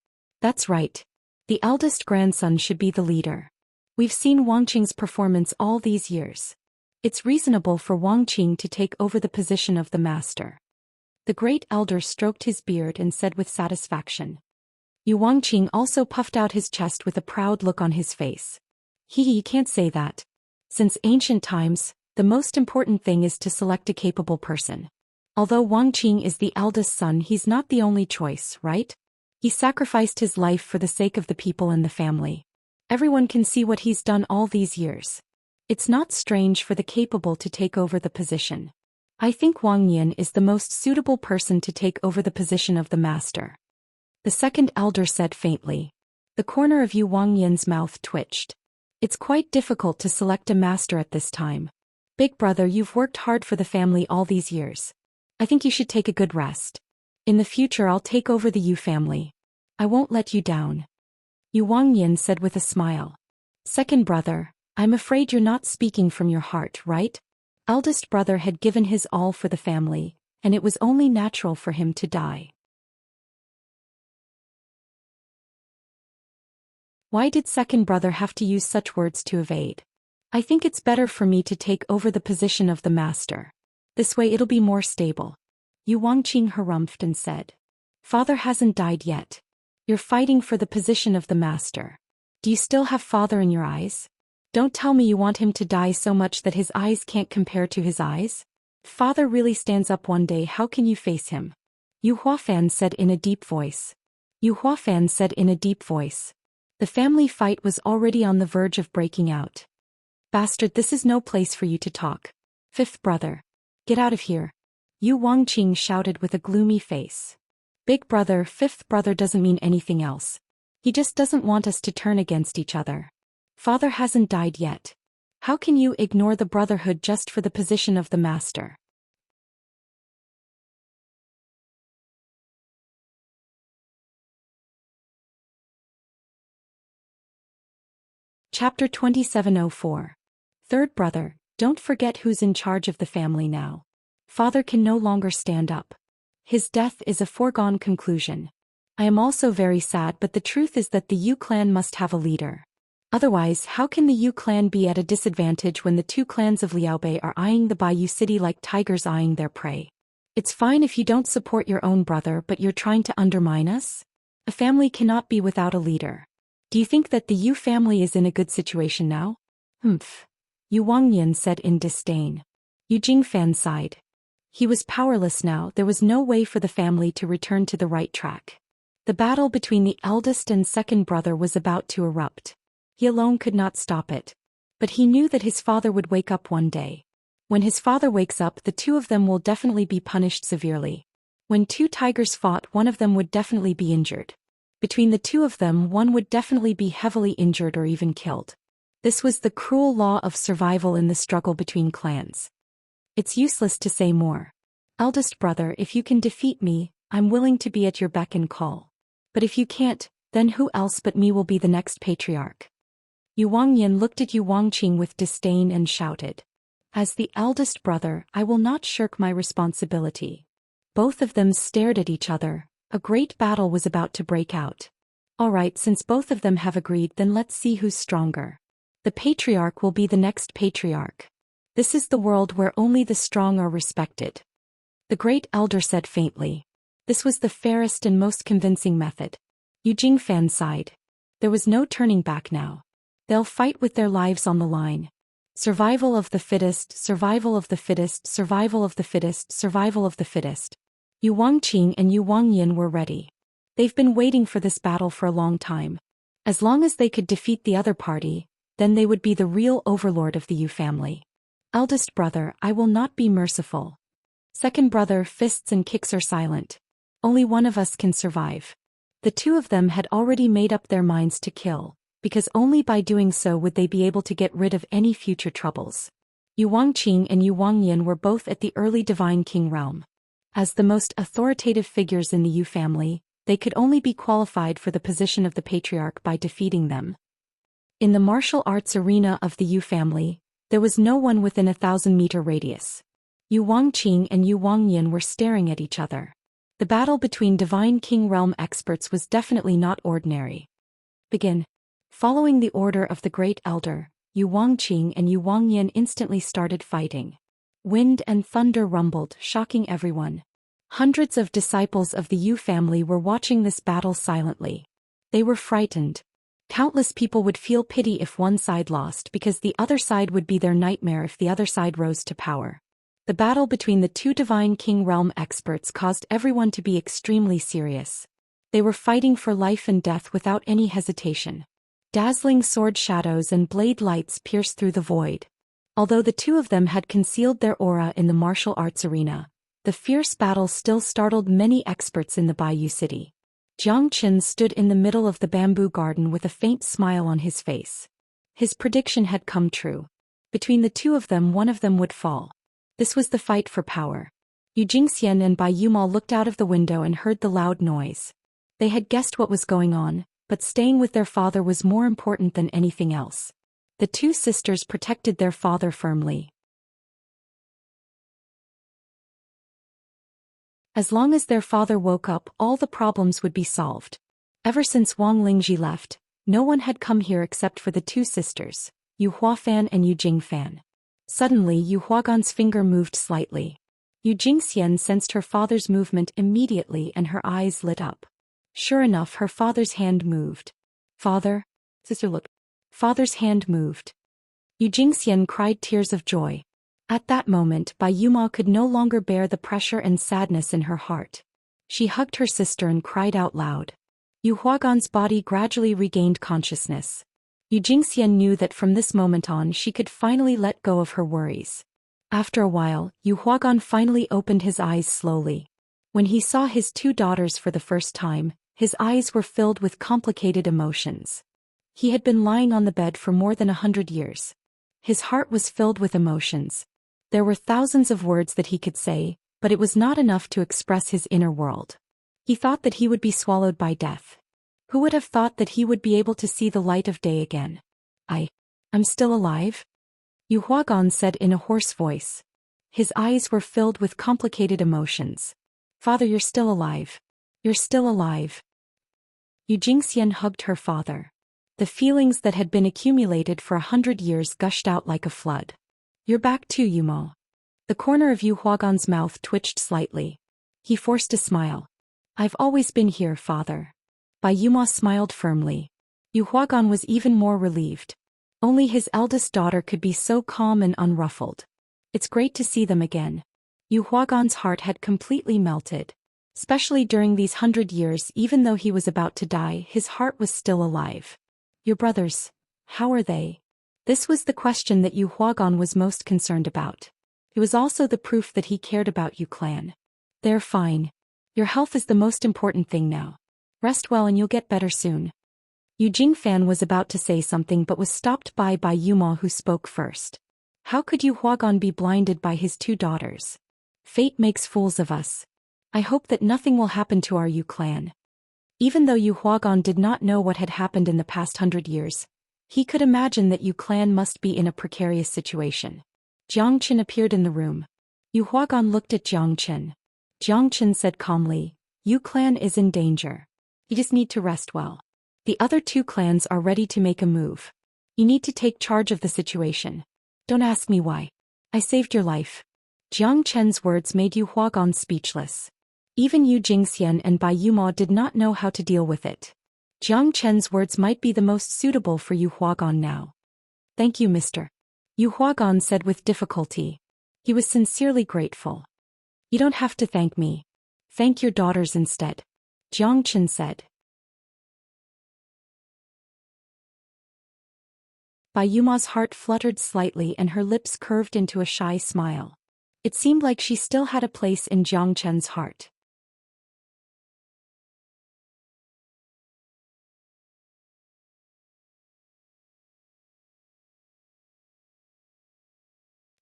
That's right. The eldest grandson should be the leader. We've seen Wangqing's performance all these years. It's reasonable for Wangqing to take over the position of the master. The great elder stroked his beard and said with satisfaction. Yu Wangqing also puffed out his chest with a proud look on his face. You can't say that. Since ancient times, the most important thing is to select a capable person. Although Wangqing is the eldest son, he's not the only choice, right? He sacrificed his life for the sake of the people and the family. Everyone can see what he's done all these years. It's not strange for the capable to take over the position. I think Wang Yan is the most suitable person to take over the position of the master. The second elder said faintly. The corner of Yu Wangyan's mouth twitched. It's quite difficult to select a master at this time. Big brother, you've worked hard for the family all these years. I think you should take a good rest. In the future I'll take over the Yu family. I won't let you down. Yu Wangyan said with a smile. Second brother, I'm afraid you're not speaking from your heart, right? Eldest brother had given his all for the family, and it was only natural for him to die. Why did second brother have to use such words to evade? I think it's better for me to take over the position of the master. This way it'll be more stable. Yu Wangqing harumphed and said. Father hasn't died yet. You're fighting for the position of the master. Do you still have father in your eyes? Don't tell me you want him to die so much that his eyes can't compare to his eyes? If father really stands up one day, how can you face him? Yu Huafan said in a deep voice. Yu Huafan said in a deep voice. The family fight was already on the verge of breaking out. Bastard, this is no place for you to talk. Fifth brother. Get out of here. Yu Wangqing shouted with a gloomy face. Big brother, fifth brother doesn't mean anything else. He just doesn't want us to turn against each other. Father hasn't died yet. How can you ignore the brotherhood just for the position of the master? Chapter 2704. Third brother, don't forget who's in charge of the family now. Father can no longer stand up. His death is a foregone conclusion. I am also very sad, but the truth is that the Yu clan must have a leader. Otherwise, how can the Yu clan be at a disadvantage when the two clans of Liaobei are eyeing the Bayou City like tigers eyeing their prey? It's fine if you don't support your own brother, but you're trying to undermine us? A family cannot be without a leader. Do you think that the Yu family is in a good situation now? Humph. Yu Wangyan said in disdain. Yu Jingfan sighed. He was powerless now. There was no way for the family to return to the right track. The battle between the eldest and second brother was about to erupt. He alone could not stop it. But he knew that his father would wake up one day. When his father wakes up, the two of them will definitely be punished severely. When two tigers fought, one of them would definitely be injured. Between the two of them, one would definitely be heavily injured or even killed. This was the cruel law of survival in the struggle between clans. It's useless to say more. Eldest brother, if you can defeat me, I'm willing to be at your beck and call. But if you can't, Then who else but me will be the next patriarch? Yu Wangyan looked at Yu Wangqing with disdain and shouted. As the eldest brother, I will not shirk my responsibility. Both of them stared at each other. A great battle was about to break out. All right, since both of them have agreed, then let's see who's stronger. The patriarch will be the next patriarch. This is the world where only the strong are respected. The great elder said faintly. This was the fairest and most convincing method. Yu Jingfan sighed. There was no turning back now. They'll fight with their lives on the line. Survival of the fittest, survival of the fittest, survival of the fittest, survival of the fittest. Yu Wangqing and Yu Wangyan were ready. They've been waiting for this battle for a long time. As long as they could defeat the other party, then they would be the real overlord of the Yu family. Eldest brother, I will not be merciful. Second brother, fists and kicks are silent. Only one of us can survive. The two of them had already made up their minds to kill, because only by doing so would they be able to get rid of any future troubles. Yu Wangqing and Yu Wangyan were both at the early Divine King realm. As the most authoritative figures in the Yu family, they could only be qualified for the position of the patriarch by defeating them. In the martial arts arena of the Yu family, there was no one within a 1,000-meter radius. Yu Wangqing and Yu Wangyan were staring at each other. The battle between Divine King realm experts was definitely not ordinary. Begin. Following the order of the great elder, Yu Wangqing and Yu Wangyan instantly started fighting. Wind and thunder rumbled, shocking everyone. Hundreds of disciples of the Yu family were watching this battle silently. They were frightened. Countless people would feel pity if one side lost because the other side would be their nightmare if the other side rose to power. The battle between the two Divine King realm experts caused everyone to be extremely serious. They were fighting for life and death without any hesitation. Dazzling sword shadows and blade lights pierced through the void. Although the two of them had concealed their aura in the martial arts arena, the fierce battle still startled many experts in the Baiyu city. Jiang Qin stood in the middle of the bamboo garden with a faint smile on his face. His prediction had come true. Between the two of them, one of them would fall. This was the fight for power. Yu Jingxian and Bai Yuma looked out of the window and heard the loud noise. They had guessed what was going on, but staying with their father was more important than anything else. The two sisters protected their father firmly. As long as their father woke up, all the problems would be solved. Ever since Wang Lingji left, no one had come here except for the two sisters, Yu Huafan and Yu Jingfan. Suddenly Yu Huagan's finger moved slightly. Yu Jingxian sensed her father's movement immediately and her eyes lit up. Sure enough, her father's hand moved. Father? Sister, look. Father's hand moved. Yu Jingxian cried tears of joy. At that moment, Bai Yuma could no longer bear the pressure and sadness in her heart. She hugged her sister and cried out loud. Yu Huagan's body gradually regained consciousness. Yu Jingxian knew that from this moment on she could finally let go of her worries. After a while, Yu Huagan finally opened his eyes slowly. When he saw his two daughters for the first time, his eyes were filled with complicated emotions. He had been lying on the bed for more than 100 years. His heart was filled with emotions. There were thousands of words that he could say, but it was not enough to express his inner world. He thought that he would be swallowed by death. Who would have thought that he would be able to see the light of day again? I'm still alive? Yu Huagan said in a hoarse voice. His eyes were filled with complicated emotions. Father, you're still alive. You're still alive. Yu Jingxian hugged her father. The feelings that had been accumulated for 100 years gushed out like a flood. You're back too, Yumo. The corner of Yu Huagan's mouth twitched slightly. He forced a smile. I've always been here, father. Bai Yuma smiled firmly. Yu Huagan was even more relieved. Only his eldest daughter could be so calm and unruffled. It's great to see them again. Yu Huagan's heart had completely melted. Especially during these 100 years, even though he was about to die, his heart was still alive. Your brothers, how are they? This was the question that Yu Huagan was most concerned about. It was also the proof that he cared about Yu clan. They're fine. Your health is the most important thing now. Rest well and you'll get better soon. Yu Jingfan was about to say something but was stopped by Yuma, who spoke first. How could Yu Huagan be blinded by his two daughters? Fate makes fools of us. I hope that nothing will happen to our Yu clan. Even though Yu Huagan did not know what had happened in the past 100 years, he could imagine that Yu clan must be in a precarious situation. Jiang Chen appeared in the room. Yu Huagan looked at Jiang Chen. Jiang Chen said calmly, Yu clan is in danger. You just need to rest well. The other two clans are ready to make a move. You need to take charge of the situation. Don't ask me why. I saved your life. Jiang Chen's words made Yu Huagan speechless. Even Yu Jingxian and Bai Yuma did not know how to deal with it. Jiang Chen's words might be the most suitable for Yu Huagan now. Thank you, mister. Yu Huagan said with difficulty. He was sincerely grateful. You don't have to thank me. Thank your daughters instead. Jiang Chen said. Bai Yuma's heart fluttered slightly and her lips curved into a shy smile. It seemed like she still had a place in Jiang Chen's heart.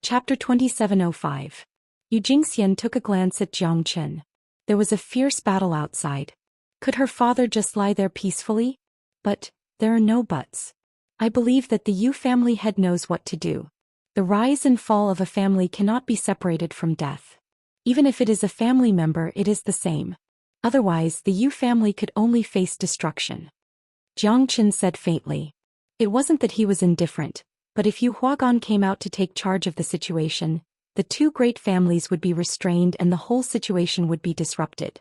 Chapter 2705. Yu Jingxian took a glance at Jiang Chen. There was a fierce battle outside. Could her father just lie there peacefully? But there are no buts. I believe that the Yu family head knows what to do. The rise and fall of a family cannot be separated from death. Even if it is a family member, it is the same. Otherwise, the Yu family could only face destruction. Jiang Chen said faintly. It wasn't that he was indifferent, but if Yu Huagan came out to take charge of the situation, the two great families would be restrained and the whole situation would be disrupted.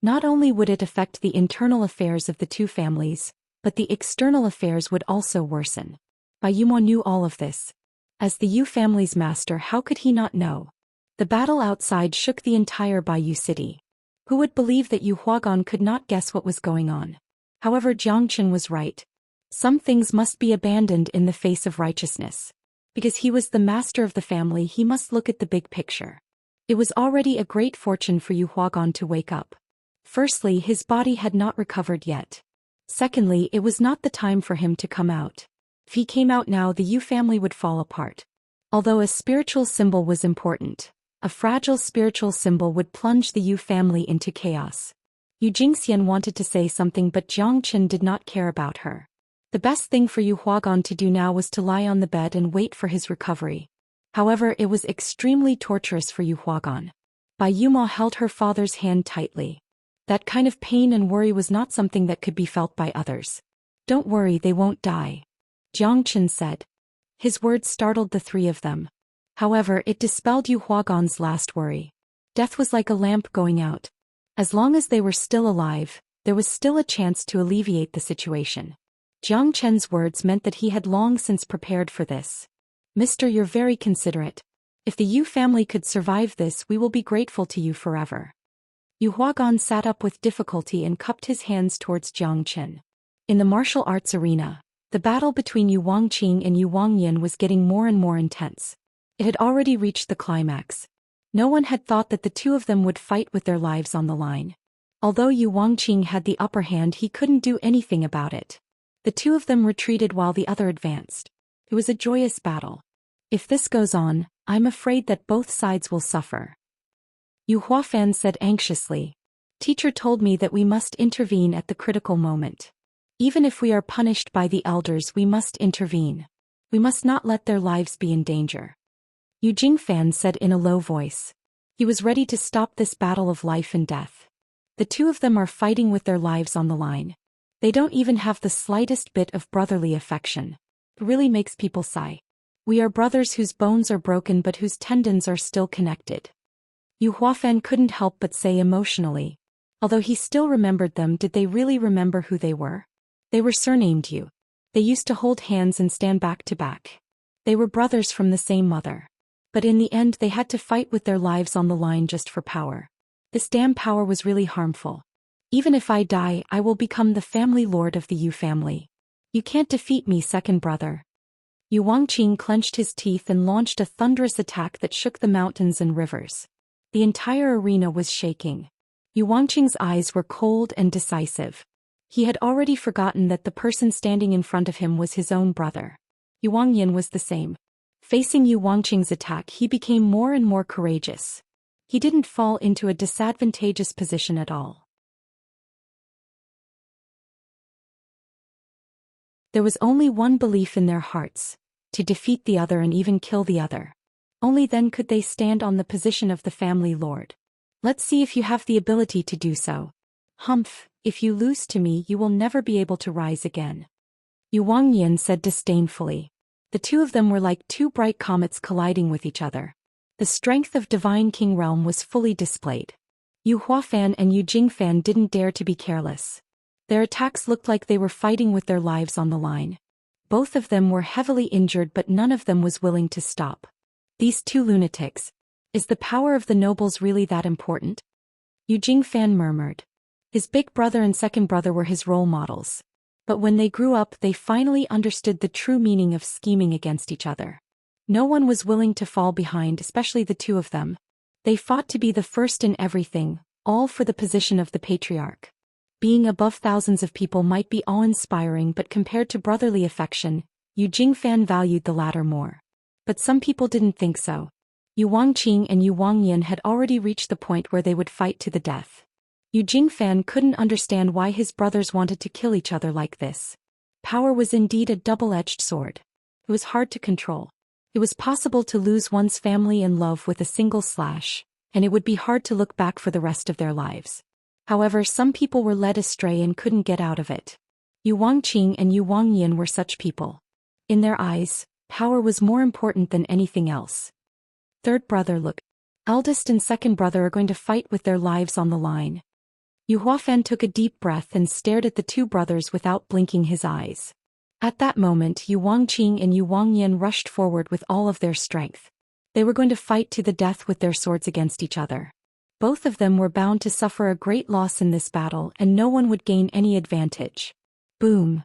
Not only would it affect the internal affairs of the two families, but the external affairs would also worsen. Bai Yuma knew all of this. As the Yu family's master, how could he not know? The battle outside shook the entire Baiyu city. Who would believe that Yu Huagan could not guess what was going on? However, Jiang Chen was right. Some things must be abandoned in the face of righteousness. Because he was the master of the family, he must look at the big picture. It was already a great fortune for Yu Huagan to wake up. Firstly, his body had not recovered yet. Secondly, it was not the time for him to come out. If he came out now, the Yu family would fall apart. Although a spiritual symbol was important, a fragile spiritual symbol would plunge the Yu family into chaos. Yu Jingxian wanted to say something, but Jiang Chen did not care about her. The best thing for Yu Huagan to do now was to lie on the bed and wait for his recovery. However, it was extremely torturous for Yu Huagan. Bai Yuma held her father's hand tightly. That kind of pain and worry was not something that could be felt by others. Don't worry, they won't die. Jiang Chen said. His words startled the three of them. However, it dispelled Yu Huagan's last worry. Death was like a lamp going out. As long as they were still alive, there was still a chance to alleviate the situation. Jiang Chen's words meant that he had long since prepared for this. Mister, you're very considerate. If the Yu family could survive this, we will be grateful to you forever. Yu Huagan sat up with difficulty and cupped his hands towards Jiang Chen. In the martial arts arena, the battle between Yu Wangqing and Yu Wangyan was getting more and more intense. It had already reached the climax. No one had thought that the two of them would fight with their lives on the line. Although Yu Wangqing had the upper hand, he couldn't do anything about it. The two of them retreated while the other advanced. It was a joyous battle. If this goes on, I'm afraid that both sides will suffer. Yu Huafan said anxiously. Teacher told me that we must intervene at the critical moment. Even if we are punished by the elders, we must intervene. We must not let their lives be in danger. Yu Jingfan said in a low voice. He was ready to stop this battle of life and death. The two of them are fighting with their lives on the line. They don't even have the slightest bit of brotherly affection. It really makes people sigh. We are brothers whose bones are broken but whose tendons are still connected. Yu Huafan couldn't help but say emotionally. Although he still remembered them, did they really remember who they were? They were surnamed Yu. They used to hold hands and stand back to back. They were brothers from the same mother. But in the end they had to fight with their lives on the line just for power. This damn power was really harmful. Even if I die, I will become the family lord of the Yu family. You can't defeat me, second brother. Yu Wangqing clenched his teeth and launched a thunderous attack that shook the mountains and rivers. The entire arena was shaking. Yu Wangqing's eyes were cold and decisive. He had already forgotten that the person standing in front of him was his own brother. Yu Wangyan was the same. Facing Yu Wangqing's attack, he became more and more courageous. He didn't fall into a disadvantageous position at all. There was only one belief in their hearts: to defeat the other and even kill the other. Only then could they stand on the position of the family lord. Let's see if you have the ability to do so. Humph, if you lose to me you will never be able to rise again. Yu Wangyan said disdainfully. The two of them were like two bright comets colliding with each other. The strength of Divine King Realm was fully displayed. Yu Huafan and Yu Jingfan didn't dare to be careless. Their attacks looked like they were fighting with their lives on the line. Both of them were heavily injured, but none of them was willing to stop. These two lunatics. Is the power of the nobles really that important? Yu Jingfan murmured. His big brother and second brother were his role models. But when they grew up they finally understood the true meaning of scheming against each other. No one was willing to fall behind, especially the two of them. They fought to be the first in everything, all for the position of the patriarch. Being above thousands of people might be awe-inspiring, but compared to brotherly affection, Yu Jingfan valued the latter more. But some people didn't think so. Yu Wangqing and Yu Wangyan had already reached the point where they would fight to the death. Yu Jingfan couldn't understand why his brothers wanted to kill each other like this. Power was indeed a double-edged sword. It was hard to control. It was possible to lose one's family and love with a single slash, and it would be hard to look back for the rest of their lives. However, some people were led astray and couldn't get out of it. Yu Wangqing and Yu Wangyan were such people. In their eyes, power was more important than anything else. Third brother, look. Eldest and second brother are going to fight with their lives on the line. Yu Huafan took a deep breath and stared at the two brothers without blinking his eyes. At that moment Yu Wangqing and Yu Wangyan rushed forward with all of their strength. They were going to fight to the death with their swords against each other. Both of them were bound to suffer a great loss in this battle, and no one would gain any advantage. Boom!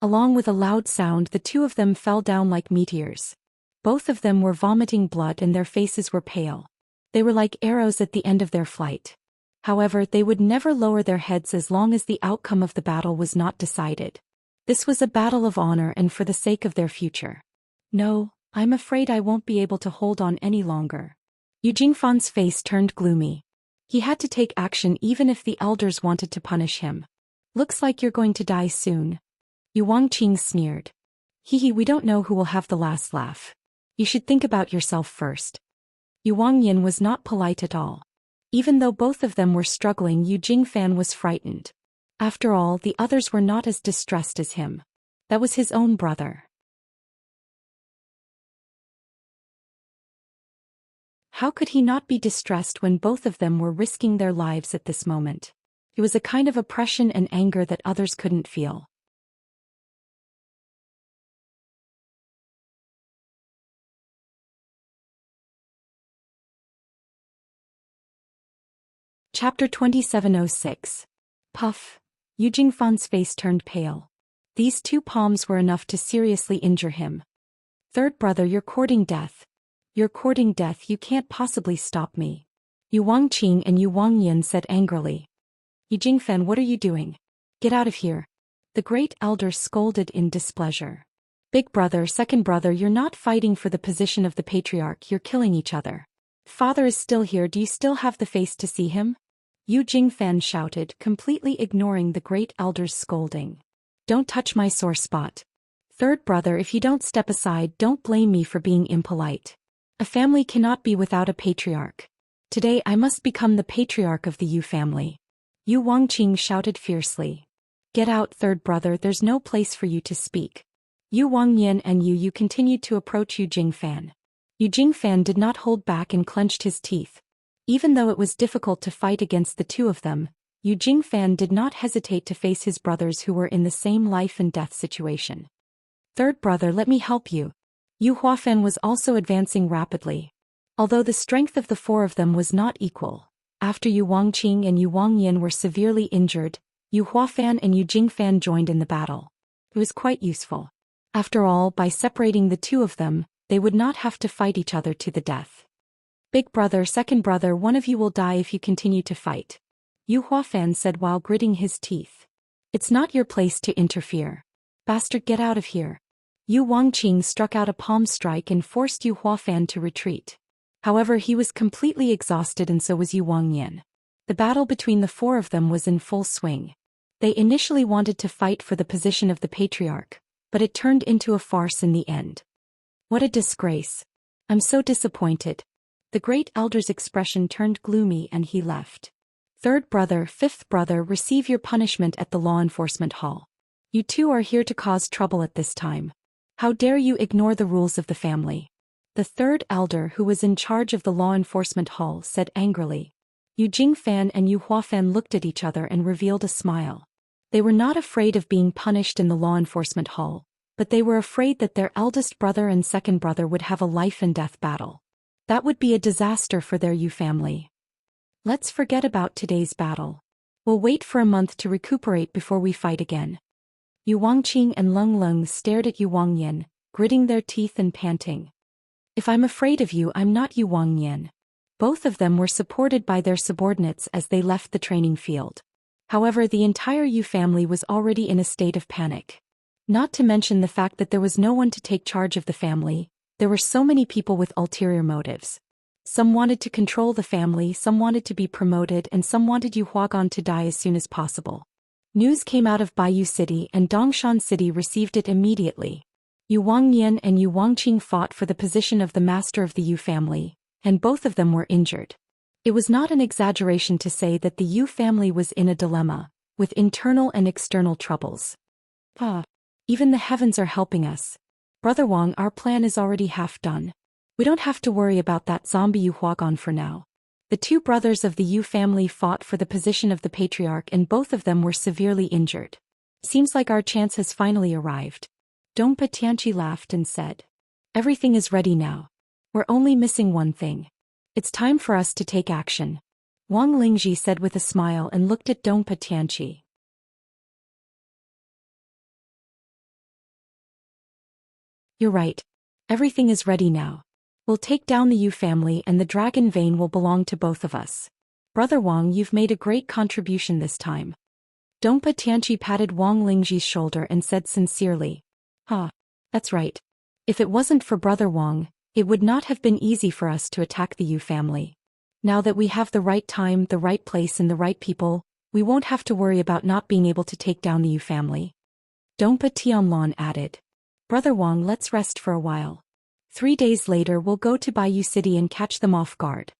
Along with a loud sound the two of them fell down like meteors. Both of them were vomiting blood and their faces were pale. They were like arrows at the end of their flight. However, they would never lower their heads as long as the outcome of the battle was not decided. This was a battle of honor and for the sake of their future. No, I'm afraid I won't be able to hold on any longer. Yu Jingfan's face turned gloomy. He had to take action even if the elders wanted to punish him. Looks like you're going to die soon. Yu Wangqing sneered. Hee, we don't know who will have the last laugh. You should think about yourself first. Yu Wangyan was not polite at all. Even though both of them were struggling, Yu Jingfan was frightened. After all, the others were not as distressed as him. That was his own brother. How could he not be distressed when both of them were risking their lives at this moment? It was a kind of oppression and anger that others couldn't feel. Chapter 2706. Puff. Yu Jingfan's face turned pale. These two palms were enough to seriously injure him. Third brother, you're courting death. You're courting death, you can't possibly stop me. Yu Wangqing and Yu Wangyan said angrily. Yu Jingfan, what are you doing? Get out of here. The great elder scolded in displeasure. Big brother, second brother, you're not fighting for the position of the patriarch, you're killing each other. Father is still here, do you still have the face to see him? Yu Jingfan shouted, completely ignoring the great elder's scolding. Don't touch my sore spot. Third brother, if you don't step aside, don't blame me for being impolite. A family cannot be without a patriarch. Today I must become the patriarch of the Yu family. Yu Wangqing shouted fiercely. Get out, third brother, there's no place for you to speak. Yu Wangyan and Yu continued to approach Yu Jingfan. Yu Jingfan did not hold back and clenched his teeth. Even though it was difficult to fight against the two of them, Yu Jingfan did not hesitate to face his brothers who were in the same life and death situation. Third brother, let me help you. Yu Huafan was also advancing rapidly. Although the strength of the four of them was not equal, after Yu Wangqing and Yu Wangyan were severely injured, Yu Huafan and Yu Jingfan joined in the battle. It was quite useful. After all, by separating the two of them, they would not have to fight each other to the death. Big brother, second brother, one of you will die if you continue to fight. Yu Huafan said while gritting his teeth. It's not your place to interfere. Bastard, get out of here. Yu Wangqing struck out a palm strike and forced Yu Huafan to retreat. However, he was completely exhausted and so was Yu Wangyan. The battle between the four of them was in full swing. They initially wanted to fight for the position of the patriarch, but it turned into a farce in the end. What a disgrace. I'm so disappointed. The great elder's expression turned gloomy and he left. Third brother, fifth brother, receive your punishment at the law enforcement hall. You two are here to cause trouble at this time. How dare you ignore the rules of the family? The third elder, who was in charge of the law enforcement hall, said angrily. Yu Jingfan and Yu Huafan looked at each other and revealed a smile. They were not afraid of being punished in the law enforcement hall, but they were afraid that their eldest brother and second brother would have a life-and-death battle. That would be a disaster for their Yu family. Let's forget about today's battle. We'll wait for a month to recuperate before we fight again. Yu Wangqing and Leng Leng stared at Yu Wangyan, gritting their teeth and panting. If I'm afraid of you, I'm not Yu Wangyan. Both of them were supported by their subordinates as they left the training field. However, the entire Yu family was already in a state of panic. Not to mention the fact that there was no one to take charge of the family. There were so many people with ulterior motives. Some wanted to control the family, some wanted to be promoted, and some wanted Yu Huagan to die as soon as possible. News came out of Baiyu City and Dongshan City received it immediately. Yu Wangyan and Yu Wangqing fought for the position of the master of the Yu family, and both of them were injured. It was not an exaggeration to say that the Yu family was in a dilemma, with internal and external troubles. Even the heavens are helping us. Brother Wang, our plan is already half done. We don't have to worry about that zombie Yu Huagan for now. The two brothers of the Yu family fought for the position of the patriarch and both of them were severely injured. Seems like our chance has finally arrived. Dongpa Tianqi laughed and said. Everything is ready now. We're only missing one thing. It's time for us to take action. Wang Lingji said with a smile and looked at Dongpa Tianqi. You're right. Everything is ready now. We'll take down the Yu family and the dragon vein will belong to both of us. Brother Wang, you've made a great contribution this time. Dongpa Tianqi patted Wang Lingji's shoulder and said sincerely. That's right. If it wasn't for Brother Wang, it would not have been easy for us to attack the Yu family. Now that we have the right time, the right place and the right people, we won't have to worry about not being able to take down the Yu family. Dongpa Tianlong added. Brother Wang, let's rest for a while. 3 days later we'll go to Baiyu City and catch them off guard.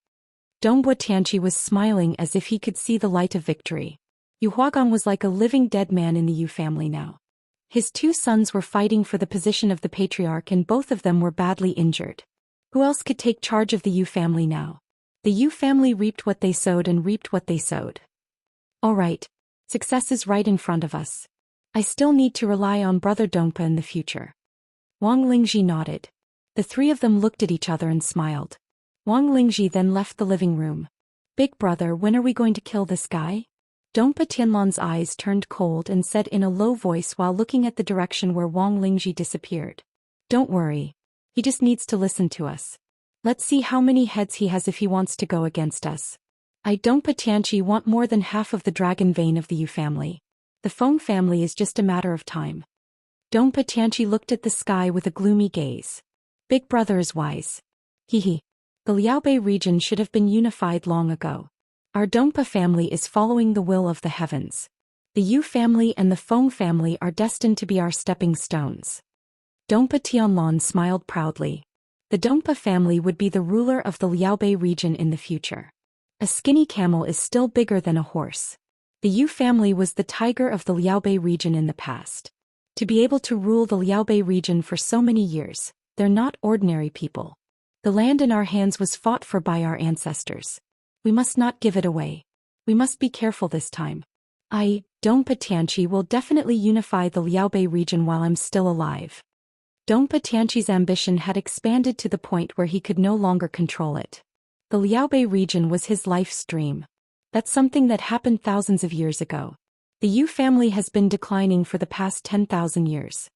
Dongpa Tianqi was smiling as if he could see the light of victory. Yu Huagan was like a living dead man in the Yu family now. His two sons were fighting for the position of the patriarch and both of them were badly injured. Who else could take charge of the Yu family now? The Yu family reaped what they sowed and reaped what they sowed. All right. Success is right in front of us. I still need to rely on Brother Dongpa in the future. Wang Lingji nodded. The three of them looked at each other and smiled. Wang Lingji then left the living room. Big brother, when are we going to kill this guy? Dongpa Tianlong's eyes turned cold and said in a low voice while looking at the direction where Wang Lingji disappeared. Don't worry. He just needs to listen to us. Let's see how many heads he has if he wants to go against us. I Dongpa Tianqi want more than half of the dragon vein of the Yu family. The Feng family is just a matter of time. Dongpa Tianqi looked at the sky with a gloomy gaze. Big brother is wise. The Liaobei region should have been unified long ago. Our Dongpa family is following the will of the heavens. The Yu family and the Feng family are destined to be our stepping stones. Dongpa Tianlong smiled proudly. The Dongpa family would be the ruler of the Liaobei region in the future. A skinny camel is still bigger than a horse. The Yu family was the tiger of the Liaobei region in the past. To be able to rule the Liaobei region for so many years, they're not ordinary people. The land in our hands was fought for by our ancestors. We must not give it away. We must be careful this time. Dongpa Tianqi will definitely unify the Liaobei region while I'm still alive. Dongpa Tianqi's ambition had expanded to the point where he could no longer control it. The Liaobei region was his life's dream. That's something that happened thousands of years ago. The Yu family has been declining for the past 10,000 years.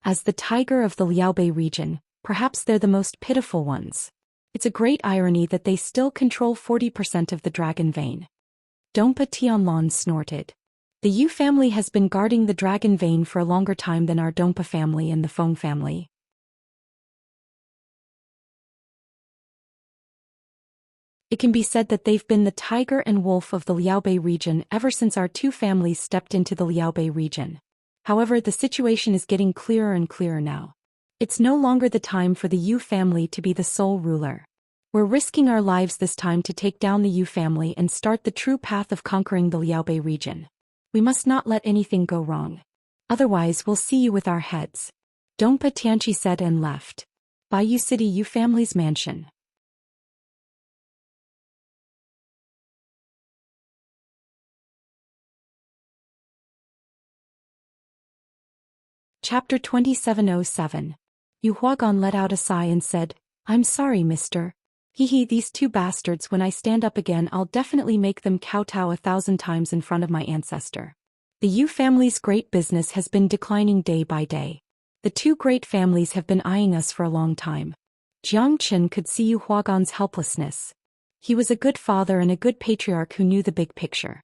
As the tiger of the Liaobei region, perhaps they're the most pitiful ones. It's a great irony that they still control 40% of the dragon vein. Dongpa Tianlong snorted. The Yu family has been guarding the dragon vein for a longer time than our Dongpa family and the Feng family. It can be said that they've been the tiger and wolf of the Liaobei region ever since our two families stepped into the Liaobei region. However, the situation is getting clearer and clearer now. It's no longer the time for the Yu family to be the sole ruler. We're risking our lives this time to take down the Yu family and start the true path of conquering the Liaobei region. We must not let anything go wrong. Otherwise we'll see you with our heads. Dongpa Tianqi said and left. Baiyu City Yu family's mansion. Chapter 2707. Yu Huagan let out a sigh and said, "I'm sorry, mister. These two bastards, when I stand up again I'll definitely make them kowtow 1,000 times in front of my ancestor." The Yu family's great business has been declining day by day. The two great families have been eyeing us for a long time. Jiang Qin could see Yu Huagan's helplessness. He was a good father and a good patriarch who knew the big picture.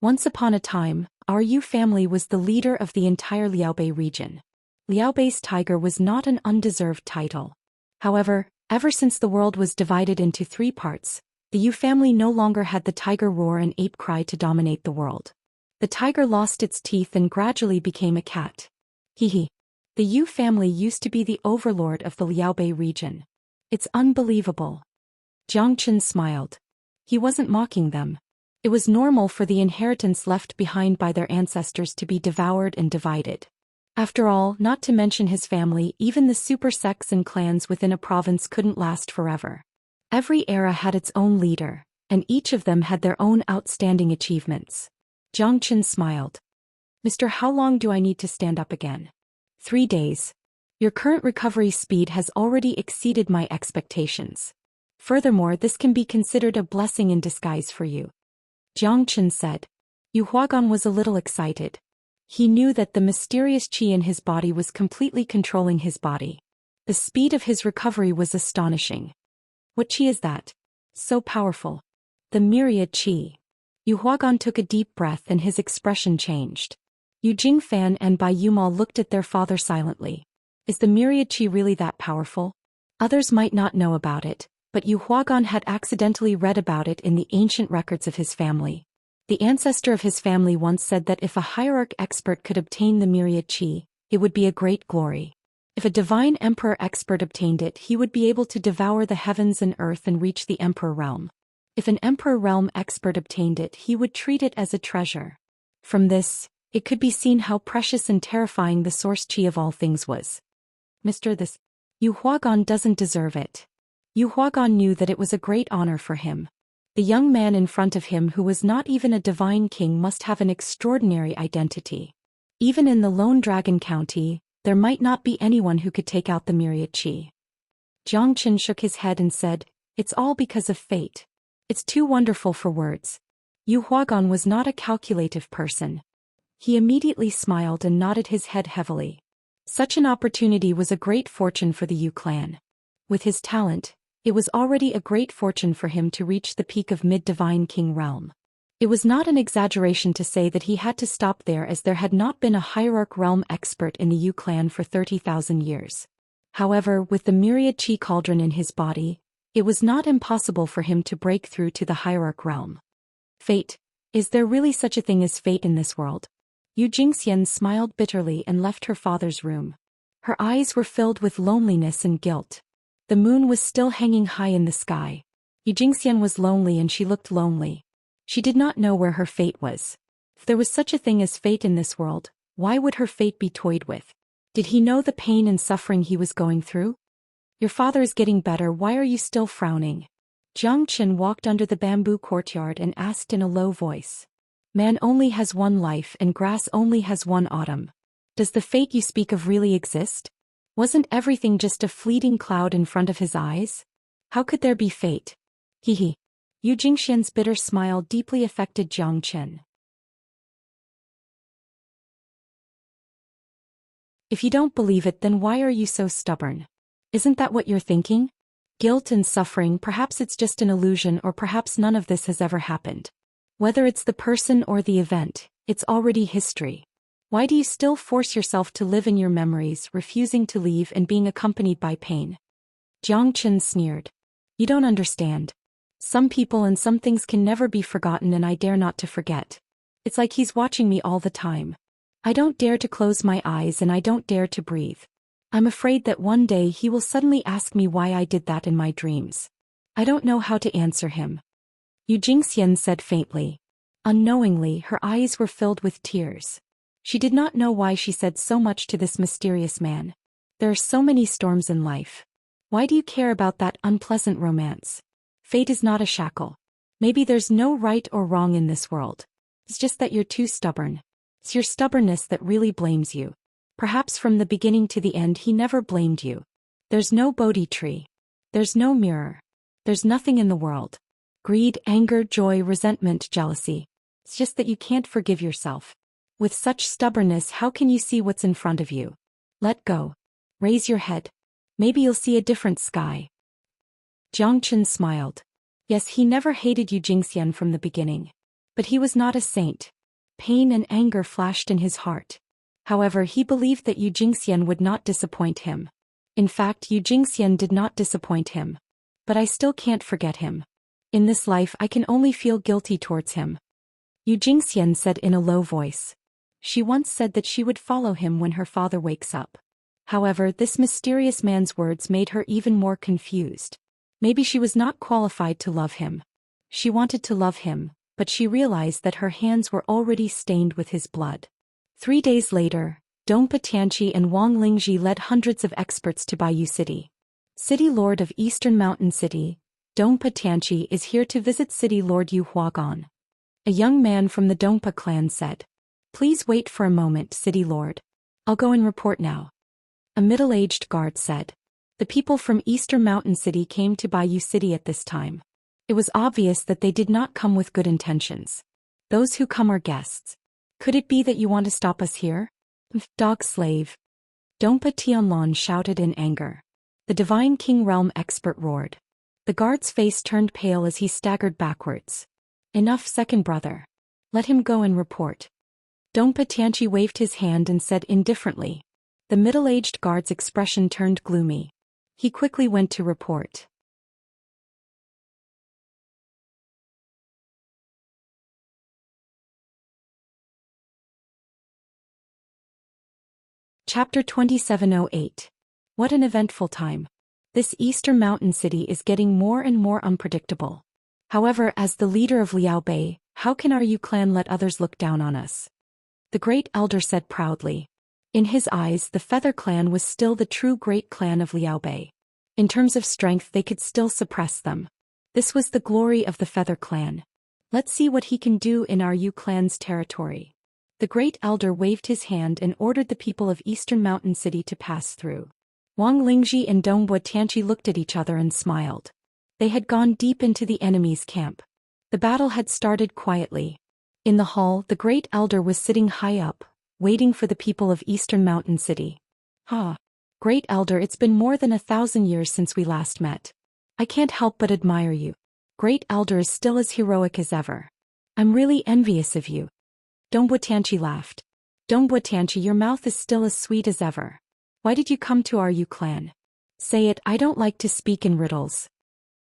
Once upon a time, our Yu family was the leader of the entire Liaobei region. Liaobei's tiger was not an undeserved title. However, ever since the world was divided into 3 parts, the Yu family no longer had the tiger roar and ape cry to dominate the world. The tiger lost its teeth and gradually became a cat. The Yu family used to be the overlord of the Liaobei region. It's unbelievable. Jiang Qin smiled. He wasn't mocking them. It was normal for the inheritance left behind by their ancestors to be devoured and divided. After all, not to mention his family, even the super sects and clans within a province couldn't last forever. Every era had its own leader, and each of them had their own outstanding achievements. Jiang Qin smiled. "Mister, how long do I need to stand up again?" 3 days. Your current recovery speed has already exceeded my expectations. Furthermore, this can be considered a blessing in disguise for you. Jiang Qin said. Yu Huagan was a little excited. He knew that the mysterious qi in his body was completely controlling his body. The speed of his recovery was astonishing. What qi is that? So powerful. The myriad qi. Yu Huagan took a deep breath and his expression changed. Yu Jingfan and Bai Yumao looked at their father silently. Is the myriad qi really that powerful? Others might not know about it, but Yu Huagan had accidentally read about it in the ancient records of his family. The ancestor of his family once said that if a hierarch expert could obtain the myriad qi, it would be a great glory. If a divine emperor expert obtained it, he would be able to devour the heavens and earth and reach the emperor realm. If an emperor realm expert obtained it, he would treat it as a treasure. From this, it could be seen how precious and terrifying the source qi of all things was. Mister, this Yu Huagan doesn't deserve it. Yu Huagan knew that it was a great honor for him. The young man in front of him who was not even a divine king must have an extraordinary identity. Even in the Lone Dragon County, there might not be anyone who could take out the myriad qi. Jiang Qin shook his head and said, "It's all because of fate. It's too wonderful for words." Yu Huagan was not a calculative person. He immediately smiled and nodded his head heavily. Such an opportunity was a great fortune for the Yu clan. With his talent, it was already a great fortune for him to reach the peak of mid-divine king realm. It was not an exaggeration to say that he had to stop there, as there had not been a hierarch realm expert in the Yu clan for 30,000 years. However, with the myriad qi cauldron in his body, it was not impossible for him to break through to the hierarch realm. Fate. Is there really such a thing as fate in this world? Yu Jingxian smiled bitterly and left her father's room. Her eyes were filled with loneliness and guilt. The moon was still hanging high in the sky. Yu Jingxian was lonely and she looked lonely. She did not know where her fate was. If there was such a thing as fate in this world, why would her fate be toyed with? Did he know the pain and suffering he was going through? Your father is getting better, why are you still frowning? Jiang Qin walked under the bamboo courtyard and asked in a low voice. Man only has one life and grass only has one autumn. Does the fate you speak of really exist? Wasn't everything just a fleeting cloud in front of his eyes? How could there be fate? Yu Jingxian's bitter smile deeply affected Jiang Qin. If you don't believe it, then why are you so stubborn? Isn't that what you're thinking? Guilt and suffering, perhaps it's just an illusion, or perhaps none of this has ever happened. Whether it's the person or the event, it's already history. Why do you still force yourself to live in your memories, refusing to leave and being accompanied by pain? Jiang Qin sneered. You don't understand. Some people and some things can never be forgotten, and I dare not to forget. It's like he's watching me all the time. I don't dare to close my eyes and I don't dare to breathe. I'm afraid that one day he will suddenly ask me why I did that in my dreams. I don't know how to answer him. Xian said faintly. Unknowingly, her eyes were filled with tears. She did not know why she said so much to this mysterious man. There are so many storms in life. Why do you care about that unpleasant romance? Fate is not a shackle. Maybe there's no right or wrong in this world. It's just that you're too stubborn. It's your stubbornness that really blames you. Perhaps from the beginning to the end he never blamed you. There's no Bodhi tree. There's no mirror. There's nothing in the world. Greed, anger, joy, resentment, jealousy. It's just that you can't forgive yourself. With such stubbornness, how can you see what's in front of you? Let go. Raise your head. Maybe you'll see a different sky. Jiang Chen smiled. Yes, he never hated Xian from the beginning. But he was not a saint. Pain and anger flashed in his heart. However, he believed that Xian would not disappoint him. In fact, Xian did not disappoint him. But I still can't forget him. In this life I can only feel guilty towards him. Xian said in a low voice. She once said that she would follow him when her father wakes up. However, this mysterious man's words made her even more confused. Maybe she was not qualified to love him. She wanted to love him, but she realized that her hands were already stained with his blood. 3 days later, Dongpa Tianqi and Wang Lingji led hundreds of experts to Baiyu City. City Lord of Eastern Mountain City, Dongpa Tianqi is here to visit City Lord Yu Huagan. A young man from the Dongpa clan said. Please wait for a moment, City Lord. I'll go and report now. A middle-aged guard said. The people from Eastern Mountain City came to Baiyu City at this time. It was obvious that they did not come with good intentions. Those who come are guests. Could it be that you want to stop us here? Dog slave. Dongpa Tianlon shouted in anger. The Divine King Realm expert roared. The guard's face turned pale as he staggered backwards. Enough, second brother. Let him go and report. Dongpa Tianqi waved his hand and said indifferently. The middle-aged guard's expression turned gloomy. He quickly went to report. Chapter 2708. What an eventful time. This Eastern Mountain City is getting more and more unpredictable. However, as the leader of Liao Bei, how can our Yu clan let others look down on us? The great elder said proudly. In his eyes, the Feather Clan was still the true great clan of Liao Bei. In terms of strength, they could still suppress them. This was the glory of the Feather Clan. Let's see what he can do in our Yu clan's territory. The great elder waved his hand and ordered the people of Eastern Mountain City to pass through. Wang Lingji and Dongpa Tianqi looked at each other and smiled. They had gone deep into the enemy's camp. The battle had started quietly. In the hall, the great elder was sitting high up, waiting for the people of Eastern Mountain City. Great elder, it's been more than 1,000 years since we last met. I can't help but admire you. Great elder is still as heroic as ever. I'm really envious of you. Dongpa Tianqi laughed. Dongpa Tianqi, your mouth is still as sweet as ever. Why did you come to our Yu clan? Say it, I don't like to speak in riddles.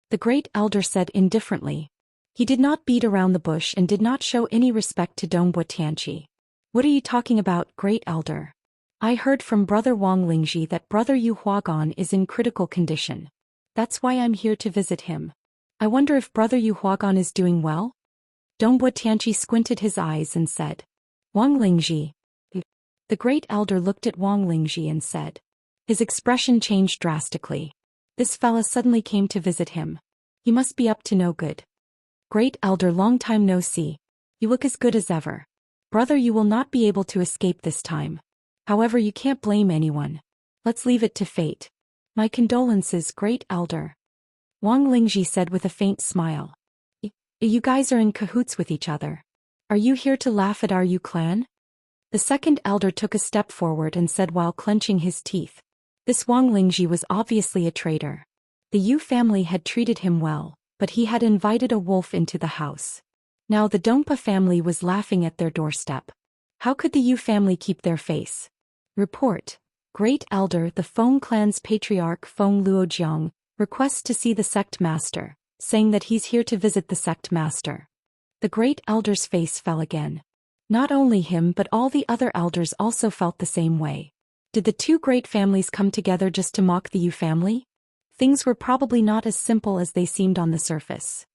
The great elder said indifferently. He did not beat around the bush and did not show any respect to Dongpa Tianqi. What are you talking about, great elder? I heard from brother Wang Lingji that brother Yu Huagan is in critical condition. That's why I'm here to visit him. I wonder if brother Yu Huagan is doing well? Dongpa Tianqi squinted his eyes and said. Wang Lingji. The great elder looked at Wang Lingji and said. His expression changed drastically. This fella suddenly came to visit him. He must be up to no good. Great elder, long time no see. You look as good as ever. Brother, you will not be able to escape this time. However, you can't blame anyone. Let's leave it to fate. My condolences, great elder. Wang Lingji said with a faint smile. You guys are in cahoots with each other. Are you here to laugh at our Yu clan? The second elder took a step forward and said while clenching his teeth. This Wang Lingji was obviously a traitor. The Yu family had treated him well, but he had invited a wolf into the house. Now the Dongpa family was laughing at their doorstep. How could the Yu family keep their face? Report. Great Elder, the Feng clan's patriarch Feng Luojiang, requests to see the sect master, saying that he's here to visit the sect master. The great elder's face fell again. Not only him but all the other elders also felt the same way. Did the two great families come together just to mock the Yu family? Things were probably not as simple as they seemed on the surface.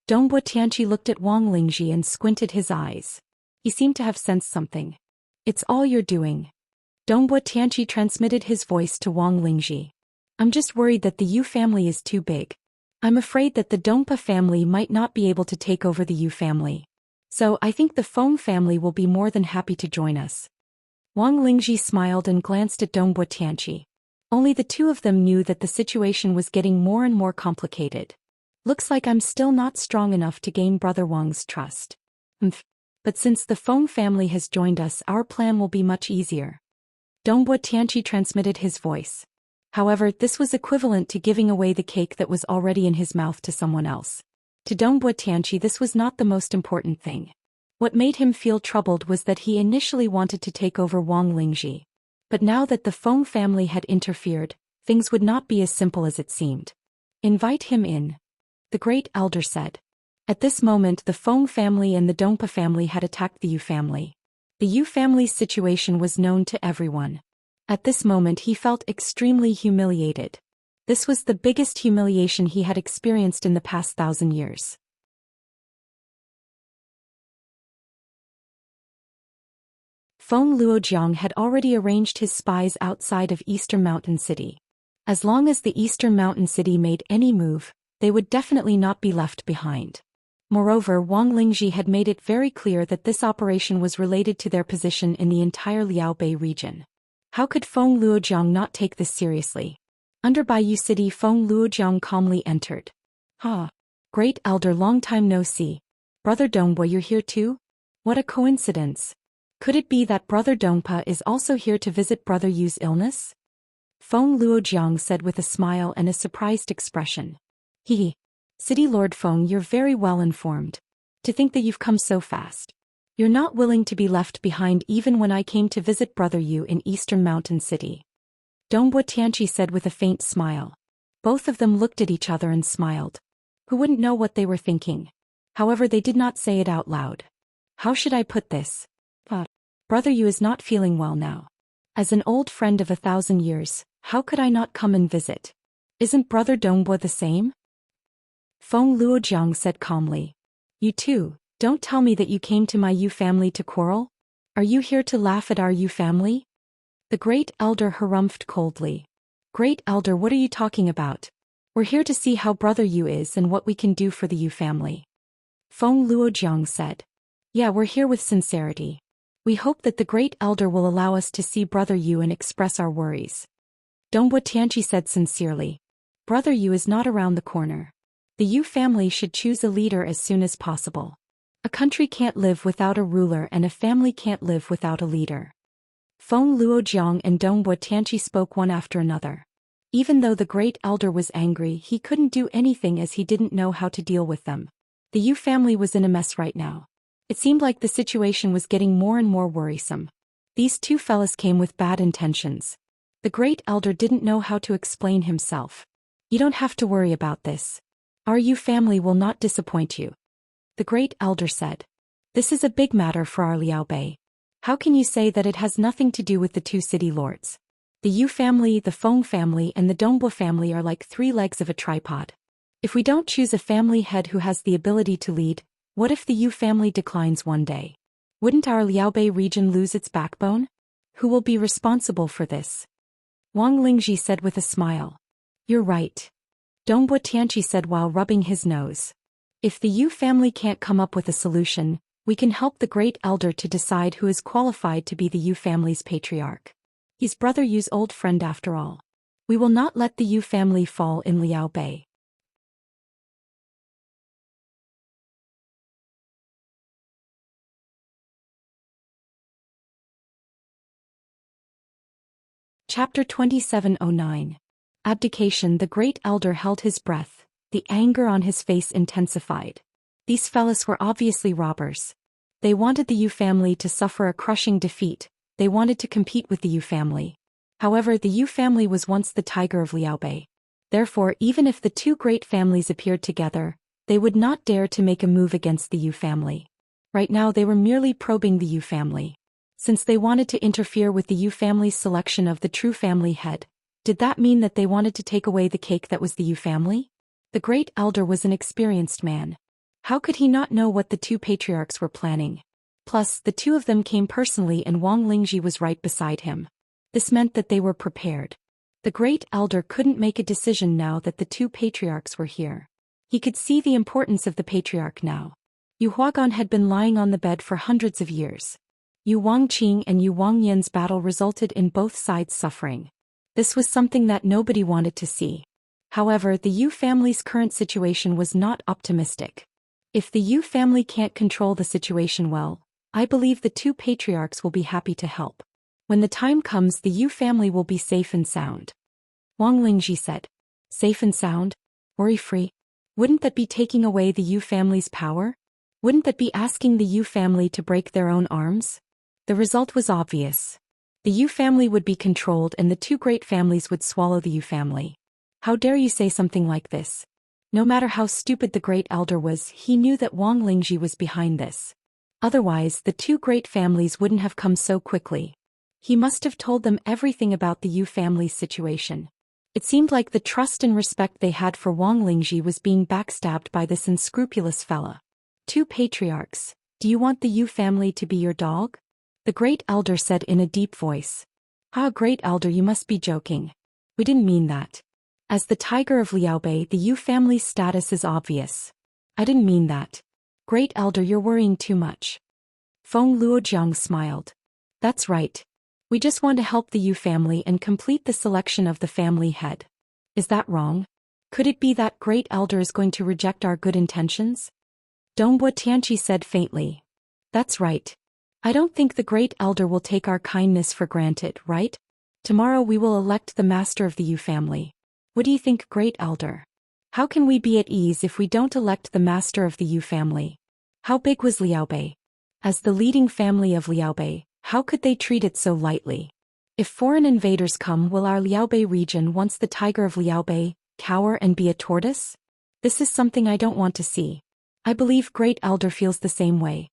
Dongbo Tianqi looked at Wang Lingji and squinted his eyes. He seemed to have sensed something. It's all you're doing. Dongbo Tianqi transmitted his voice to Wang Lingji. I'm just worried that the Yu family is too big. I'm afraid that the Dongpa family might not be able to take over the Yu family. So I think the Feng family will be more than happy to join us. Wang Lingji smiled and glanced at Dongbo Tianqi. Only the two of them knew that the situation was getting more and more complicated. Looks like I'm still not strong enough to gain Brother Wang's trust. But since the Feng family has joined us, our plan will be much easier. Dongbo Tianqi transmitted his voice. However, this was equivalent to giving away the cake that was already in his mouth to someone else. To Dongbo Tianqi, this was not the most important thing. What made him feel troubled was that he initially wanted to take over Wang Lingji. But now that the Feng family had interfered, things would not be as simple as it seemed. Invite him in, the great elder said. At this moment, the Feng family and the Dongpa family had attacked the Yu family. The Yu family's situation was known to everyone. At this moment, he felt extremely humiliated. This was the biggest humiliation he had experienced in the past 1,000 years. Feng Luojiang had already arranged his spies outside of Eastern Mountain City. As long as the Eastern Mountain City made any move, they would definitely not be left behind. Moreover, Wang Lingji had made it very clear that this operation was related to their position in the entire Liaobei region. How could Feng Luojiang not take this seriously? Under Baiyu City, Feng Luojiang calmly entered. Great elder, long time no see. Brother Dongbo, you're here too? What a coincidence. Could it be that Brother Dongpa is also here to visit Brother Yu's illness? Feng Luojiang said with a smile and a surprised expression. City Lord Feng, you're very well informed. To think that you've come so fast. You're not willing to be left behind even when I came to visit Brother Yu in Eastern Mountain City. Dongbo Tianqi said with a faint smile. Both of them looked at each other and smiled. Who wouldn't know what they were thinking? However, they did not say it out loud. How should I put this? Brother Yu is not feeling well now. As an old friend of 1,000 years, how could I not come and visit? Isn't Brother Dongbo the same? Feng Luojiang said calmly. You too, don't tell me that you came to my Yu family to quarrel? Are you here to laugh at our Yu family? The great elder harumphed coldly. Great elder, what are you talking about? We're here to see how Brother Yu is and what we can do for the Yu family. Feng Luojiang said. Yeah, we're here with sincerity. We hope that the great elder will allow us to see Brother Yu and express our worries. Dongbo Tianqi said sincerely. Brother Yu is not around the corner. The Yu family should choose a leader as soon as possible. A country can't live without a ruler and a family can't live without a leader. Feng Luojiang and Dongbo Tianqi spoke one after another. Even though the great elder was angry, he couldn't do anything as he didn't know how to deal with them. The Yu family was in a mess right now. It seemed like the situation was getting more and more worrisome. These two fellas came with bad intentions. The great elder didn't know how to explain himself. You don't have to worry about this. Our Yu family will not disappoint you. The great elder said. This is a big matter for our Liaobei. How can you say that it has nothing to do with the two city lords? The Yu family, the Feng family, and the Dongbo family are like 3 legs of a tripod. If we don't choose a family head who has the ability to lead, what if the Yu family declines one day? Wouldn't our Liaobei region lose its backbone? Who will be responsible for this? Wang Lingji said with a smile. You're right. Dongbo Tianqi said while rubbing his nose. If the Yu family can't come up with a solution, we can help the great elder to decide who is qualified to be the Yu family's patriarch. He's Brother Yu's old friend after all. We will not let the Yu family fall in Liaobei. Chapter 2709. Abdication. The great elder held his breath, the anger on his face intensified. These fellas were obviously robbers. They wanted the Yu family to suffer a crushing defeat. They wanted to compete with the Yu family. However, the Yu family was once the tiger of Liaobei. Therefore, even if the two great families appeared together, they would not dare to make a move against the Yu family. Right now they were merely probing the Yu family. Since they wanted to interfere with the Yu family's selection of the true family head, did that mean that they wanted to take away the cake that was the Yu family? The great elder was an experienced man. How could he not know what the two patriarchs were planning? Plus, the two of them came personally and Wang Lingji was right beside him. This meant that they were prepared. The great elder couldn't make a decision now that the two patriarchs were here. He could see the importance of the patriarch now. Yu Huagan had been lying on the bed for hundreds of years. Yu Wangqing and Yu Wangyan's battle resulted in both sides suffering. This was something that nobody wanted to see. However, the Yu family's current situation was not optimistic. If the Yu family can't control the situation well, I believe the two patriarchs will be happy to help. When the time comes, the Yu family will be safe and sound. Wang Lingji said. Safe and sound? Worry-free? Wouldn't that be taking away the Yu family's power? Wouldn't that be asking the Yu family to break their own arms? The result was obvious. The Yu family would be controlled and the two great families would swallow the Yu family. How dare you say something like this? No matter how stupid the great elder was, he knew that Wang Lingji was behind this. Otherwise, the two great families wouldn't have come so quickly. He must have told them everything about the Yu family's situation. It seemed like the trust and respect they had for Wang Lingji was being backstabbed by this unscrupulous fella. Two patriarchs, do you want the Yu family to be your dog? The great elder said in a deep voice. Ah, great elder, you must be joking. We didn't mean that. As the tiger of Liaobei, the Yu family's status is obvious. I didn't mean that. Great elder, you're worrying too much. Feng Luojiang smiled. That's right. We just want to help the Yu family and complete the selection of the family head. Is that wrong? Could it be that great elder is going to reject our good intentions? Dongbo Tianqi said faintly. That's right. I don't think the great elder will take our kindness for granted, right? Tomorrow we will elect the master of the Yu family. What do you think, great elder? How can we be at ease if we don't elect the master of the Yu family? How big was Liaobei? As the leading family of Liaobei, how could they treat it so lightly? If foreign invaders come, will our Liaobei region, once the tiger of Liaobei, cower and be a tortoise? This is something I don't want to see. I believe great elder feels the same way.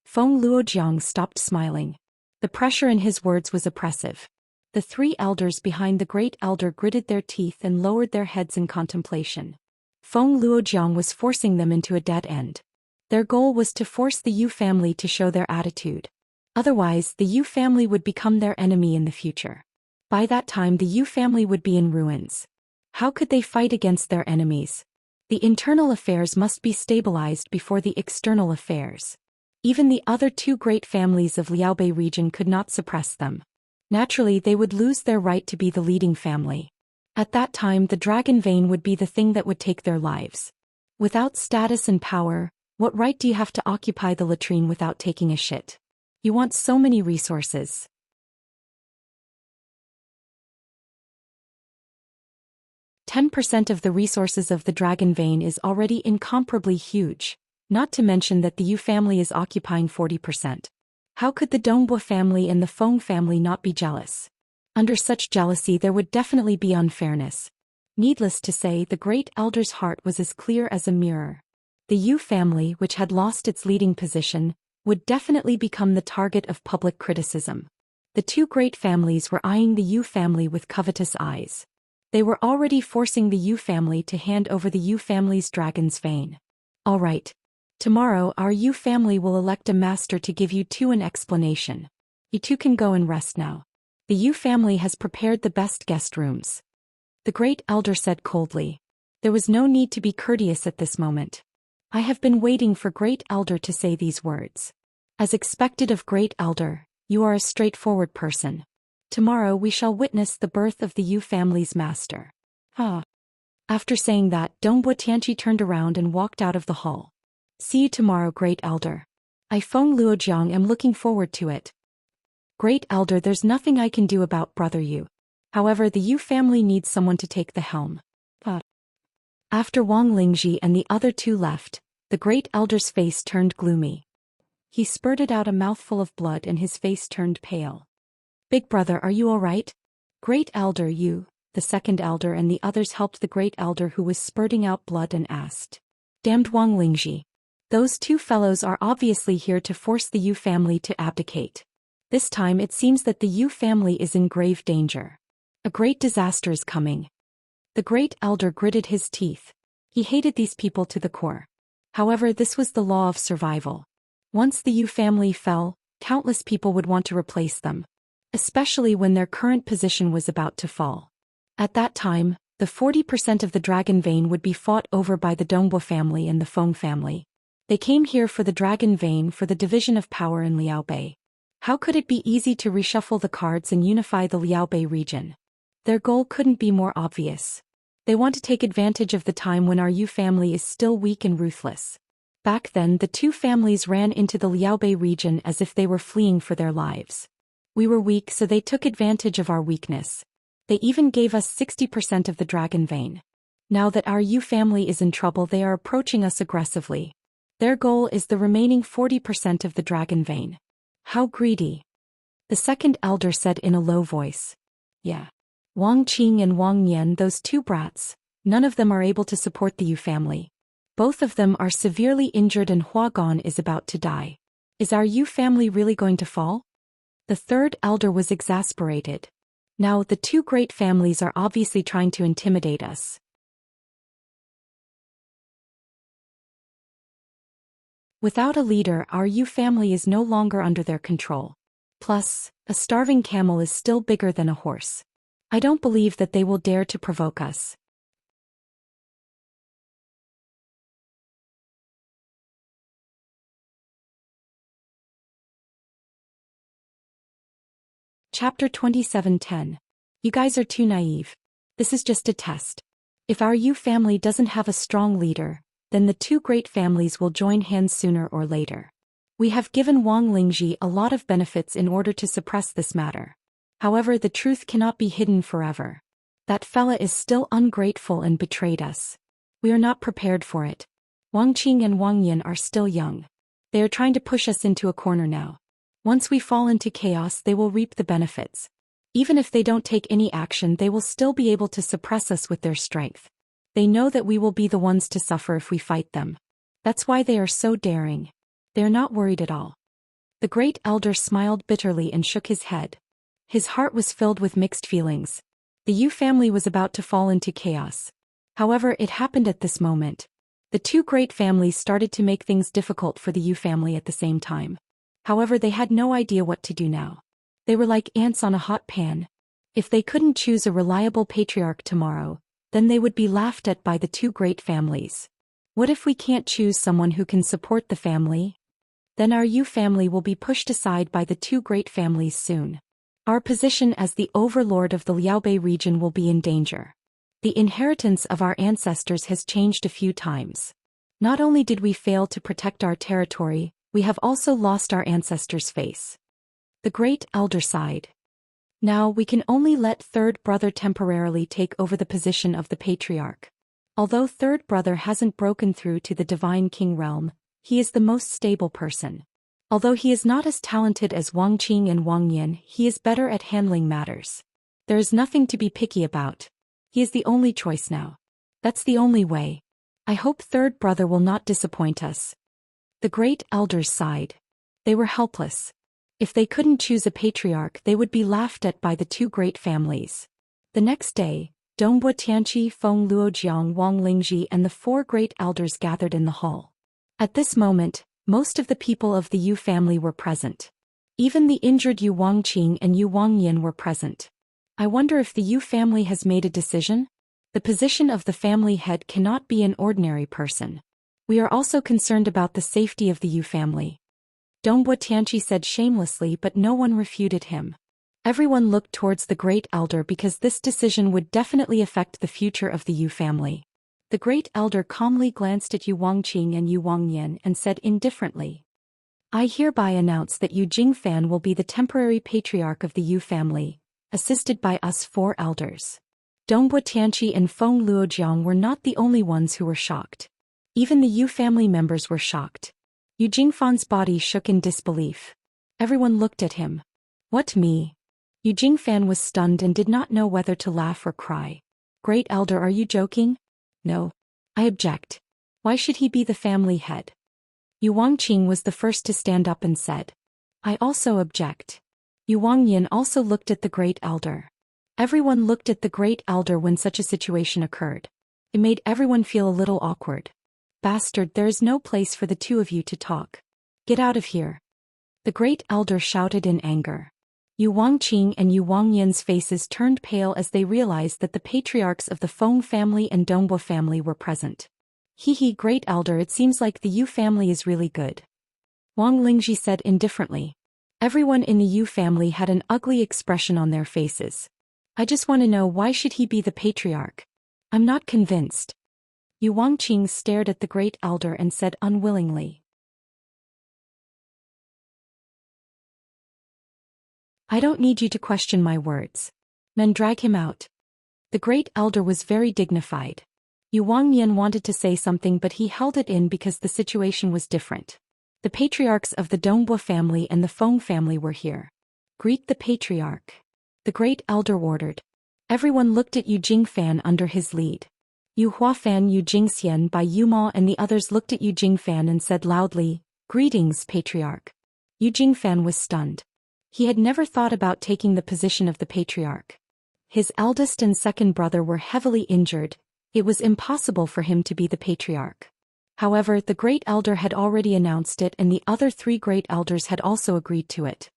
Feng Luojiang stopped smiling. The pressure in his words was oppressive. The three elders behind the great elder gritted their teeth and lowered their heads in contemplation. Feng Luojiang was forcing them into a dead end. Their goal was to force the Yu family to show their attitude. Otherwise, the Yu family would become their enemy in the future. By that time, the Yu family would be in ruins. How could they fight against their enemies? The internal affairs must be stabilized before the external affairs. Even the other two great families of Liaobei region could not suppress them. Naturally, they would lose their right to be the leading family. At that time, the dragon vein would be the thing that would take their lives. Without status and power, what right do you have to occupy the latrine without taking a shit? You want so many resources. 10% of the resources of the dragon vein is already incomparably huge, not to mention that the Yu family is occupying 40%. How could the Dongbo family and the Feng family not be jealous? Under such jealousy there would definitely be unfairness. Needless to say, the great elder's heart was as clear as a mirror. The Yu family, which had lost its leading position, would definitely become the target of public criticism. The two great families were eyeing the Yu family with covetous eyes. They were already forcing the Yu family to hand over the Yu family's dragon's vein. All right. Tomorrow our Yu family will elect a master to give you two an explanation. You two can go and rest now. The Yu family has prepared the best guest rooms. The great elder said coldly. There was no need to be courteous at this moment. I have been waiting for great elder to say these words. As expected of great elder, you are a straightforward person. Tomorrow we shall witness the birth of the Yu family's master. After saying that, Dongbo Tianqi turned around and walked out of the hall. See you tomorrow, great elder. I Feng Luojiang am looking forward to it. Great elder, there's nothing I can do about brother Yu. However, the Yu family needs someone to take the helm. After Wang Lingji and the other two left, the great elder's face turned gloomy. He spurted out a mouthful of blood and his face turned pale. Big brother, are you all right? Great elder, you, the second elder and the others helped the great elder who was spurting out blood and asked. Damned Wang Lingji. Those two fellows are obviously here to force the Yu family to abdicate. This time it seems that the Yu family is in grave danger. A great disaster is coming. The great elder gritted his teeth. He hated these people to the core. However, this was the law of survival. Once the Yu family fell, countless people would want to replace them, especially when their current position was about to fall. At that time, the 40% of the dragon vein would be fought over by the Dongbo family and the Feng family. They came here for the dragon vein for the division of power in Liaobei. How could it be easy to reshuffle the cards and unify the Liaobei region? Their goal couldn't be more obvious. They want to take advantage of the time when our Yu family is still weak and ruthless. Back then, the two families ran into the Liaobei region as if they were fleeing for their lives. We were weak, so they took advantage of our weakness. They even gave us 60% of the dragon vein. Now that our Yu family is in trouble, they are approaching us aggressively. Their goal is the remaining 40% of the dragon vein. How greedy. The second elder said in a low voice. Yeah. Wang Qing and Wang Yan, those two brats, none of them are able to support the Yu family. Both of them are severely injured and Hua Gan is about to die. Is our Yu family really going to fall? The third elder was exasperated. Now, the two great families are obviously trying to intimidate us. Without a leader, our Yu family is no longer under their control. Plus, a starving camel is still bigger than a horse. I don't believe that they will dare to provoke us. Chapter 27:10. You guys are too naive. This is just a test. If our Yu family doesn't have a strong leader, then the two great families will join hands sooner or later. We have given Wang Lingji a lot of benefits in order to suppress this matter. However, the truth cannot be hidden forever. That fella is still ungrateful and betrayed us. We are not prepared for it. Wang Qing and Wang Yan are still young. They are trying to push us into a corner now. Once we fall into chaos, they will reap the benefits. Even if they don't take any action, they will still be able to suppress us with their strength. They know that we will be the ones to suffer if we fight them. That's why they are so daring. They are not worried at all. The great elder smiled bitterly and shook his head. His heart was filled with mixed feelings. The Yu family was about to fall into chaos. However, it happened at this moment. The two great families started to make things difficult for the Yu family at the same time. However, they had no idea what to do now. They were like ants on a hot pan. If they couldn't choose a reliable patriarch tomorrow, then they would be laughed at by the two great families. What if we can't choose someone who can support the family? Then our Yu family will be pushed aside by the two great families soon. Our position as the overlord of the Liaobei region will be in danger. The inheritance of our ancestors has changed a few times. Not only did we fail to protect our territory, we have also lost our ancestors' face. The great elder sighed. Now we can only let third brother temporarily take over the position of the patriarch. Although third brother hasn't broken through to the divine king realm, he is the most stable person. Although he is not as talented as Wang Qing and Wang Yan, he is better at handling matters. There is nothing to be picky about. He is the only choice now. That's the only way. I hope third brother will not disappoint us. The great elders sighed. They were helpless. If they couldn't choose a patriarch, they would be laughed at by the two great families. The next day, Dongbo Tianqi, Feng Luojiang, Wang Lingji and the four great elders gathered in the hall. At this moment, most of the people of the Yu family were present. Even the injured Yu Wangqing and Yu Wangyan were present. I wonder if the Yu family has made a decision? The position of the family head cannot be an ordinary person. We are also concerned about the safety of the Yu family. Dongbo Tianqi said shamelessly, but no one refuted him. Everyone looked towards the great elder because this decision would definitely affect the future of the Yu family. The great elder calmly glanced at Yu Wangqing and Yu Wangyan and said indifferently, I hereby announce that Yu Jingfan will be the temporary patriarch of the Yu family, assisted by us four elders. Dongbo Tianqi and Feng Luojiang were not the only ones who were shocked. Even the Yu family members were shocked. Yu Jingfan's body shook in disbelief. Everyone looked at him. What, me? Yu Jingfan was stunned and did not know whether to laugh or cry. Great elder, are you joking? No. I object. Why should he be the family head? Yu Wangqing was the first to stand up and said, "I also object." Yu Wangyan also looked at the Great Elder. Everyone looked at the Great Elder when such a situation occurred. It made everyone feel a little awkward. "Bastard, there is no place for the two of you to talk. Get out of here." The Great Elder shouted in anger. Yu Wangqing and Yu Wangyan's faces turned pale as they realized that the patriarchs of the Feng family and Dongbo family were present. "Hee, Great Elder, it seems like the Yu family is really good," Wang Lingji said indifferently. Everyone in the Yu family had an ugly expression on their faces. "I just want to know, why should he be the patriarch? I'm not convinced." Yu Wangqing stared at the Great Elder and said unwillingly, "I don't need you to question my words. Men, drag him out." The Great Elder was very dignified. Yu Wangyan wanted to say something, but he held it in because the situation was different. The patriarchs of the Dongbo family and the Feng family were here. "Greet the patriarch," the Great Elder ordered. Everyone looked at Yu Jingfan under his lead. Yu Huafan, Yu Jingxian, Bai Yuma and the others looked at Yu Jingfan and said loudly, "Greetings, patriarch." Yu Jingfan was stunned. He had never thought about taking the position of the patriarch. His eldest and second brother were heavily injured. It was impossible for him to be the patriarch. However, the Great Elder had already announced it and the other three Great Elders had also agreed to it.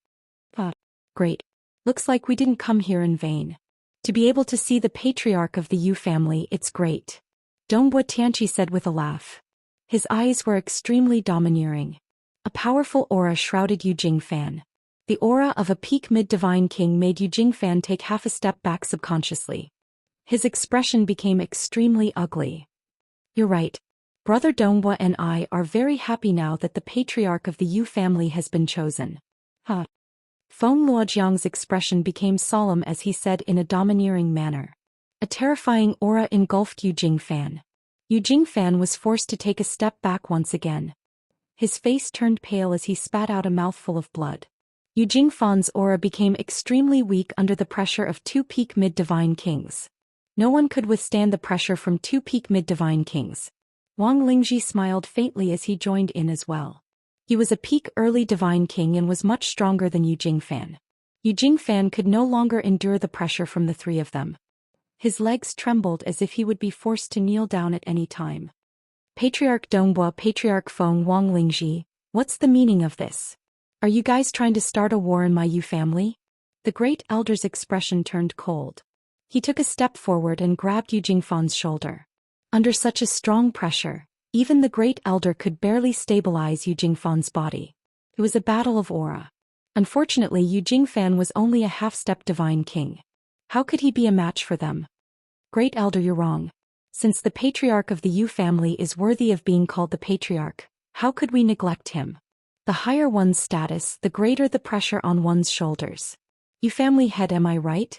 Great. Looks like we didn't come here in vain. To be able to see the patriarch of the Yu family, it's great," Dongbo Tianqi said with a laugh. His eyes were extremely domineering. A powerful aura shrouded Yu Jingfan. The aura of a peak mid-divine king made Yu Jingfan take half a step back subconsciously. His expression became extremely ugly. "You're right. Brother Dongbo and I are very happy now that the patriarch of the Yu family has been chosen." Feng Luojiang's expression became solemn as he said in a domineering manner. A terrifying aura engulfed Yu Jingfan. Yu Jingfan was forced to take a step back once again. His face turned pale as he spat out a mouthful of blood. Yu Jingfan's aura became extremely weak under the pressure of two peak mid-divine kings. No one could withstand the pressure from two peak mid-divine kings. Wang Lingji smiled faintly as he joined in as well. He was a peak early divine king and was much stronger than Yu Jingfan. Yu Jingfan could no longer endure the pressure from the three of them. His legs trembled as if he would be forced to kneel down at any time. "Patriarch Dongbo, Patriarch Feng, Wang Lingji, what's the meaning of this? Are you guys trying to start a war in my Yu family?" The Great Elder's expression turned cold. He took a step forward and grabbed Yu Jingfan's shoulder. Under such a strong pressure, even the Great Elder could barely stabilize Yu Jingfan's body. It was a battle of aura. Unfortunately, Yu Jingfan was only a half-step divine king. How could he be a match for them? "Great Elder, you're wrong. Since the patriarch of the Yu family is worthy of being called the patriarch, how could we neglect him? The higher one's status, the greater the pressure on one's shoulders. Yu family head, am I right?"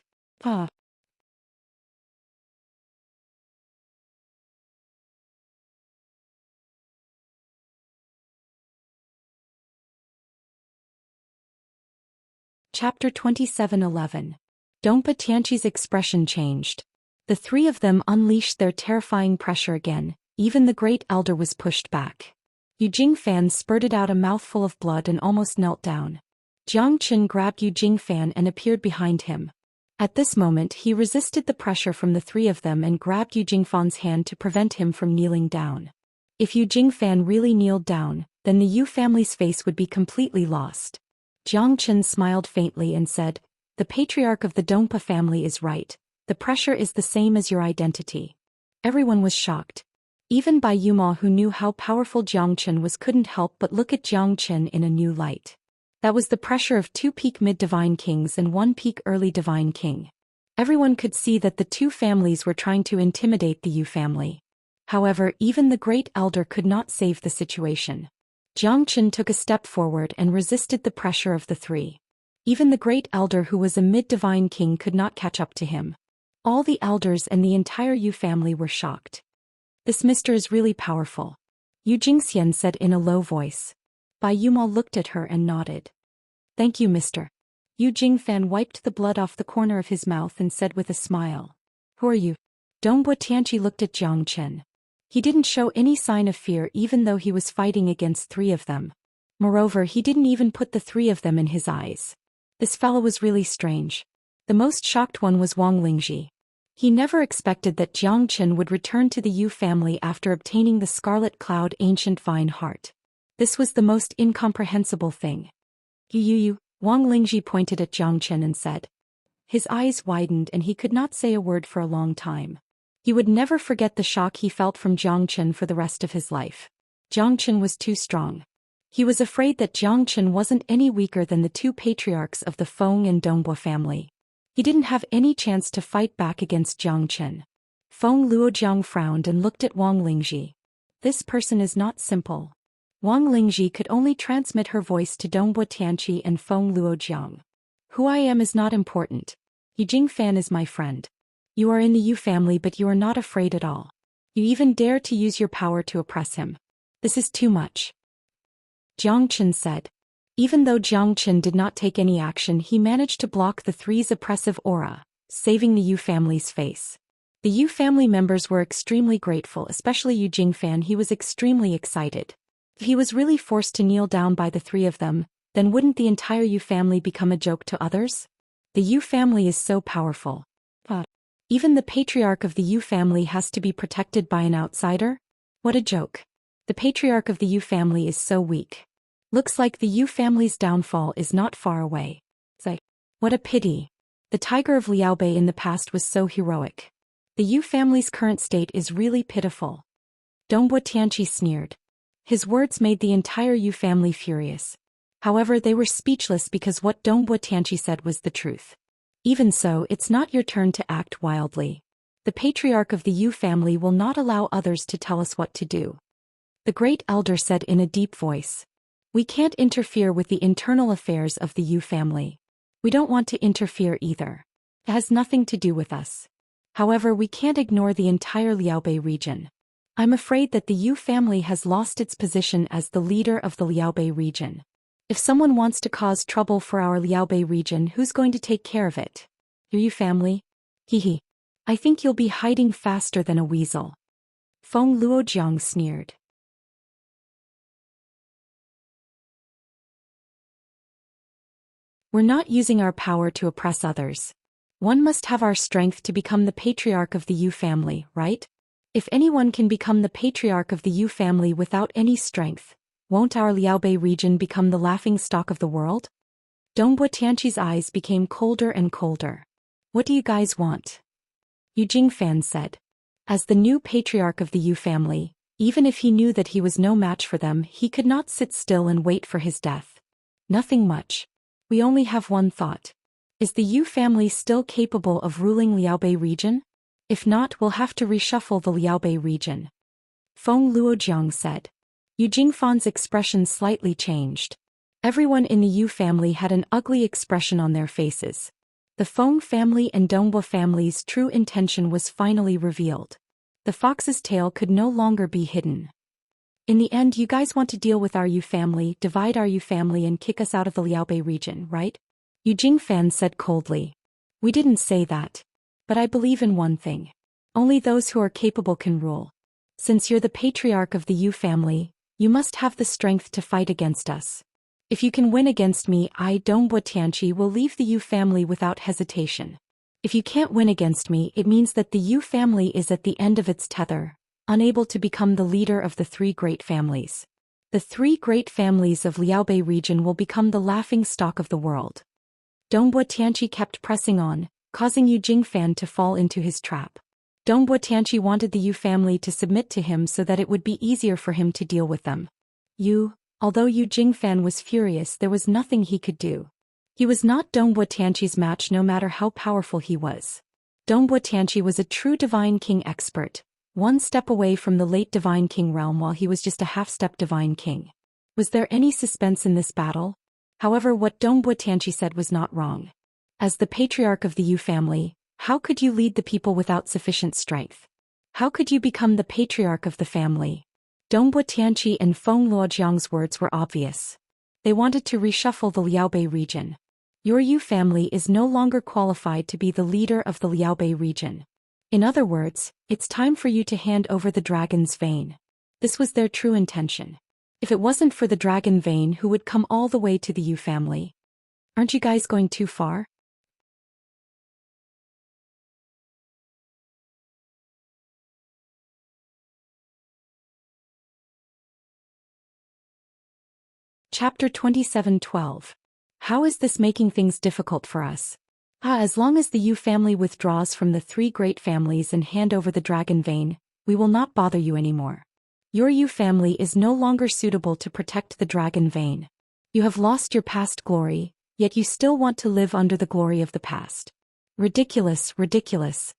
Chapter 27:11. Dongpa Tianqi's expression changed. The three of them unleashed their terrifying pressure again. Even the Great Elder was pushed back. Yu Jingfan spurted out a mouthful of blood and almost knelt down. Jiang Chen grabbed Yu Jingfan and appeared behind him. At this moment he resisted the pressure from the three of them and grabbed Yu Jingfan's hand to prevent him from kneeling down. If Yu Jingfan really kneeled down, then the Yu family's face would be completely lost. Jiang Chen smiled faintly and said, "The patriarch of the Dongpa family is right. The pressure is the same as your identity." Everyone was shocked. Even Bai Yuma, who knew how powerful Jiang Chen was, couldn't help but look at Jiang Chen in a new light. That was the pressure of two peak mid-divine kings and one peak early divine king. Everyone could see that the two families were trying to intimidate the Yu family. However, even the Great Elder could not save the situation. Jiang Chen took a step forward and resisted the pressure of the three. Even the Great Elder, who was a mid-divine king, could not catch up to him. All the elders and the entire Yu family were shocked. "This mister is really powerful," Yu Jingxian said in a low voice. Bai Yuma looked at her and nodded. "Thank you, mister." Yu Jingfan wiped the blood off the corner of his mouth and said with a smile, "Who are you?" Dongbo Tianqi looked at Jiang Chen. He didn't show any sign of fear even though he was fighting against 3 of them. Moreover, he didn't even put the 3 of them in his eyes. This fellow was really strange. The most shocked one was Wang Lingji. He never expected that Jiang Chen would return to the Yu family after obtaining the Scarlet Cloud Ancient Vine Heart. This was the most incomprehensible thing. You, Wang Lingji pointed at Jiang Chen and said. His eyes widened and he could not say a word for a long time. He would never forget the shock he felt from Jiang Chen for the rest of his life. Jiang Chen was too strong. He was afraid that Jiang Chen wasn't any weaker than the 2 patriarchs of the Feng and Dongbo family. He didn't have any chance to fight back against Jiang Chen. Feng Luojiang frowned and looked at Wang Lingji. This person is not simple. Wang Lingji could only transmit her voice to Dongbo Tianqi and Feng Luojiang. Who I am is not important. Yu Jingfan is my friend. You are in the Yu family but you are not afraid at all. You even dare to use your power to oppress him. This is too much. Jiang Chen said. Even though Jiang Chen did not take any action, he managed to block the 3's oppressive aura, saving the Yu family's face. The Yu family members were extremely grateful, especially Yu Jingfan. He was extremely excited. If he was really forced to kneel down by the 3 of them, then wouldn't the entire Yu family become a joke to others? The Yu family is so powerful. Even the patriarch of the Yu family has to be protected by an outsider? What a joke. The patriarch of the Yu family is so weak. Looks like the Yu family's downfall is not far away. What a pity. The tiger of Liaobei in the past was so heroic. The Yu family's current state is really pitiful. Dongbo Tianqi sneered. His words made the entire Yu family furious. However, they were speechless because what Dongbo Tianqi said was the truth. Even so, it's not your turn to act wildly. The patriarch of the Yu family will not allow others to tell us what to do. The great elder said in a deep voice. We can't interfere with the internal affairs of the Yu family. We don't want to interfere either. It has nothing to do with us. However, we can't ignore the entire Liaobei region. I'm afraid that the Yu family has lost its position as the leader of the Liaobei region. If someone wants to cause trouble for our Liaobei region, who's going to take care of it? Your Yu family? Hehe. I think you'll be hiding faster than a weasel. Feng Luojiang sneered. We're not using our power to oppress others. One must have our strength to become the patriarch of the Yu family, right? If anyone can become the patriarch of the Yu family without any strength, won't our Liaobei region become the laughingstock of the world? Dongbo Tianqi's eyes became colder and colder. What do you guys want? Yu Jingfan said. As the new patriarch of the Yu family, even if he knew that he was no match for them, he could not sit still and wait for his death. Nothing much. We only have one thought. Is the Yu family still capable of ruling Liaobei region? If not, we'll have to reshuffle the Liaobei region. Feng Luojiang said. Yu Jingfan's expression slightly changed. Everyone in the Yu family had an ugly expression on their faces. The Feng family and Dongbo family's true intention was finally revealed. The fox's tail could no longer be hidden. In the end, you guys want to deal with our Yu family, divide our Yu family and kick us out of the Liaobei region, right? Yu Jingfan said coldly. We didn't say that. But I believe in one thing. Only those who are capable can rule. Since you're the patriarch of the Yu family, you must have the strength to fight against us. If you can win against me, I, Dongbo Tianqi, will leave the Yu family without hesitation. If you can't win against me, it means that the Yu family is at the end of its tether, unable to become the leader of the 3 great families. The 3 great families of Liaobei region will become the laughingstock of the world. Dongbo Tianqi kept pressing on, causing Yu Jingfan to fall into his trap. Dongbo Tianqi wanted the Yu family to submit to him so that it would be easier for him to deal with them. Although Yu Jingfan was furious, there was nothing he could do. He was not Dongbo Tianqi's match no matter how powerful he was. Dongbo Tianqi was a true Divine King expert, one step away from the late Divine King realm while he was just a half-step Divine King. Was there any suspense in this battle? However, what Dongbo Tianqi said was not wrong. As the patriarch of the Yu family, how could you lead the people without sufficient strength? How could you become the patriarch of the family? Dongbo Tianqi and Feng Luojiang's words were obvious. They wanted to reshuffle the Liaobei region. Your Yu family is no longer qualified to be the leader of the Liaobei region. In other words, it's time for you to hand over the dragon's vein. This was their true intention. If it wasn't for the dragon vein, who would come all the way to the Yu family? Aren't you guys going too far? Chapter 27:12. How is this making things difficult for us? As long as the Yu family withdraws from the three great families and hand over the dragon vein, we will not bother you anymore. Your Yu family is no longer suitable to protect the dragon vein. You have lost your past glory, yet you still want to live under the glory of the past. Ridiculous, ridiculous.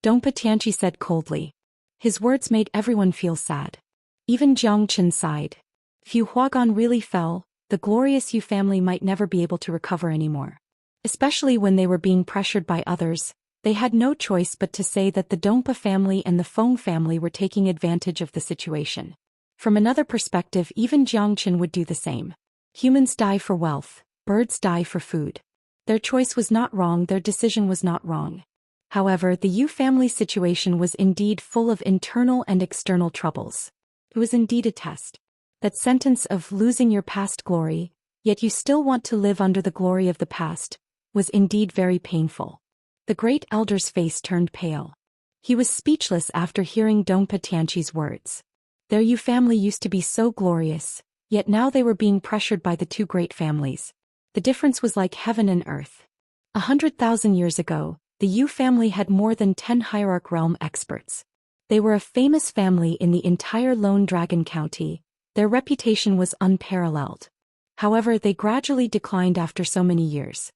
Dongpa Tianqi said coldly. His words made everyone feel sad. Even Jiang Chen sighed. If Yu Huagan really fell, the glorious Yu family might never be able to recover anymore. Especially when they were being pressured by others, they had no choice but to say that the Dongpa family and the Feng family were taking advantage of the situation. From another perspective, even Jiang Chen would do the same. Humans die for wealth, birds die for food. Their choice was not wrong, their decision was not wrong. However, the Yu family situation was indeed full of internal and external troubles. It was indeed a test. That sentence of losing your past glory, yet you still want to live under the glory of the past, was indeed very painful. The great elder's face turned pale. He was speechless after hearing Dongpa Tianqi's words. Their Yu family used to be so glorious, yet now they were being pressured by the two great families. The difference was like heaven and earth. 100,000 years ago, the Yu family had more than 10 hierarch realm experts. They were a famous family in the entire Lone Dragon County. Their reputation was unparalleled. However, they gradually declined after so many years.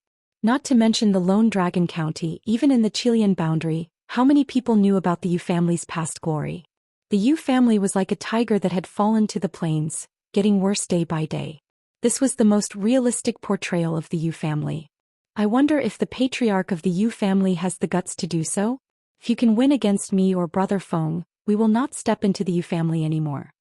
Not to mention the Lone Dragon County, even in the Chilean boundary, how many people knew about the Yu family's past glory? The Yu family was like a tiger that had fallen to the plains, getting worse day by day. This was the most realistic portrayal of the Yu family. I wonder if the patriarch of the Yu family has the guts to do so? If you can win against me or Brother Feng, we will not step into the Yu family anymore.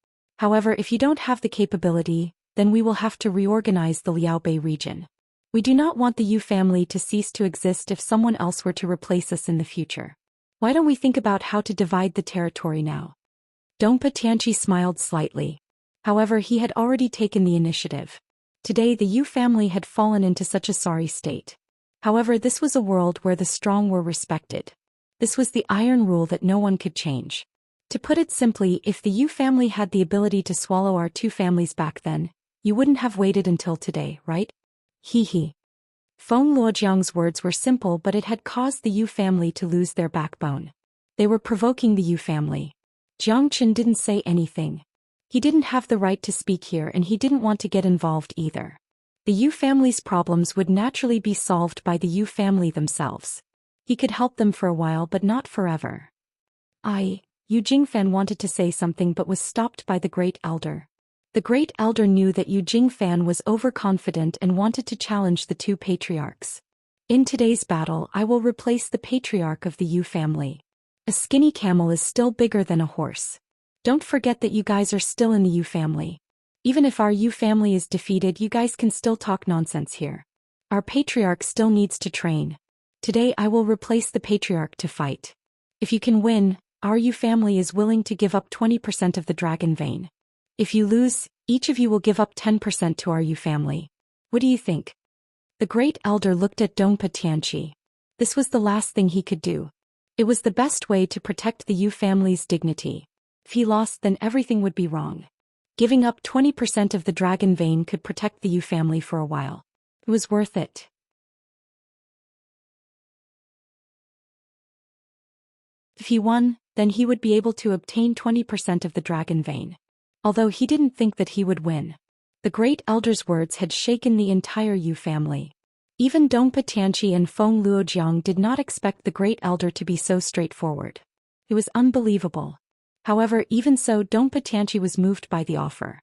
However, if you don't have the capability, then we will have to reorganize the Liaobei region. We do not want the Yu family to cease to exist if someone else were to replace us in the future. Why don't we think about how to divide the territory now? Dongpa Tianqi smiled slightly. However, he had already taken the initiative. Today the Yu family had fallen into such a sorry state. However, this was a world where the strong were respected. This was the iron rule that no one could change. To put it simply, if the Yu family had the ability to swallow our two families back then, you wouldn't have waited until today, right? He he. Feng Luojiang's words were simple, but it had caused the Yu family to lose their backbone. They were provoking the Yu family. Jiang Chen didn't say anything. He didn't have the right to speak here and he didn't want to get involved either. The Yu family's problems would naturally be solved by the Yu family themselves. He could help them for a while but not forever. Yu Jingfan wanted to say something but was stopped by the Great Elder. The Great Elder knew that Yu Jingfan was overconfident and wanted to challenge the two patriarchs. In today's battle, I will replace the patriarch of the Yu family. A skinny camel is still bigger than a horse. Don't forget that you guys are still in the Yu family. Even if our Yu family is defeated, you guys can still talk nonsense here. Our patriarch still needs to train. Today I will replace the patriarch to fight. If you can win, our Yu family is willing to give up 20% of the dragon vein. If you lose, each of you will give up 10% to our Yu family. What do you think? The Great Elder looked at Dongpa Tianqi. This was the last thing he could do. It was the best way to protect the Yu family's dignity. If he lost, then everything would be wrong. Giving up 20% of the dragon vein could protect the Yu family for a while. It was worth it. If he won, then he would be able to obtain 20% of the dragon vein. Although he didn't think that he would win. The Great Elder's words had shaken the entire Yu family. Even Dongpa Tianqi and Feng Luojiang did not expect the Great Elder to be so straightforward. It was unbelievable. However, even so, Dongpa Tianqi was moved by the offer.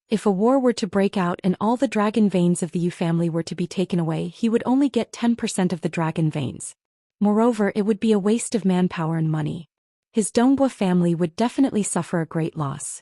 If a war were to break out and all the dragon veins of the Yu family were to be taken away, he would only get 10% of the dragon veins. Moreover, it would be a waste of manpower and money. His Dongbua family would definitely suffer a great loss.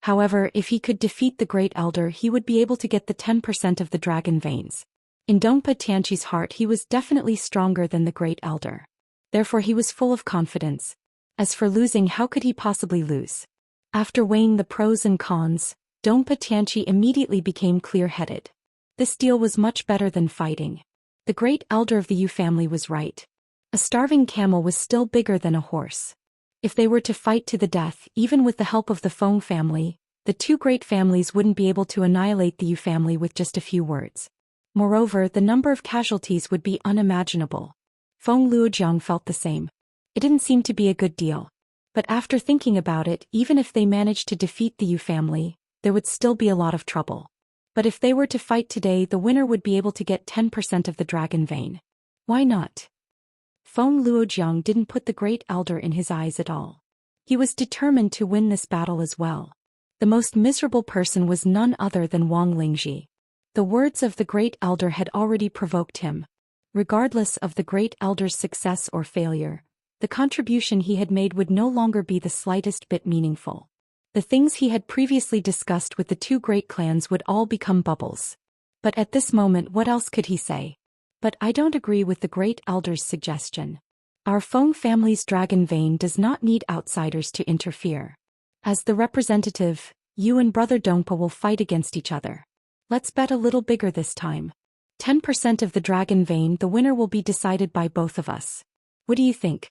However, if he could defeat the Great Elder, he would be able to get the 10% of the dragon veins. In Dongpa Tianqi's heart, he was definitely stronger than the Great Elder. Therefore he was full of confidence. As for losing, how could he possibly lose? After weighing the pros and cons, Dongpa Tianqi immediately became clear-headed. This deal was much better than fighting. The great elder of the Yu family was right. A starving camel was still bigger than a horse. If they were to fight to the death, even with the help of the Feng family, the two great families wouldn't be able to annihilate the Yu family with just a few words. Moreover, the number of casualties would be unimaginable. Feng Luojiang felt the same. It didn't seem to be a good deal. But after thinking about it, even if they managed to defeat the Yu family, there would still be a lot of trouble. But if they were to fight today, the winner would be able to get 10% of the dragon vein. Why not? Feng Luojiang didn't put the great elder in his eyes at all. He was determined to win this battle as well. The most miserable person was none other than Wang Lingji. The words of the great elder had already provoked him. Regardless of the great elder's success or failure, the contribution he had made would no longer be the slightest bit meaningful. The things he had previously discussed with the two great clans would all become bubbles. But at this moment, what else could he say? But I don't agree with the great elder's suggestion. Our Feng family's dragon vein does not need outsiders to interfere. As the representative, you and Brother Dongpa will fight against each other. Let's bet a little bigger this time. 10% of the dragon vein, the winner will be decided by both of us. What do you think?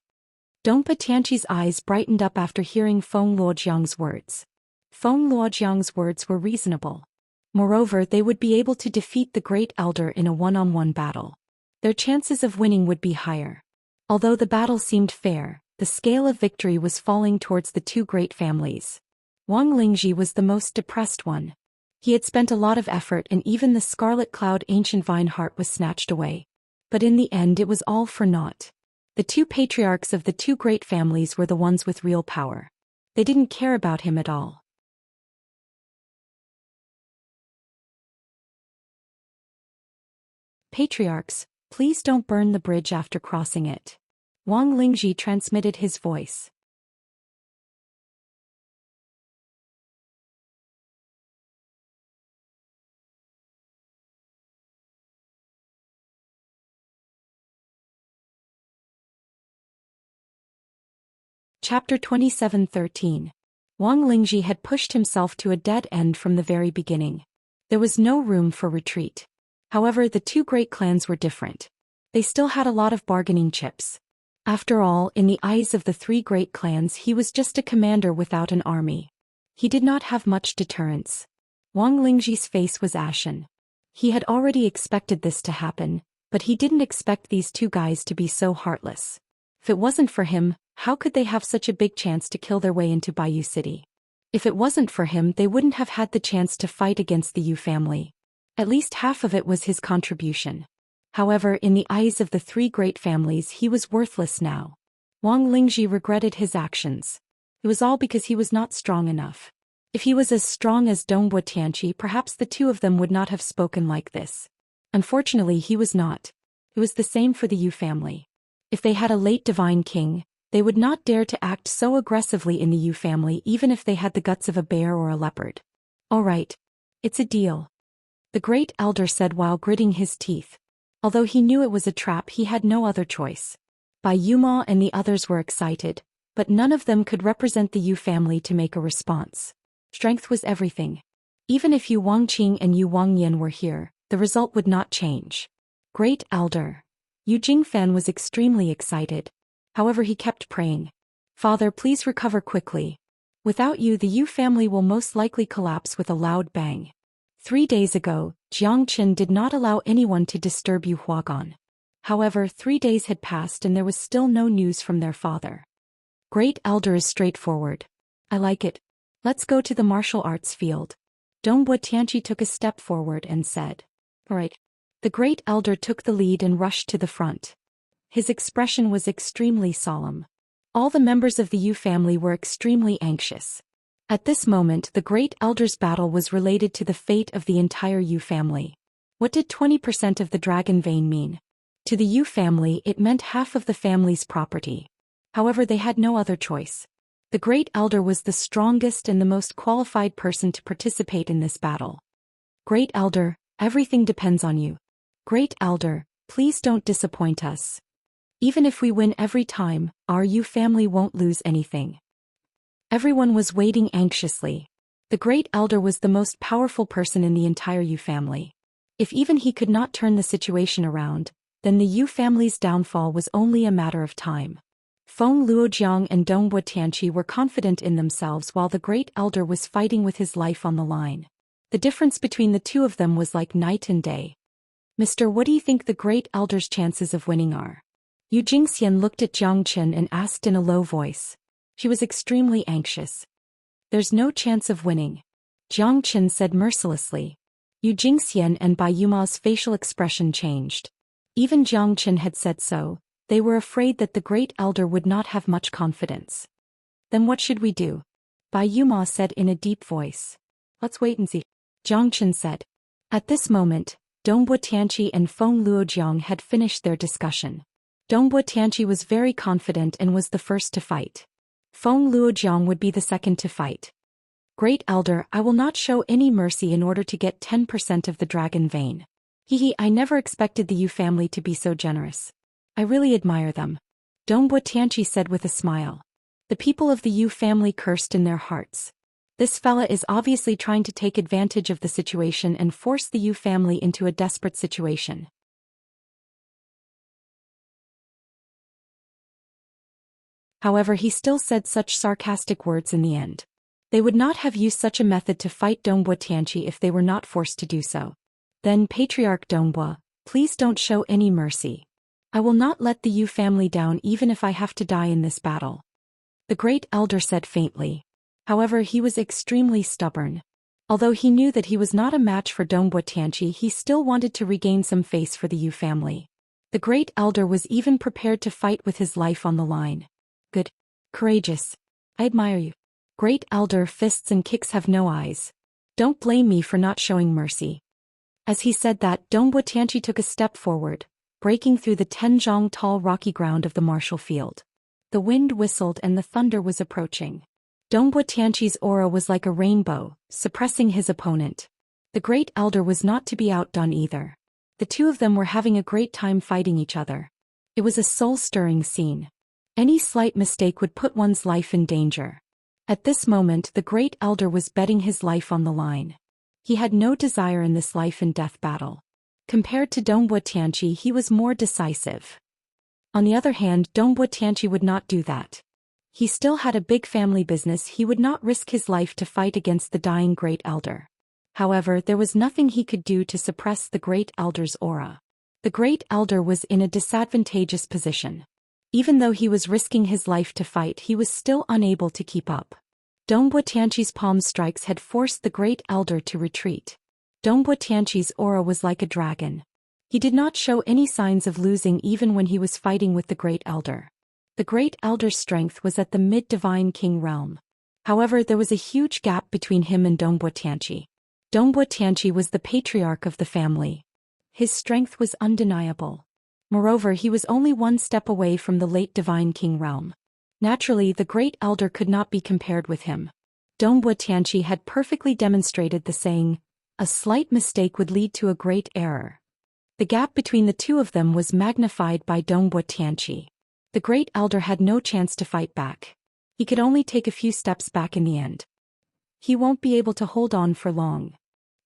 Dongpa Tianqi's eyes brightened up after hearing Feng Luojiang's words. Feng Luojiang's words were reasonable. Moreover, they would be able to defeat the great elder in a one-on-one battle. Their chances of winning would be higher. Although the battle seemed fair, the scale of victory was falling towards the two great families. Wang Lingji was the most depressed one. He had spent a lot of effort, and even the Scarlet Cloud ancient vine heart was snatched away. But in the end, it was all for naught. The two patriarchs of the two great families were the ones with real power. They didn't care about him at all. Patriarchs, please don't burn the bridge after crossing it. Wang Lingji transmitted his voice. Chapter 27:13. Wang Lingji had pushed himself to a dead end from the very beginning. There was no room for retreat. However, the two great clans were different. They still had a lot of bargaining chips. After all, in the eyes of the three great clans, he was just a commander without an army. He did not have much deterrence. Wang Lingji's face was ashen. He had already expected this to happen, but he didn't expect these two guys to be so heartless. If it wasn't for him, how could they have such a big chance to kill their way into Bayou City? If it wasn't for him, they wouldn't have had the chance to fight against the Yu family. At least half of it was his contribution. However, in the eyes of the three great families, he was worthless now. Wang Lingji regretted his actions. It was all because he was not strong enough. If he was as strong as Dongpa Tianqi, perhaps the two of them would not have spoken like this. Unfortunately, he was not. It was the same for the Yu family. If they had a late divine king, they would not dare to act so aggressively in the Yu family, even if they had the guts of a bear or a leopard. All right. It's a deal. The great elder said while gritting his teeth. Although he knew it was a trap, he had no other choice. Bai Yuma and the others were excited, but none of them could represent the Yu family to make a response. Strength was everything. Even if Yu Wangqing and Yu Wangyan were here, the result would not change. Great elder. Yu Jingfan was extremely excited. However, he kept praying. Father, please recover quickly. Without you, the Yu family will most likely collapse with a loud bang. 3 days ago, Jiang Qin did not allow anyone to disturb Yu Huagan. However, 3 days had passed and there was still no news from their father. Great elder is straightforward. I like it. Let's go to the martial arts field. Dongpa Tianqi took a step forward and said. All right. The great elder took the lead and rushed to the front. His expression was extremely solemn. All the members of the Yu family were extremely anxious. At this moment, the great elder's battle was related to the fate of the entire Yu family. What did 20% of the dragon vein mean? To the Yu family, it meant half of the family's property. However, they had no other choice. The great elder was the strongest and the most qualified person to participate in this battle. Great elder, everything depends on you. Great elder, please don't disappoint us. Even if we win every time, our Yu family won't lose anything. Everyone was waiting anxiously. The Great Elder was the most powerful person in the entire Yu family. If even he could not turn the situation around, then the Yu family's downfall was only a matter of time. Feng Luojiang and Dongbo Tianqi were confident in themselves while the Great Elder was fighting with his life on the line. The difference between the two of them was like night and day. Mister, what do you think the Great Elder's chances of winning are? Yu Jingxian looked at Jiang Chen and asked in a low voice. She was extremely anxious. There's no chance of winning, Jiang Chen said mercilessly. Yu Jingxian and Bai Yuma's facial expression changed. Even Jiang Chen had said so. They were afraid that the Great Elder would not have much confidence. Then what should we do? Bai Yuma said in a deep voice. Let's wait and see, Jiang Chen said. At this moment, Dongbo Tianqi and Feng Luojiang had finished their discussion. Dongbo Tianqi was very confident and was the first to fight. Feng Luojiang would be the second to fight. Great Elder, I will not show any mercy in order to get 10% of the dragon vein. Hehe, I never expected the Yu family to be so generous. I really admire them, Dongbo Tianqi said with a smile. The people of the Yu family cursed in their hearts. This fella is obviously trying to take advantage of the situation and force the Yu family into a desperate situation. However, he still said such sarcastic words in the end. They would not have used such a method to fight Dongbo Tianqi if they were not forced to do so. Then Patriarch Dongbo, please don't show any mercy. I will not let the Yu family down even if I have to die in this battle, the Great Elder said faintly. However, he was extremely stubborn. Although he knew that he was not a match for Dongbo Tianqi, he still wanted to regain some face for the Yu family. The Great Elder was even prepared to fight with his life on the line. Good. Courageous. I admire you. Great Elder, fists and kicks have no eyes. Don't blame me for not showing mercy. As he said that, Dongbo Tianqi took a step forward, breaking through the 10 zhang tall rocky ground of the martial field. The wind whistled and the thunder was approaching. Dongbo Tianqi's aura was like a rainbow, suppressing his opponent. The Great Elder was not to be outdone either. The two of them were having a great time fighting each other. It was a soul-stirring scene. Any slight mistake would put one's life in danger. At this moment, the Great Elder was betting his life on the line. He had no desire in this life-and-death battle. Compared to Dongbo Tianqi, he was more decisive. On the other hand, Dongbo Tianqi would not do that. He still had a big family business. He would not risk his life to fight against the dying Great Elder. However, there was nothing he could do to suppress the Great Elder's aura. The Great Elder was in a disadvantageous position. Even though he was risking his life to fight, he was still unable to keep up. Dongbo Tianqi's palm strikes had forced the Great Elder to retreat. Dongbo Tianqi's aura was like a dragon. He did not show any signs of losing even when he was fighting with the Great Elder. The Great Elder's strength was at the mid-divine king realm. However, there was a huge gap between him and Dongbo Tianqi. Dongbo Tianqi was the patriarch of the family. His strength was undeniable. Moreover, he was only one step away from the late divine king realm. Naturally, the Great Elder could not be compared with him. Dongbo Tianqi had perfectly demonstrated the saying, a slight mistake would lead to a great error. The gap between the two of them was magnified by Dongbo Tianqi. The Great Elder had no chance to fight back. He could only take a few steps back in the end. He won't be able to hold on for long.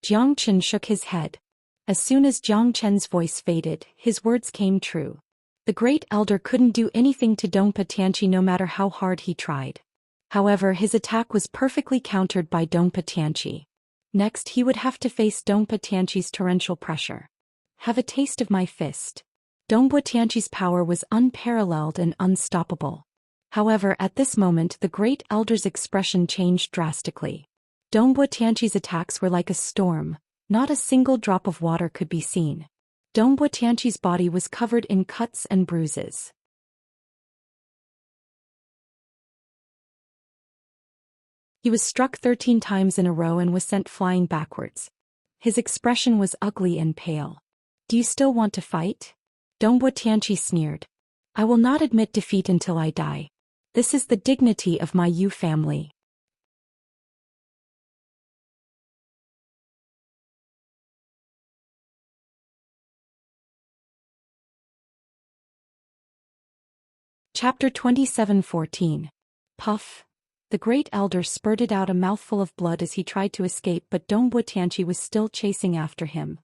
Jiang Chen shook his head. As soon as Jiang Chen's voice faded, his words came true. The Great Elder couldn't do anything to Dongbo Tianqi no matter how hard he tried. However, his attack was perfectly countered by Dongbo Tianqi. Next, he would have to face Dongbo Tianqi's torrential pressure. Have a taste of my fist. Dongbo Tianqi's power was unparalleled and unstoppable. However, at this moment the Great Elder's expression changed drastically. Dongbo Tianqi's attacks were like a storm. Not a single drop of water could be seen. Dongbo Tianqi's body was covered in cuts and bruises. He was struck 13 times in a row and was sent flying backwards. His expression was ugly and pale. Do you still want to fight? Dongbo Tianqi sneered. I will not admit defeat until I die. This is the dignity of my Yu family. Chapter 27:14. Puff. The great elder spurted out a mouthful of blood as he tried to escape, but Dongbo Tianqi was still chasing after him.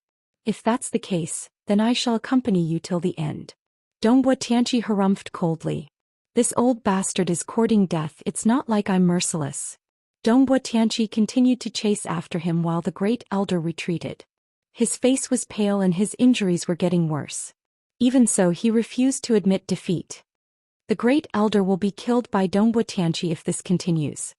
If that's the case, then I shall accompany you till the end. Dongbo Tianqi harumphed coldly. This old bastard is courting death, it's not like I'm merciless. Dongbo Tianqi continued to chase after him while the great elder retreated. His face was pale and his injuries were getting worse. Even so, he refused to admit defeat. The great elder will be killed by Dongbo Tianqi if this continues.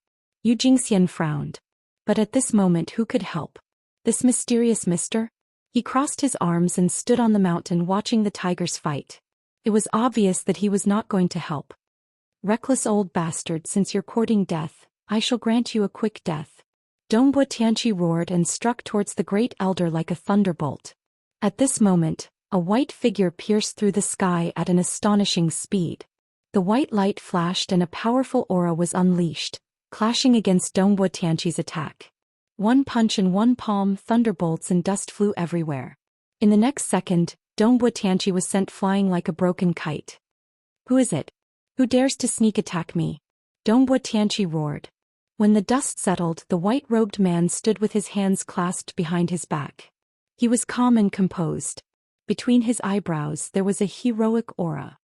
Zhou Xian frowned. But at this moment who could help? This mysterious mister? He crossed his arms and stood on the mountain watching the tigers fight. It was obvious that he was not going to help. Reckless old bastard, since you're courting death, I shall grant you a quick death. Dongbo Tianqi roared and struck towards the great elder like a thunderbolt. At this moment, a white figure pierced through the sky at an astonishing speed. The white light flashed and a powerful aura was unleashed, clashing against Dongbo Tianqi's attack. One punch and one palm, thunderbolts and dust flew everywhere. In the next second, Dongbo Tianqi was sent flying like a broken kite. Who is it? Who dares to sneak attack me? Dongbo Tianqi roared. When the dust settled, the white-robed man stood with his hands clasped behind his back. He was calm and composed. Between his eyebrows there was a heroic aura.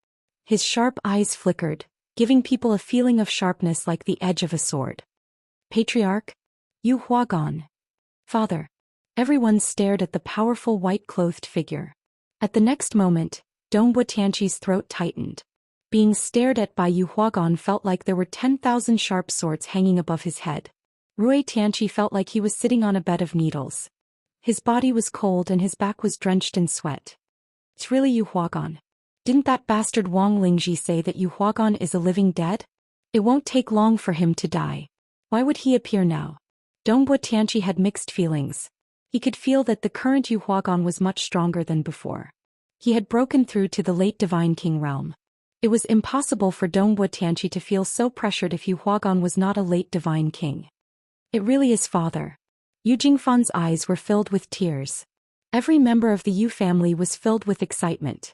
His sharp eyes flickered, giving people a feeling of sharpness like the edge of a sword. Patriarch? Yu Huagan. Father. Everyone stared at the powerful white-clothed figure. At the next moment, Dongbo Tianqi's throat tightened. Being stared at by Yu Huagan felt like there were 10,000 sharp swords hanging above his head. Rui Tianqi felt like he was sitting on a bed of needles. His body was cold and his back was drenched in sweat. It's really Yu Huagan. Didn't that bastard Wang Lingji say that Yu Huagan is a living dead? It won't take long for him to die. Why would he appear now? Dongbo Tianqi had mixed feelings. He could feel that the current Yu Huagan was much stronger than before. He had broken through to the late Divine King realm. It was impossible for Dongbo Tianqi to feel so pressured if Yu Huagan was not a late Divine King. It really is father. Yu Jingfan's eyes were filled with tears. Every member of the Yu family was filled with excitement.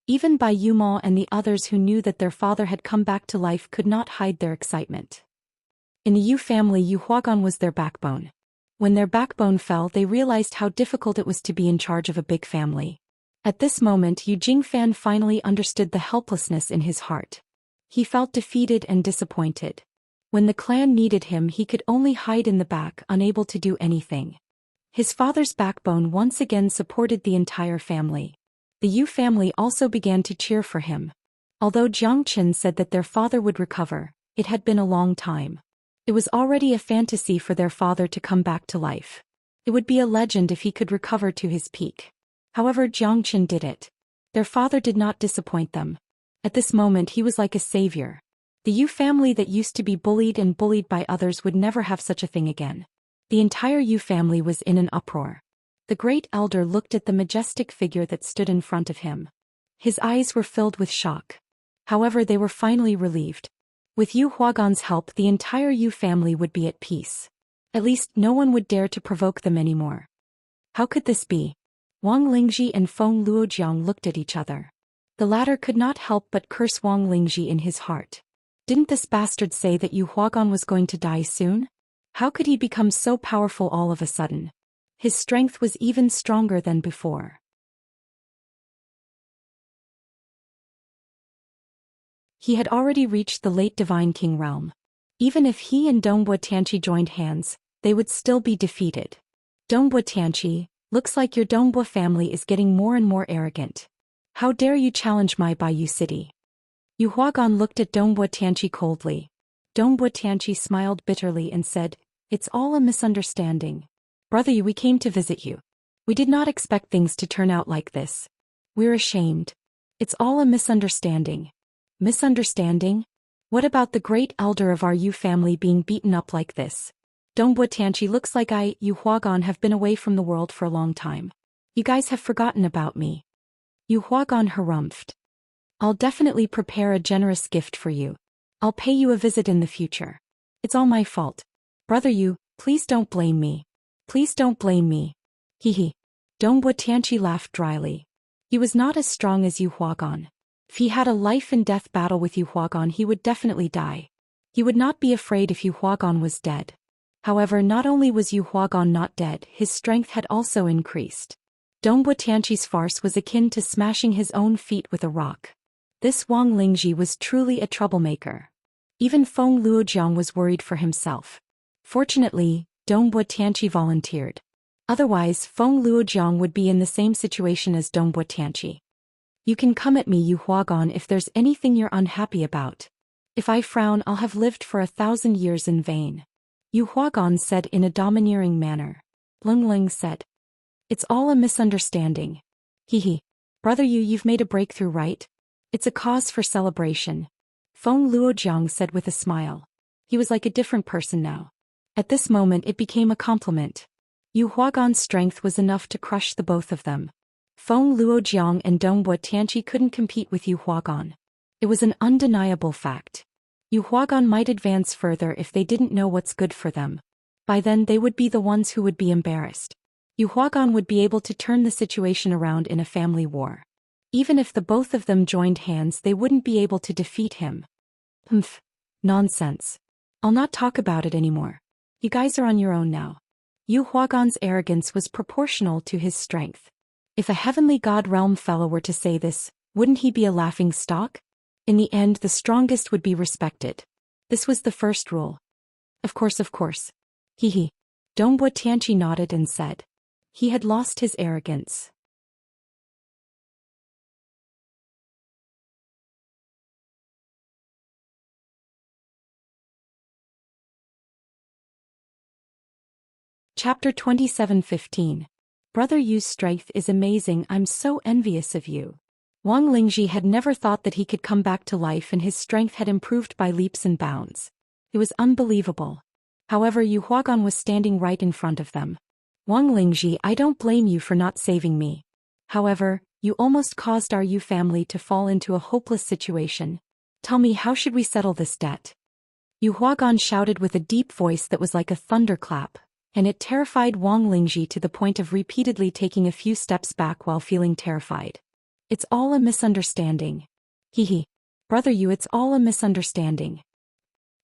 Even Bai Yumao and the others who knew that their father had come back to life could not hide their excitement. In the Yu family, Yu Huagan was their backbone. When their backbone fell, they realized how difficult it was to be in charge of a big family. At this moment, Yu Jingfan finally understood the helplessness in his heart. He felt defeated and disappointed. When the clan needed him, he could only hide in the back, unable to do anything. His father's backbone once again supported the entire family. The Yu family also began to cheer for him. Although Jiang Qin said that their father would recover, it had been a long time. It was already a fantasy for their father to come back to life. It would be a legend if he could recover to his peak. However, Jiang Qin did it. Their father did not disappoint them. At this moment he was like a savior. The Yu family that used to be bullied and bullied by others would never have such a thing again. The entire Yu family was in an uproar. The great elder looked at the majestic figure that stood in front of him. His eyes were filled with shock. However, they were finally relieved. With Yu Huagan's help, the entire Yu family would be at peace. At least no one would dare to provoke them anymore. How could this be? Wang Lingji and Feng Luojiang looked at each other. The latter could not help but curse Wang Lingji in his heart. Didn't this bastard say that Yu Huagan was going to die soon? How could he become so powerful all of a sudden? His strength was even stronger than before. He had already reached the late Divine King realm. Even if he and Dongbo Tianqi joined hands, they would still be defeated. Dongbo Tianqi, looks like your Dongbo family is getting more and more arrogant. How dare you challenge my Baiyu city? Yu Huagan looked at Dongbo Tianqi coldly. Dongbo Tianqi smiled bitterly and said, "It's all a misunderstanding. Brother Yu, we came to visit you. We did not expect things to turn out like this. We're ashamed. It's all a misunderstanding." Misunderstanding? What about the great elder of our Yu family being beaten up like this? Dongbo Tianqi, looks like Yu Huagan, have been away from the world for a long time. You guys have forgotten about me. Yu Huagan harumphed. I'll definitely prepare a generous gift for you. I'll pay you a visit in the future. It's all my fault. Brother Yu, please don't blame me. Please don't blame me. Hee hee. Dongbo Tianqi laughed dryly. He was not as strong as Yu Huagan. If he had a life-and-death battle with Yu Huagan, he would definitely die. He would not be afraid if Yu Huagan was dead. However, not only was Yu Huagan not dead, his strength had also increased. Dongbo Tianqi's farce was akin to smashing his own feet with a rock. This Wang Lingji was truly a troublemaker. Even Feng Luojiang was worried for himself. Fortunately, Dongbo Tianqi volunteered. Otherwise, Feng Luojiang would be in the same situation as Dongbo Tianqi. You can come at me, Yu Huagan, if there's anything you're unhappy about. If I frown, I'll have lived for 1,000 years in vain. Yu Huagan said in a domineering manner. Leng Ling said. It's all a misunderstanding. Hehe. Brother Yu, you've made a breakthrough, right? It's a cause for celebration. Feng Luojiang said with a smile. He was like a different person now. At this moment it became a compliment. Yu Huagan's strength was enough to crush the both of them. Feng Luojiang and Dongbo Tianqi couldn't compete with Yu Huagan. It was an undeniable fact. Yu Huagan might advance further if they didn't know what's good for them. By then they would be the ones who would be embarrassed. Yu Huagan would be able to turn the situation around in a family war. Even if the both of them joined hands, they wouldn't be able to defeat him. Humph. Nonsense. I'll not talk about it anymore. You guys are on your own now. Yu Huagan's arrogance was proportional to his strength. If a heavenly god realm fellow were to say this, wouldn't he be a laughing stock? In the end, the strongest would be respected. This was the first rule. Of course. Hehe. Dongbo Tianqi nodded and said. He had lost his arrogance. Chapter 27:15. Brother Yu's strength is amazing. I'm so envious of you. Wang Lingji had never thought that he could come back to life, and his strength had improved by leaps and bounds. It was unbelievable. However, Yu Huagan was standing right in front of them. Wang Lingji, I don't blame you for not saving me. However, you almost caused our Yu family to fall into a hopeless situation. Tell me, how should we settle this debt? Yu Huagan shouted with a deep voice that was like a thunderclap, and it terrified Wang Lingji to the point of repeatedly taking a few steps back while feeling terrified. It's all a misunderstanding. Hehe. Brother Yu, it's all a misunderstanding.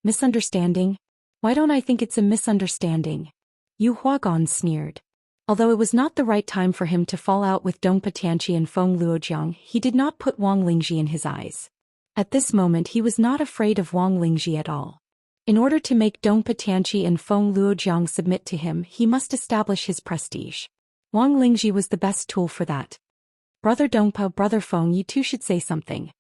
Misunderstanding? Why don't I think it's a misunderstanding? Yu Huagan sneered. Although it was not the right time for him to fall out with Dongpo Tianqi and Feng Luojiang, he did not put Wang Lingji in his eyes. At this moment he was not afraid of Wang Lingji at all. In order to make Dongpo Tianqi and Feng Luojiang submit to him, he must establish his prestige. Wang Lingji was the best tool for that. Brother Dongpo, Brother Feng, you two should say something.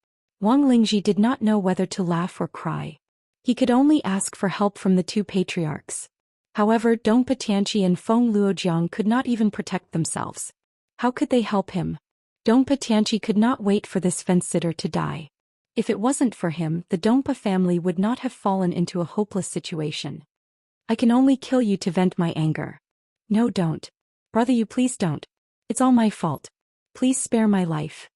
Wang Lingji did not know whether to laugh or cry. He could only ask for help from the two patriarchs. However, Dongpo Tianqi and Feng Luojiang could not even protect themselves. How could they help him? Dongpo Tianqi could not wait for this fence-sitter to die. If it wasn't for him, the Dongpo family would not have fallen into a hopeless situation. I can only kill you to vent my anger. No, don't. Brother, you please don't. It's all my fault. Please spare my life.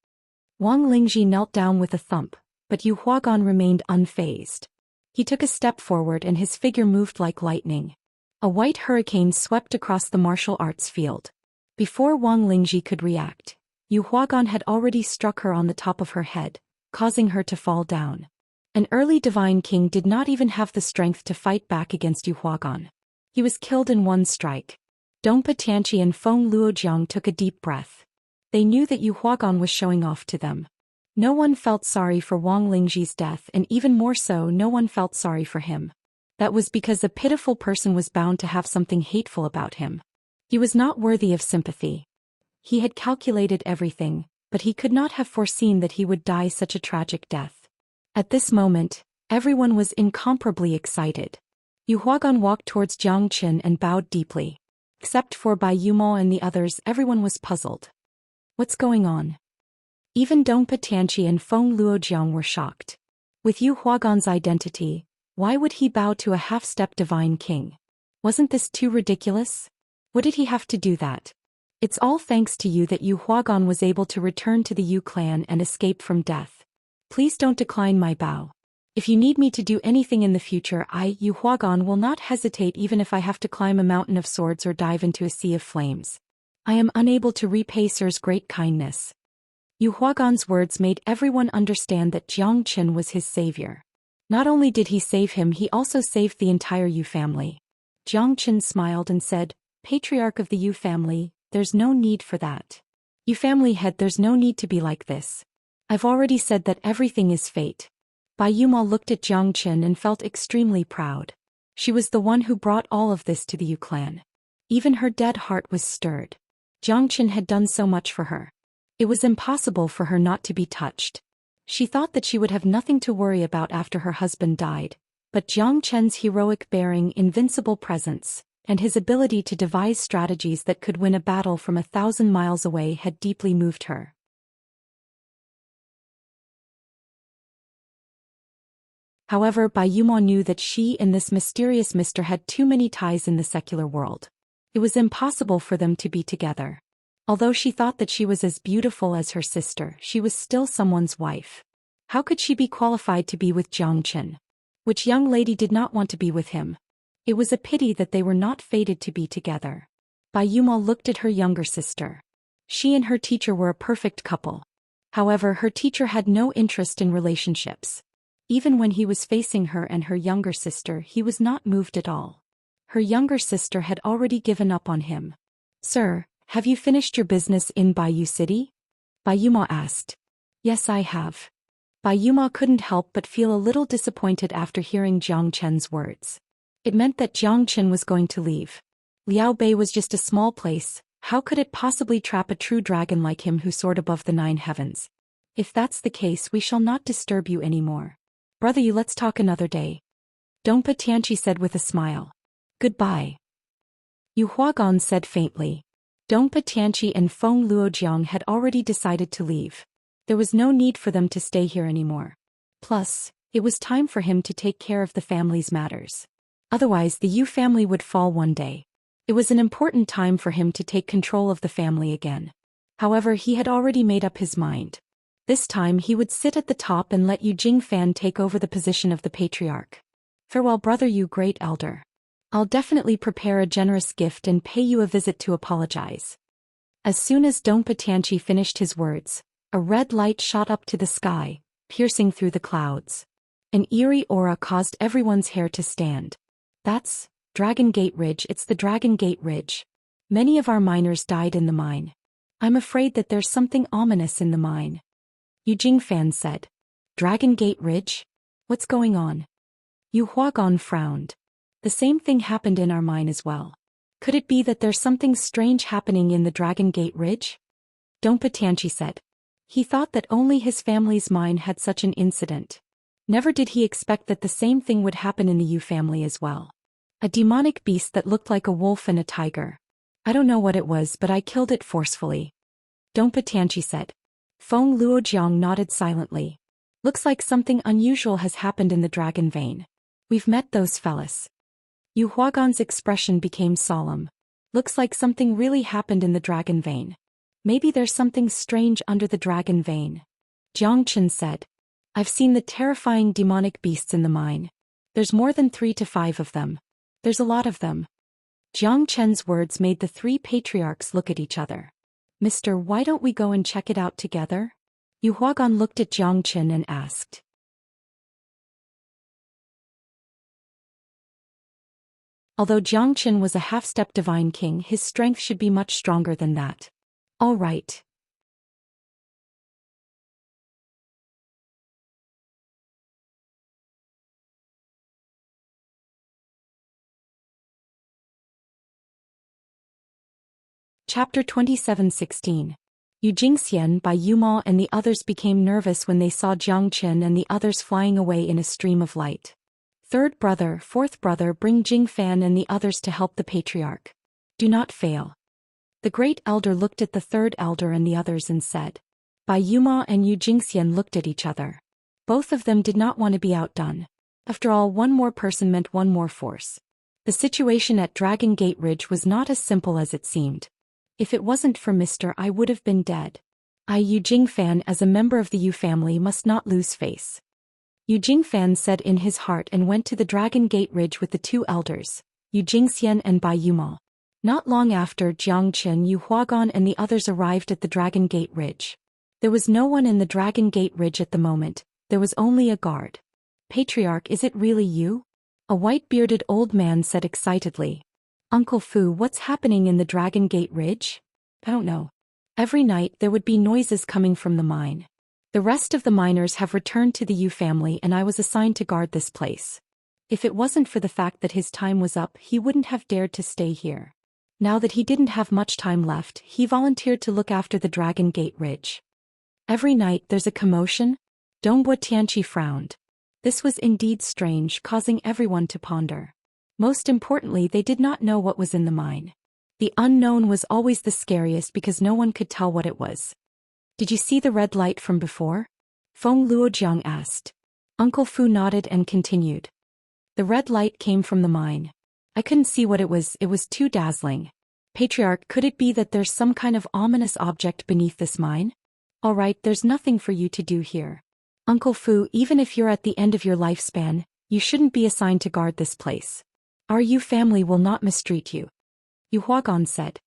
Wang Lingji knelt down with a thump, but Yu Huagan remained unfazed. He took a step forward and his figure moved like lightning. A white hurricane swept across the martial arts field. Before Wang Lingji could react, Yu Huagan had already struck her on the top of her head, causing her to fall down. An early divine king did not even have the strength to fight back against Yu Huagan. He was killed in one strike. Dongpo Tianqi and Feng Luojiang took a deep breath. They knew that Yu Huagan was showing off to them. No one felt sorry for Wang Lingji's death, and even more so, no one felt sorry for him. That was because a pitiful person was bound to have something hateful about him. He was not worthy of sympathy. He had calculated everything, but he could not have foreseen that he would die such a tragic death. At this moment, everyone was incomparably excited. Yu Huagan walked towards Jiang Qin and bowed deeply. Except for Bai Yumo and the others, everyone was puzzled. What's going on? Even Dongpo Tianqi and Feng Luojiang were shocked. With Yu Huagan's identity, why would he bow to a half-step divine king? Wasn't this too ridiculous? What did he have to do that? It's all thanks to you that Yu Huagan was able to return to the Yu clan and escape from death. Please don't decline my bow. If you need me to do anything in the future, Yu Huagan, will not hesitate, even if I have to climb a mountain of swords or dive into a sea of flames. I am unable to repay Sir's great kindness. Yu Huagan's words made everyone understand that Jiang Qin was his savior. Not only did he save him, he also saved the entire Yu family. Jiang Qin smiled and said, "Patriarch of the Yu family, there's no need for that. Yu family head, there's no need to be like this. I've already said that everything is fate." Bai Yuma looked at Jiang Qin and felt extremely proud. She was the one who brought all of this to the Yu clan. Even her dead heart was stirred. Jiang Qin had done so much for her. It was impossible for her not to be touched. She thought that she would have nothing to worry about after her husband died, but Jiang Qin's heroic bearing, invincible presence, and his ability to devise strategies that could win a battle from 1,000 miles away had deeply moved her. However, Bai Yuma knew that she and this mysterious mister had too many ties in the secular world. It was impossible for them to be together. Although she thought that she was as beautiful as her sister, she was still someone's wife. How could she be qualified to be with Jiang Qin? Which young lady did not want to be with him? It was a pity that they were not fated to be together. Bai Yuma looked at her younger sister. She and her teacher were a perfect couple. However, her teacher had no interest in relationships. Even when he was facing her and her younger sister, he was not moved at all. Her younger sister had already given up on him. "Sir, have you finished your business in Baiyu City?" Bai Yuma asked. "Yes, I have." Bai Yuma couldn't help but feel a little disappointed after hearing Jiang Qin's words. It meant that Jiang Qin was going to leave. Liao Bei was just a small place. How could it possibly trap a true dragon like him who soared above the 9 heavens? "If that's the case, we shall not disturb you anymore. Brother Yu, let's talk another day," Dongpa Tianqi said with a smile. "Goodbye," Yu Huagan said faintly. Dongpa Tianqi and Feng Luojiang had already decided to leave. There was no need for them to stay here anymore. Plus, it was time for him to take care of the family's matters. Otherwise, the Yu family would fall one day. It was an important time for him to take control of the family again. However, he had already made up his mind. This time he would sit at the top and let Yu Jingfan take over the position of the patriarch. "Farewell, brother Yu, great elder. I'll definitely prepare a generous gift and pay you a visit to apologize." As soon as Dongpa Tianqi finished his words, a red light shot up to the sky, piercing through the clouds. An eerie aura caused everyone's hair to stand. "That's Dragon Gate Ridge. It's the Dragon Gate Ridge. Many of our miners died in the mine. I'm afraid that there's something ominous in the mine," Yu Jingfan said. "Dragon Gate Ridge? What's going on?" Yu Huagan frowned. "The same thing happened in our mine as well. Could it be that there's something strange happening in the Dragon Gate Ridge?" Dongpa Tianqi said. He thought that only his family's mine had such an incident. Never did he expect that the same thing would happen in the Yu family as well. A demonic beast that looked like a wolf and a tiger. "I don't know what it was, but I killed it forcefully," Dongpa Tianqi said. Feng Luojiang nodded silently. "Looks like something unusual has happened in the dragon vein. We've met those fellas." Yu Huagan's expression became solemn. "Looks like something really happened in the dragon vein. Maybe there's something strange under the dragon vein," Jiang Qin said. "I've seen the terrifying demonic beasts in the mine. There's more than 3 to 5 of them. There's a lot of them." Jiang Qin's words made the 3 patriarchs look at each other. "Mister, why don't we go and check it out together?" Yu Huagan looked at Jiang Qin and asked. Although Jiang Qin was a half-step divine king, his strength should be much stronger than that. "All right." Chapter 27:16. Yu Jingxian Bai Yuma and the others became nervous when they saw Jiang Qin and the others flying away in a stream of light. "Third brother, fourth brother, bring Jingfan and the others to help the patriarch. Do not fail." The great elder looked at the third elder and the others and said. Bai Yuma and Yu Jingxian looked at each other. Both of them did not want to be outdone. After all, one more person meant one more force. The situation at Dragon Gate Ridge was not as simple as it seemed. "If it wasn't for Mr. I would have been dead. Yu Jingfan as a member of the Yu family must not lose face," Yu Jingfan said in his heart and went to the Dragon Gate Ridge with the 2 elders, Yu Jingxian and Bai Yuma. Not long after, Jiang Qin, Yu Huagan and the others arrived at the Dragon Gate Ridge. There was no one in the Dragon Gate Ridge at the moment, there was only a guard. Patriarch, is it really you? A white-bearded old man said excitedly. Uncle Fu, what's happening in the Dragon Gate Ridge? I don't know. Every night there would be noises coming from the mine. The rest of the miners have returned to the Yu family and I was assigned to guard this place. If it wasn't for the fact that his time was up, he wouldn't have dared to stay here. Now that he didn't have much time left, he volunteered to look after the Dragon Gate Ridge. Every night there's a commotion? Dongbo Tianqi frowned. This was indeed strange, causing everyone to ponder. Most importantly, they did not know what was in the mine. The unknown was always the scariest because no one could tell what it was. Did you see the red light from before? Feng Luojiang asked. Uncle Fu nodded and continued. The red light came from the mine. I couldn't see what it was too dazzling. Patriarch, could it be that there's some kind of ominous object beneath this mine? Alright, there's nothing for you to do here. Uncle Fu, even if you're at the end of your lifespan, you shouldn't be assigned to guard this place. Our Yu family will not mistreat you. Yu Huagan said.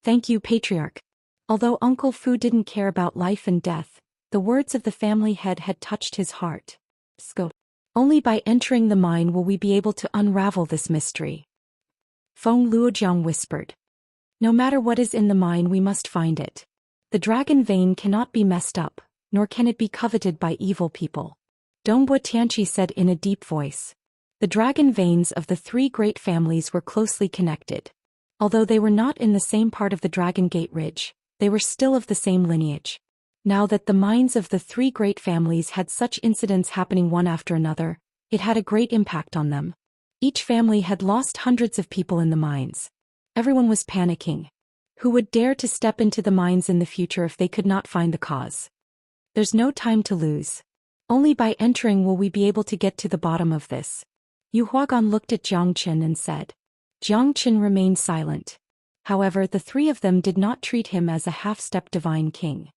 Thank you, Patriarch. Although Uncle Fu didn't care about life and death, the words of the family head had touched his heart. Scope. Only by entering the mine will we be able to unravel this mystery. Feng Luojiang whispered. No matter what is in the mine, we must find it. The dragon vein cannot be messed up, nor can it be coveted by evil people. Dongbo Tianqi said in a deep voice. The dragon veins of the three great families were closely connected. Although they were not in the same part of the Dragon Gate Ridge, they were still of the same lineage. Now that the mines of the three great families had such incidents happening one after another, it had a great impact on them. Each family had lost hundreds of people in the mines. Everyone was panicking. Who would dare to step into the mines in the future if they could not find the cause? There's no time to lose. Only by entering will we be able to get to the bottom of this. Yu Huagan looked at Jiang Qin and said. Jiang Qin remained silent. However, the three of them did not treat him as a half-step divine king.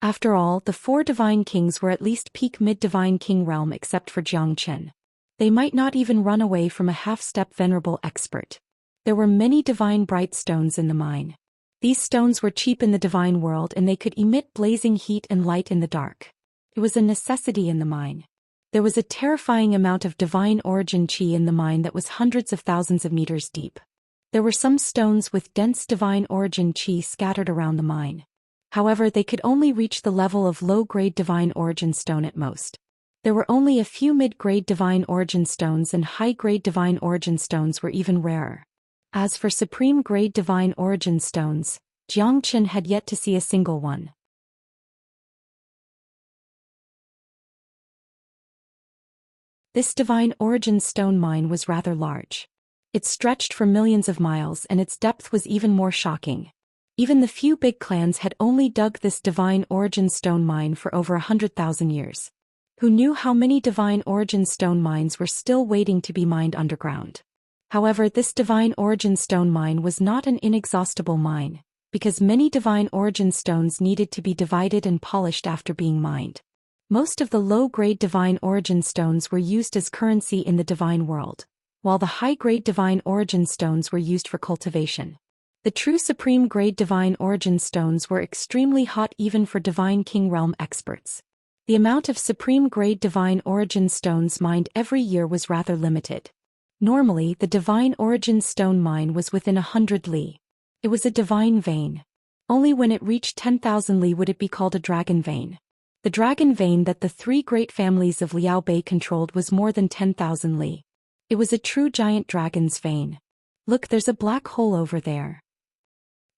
After all, the four divine kings were at least peak mid-divine king realm except for Jiang Qin. They might not even run away from a half-step venerable expert. There were many divine bright stones in the mine. These stones were cheap in the divine world and they could emit blazing heat and light in the dark. It was a necessity in the mine. There was a terrifying amount of divine origin qi in the mine that was hundreds of thousands of meters deep. There were some stones with dense divine origin qi scattered around the mine. However, they could only reach the level of low-grade divine origin stone at most. There were only a few mid-grade divine origin stones and high-grade divine origin stones were even rarer. As for supreme-grade divine origin stones, Jiang Qin had yet to see a single one. This divine origin stone mine was rather large. It stretched for millions of miles and its depth was even more shocking. Even the few big clans had only dug this divine origin stone mine for over 100,000 years. Who knew how many divine origin stone mines were still waiting to be mined underground? However, this divine origin stone mine was not an inexhaustible mine, because many divine origin stones needed to be divided and polished after being mined. Most of the low-grade divine origin stones were used as currency in the divine world, while the high-grade divine origin stones were used for cultivation. The true supreme-grade divine origin stones were extremely hot even for divine king realm experts. The amount of supreme-grade divine origin stones mined every year was rather limited. Normally, the divine origin stone mine was within 100 li. It was a divine vein. Only when it reached 10,000 li would it be called a dragon vein. The dragon vein that the three great families of Liao Bei controlled was more than 10,000 li. It was a true giant dragon's vein. Look, there's a black hole over there.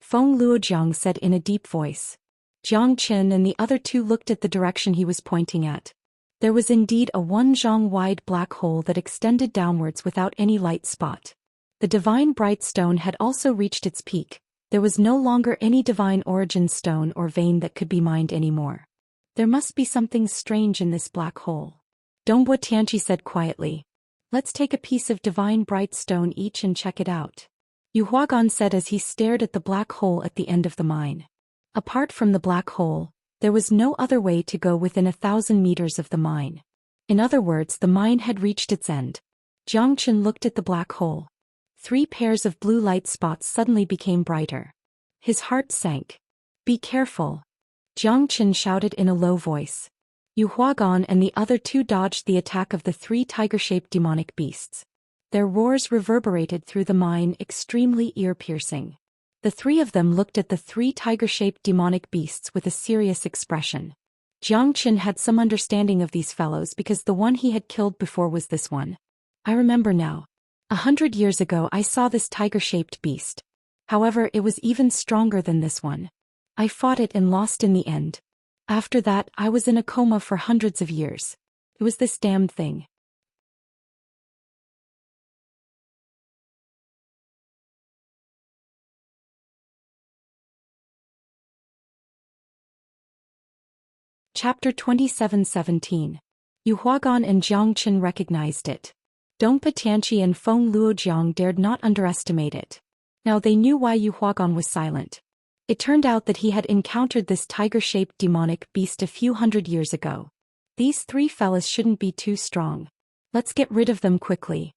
Feng Luojiang said in a deep voice. Jiang Qin and the other two looked at the direction he was pointing at. There was indeed a 1 zhang-wide black hole that extended downwards without any light spot. The divine bright stone had also reached its peak. There was no longer any divine origin stone or vein that could be mined anymore. There must be something strange in this black hole. Dongbo Tianqi said quietly. Let's take a piece of divine bright stone each and check it out. Yu Huagan said as he stared at the black hole at the end of the mine. Apart from the black hole, there was no other way to go within 1,000 meters of the mine. In other words, the mine had reached its end. Jiang Qin looked at the black hole. 3 pairs of blue light spots suddenly became brighter. His heart sank. Be careful. Jiang Qin shouted in a low voice. Yu Huagan and the other two dodged the attack of the three tiger-shaped demonic beasts. Their roars reverberated through the mine, extremely ear-piercing. The three of them looked at the three tiger-shaped demonic beasts with a serious expression. Jiang Qin had some understanding of these fellows because the one he had killed before was this one. I remember now. 100 years ago I saw this tiger-shaped beast. However, it was even stronger than this one. I fought it and lost in the end. After that, I was in a coma for hundreds of years. It was this damned thing. Chapter 27:17. Yu Huagan and Jiang Qin recognized it. Dongpa Tianqi and Feng Luojiang dared not underestimate it. Now they knew why Yu Huagan was silent. It turned out that he had encountered this tiger-shaped demonic beast a few hundred years ago. These three fellas shouldn't be too strong. Let's get rid of them quickly.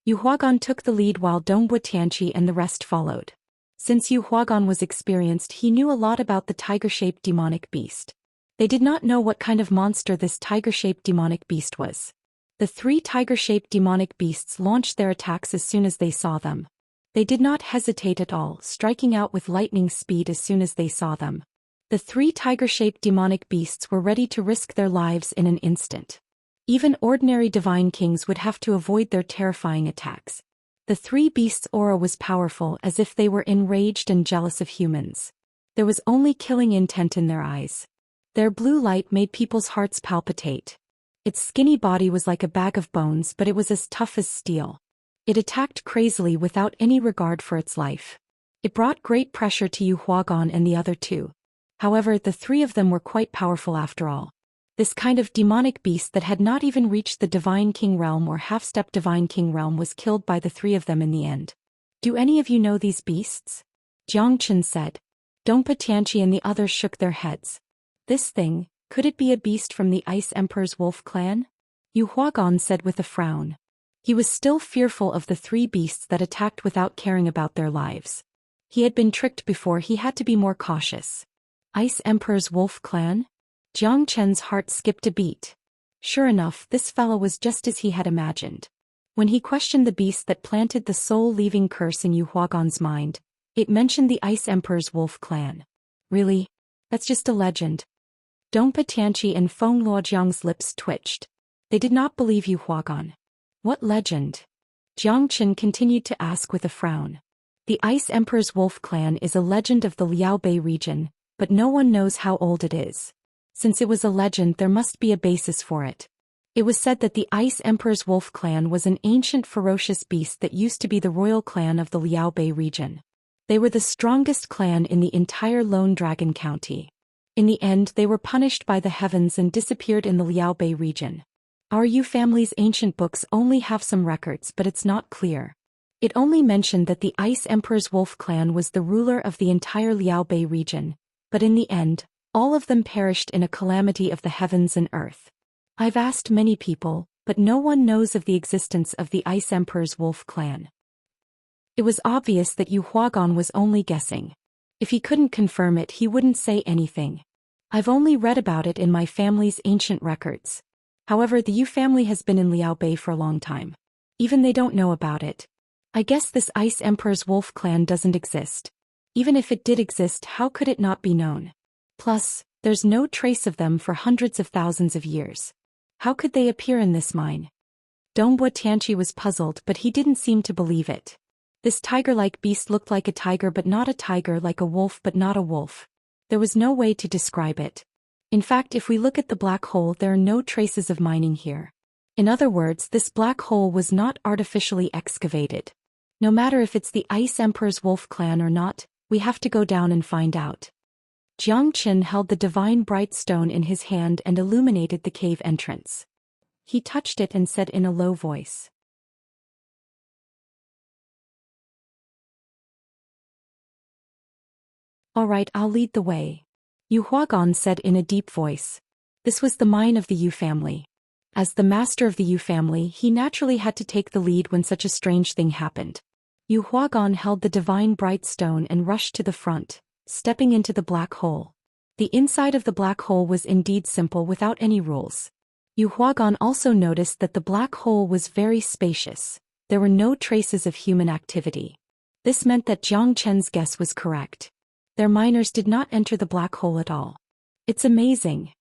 Yu Huagan took the lead while Dongpa Tianqi and the rest followed. Since Yu Huagan was experienced, he knew a lot about the tiger-shaped demonic beast. They did not know what kind of monster this tiger-shaped demonic beast was. The three tiger-shaped demonic beasts launched their attacks as soon as they saw them. They did not hesitate at all, striking out with lightning speed as soon as they saw them. The three tiger-shaped demonic beasts were ready to risk their lives in an instant. Even ordinary divine kings would have to avoid their terrifying attacks. The three beasts' aura was powerful, as if they were enraged and jealous of humans. There was only killing intent in their eyes. Their blue light made people's hearts palpitate. Its skinny body was like a bag of bones, but it was as tough as steel. It attacked crazily without any regard for its life. It brought great pressure to Yu Huagan and the other two. However, the three of them were quite powerful after all. This kind of demonic beast that had not even reached the Divine King realm or half-step Divine King realm was killed by the three of them in the end. Do any of you know these beasts? Jiang Qin said. Dongpa Tianqi and the others shook their heads. This thing, could it be a beast from the Ice Emperor's wolf clan? Yu Huagan said with a frown. He was still fearful of the three beasts that attacked without caring about their lives. He had been tricked before, he had to be more cautious. Ice Emperor's wolf clan? Jiang Chen's heart skipped a beat. Sure enough, this fellow was just as he had imagined. When he questioned the beast that planted the soul-leaving curse in Yu Huagan's mind, it mentioned the Ice Emperor's wolf clan. Really? That's just a legend. Dongpa Tianqi and Feng Luojiang's lips twitched. They did not believe Yu Huagan. What legend? Jiang Qin continued to ask with a frown. The Ice Emperor's wolf clan is a legend of the Liaobei region, but no one knows how old it is. Since it was a legend, there must be a basis for it. It was said that the Ice Emperor's wolf clan was an ancient ferocious beast that used to be the royal clan of the Liaobei region. They were the strongest clan in the entire Lone Dragon County. In the end, they were punished by the heavens and disappeared in the Liaobei region. Our Yu family's ancient books only have some records, but it's not clear. It only mentioned that the Ice Emperor's wolf clan was the ruler of the entire Liaobei region, but in the end, all of them perished in a calamity of the heavens and earth. I've asked many people, but no one knows of the existence of the Ice Emperor's wolf clan. It was obvious that Yu Huagan was only guessing. If he couldn't confirm it, he wouldn't say anything. I've only read about it in my family's ancient records. However, the Yu family has been in Liaobei for a long time. Even they don't know about it. I guess this Ice Emperor's wolf clan doesn't exist. Even if it did exist, how could it not be known? Plus, there's no trace of them for hundreds of thousands of years. How could they appear in this mine? Dongpa Tianqi was puzzled, but he didn't seem to believe it. This tiger-like beast looked like a tiger but not a tiger, like a wolf but not a wolf. There was no way to describe it. In fact, if we look at the black hole, there are no traces of mining here. In other words, this black hole was not artificially excavated. No matter if it's the Ice Emperor's wolf clan or not, we have to go down and find out. Jiang Qin held the divine bright stone in his hand and illuminated the cave entrance. He touched it and said in a low voice. All right, I'll lead the way. Yu Huagan said in a deep voice. This was the mine of the Yu family. As the master of the Yu family, he naturally had to take the lead when such a strange thing happened. Yu Huagan held the divine bright stone and rushed to the front, stepping into the black hole. The inside of the black hole was indeed simple without any rules. Yu Huagan also noticed that the black hole was very spacious. There were no traces of human activity. This meant that Jiang Chen's guess was correct. Their miners did not enter the black hole at all. It's amazing,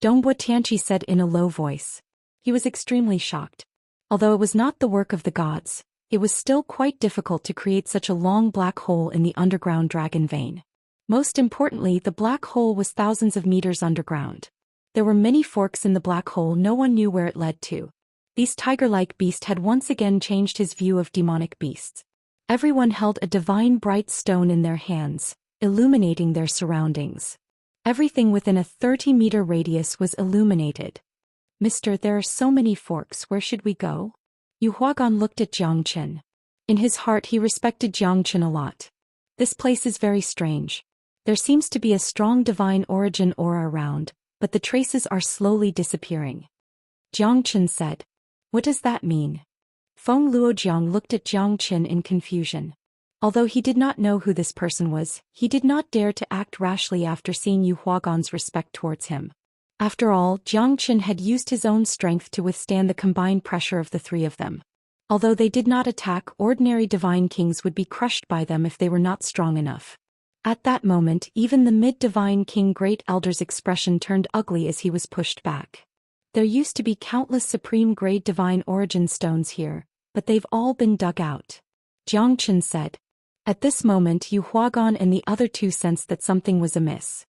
Dongbo Tianqi said in a low voice. He was extremely shocked. Although it was not the work of the gods, it was still quite difficult to create such a long black hole in the underground dragon vein. Most importantly, the black hole was thousands of meters underground. There were many forks in the black hole, no one knew where it led to. This tiger-like beast had once again changed his view of demonic beasts. Everyone held a divine bright stone in their hands, illuminating their surroundings. Everything within a 30-meter radius was illuminated. Mister, there are so many forks, where should we go? Yu Huagan looked at Jiang Chen. In his heart he respected Jiang Chen a lot. This place is very strange. There seems to be a strong divine origin aura around, but the traces are slowly disappearing. Jiang Chen said. What does that mean? Feng Luojiang looked at Jiang Chen in confusion. Although he did not know who this person was, he did not dare to act rashly after seeing Yu Huagan's respect towards him. After all, Jiang Chen had used his own strength to withstand the combined pressure of the three of them. Although they did not attack, ordinary divine kings would be crushed by them if they were not strong enough. At that moment, even the mid-divine king Great Elder's expression turned ugly as he was pushed back. There used to be countless supreme-grade divine origin stones here, but they've all been dug out. Jiang Chen said. At this moment Yu Huagan and the other two sensed that something was amiss.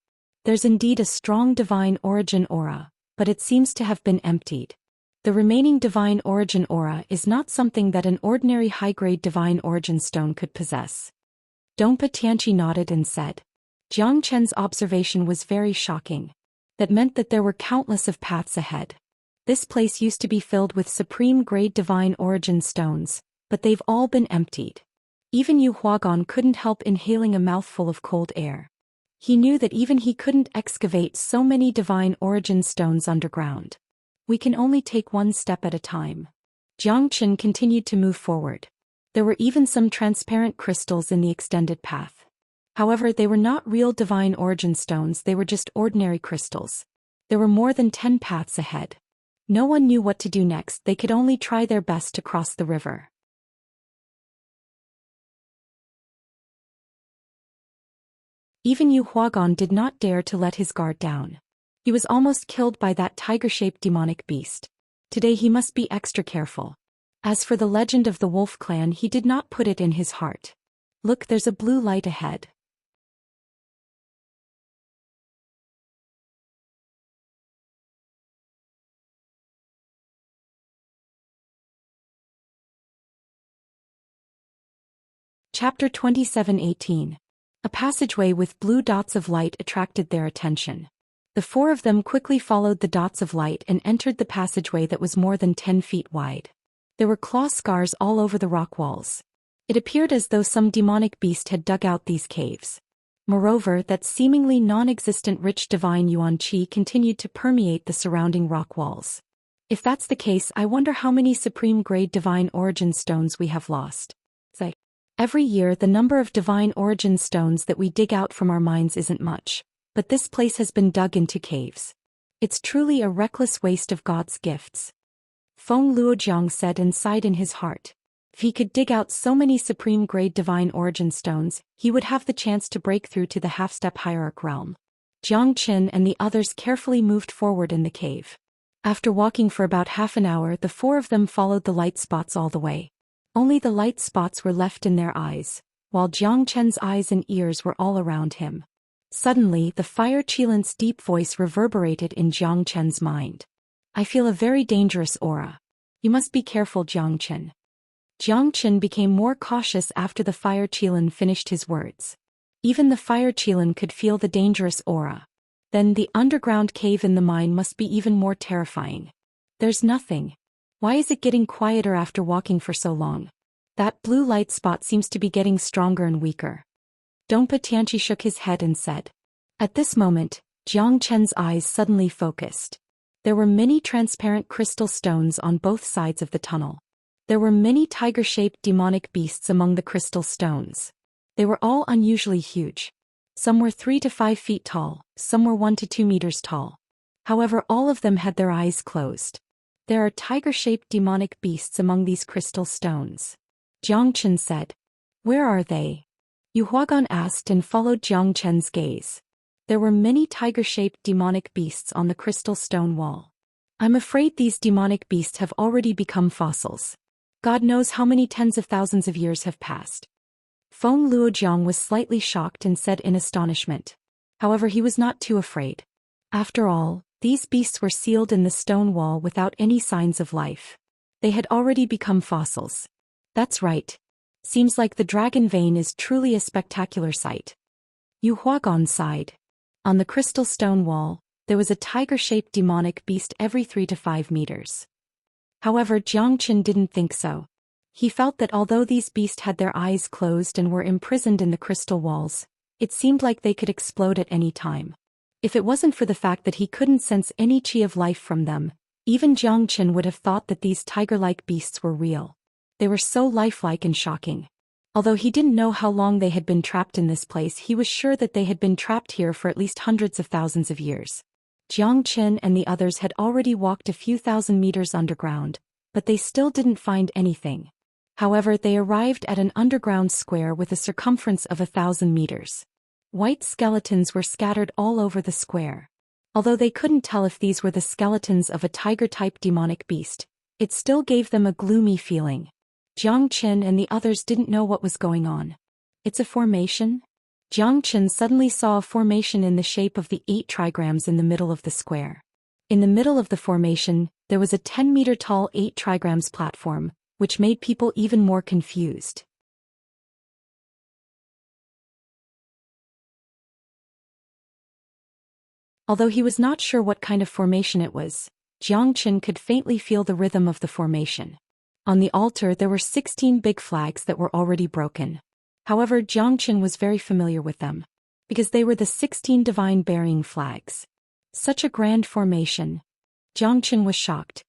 There's indeed a strong divine origin aura, but it seems to have been emptied. The remaining divine origin aura is not something that an ordinary high-grade divine origin stone could possess. Dongpa Tianqi nodded and said. Jiang Chen's observation was very shocking. That meant that there were countless of paths ahead. This place used to be filled with supreme-grade divine origin stones, but they've all been emptied. Even Yu Huagan couldn't help inhaling a mouthful of cold air. He knew that even he couldn't excavate so many divine origin stones underground. We can only take one step at a time. Jiang Chen continued to move forward. There were even some transparent crystals in the extended path. However, they were not real divine origin stones, they were just ordinary crystals. There were more than 10 paths ahead. No one knew what to do next, they could only try their best to cross the river. Even Yu Huagan did not dare to let his guard down. He was almost killed by that tiger-shaped demonic beast. Today he must be extra careful. As for the legend of the wolf clan, he did not put it in his heart. Look, there's a blue light ahead. Chapter 27:18. A passageway with blue dots of light attracted their attention. The four of them quickly followed the dots of light and entered the passageway that was more than 10 feet wide. There were claw scars all over the rock walls. It appeared as though some demonic beast had dug out these caves. Moreover, that seemingly non-existent rich divine yuan qi continued to permeate the surrounding rock walls. If that's the case, I wonder how many supreme-grade divine origin stones we have lost. Every year the number of divine origin stones that we dig out from our mines isn't much, but this place has been dug into caves. It's truly a reckless waste of God's gifts. Feng Luojiang said and sighed in his heart. If he could dig out so many supreme-grade divine origin stones, he would have the chance to break through to the half-step hierarch realm. Jiang Chen and the others carefully moved forward in the cave. After walking for about half an hour, the four of them followed the light spots all the way. Only the light spots were left in their eyes, while Jiang Chen's eyes and ears were all around him. Suddenly, the fire Qilin's deep voice reverberated in Jiang Chen's mind. I feel a very dangerous aura. You must be careful, Jiang Chen. Jiang Chen became more cautious after the fire Qilin finished his words. Even the fire Qilin could feel the dangerous aura. Then the underground cave in the mine must be even more terrifying. There's nothing. Why is it getting quieter after walking for so long? That blue light spot seems to be getting stronger and weaker. Dongpa Tianqi shook his head and said. At this moment, Jiang Chen's eyes suddenly focused. There were many transparent crystal stones on both sides of the tunnel. There were many tiger-shaped demonic beasts among the crystal stones. They were all unusually huge. Some were 3 to 5 feet tall, some were 1 to 2 meters tall. However, all of them had their eyes closed. There are tiger-shaped demonic beasts among these crystal stones. Jiang Chen said. Where are they? Yu Huagan asked and followed Jiang Chen's gaze. There were many tiger-shaped demonic beasts on the crystal stone wall. I'm afraid these demonic beasts have already become fossils. God knows how many tens of thousands of years have passed. Feng Luojiang was slightly shocked and said in astonishment. However, he was not too afraid. After all, these beasts were sealed in the stone wall without any signs of life. They had already become fossils. That's right. Seems like the dragon vein is truly a spectacular sight. Yu Huagan sighed. On the crystal stone wall, there was a tiger-shaped demonic beast every 3 to 5 meters. However, Jiang Chen didn't think so. He felt that although these beasts had their eyes closed and were imprisoned in the crystal walls, it seemed like they could explode at any time. If it wasn't for the fact that he couldn't sense any chi of life from them, even Jiang Chen would have thought that these tiger-like beasts were real. They were so lifelike and shocking. Although he didn't know how long they had been trapped in this place, he was sure that they had been trapped here for at least hundreds of thousands of years. Jiang Chen and the others had already walked a few thousand meters underground, but they still didn't find anything. However, they arrived at an underground square with a circumference of 1,000 meters. White skeletons were scattered all over the square. Although they couldn't tell if these were the skeletons of a tiger-type demonic beast, it still gave them a gloomy feeling. Jiang Chen and the others didn't know what was going on. It's a formation? Jiang Chen suddenly saw a formation in the shape of the 8 trigrams in the middle of the square. In the middle of the formation, there was a 10-meter-tall 8 trigrams platform, which made people even more confused. Although he was not sure what kind of formation it was, Jiang Chen could faintly feel the rhythm of the formation. On the altar there were 16 big flags that were already broken. However, Jiang Chen was very familiar with them, because they were the 16 divine burying flags. Such a grand formation. Jiang Chen was shocked.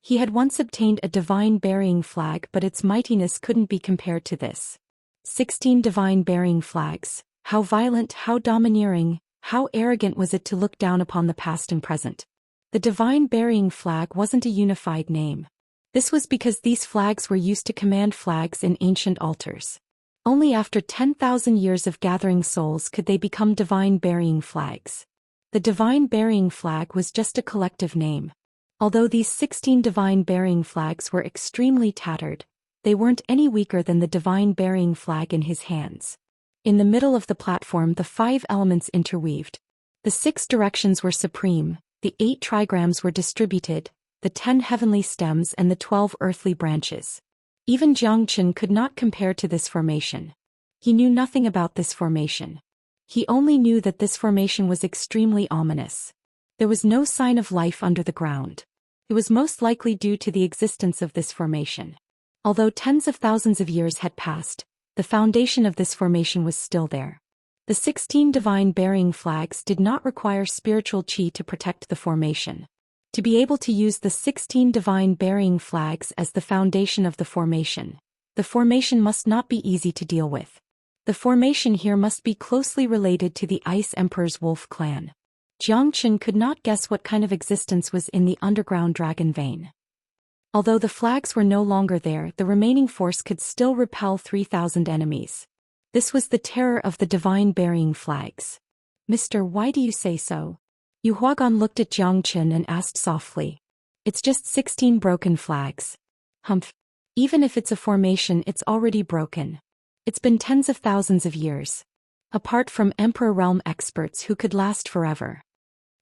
He had once obtained a divine burying flag, but its mightiness couldn't be compared to this. 16 divine burying flags. How violent, how domineering, how arrogant was it to look down upon the past and present. The divine burying flag wasn't a unified name. This was because these flags were used to command flags in ancient altars. Only after 10,000 years of gathering souls could they become divine burying flags. The divine burying flag was just a collective name. Although these 16 divine burying flags were extremely tattered, they weren't any weaker than the divine burying flag in his hands. In the middle of the platform the 5 elements interweaved. The 6 directions were supreme, the 8 trigrams were distributed, the 10 heavenly stems and the 12 earthly branches. Even Jiang Chen could not compare to this formation. He knew nothing about this formation. He only knew that this formation was extremely ominous. There was no sign of life under the ground. It was most likely due to the existence of this formation. Although tens of thousands of years had passed, the foundation of this formation was still there. The 16 divine burying flags did not require spiritual chi to protect the formation. To be able to use the 16 divine burying flags as the foundation of the formation must not be easy to deal with. The formation here must be closely related to the Ice Emperor's wolf clan. Jiang Chen could not guess what kind of existence was in the underground dragon vein. Although the flags were no longer there, the remaining force could still repel 3,000 enemies. This was the terror of the divine burying flags. Mister, why do you say so? Yu Huagan looked at Jiang Chen and asked softly. It's just 16 broken flags. Humph. Even if it's a formation, it's already broken. It's been tens of thousands of years. Apart from Emperor Realm experts who could last forever.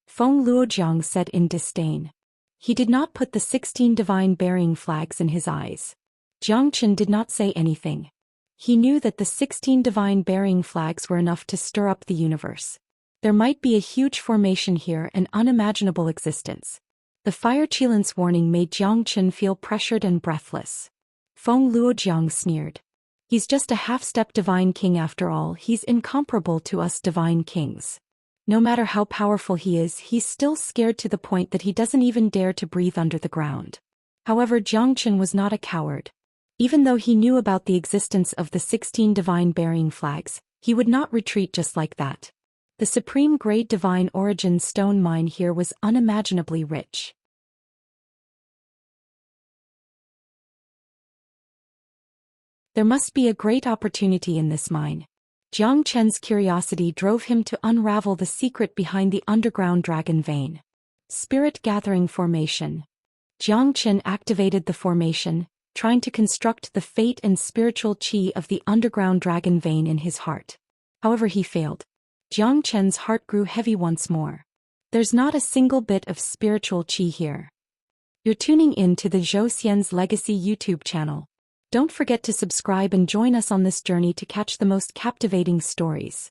Feng Luojiang said in disdain. He did not put the 16 divine burying flags in his eyes. Jiang Chen did not say anything. He knew that the 16 divine burying flags were enough to stir up the universe. There might be a huge formation here, an unimaginable existence. The fire chillance warning made Jiang Chen feel pressured and breathless. Feng Luojiang sneered. He's just a half-step divine king after all. He's incomparable to us divine kings. No matter how powerful he is, he's still scared to the point that he doesn't even dare to breathe under the ground. However, Jiang Chen was not a coward. Even though he knew about the existence of the 16 divine burying flags, He would not retreat just like that. The supreme grade divine origin stone mine here was unimaginably rich. There must be a great opportunity in this mine. Jiang Chen's curiosity drove him to unravel the secret behind the underground dragon vein. Spirit Gathering Formation. Jiang Chen activated the formation, trying to construct the fate and spiritual qi of the underground dragon vein in his heart. However, he failed. Jiang Chen's heart grew heavy once more. There's not a single bit of spiritual qi here. You're tuning in to the Zhou Xian's Legacy YouTube channel. Don't forget to subscribe and join us on this journey to catch the most captivating stories.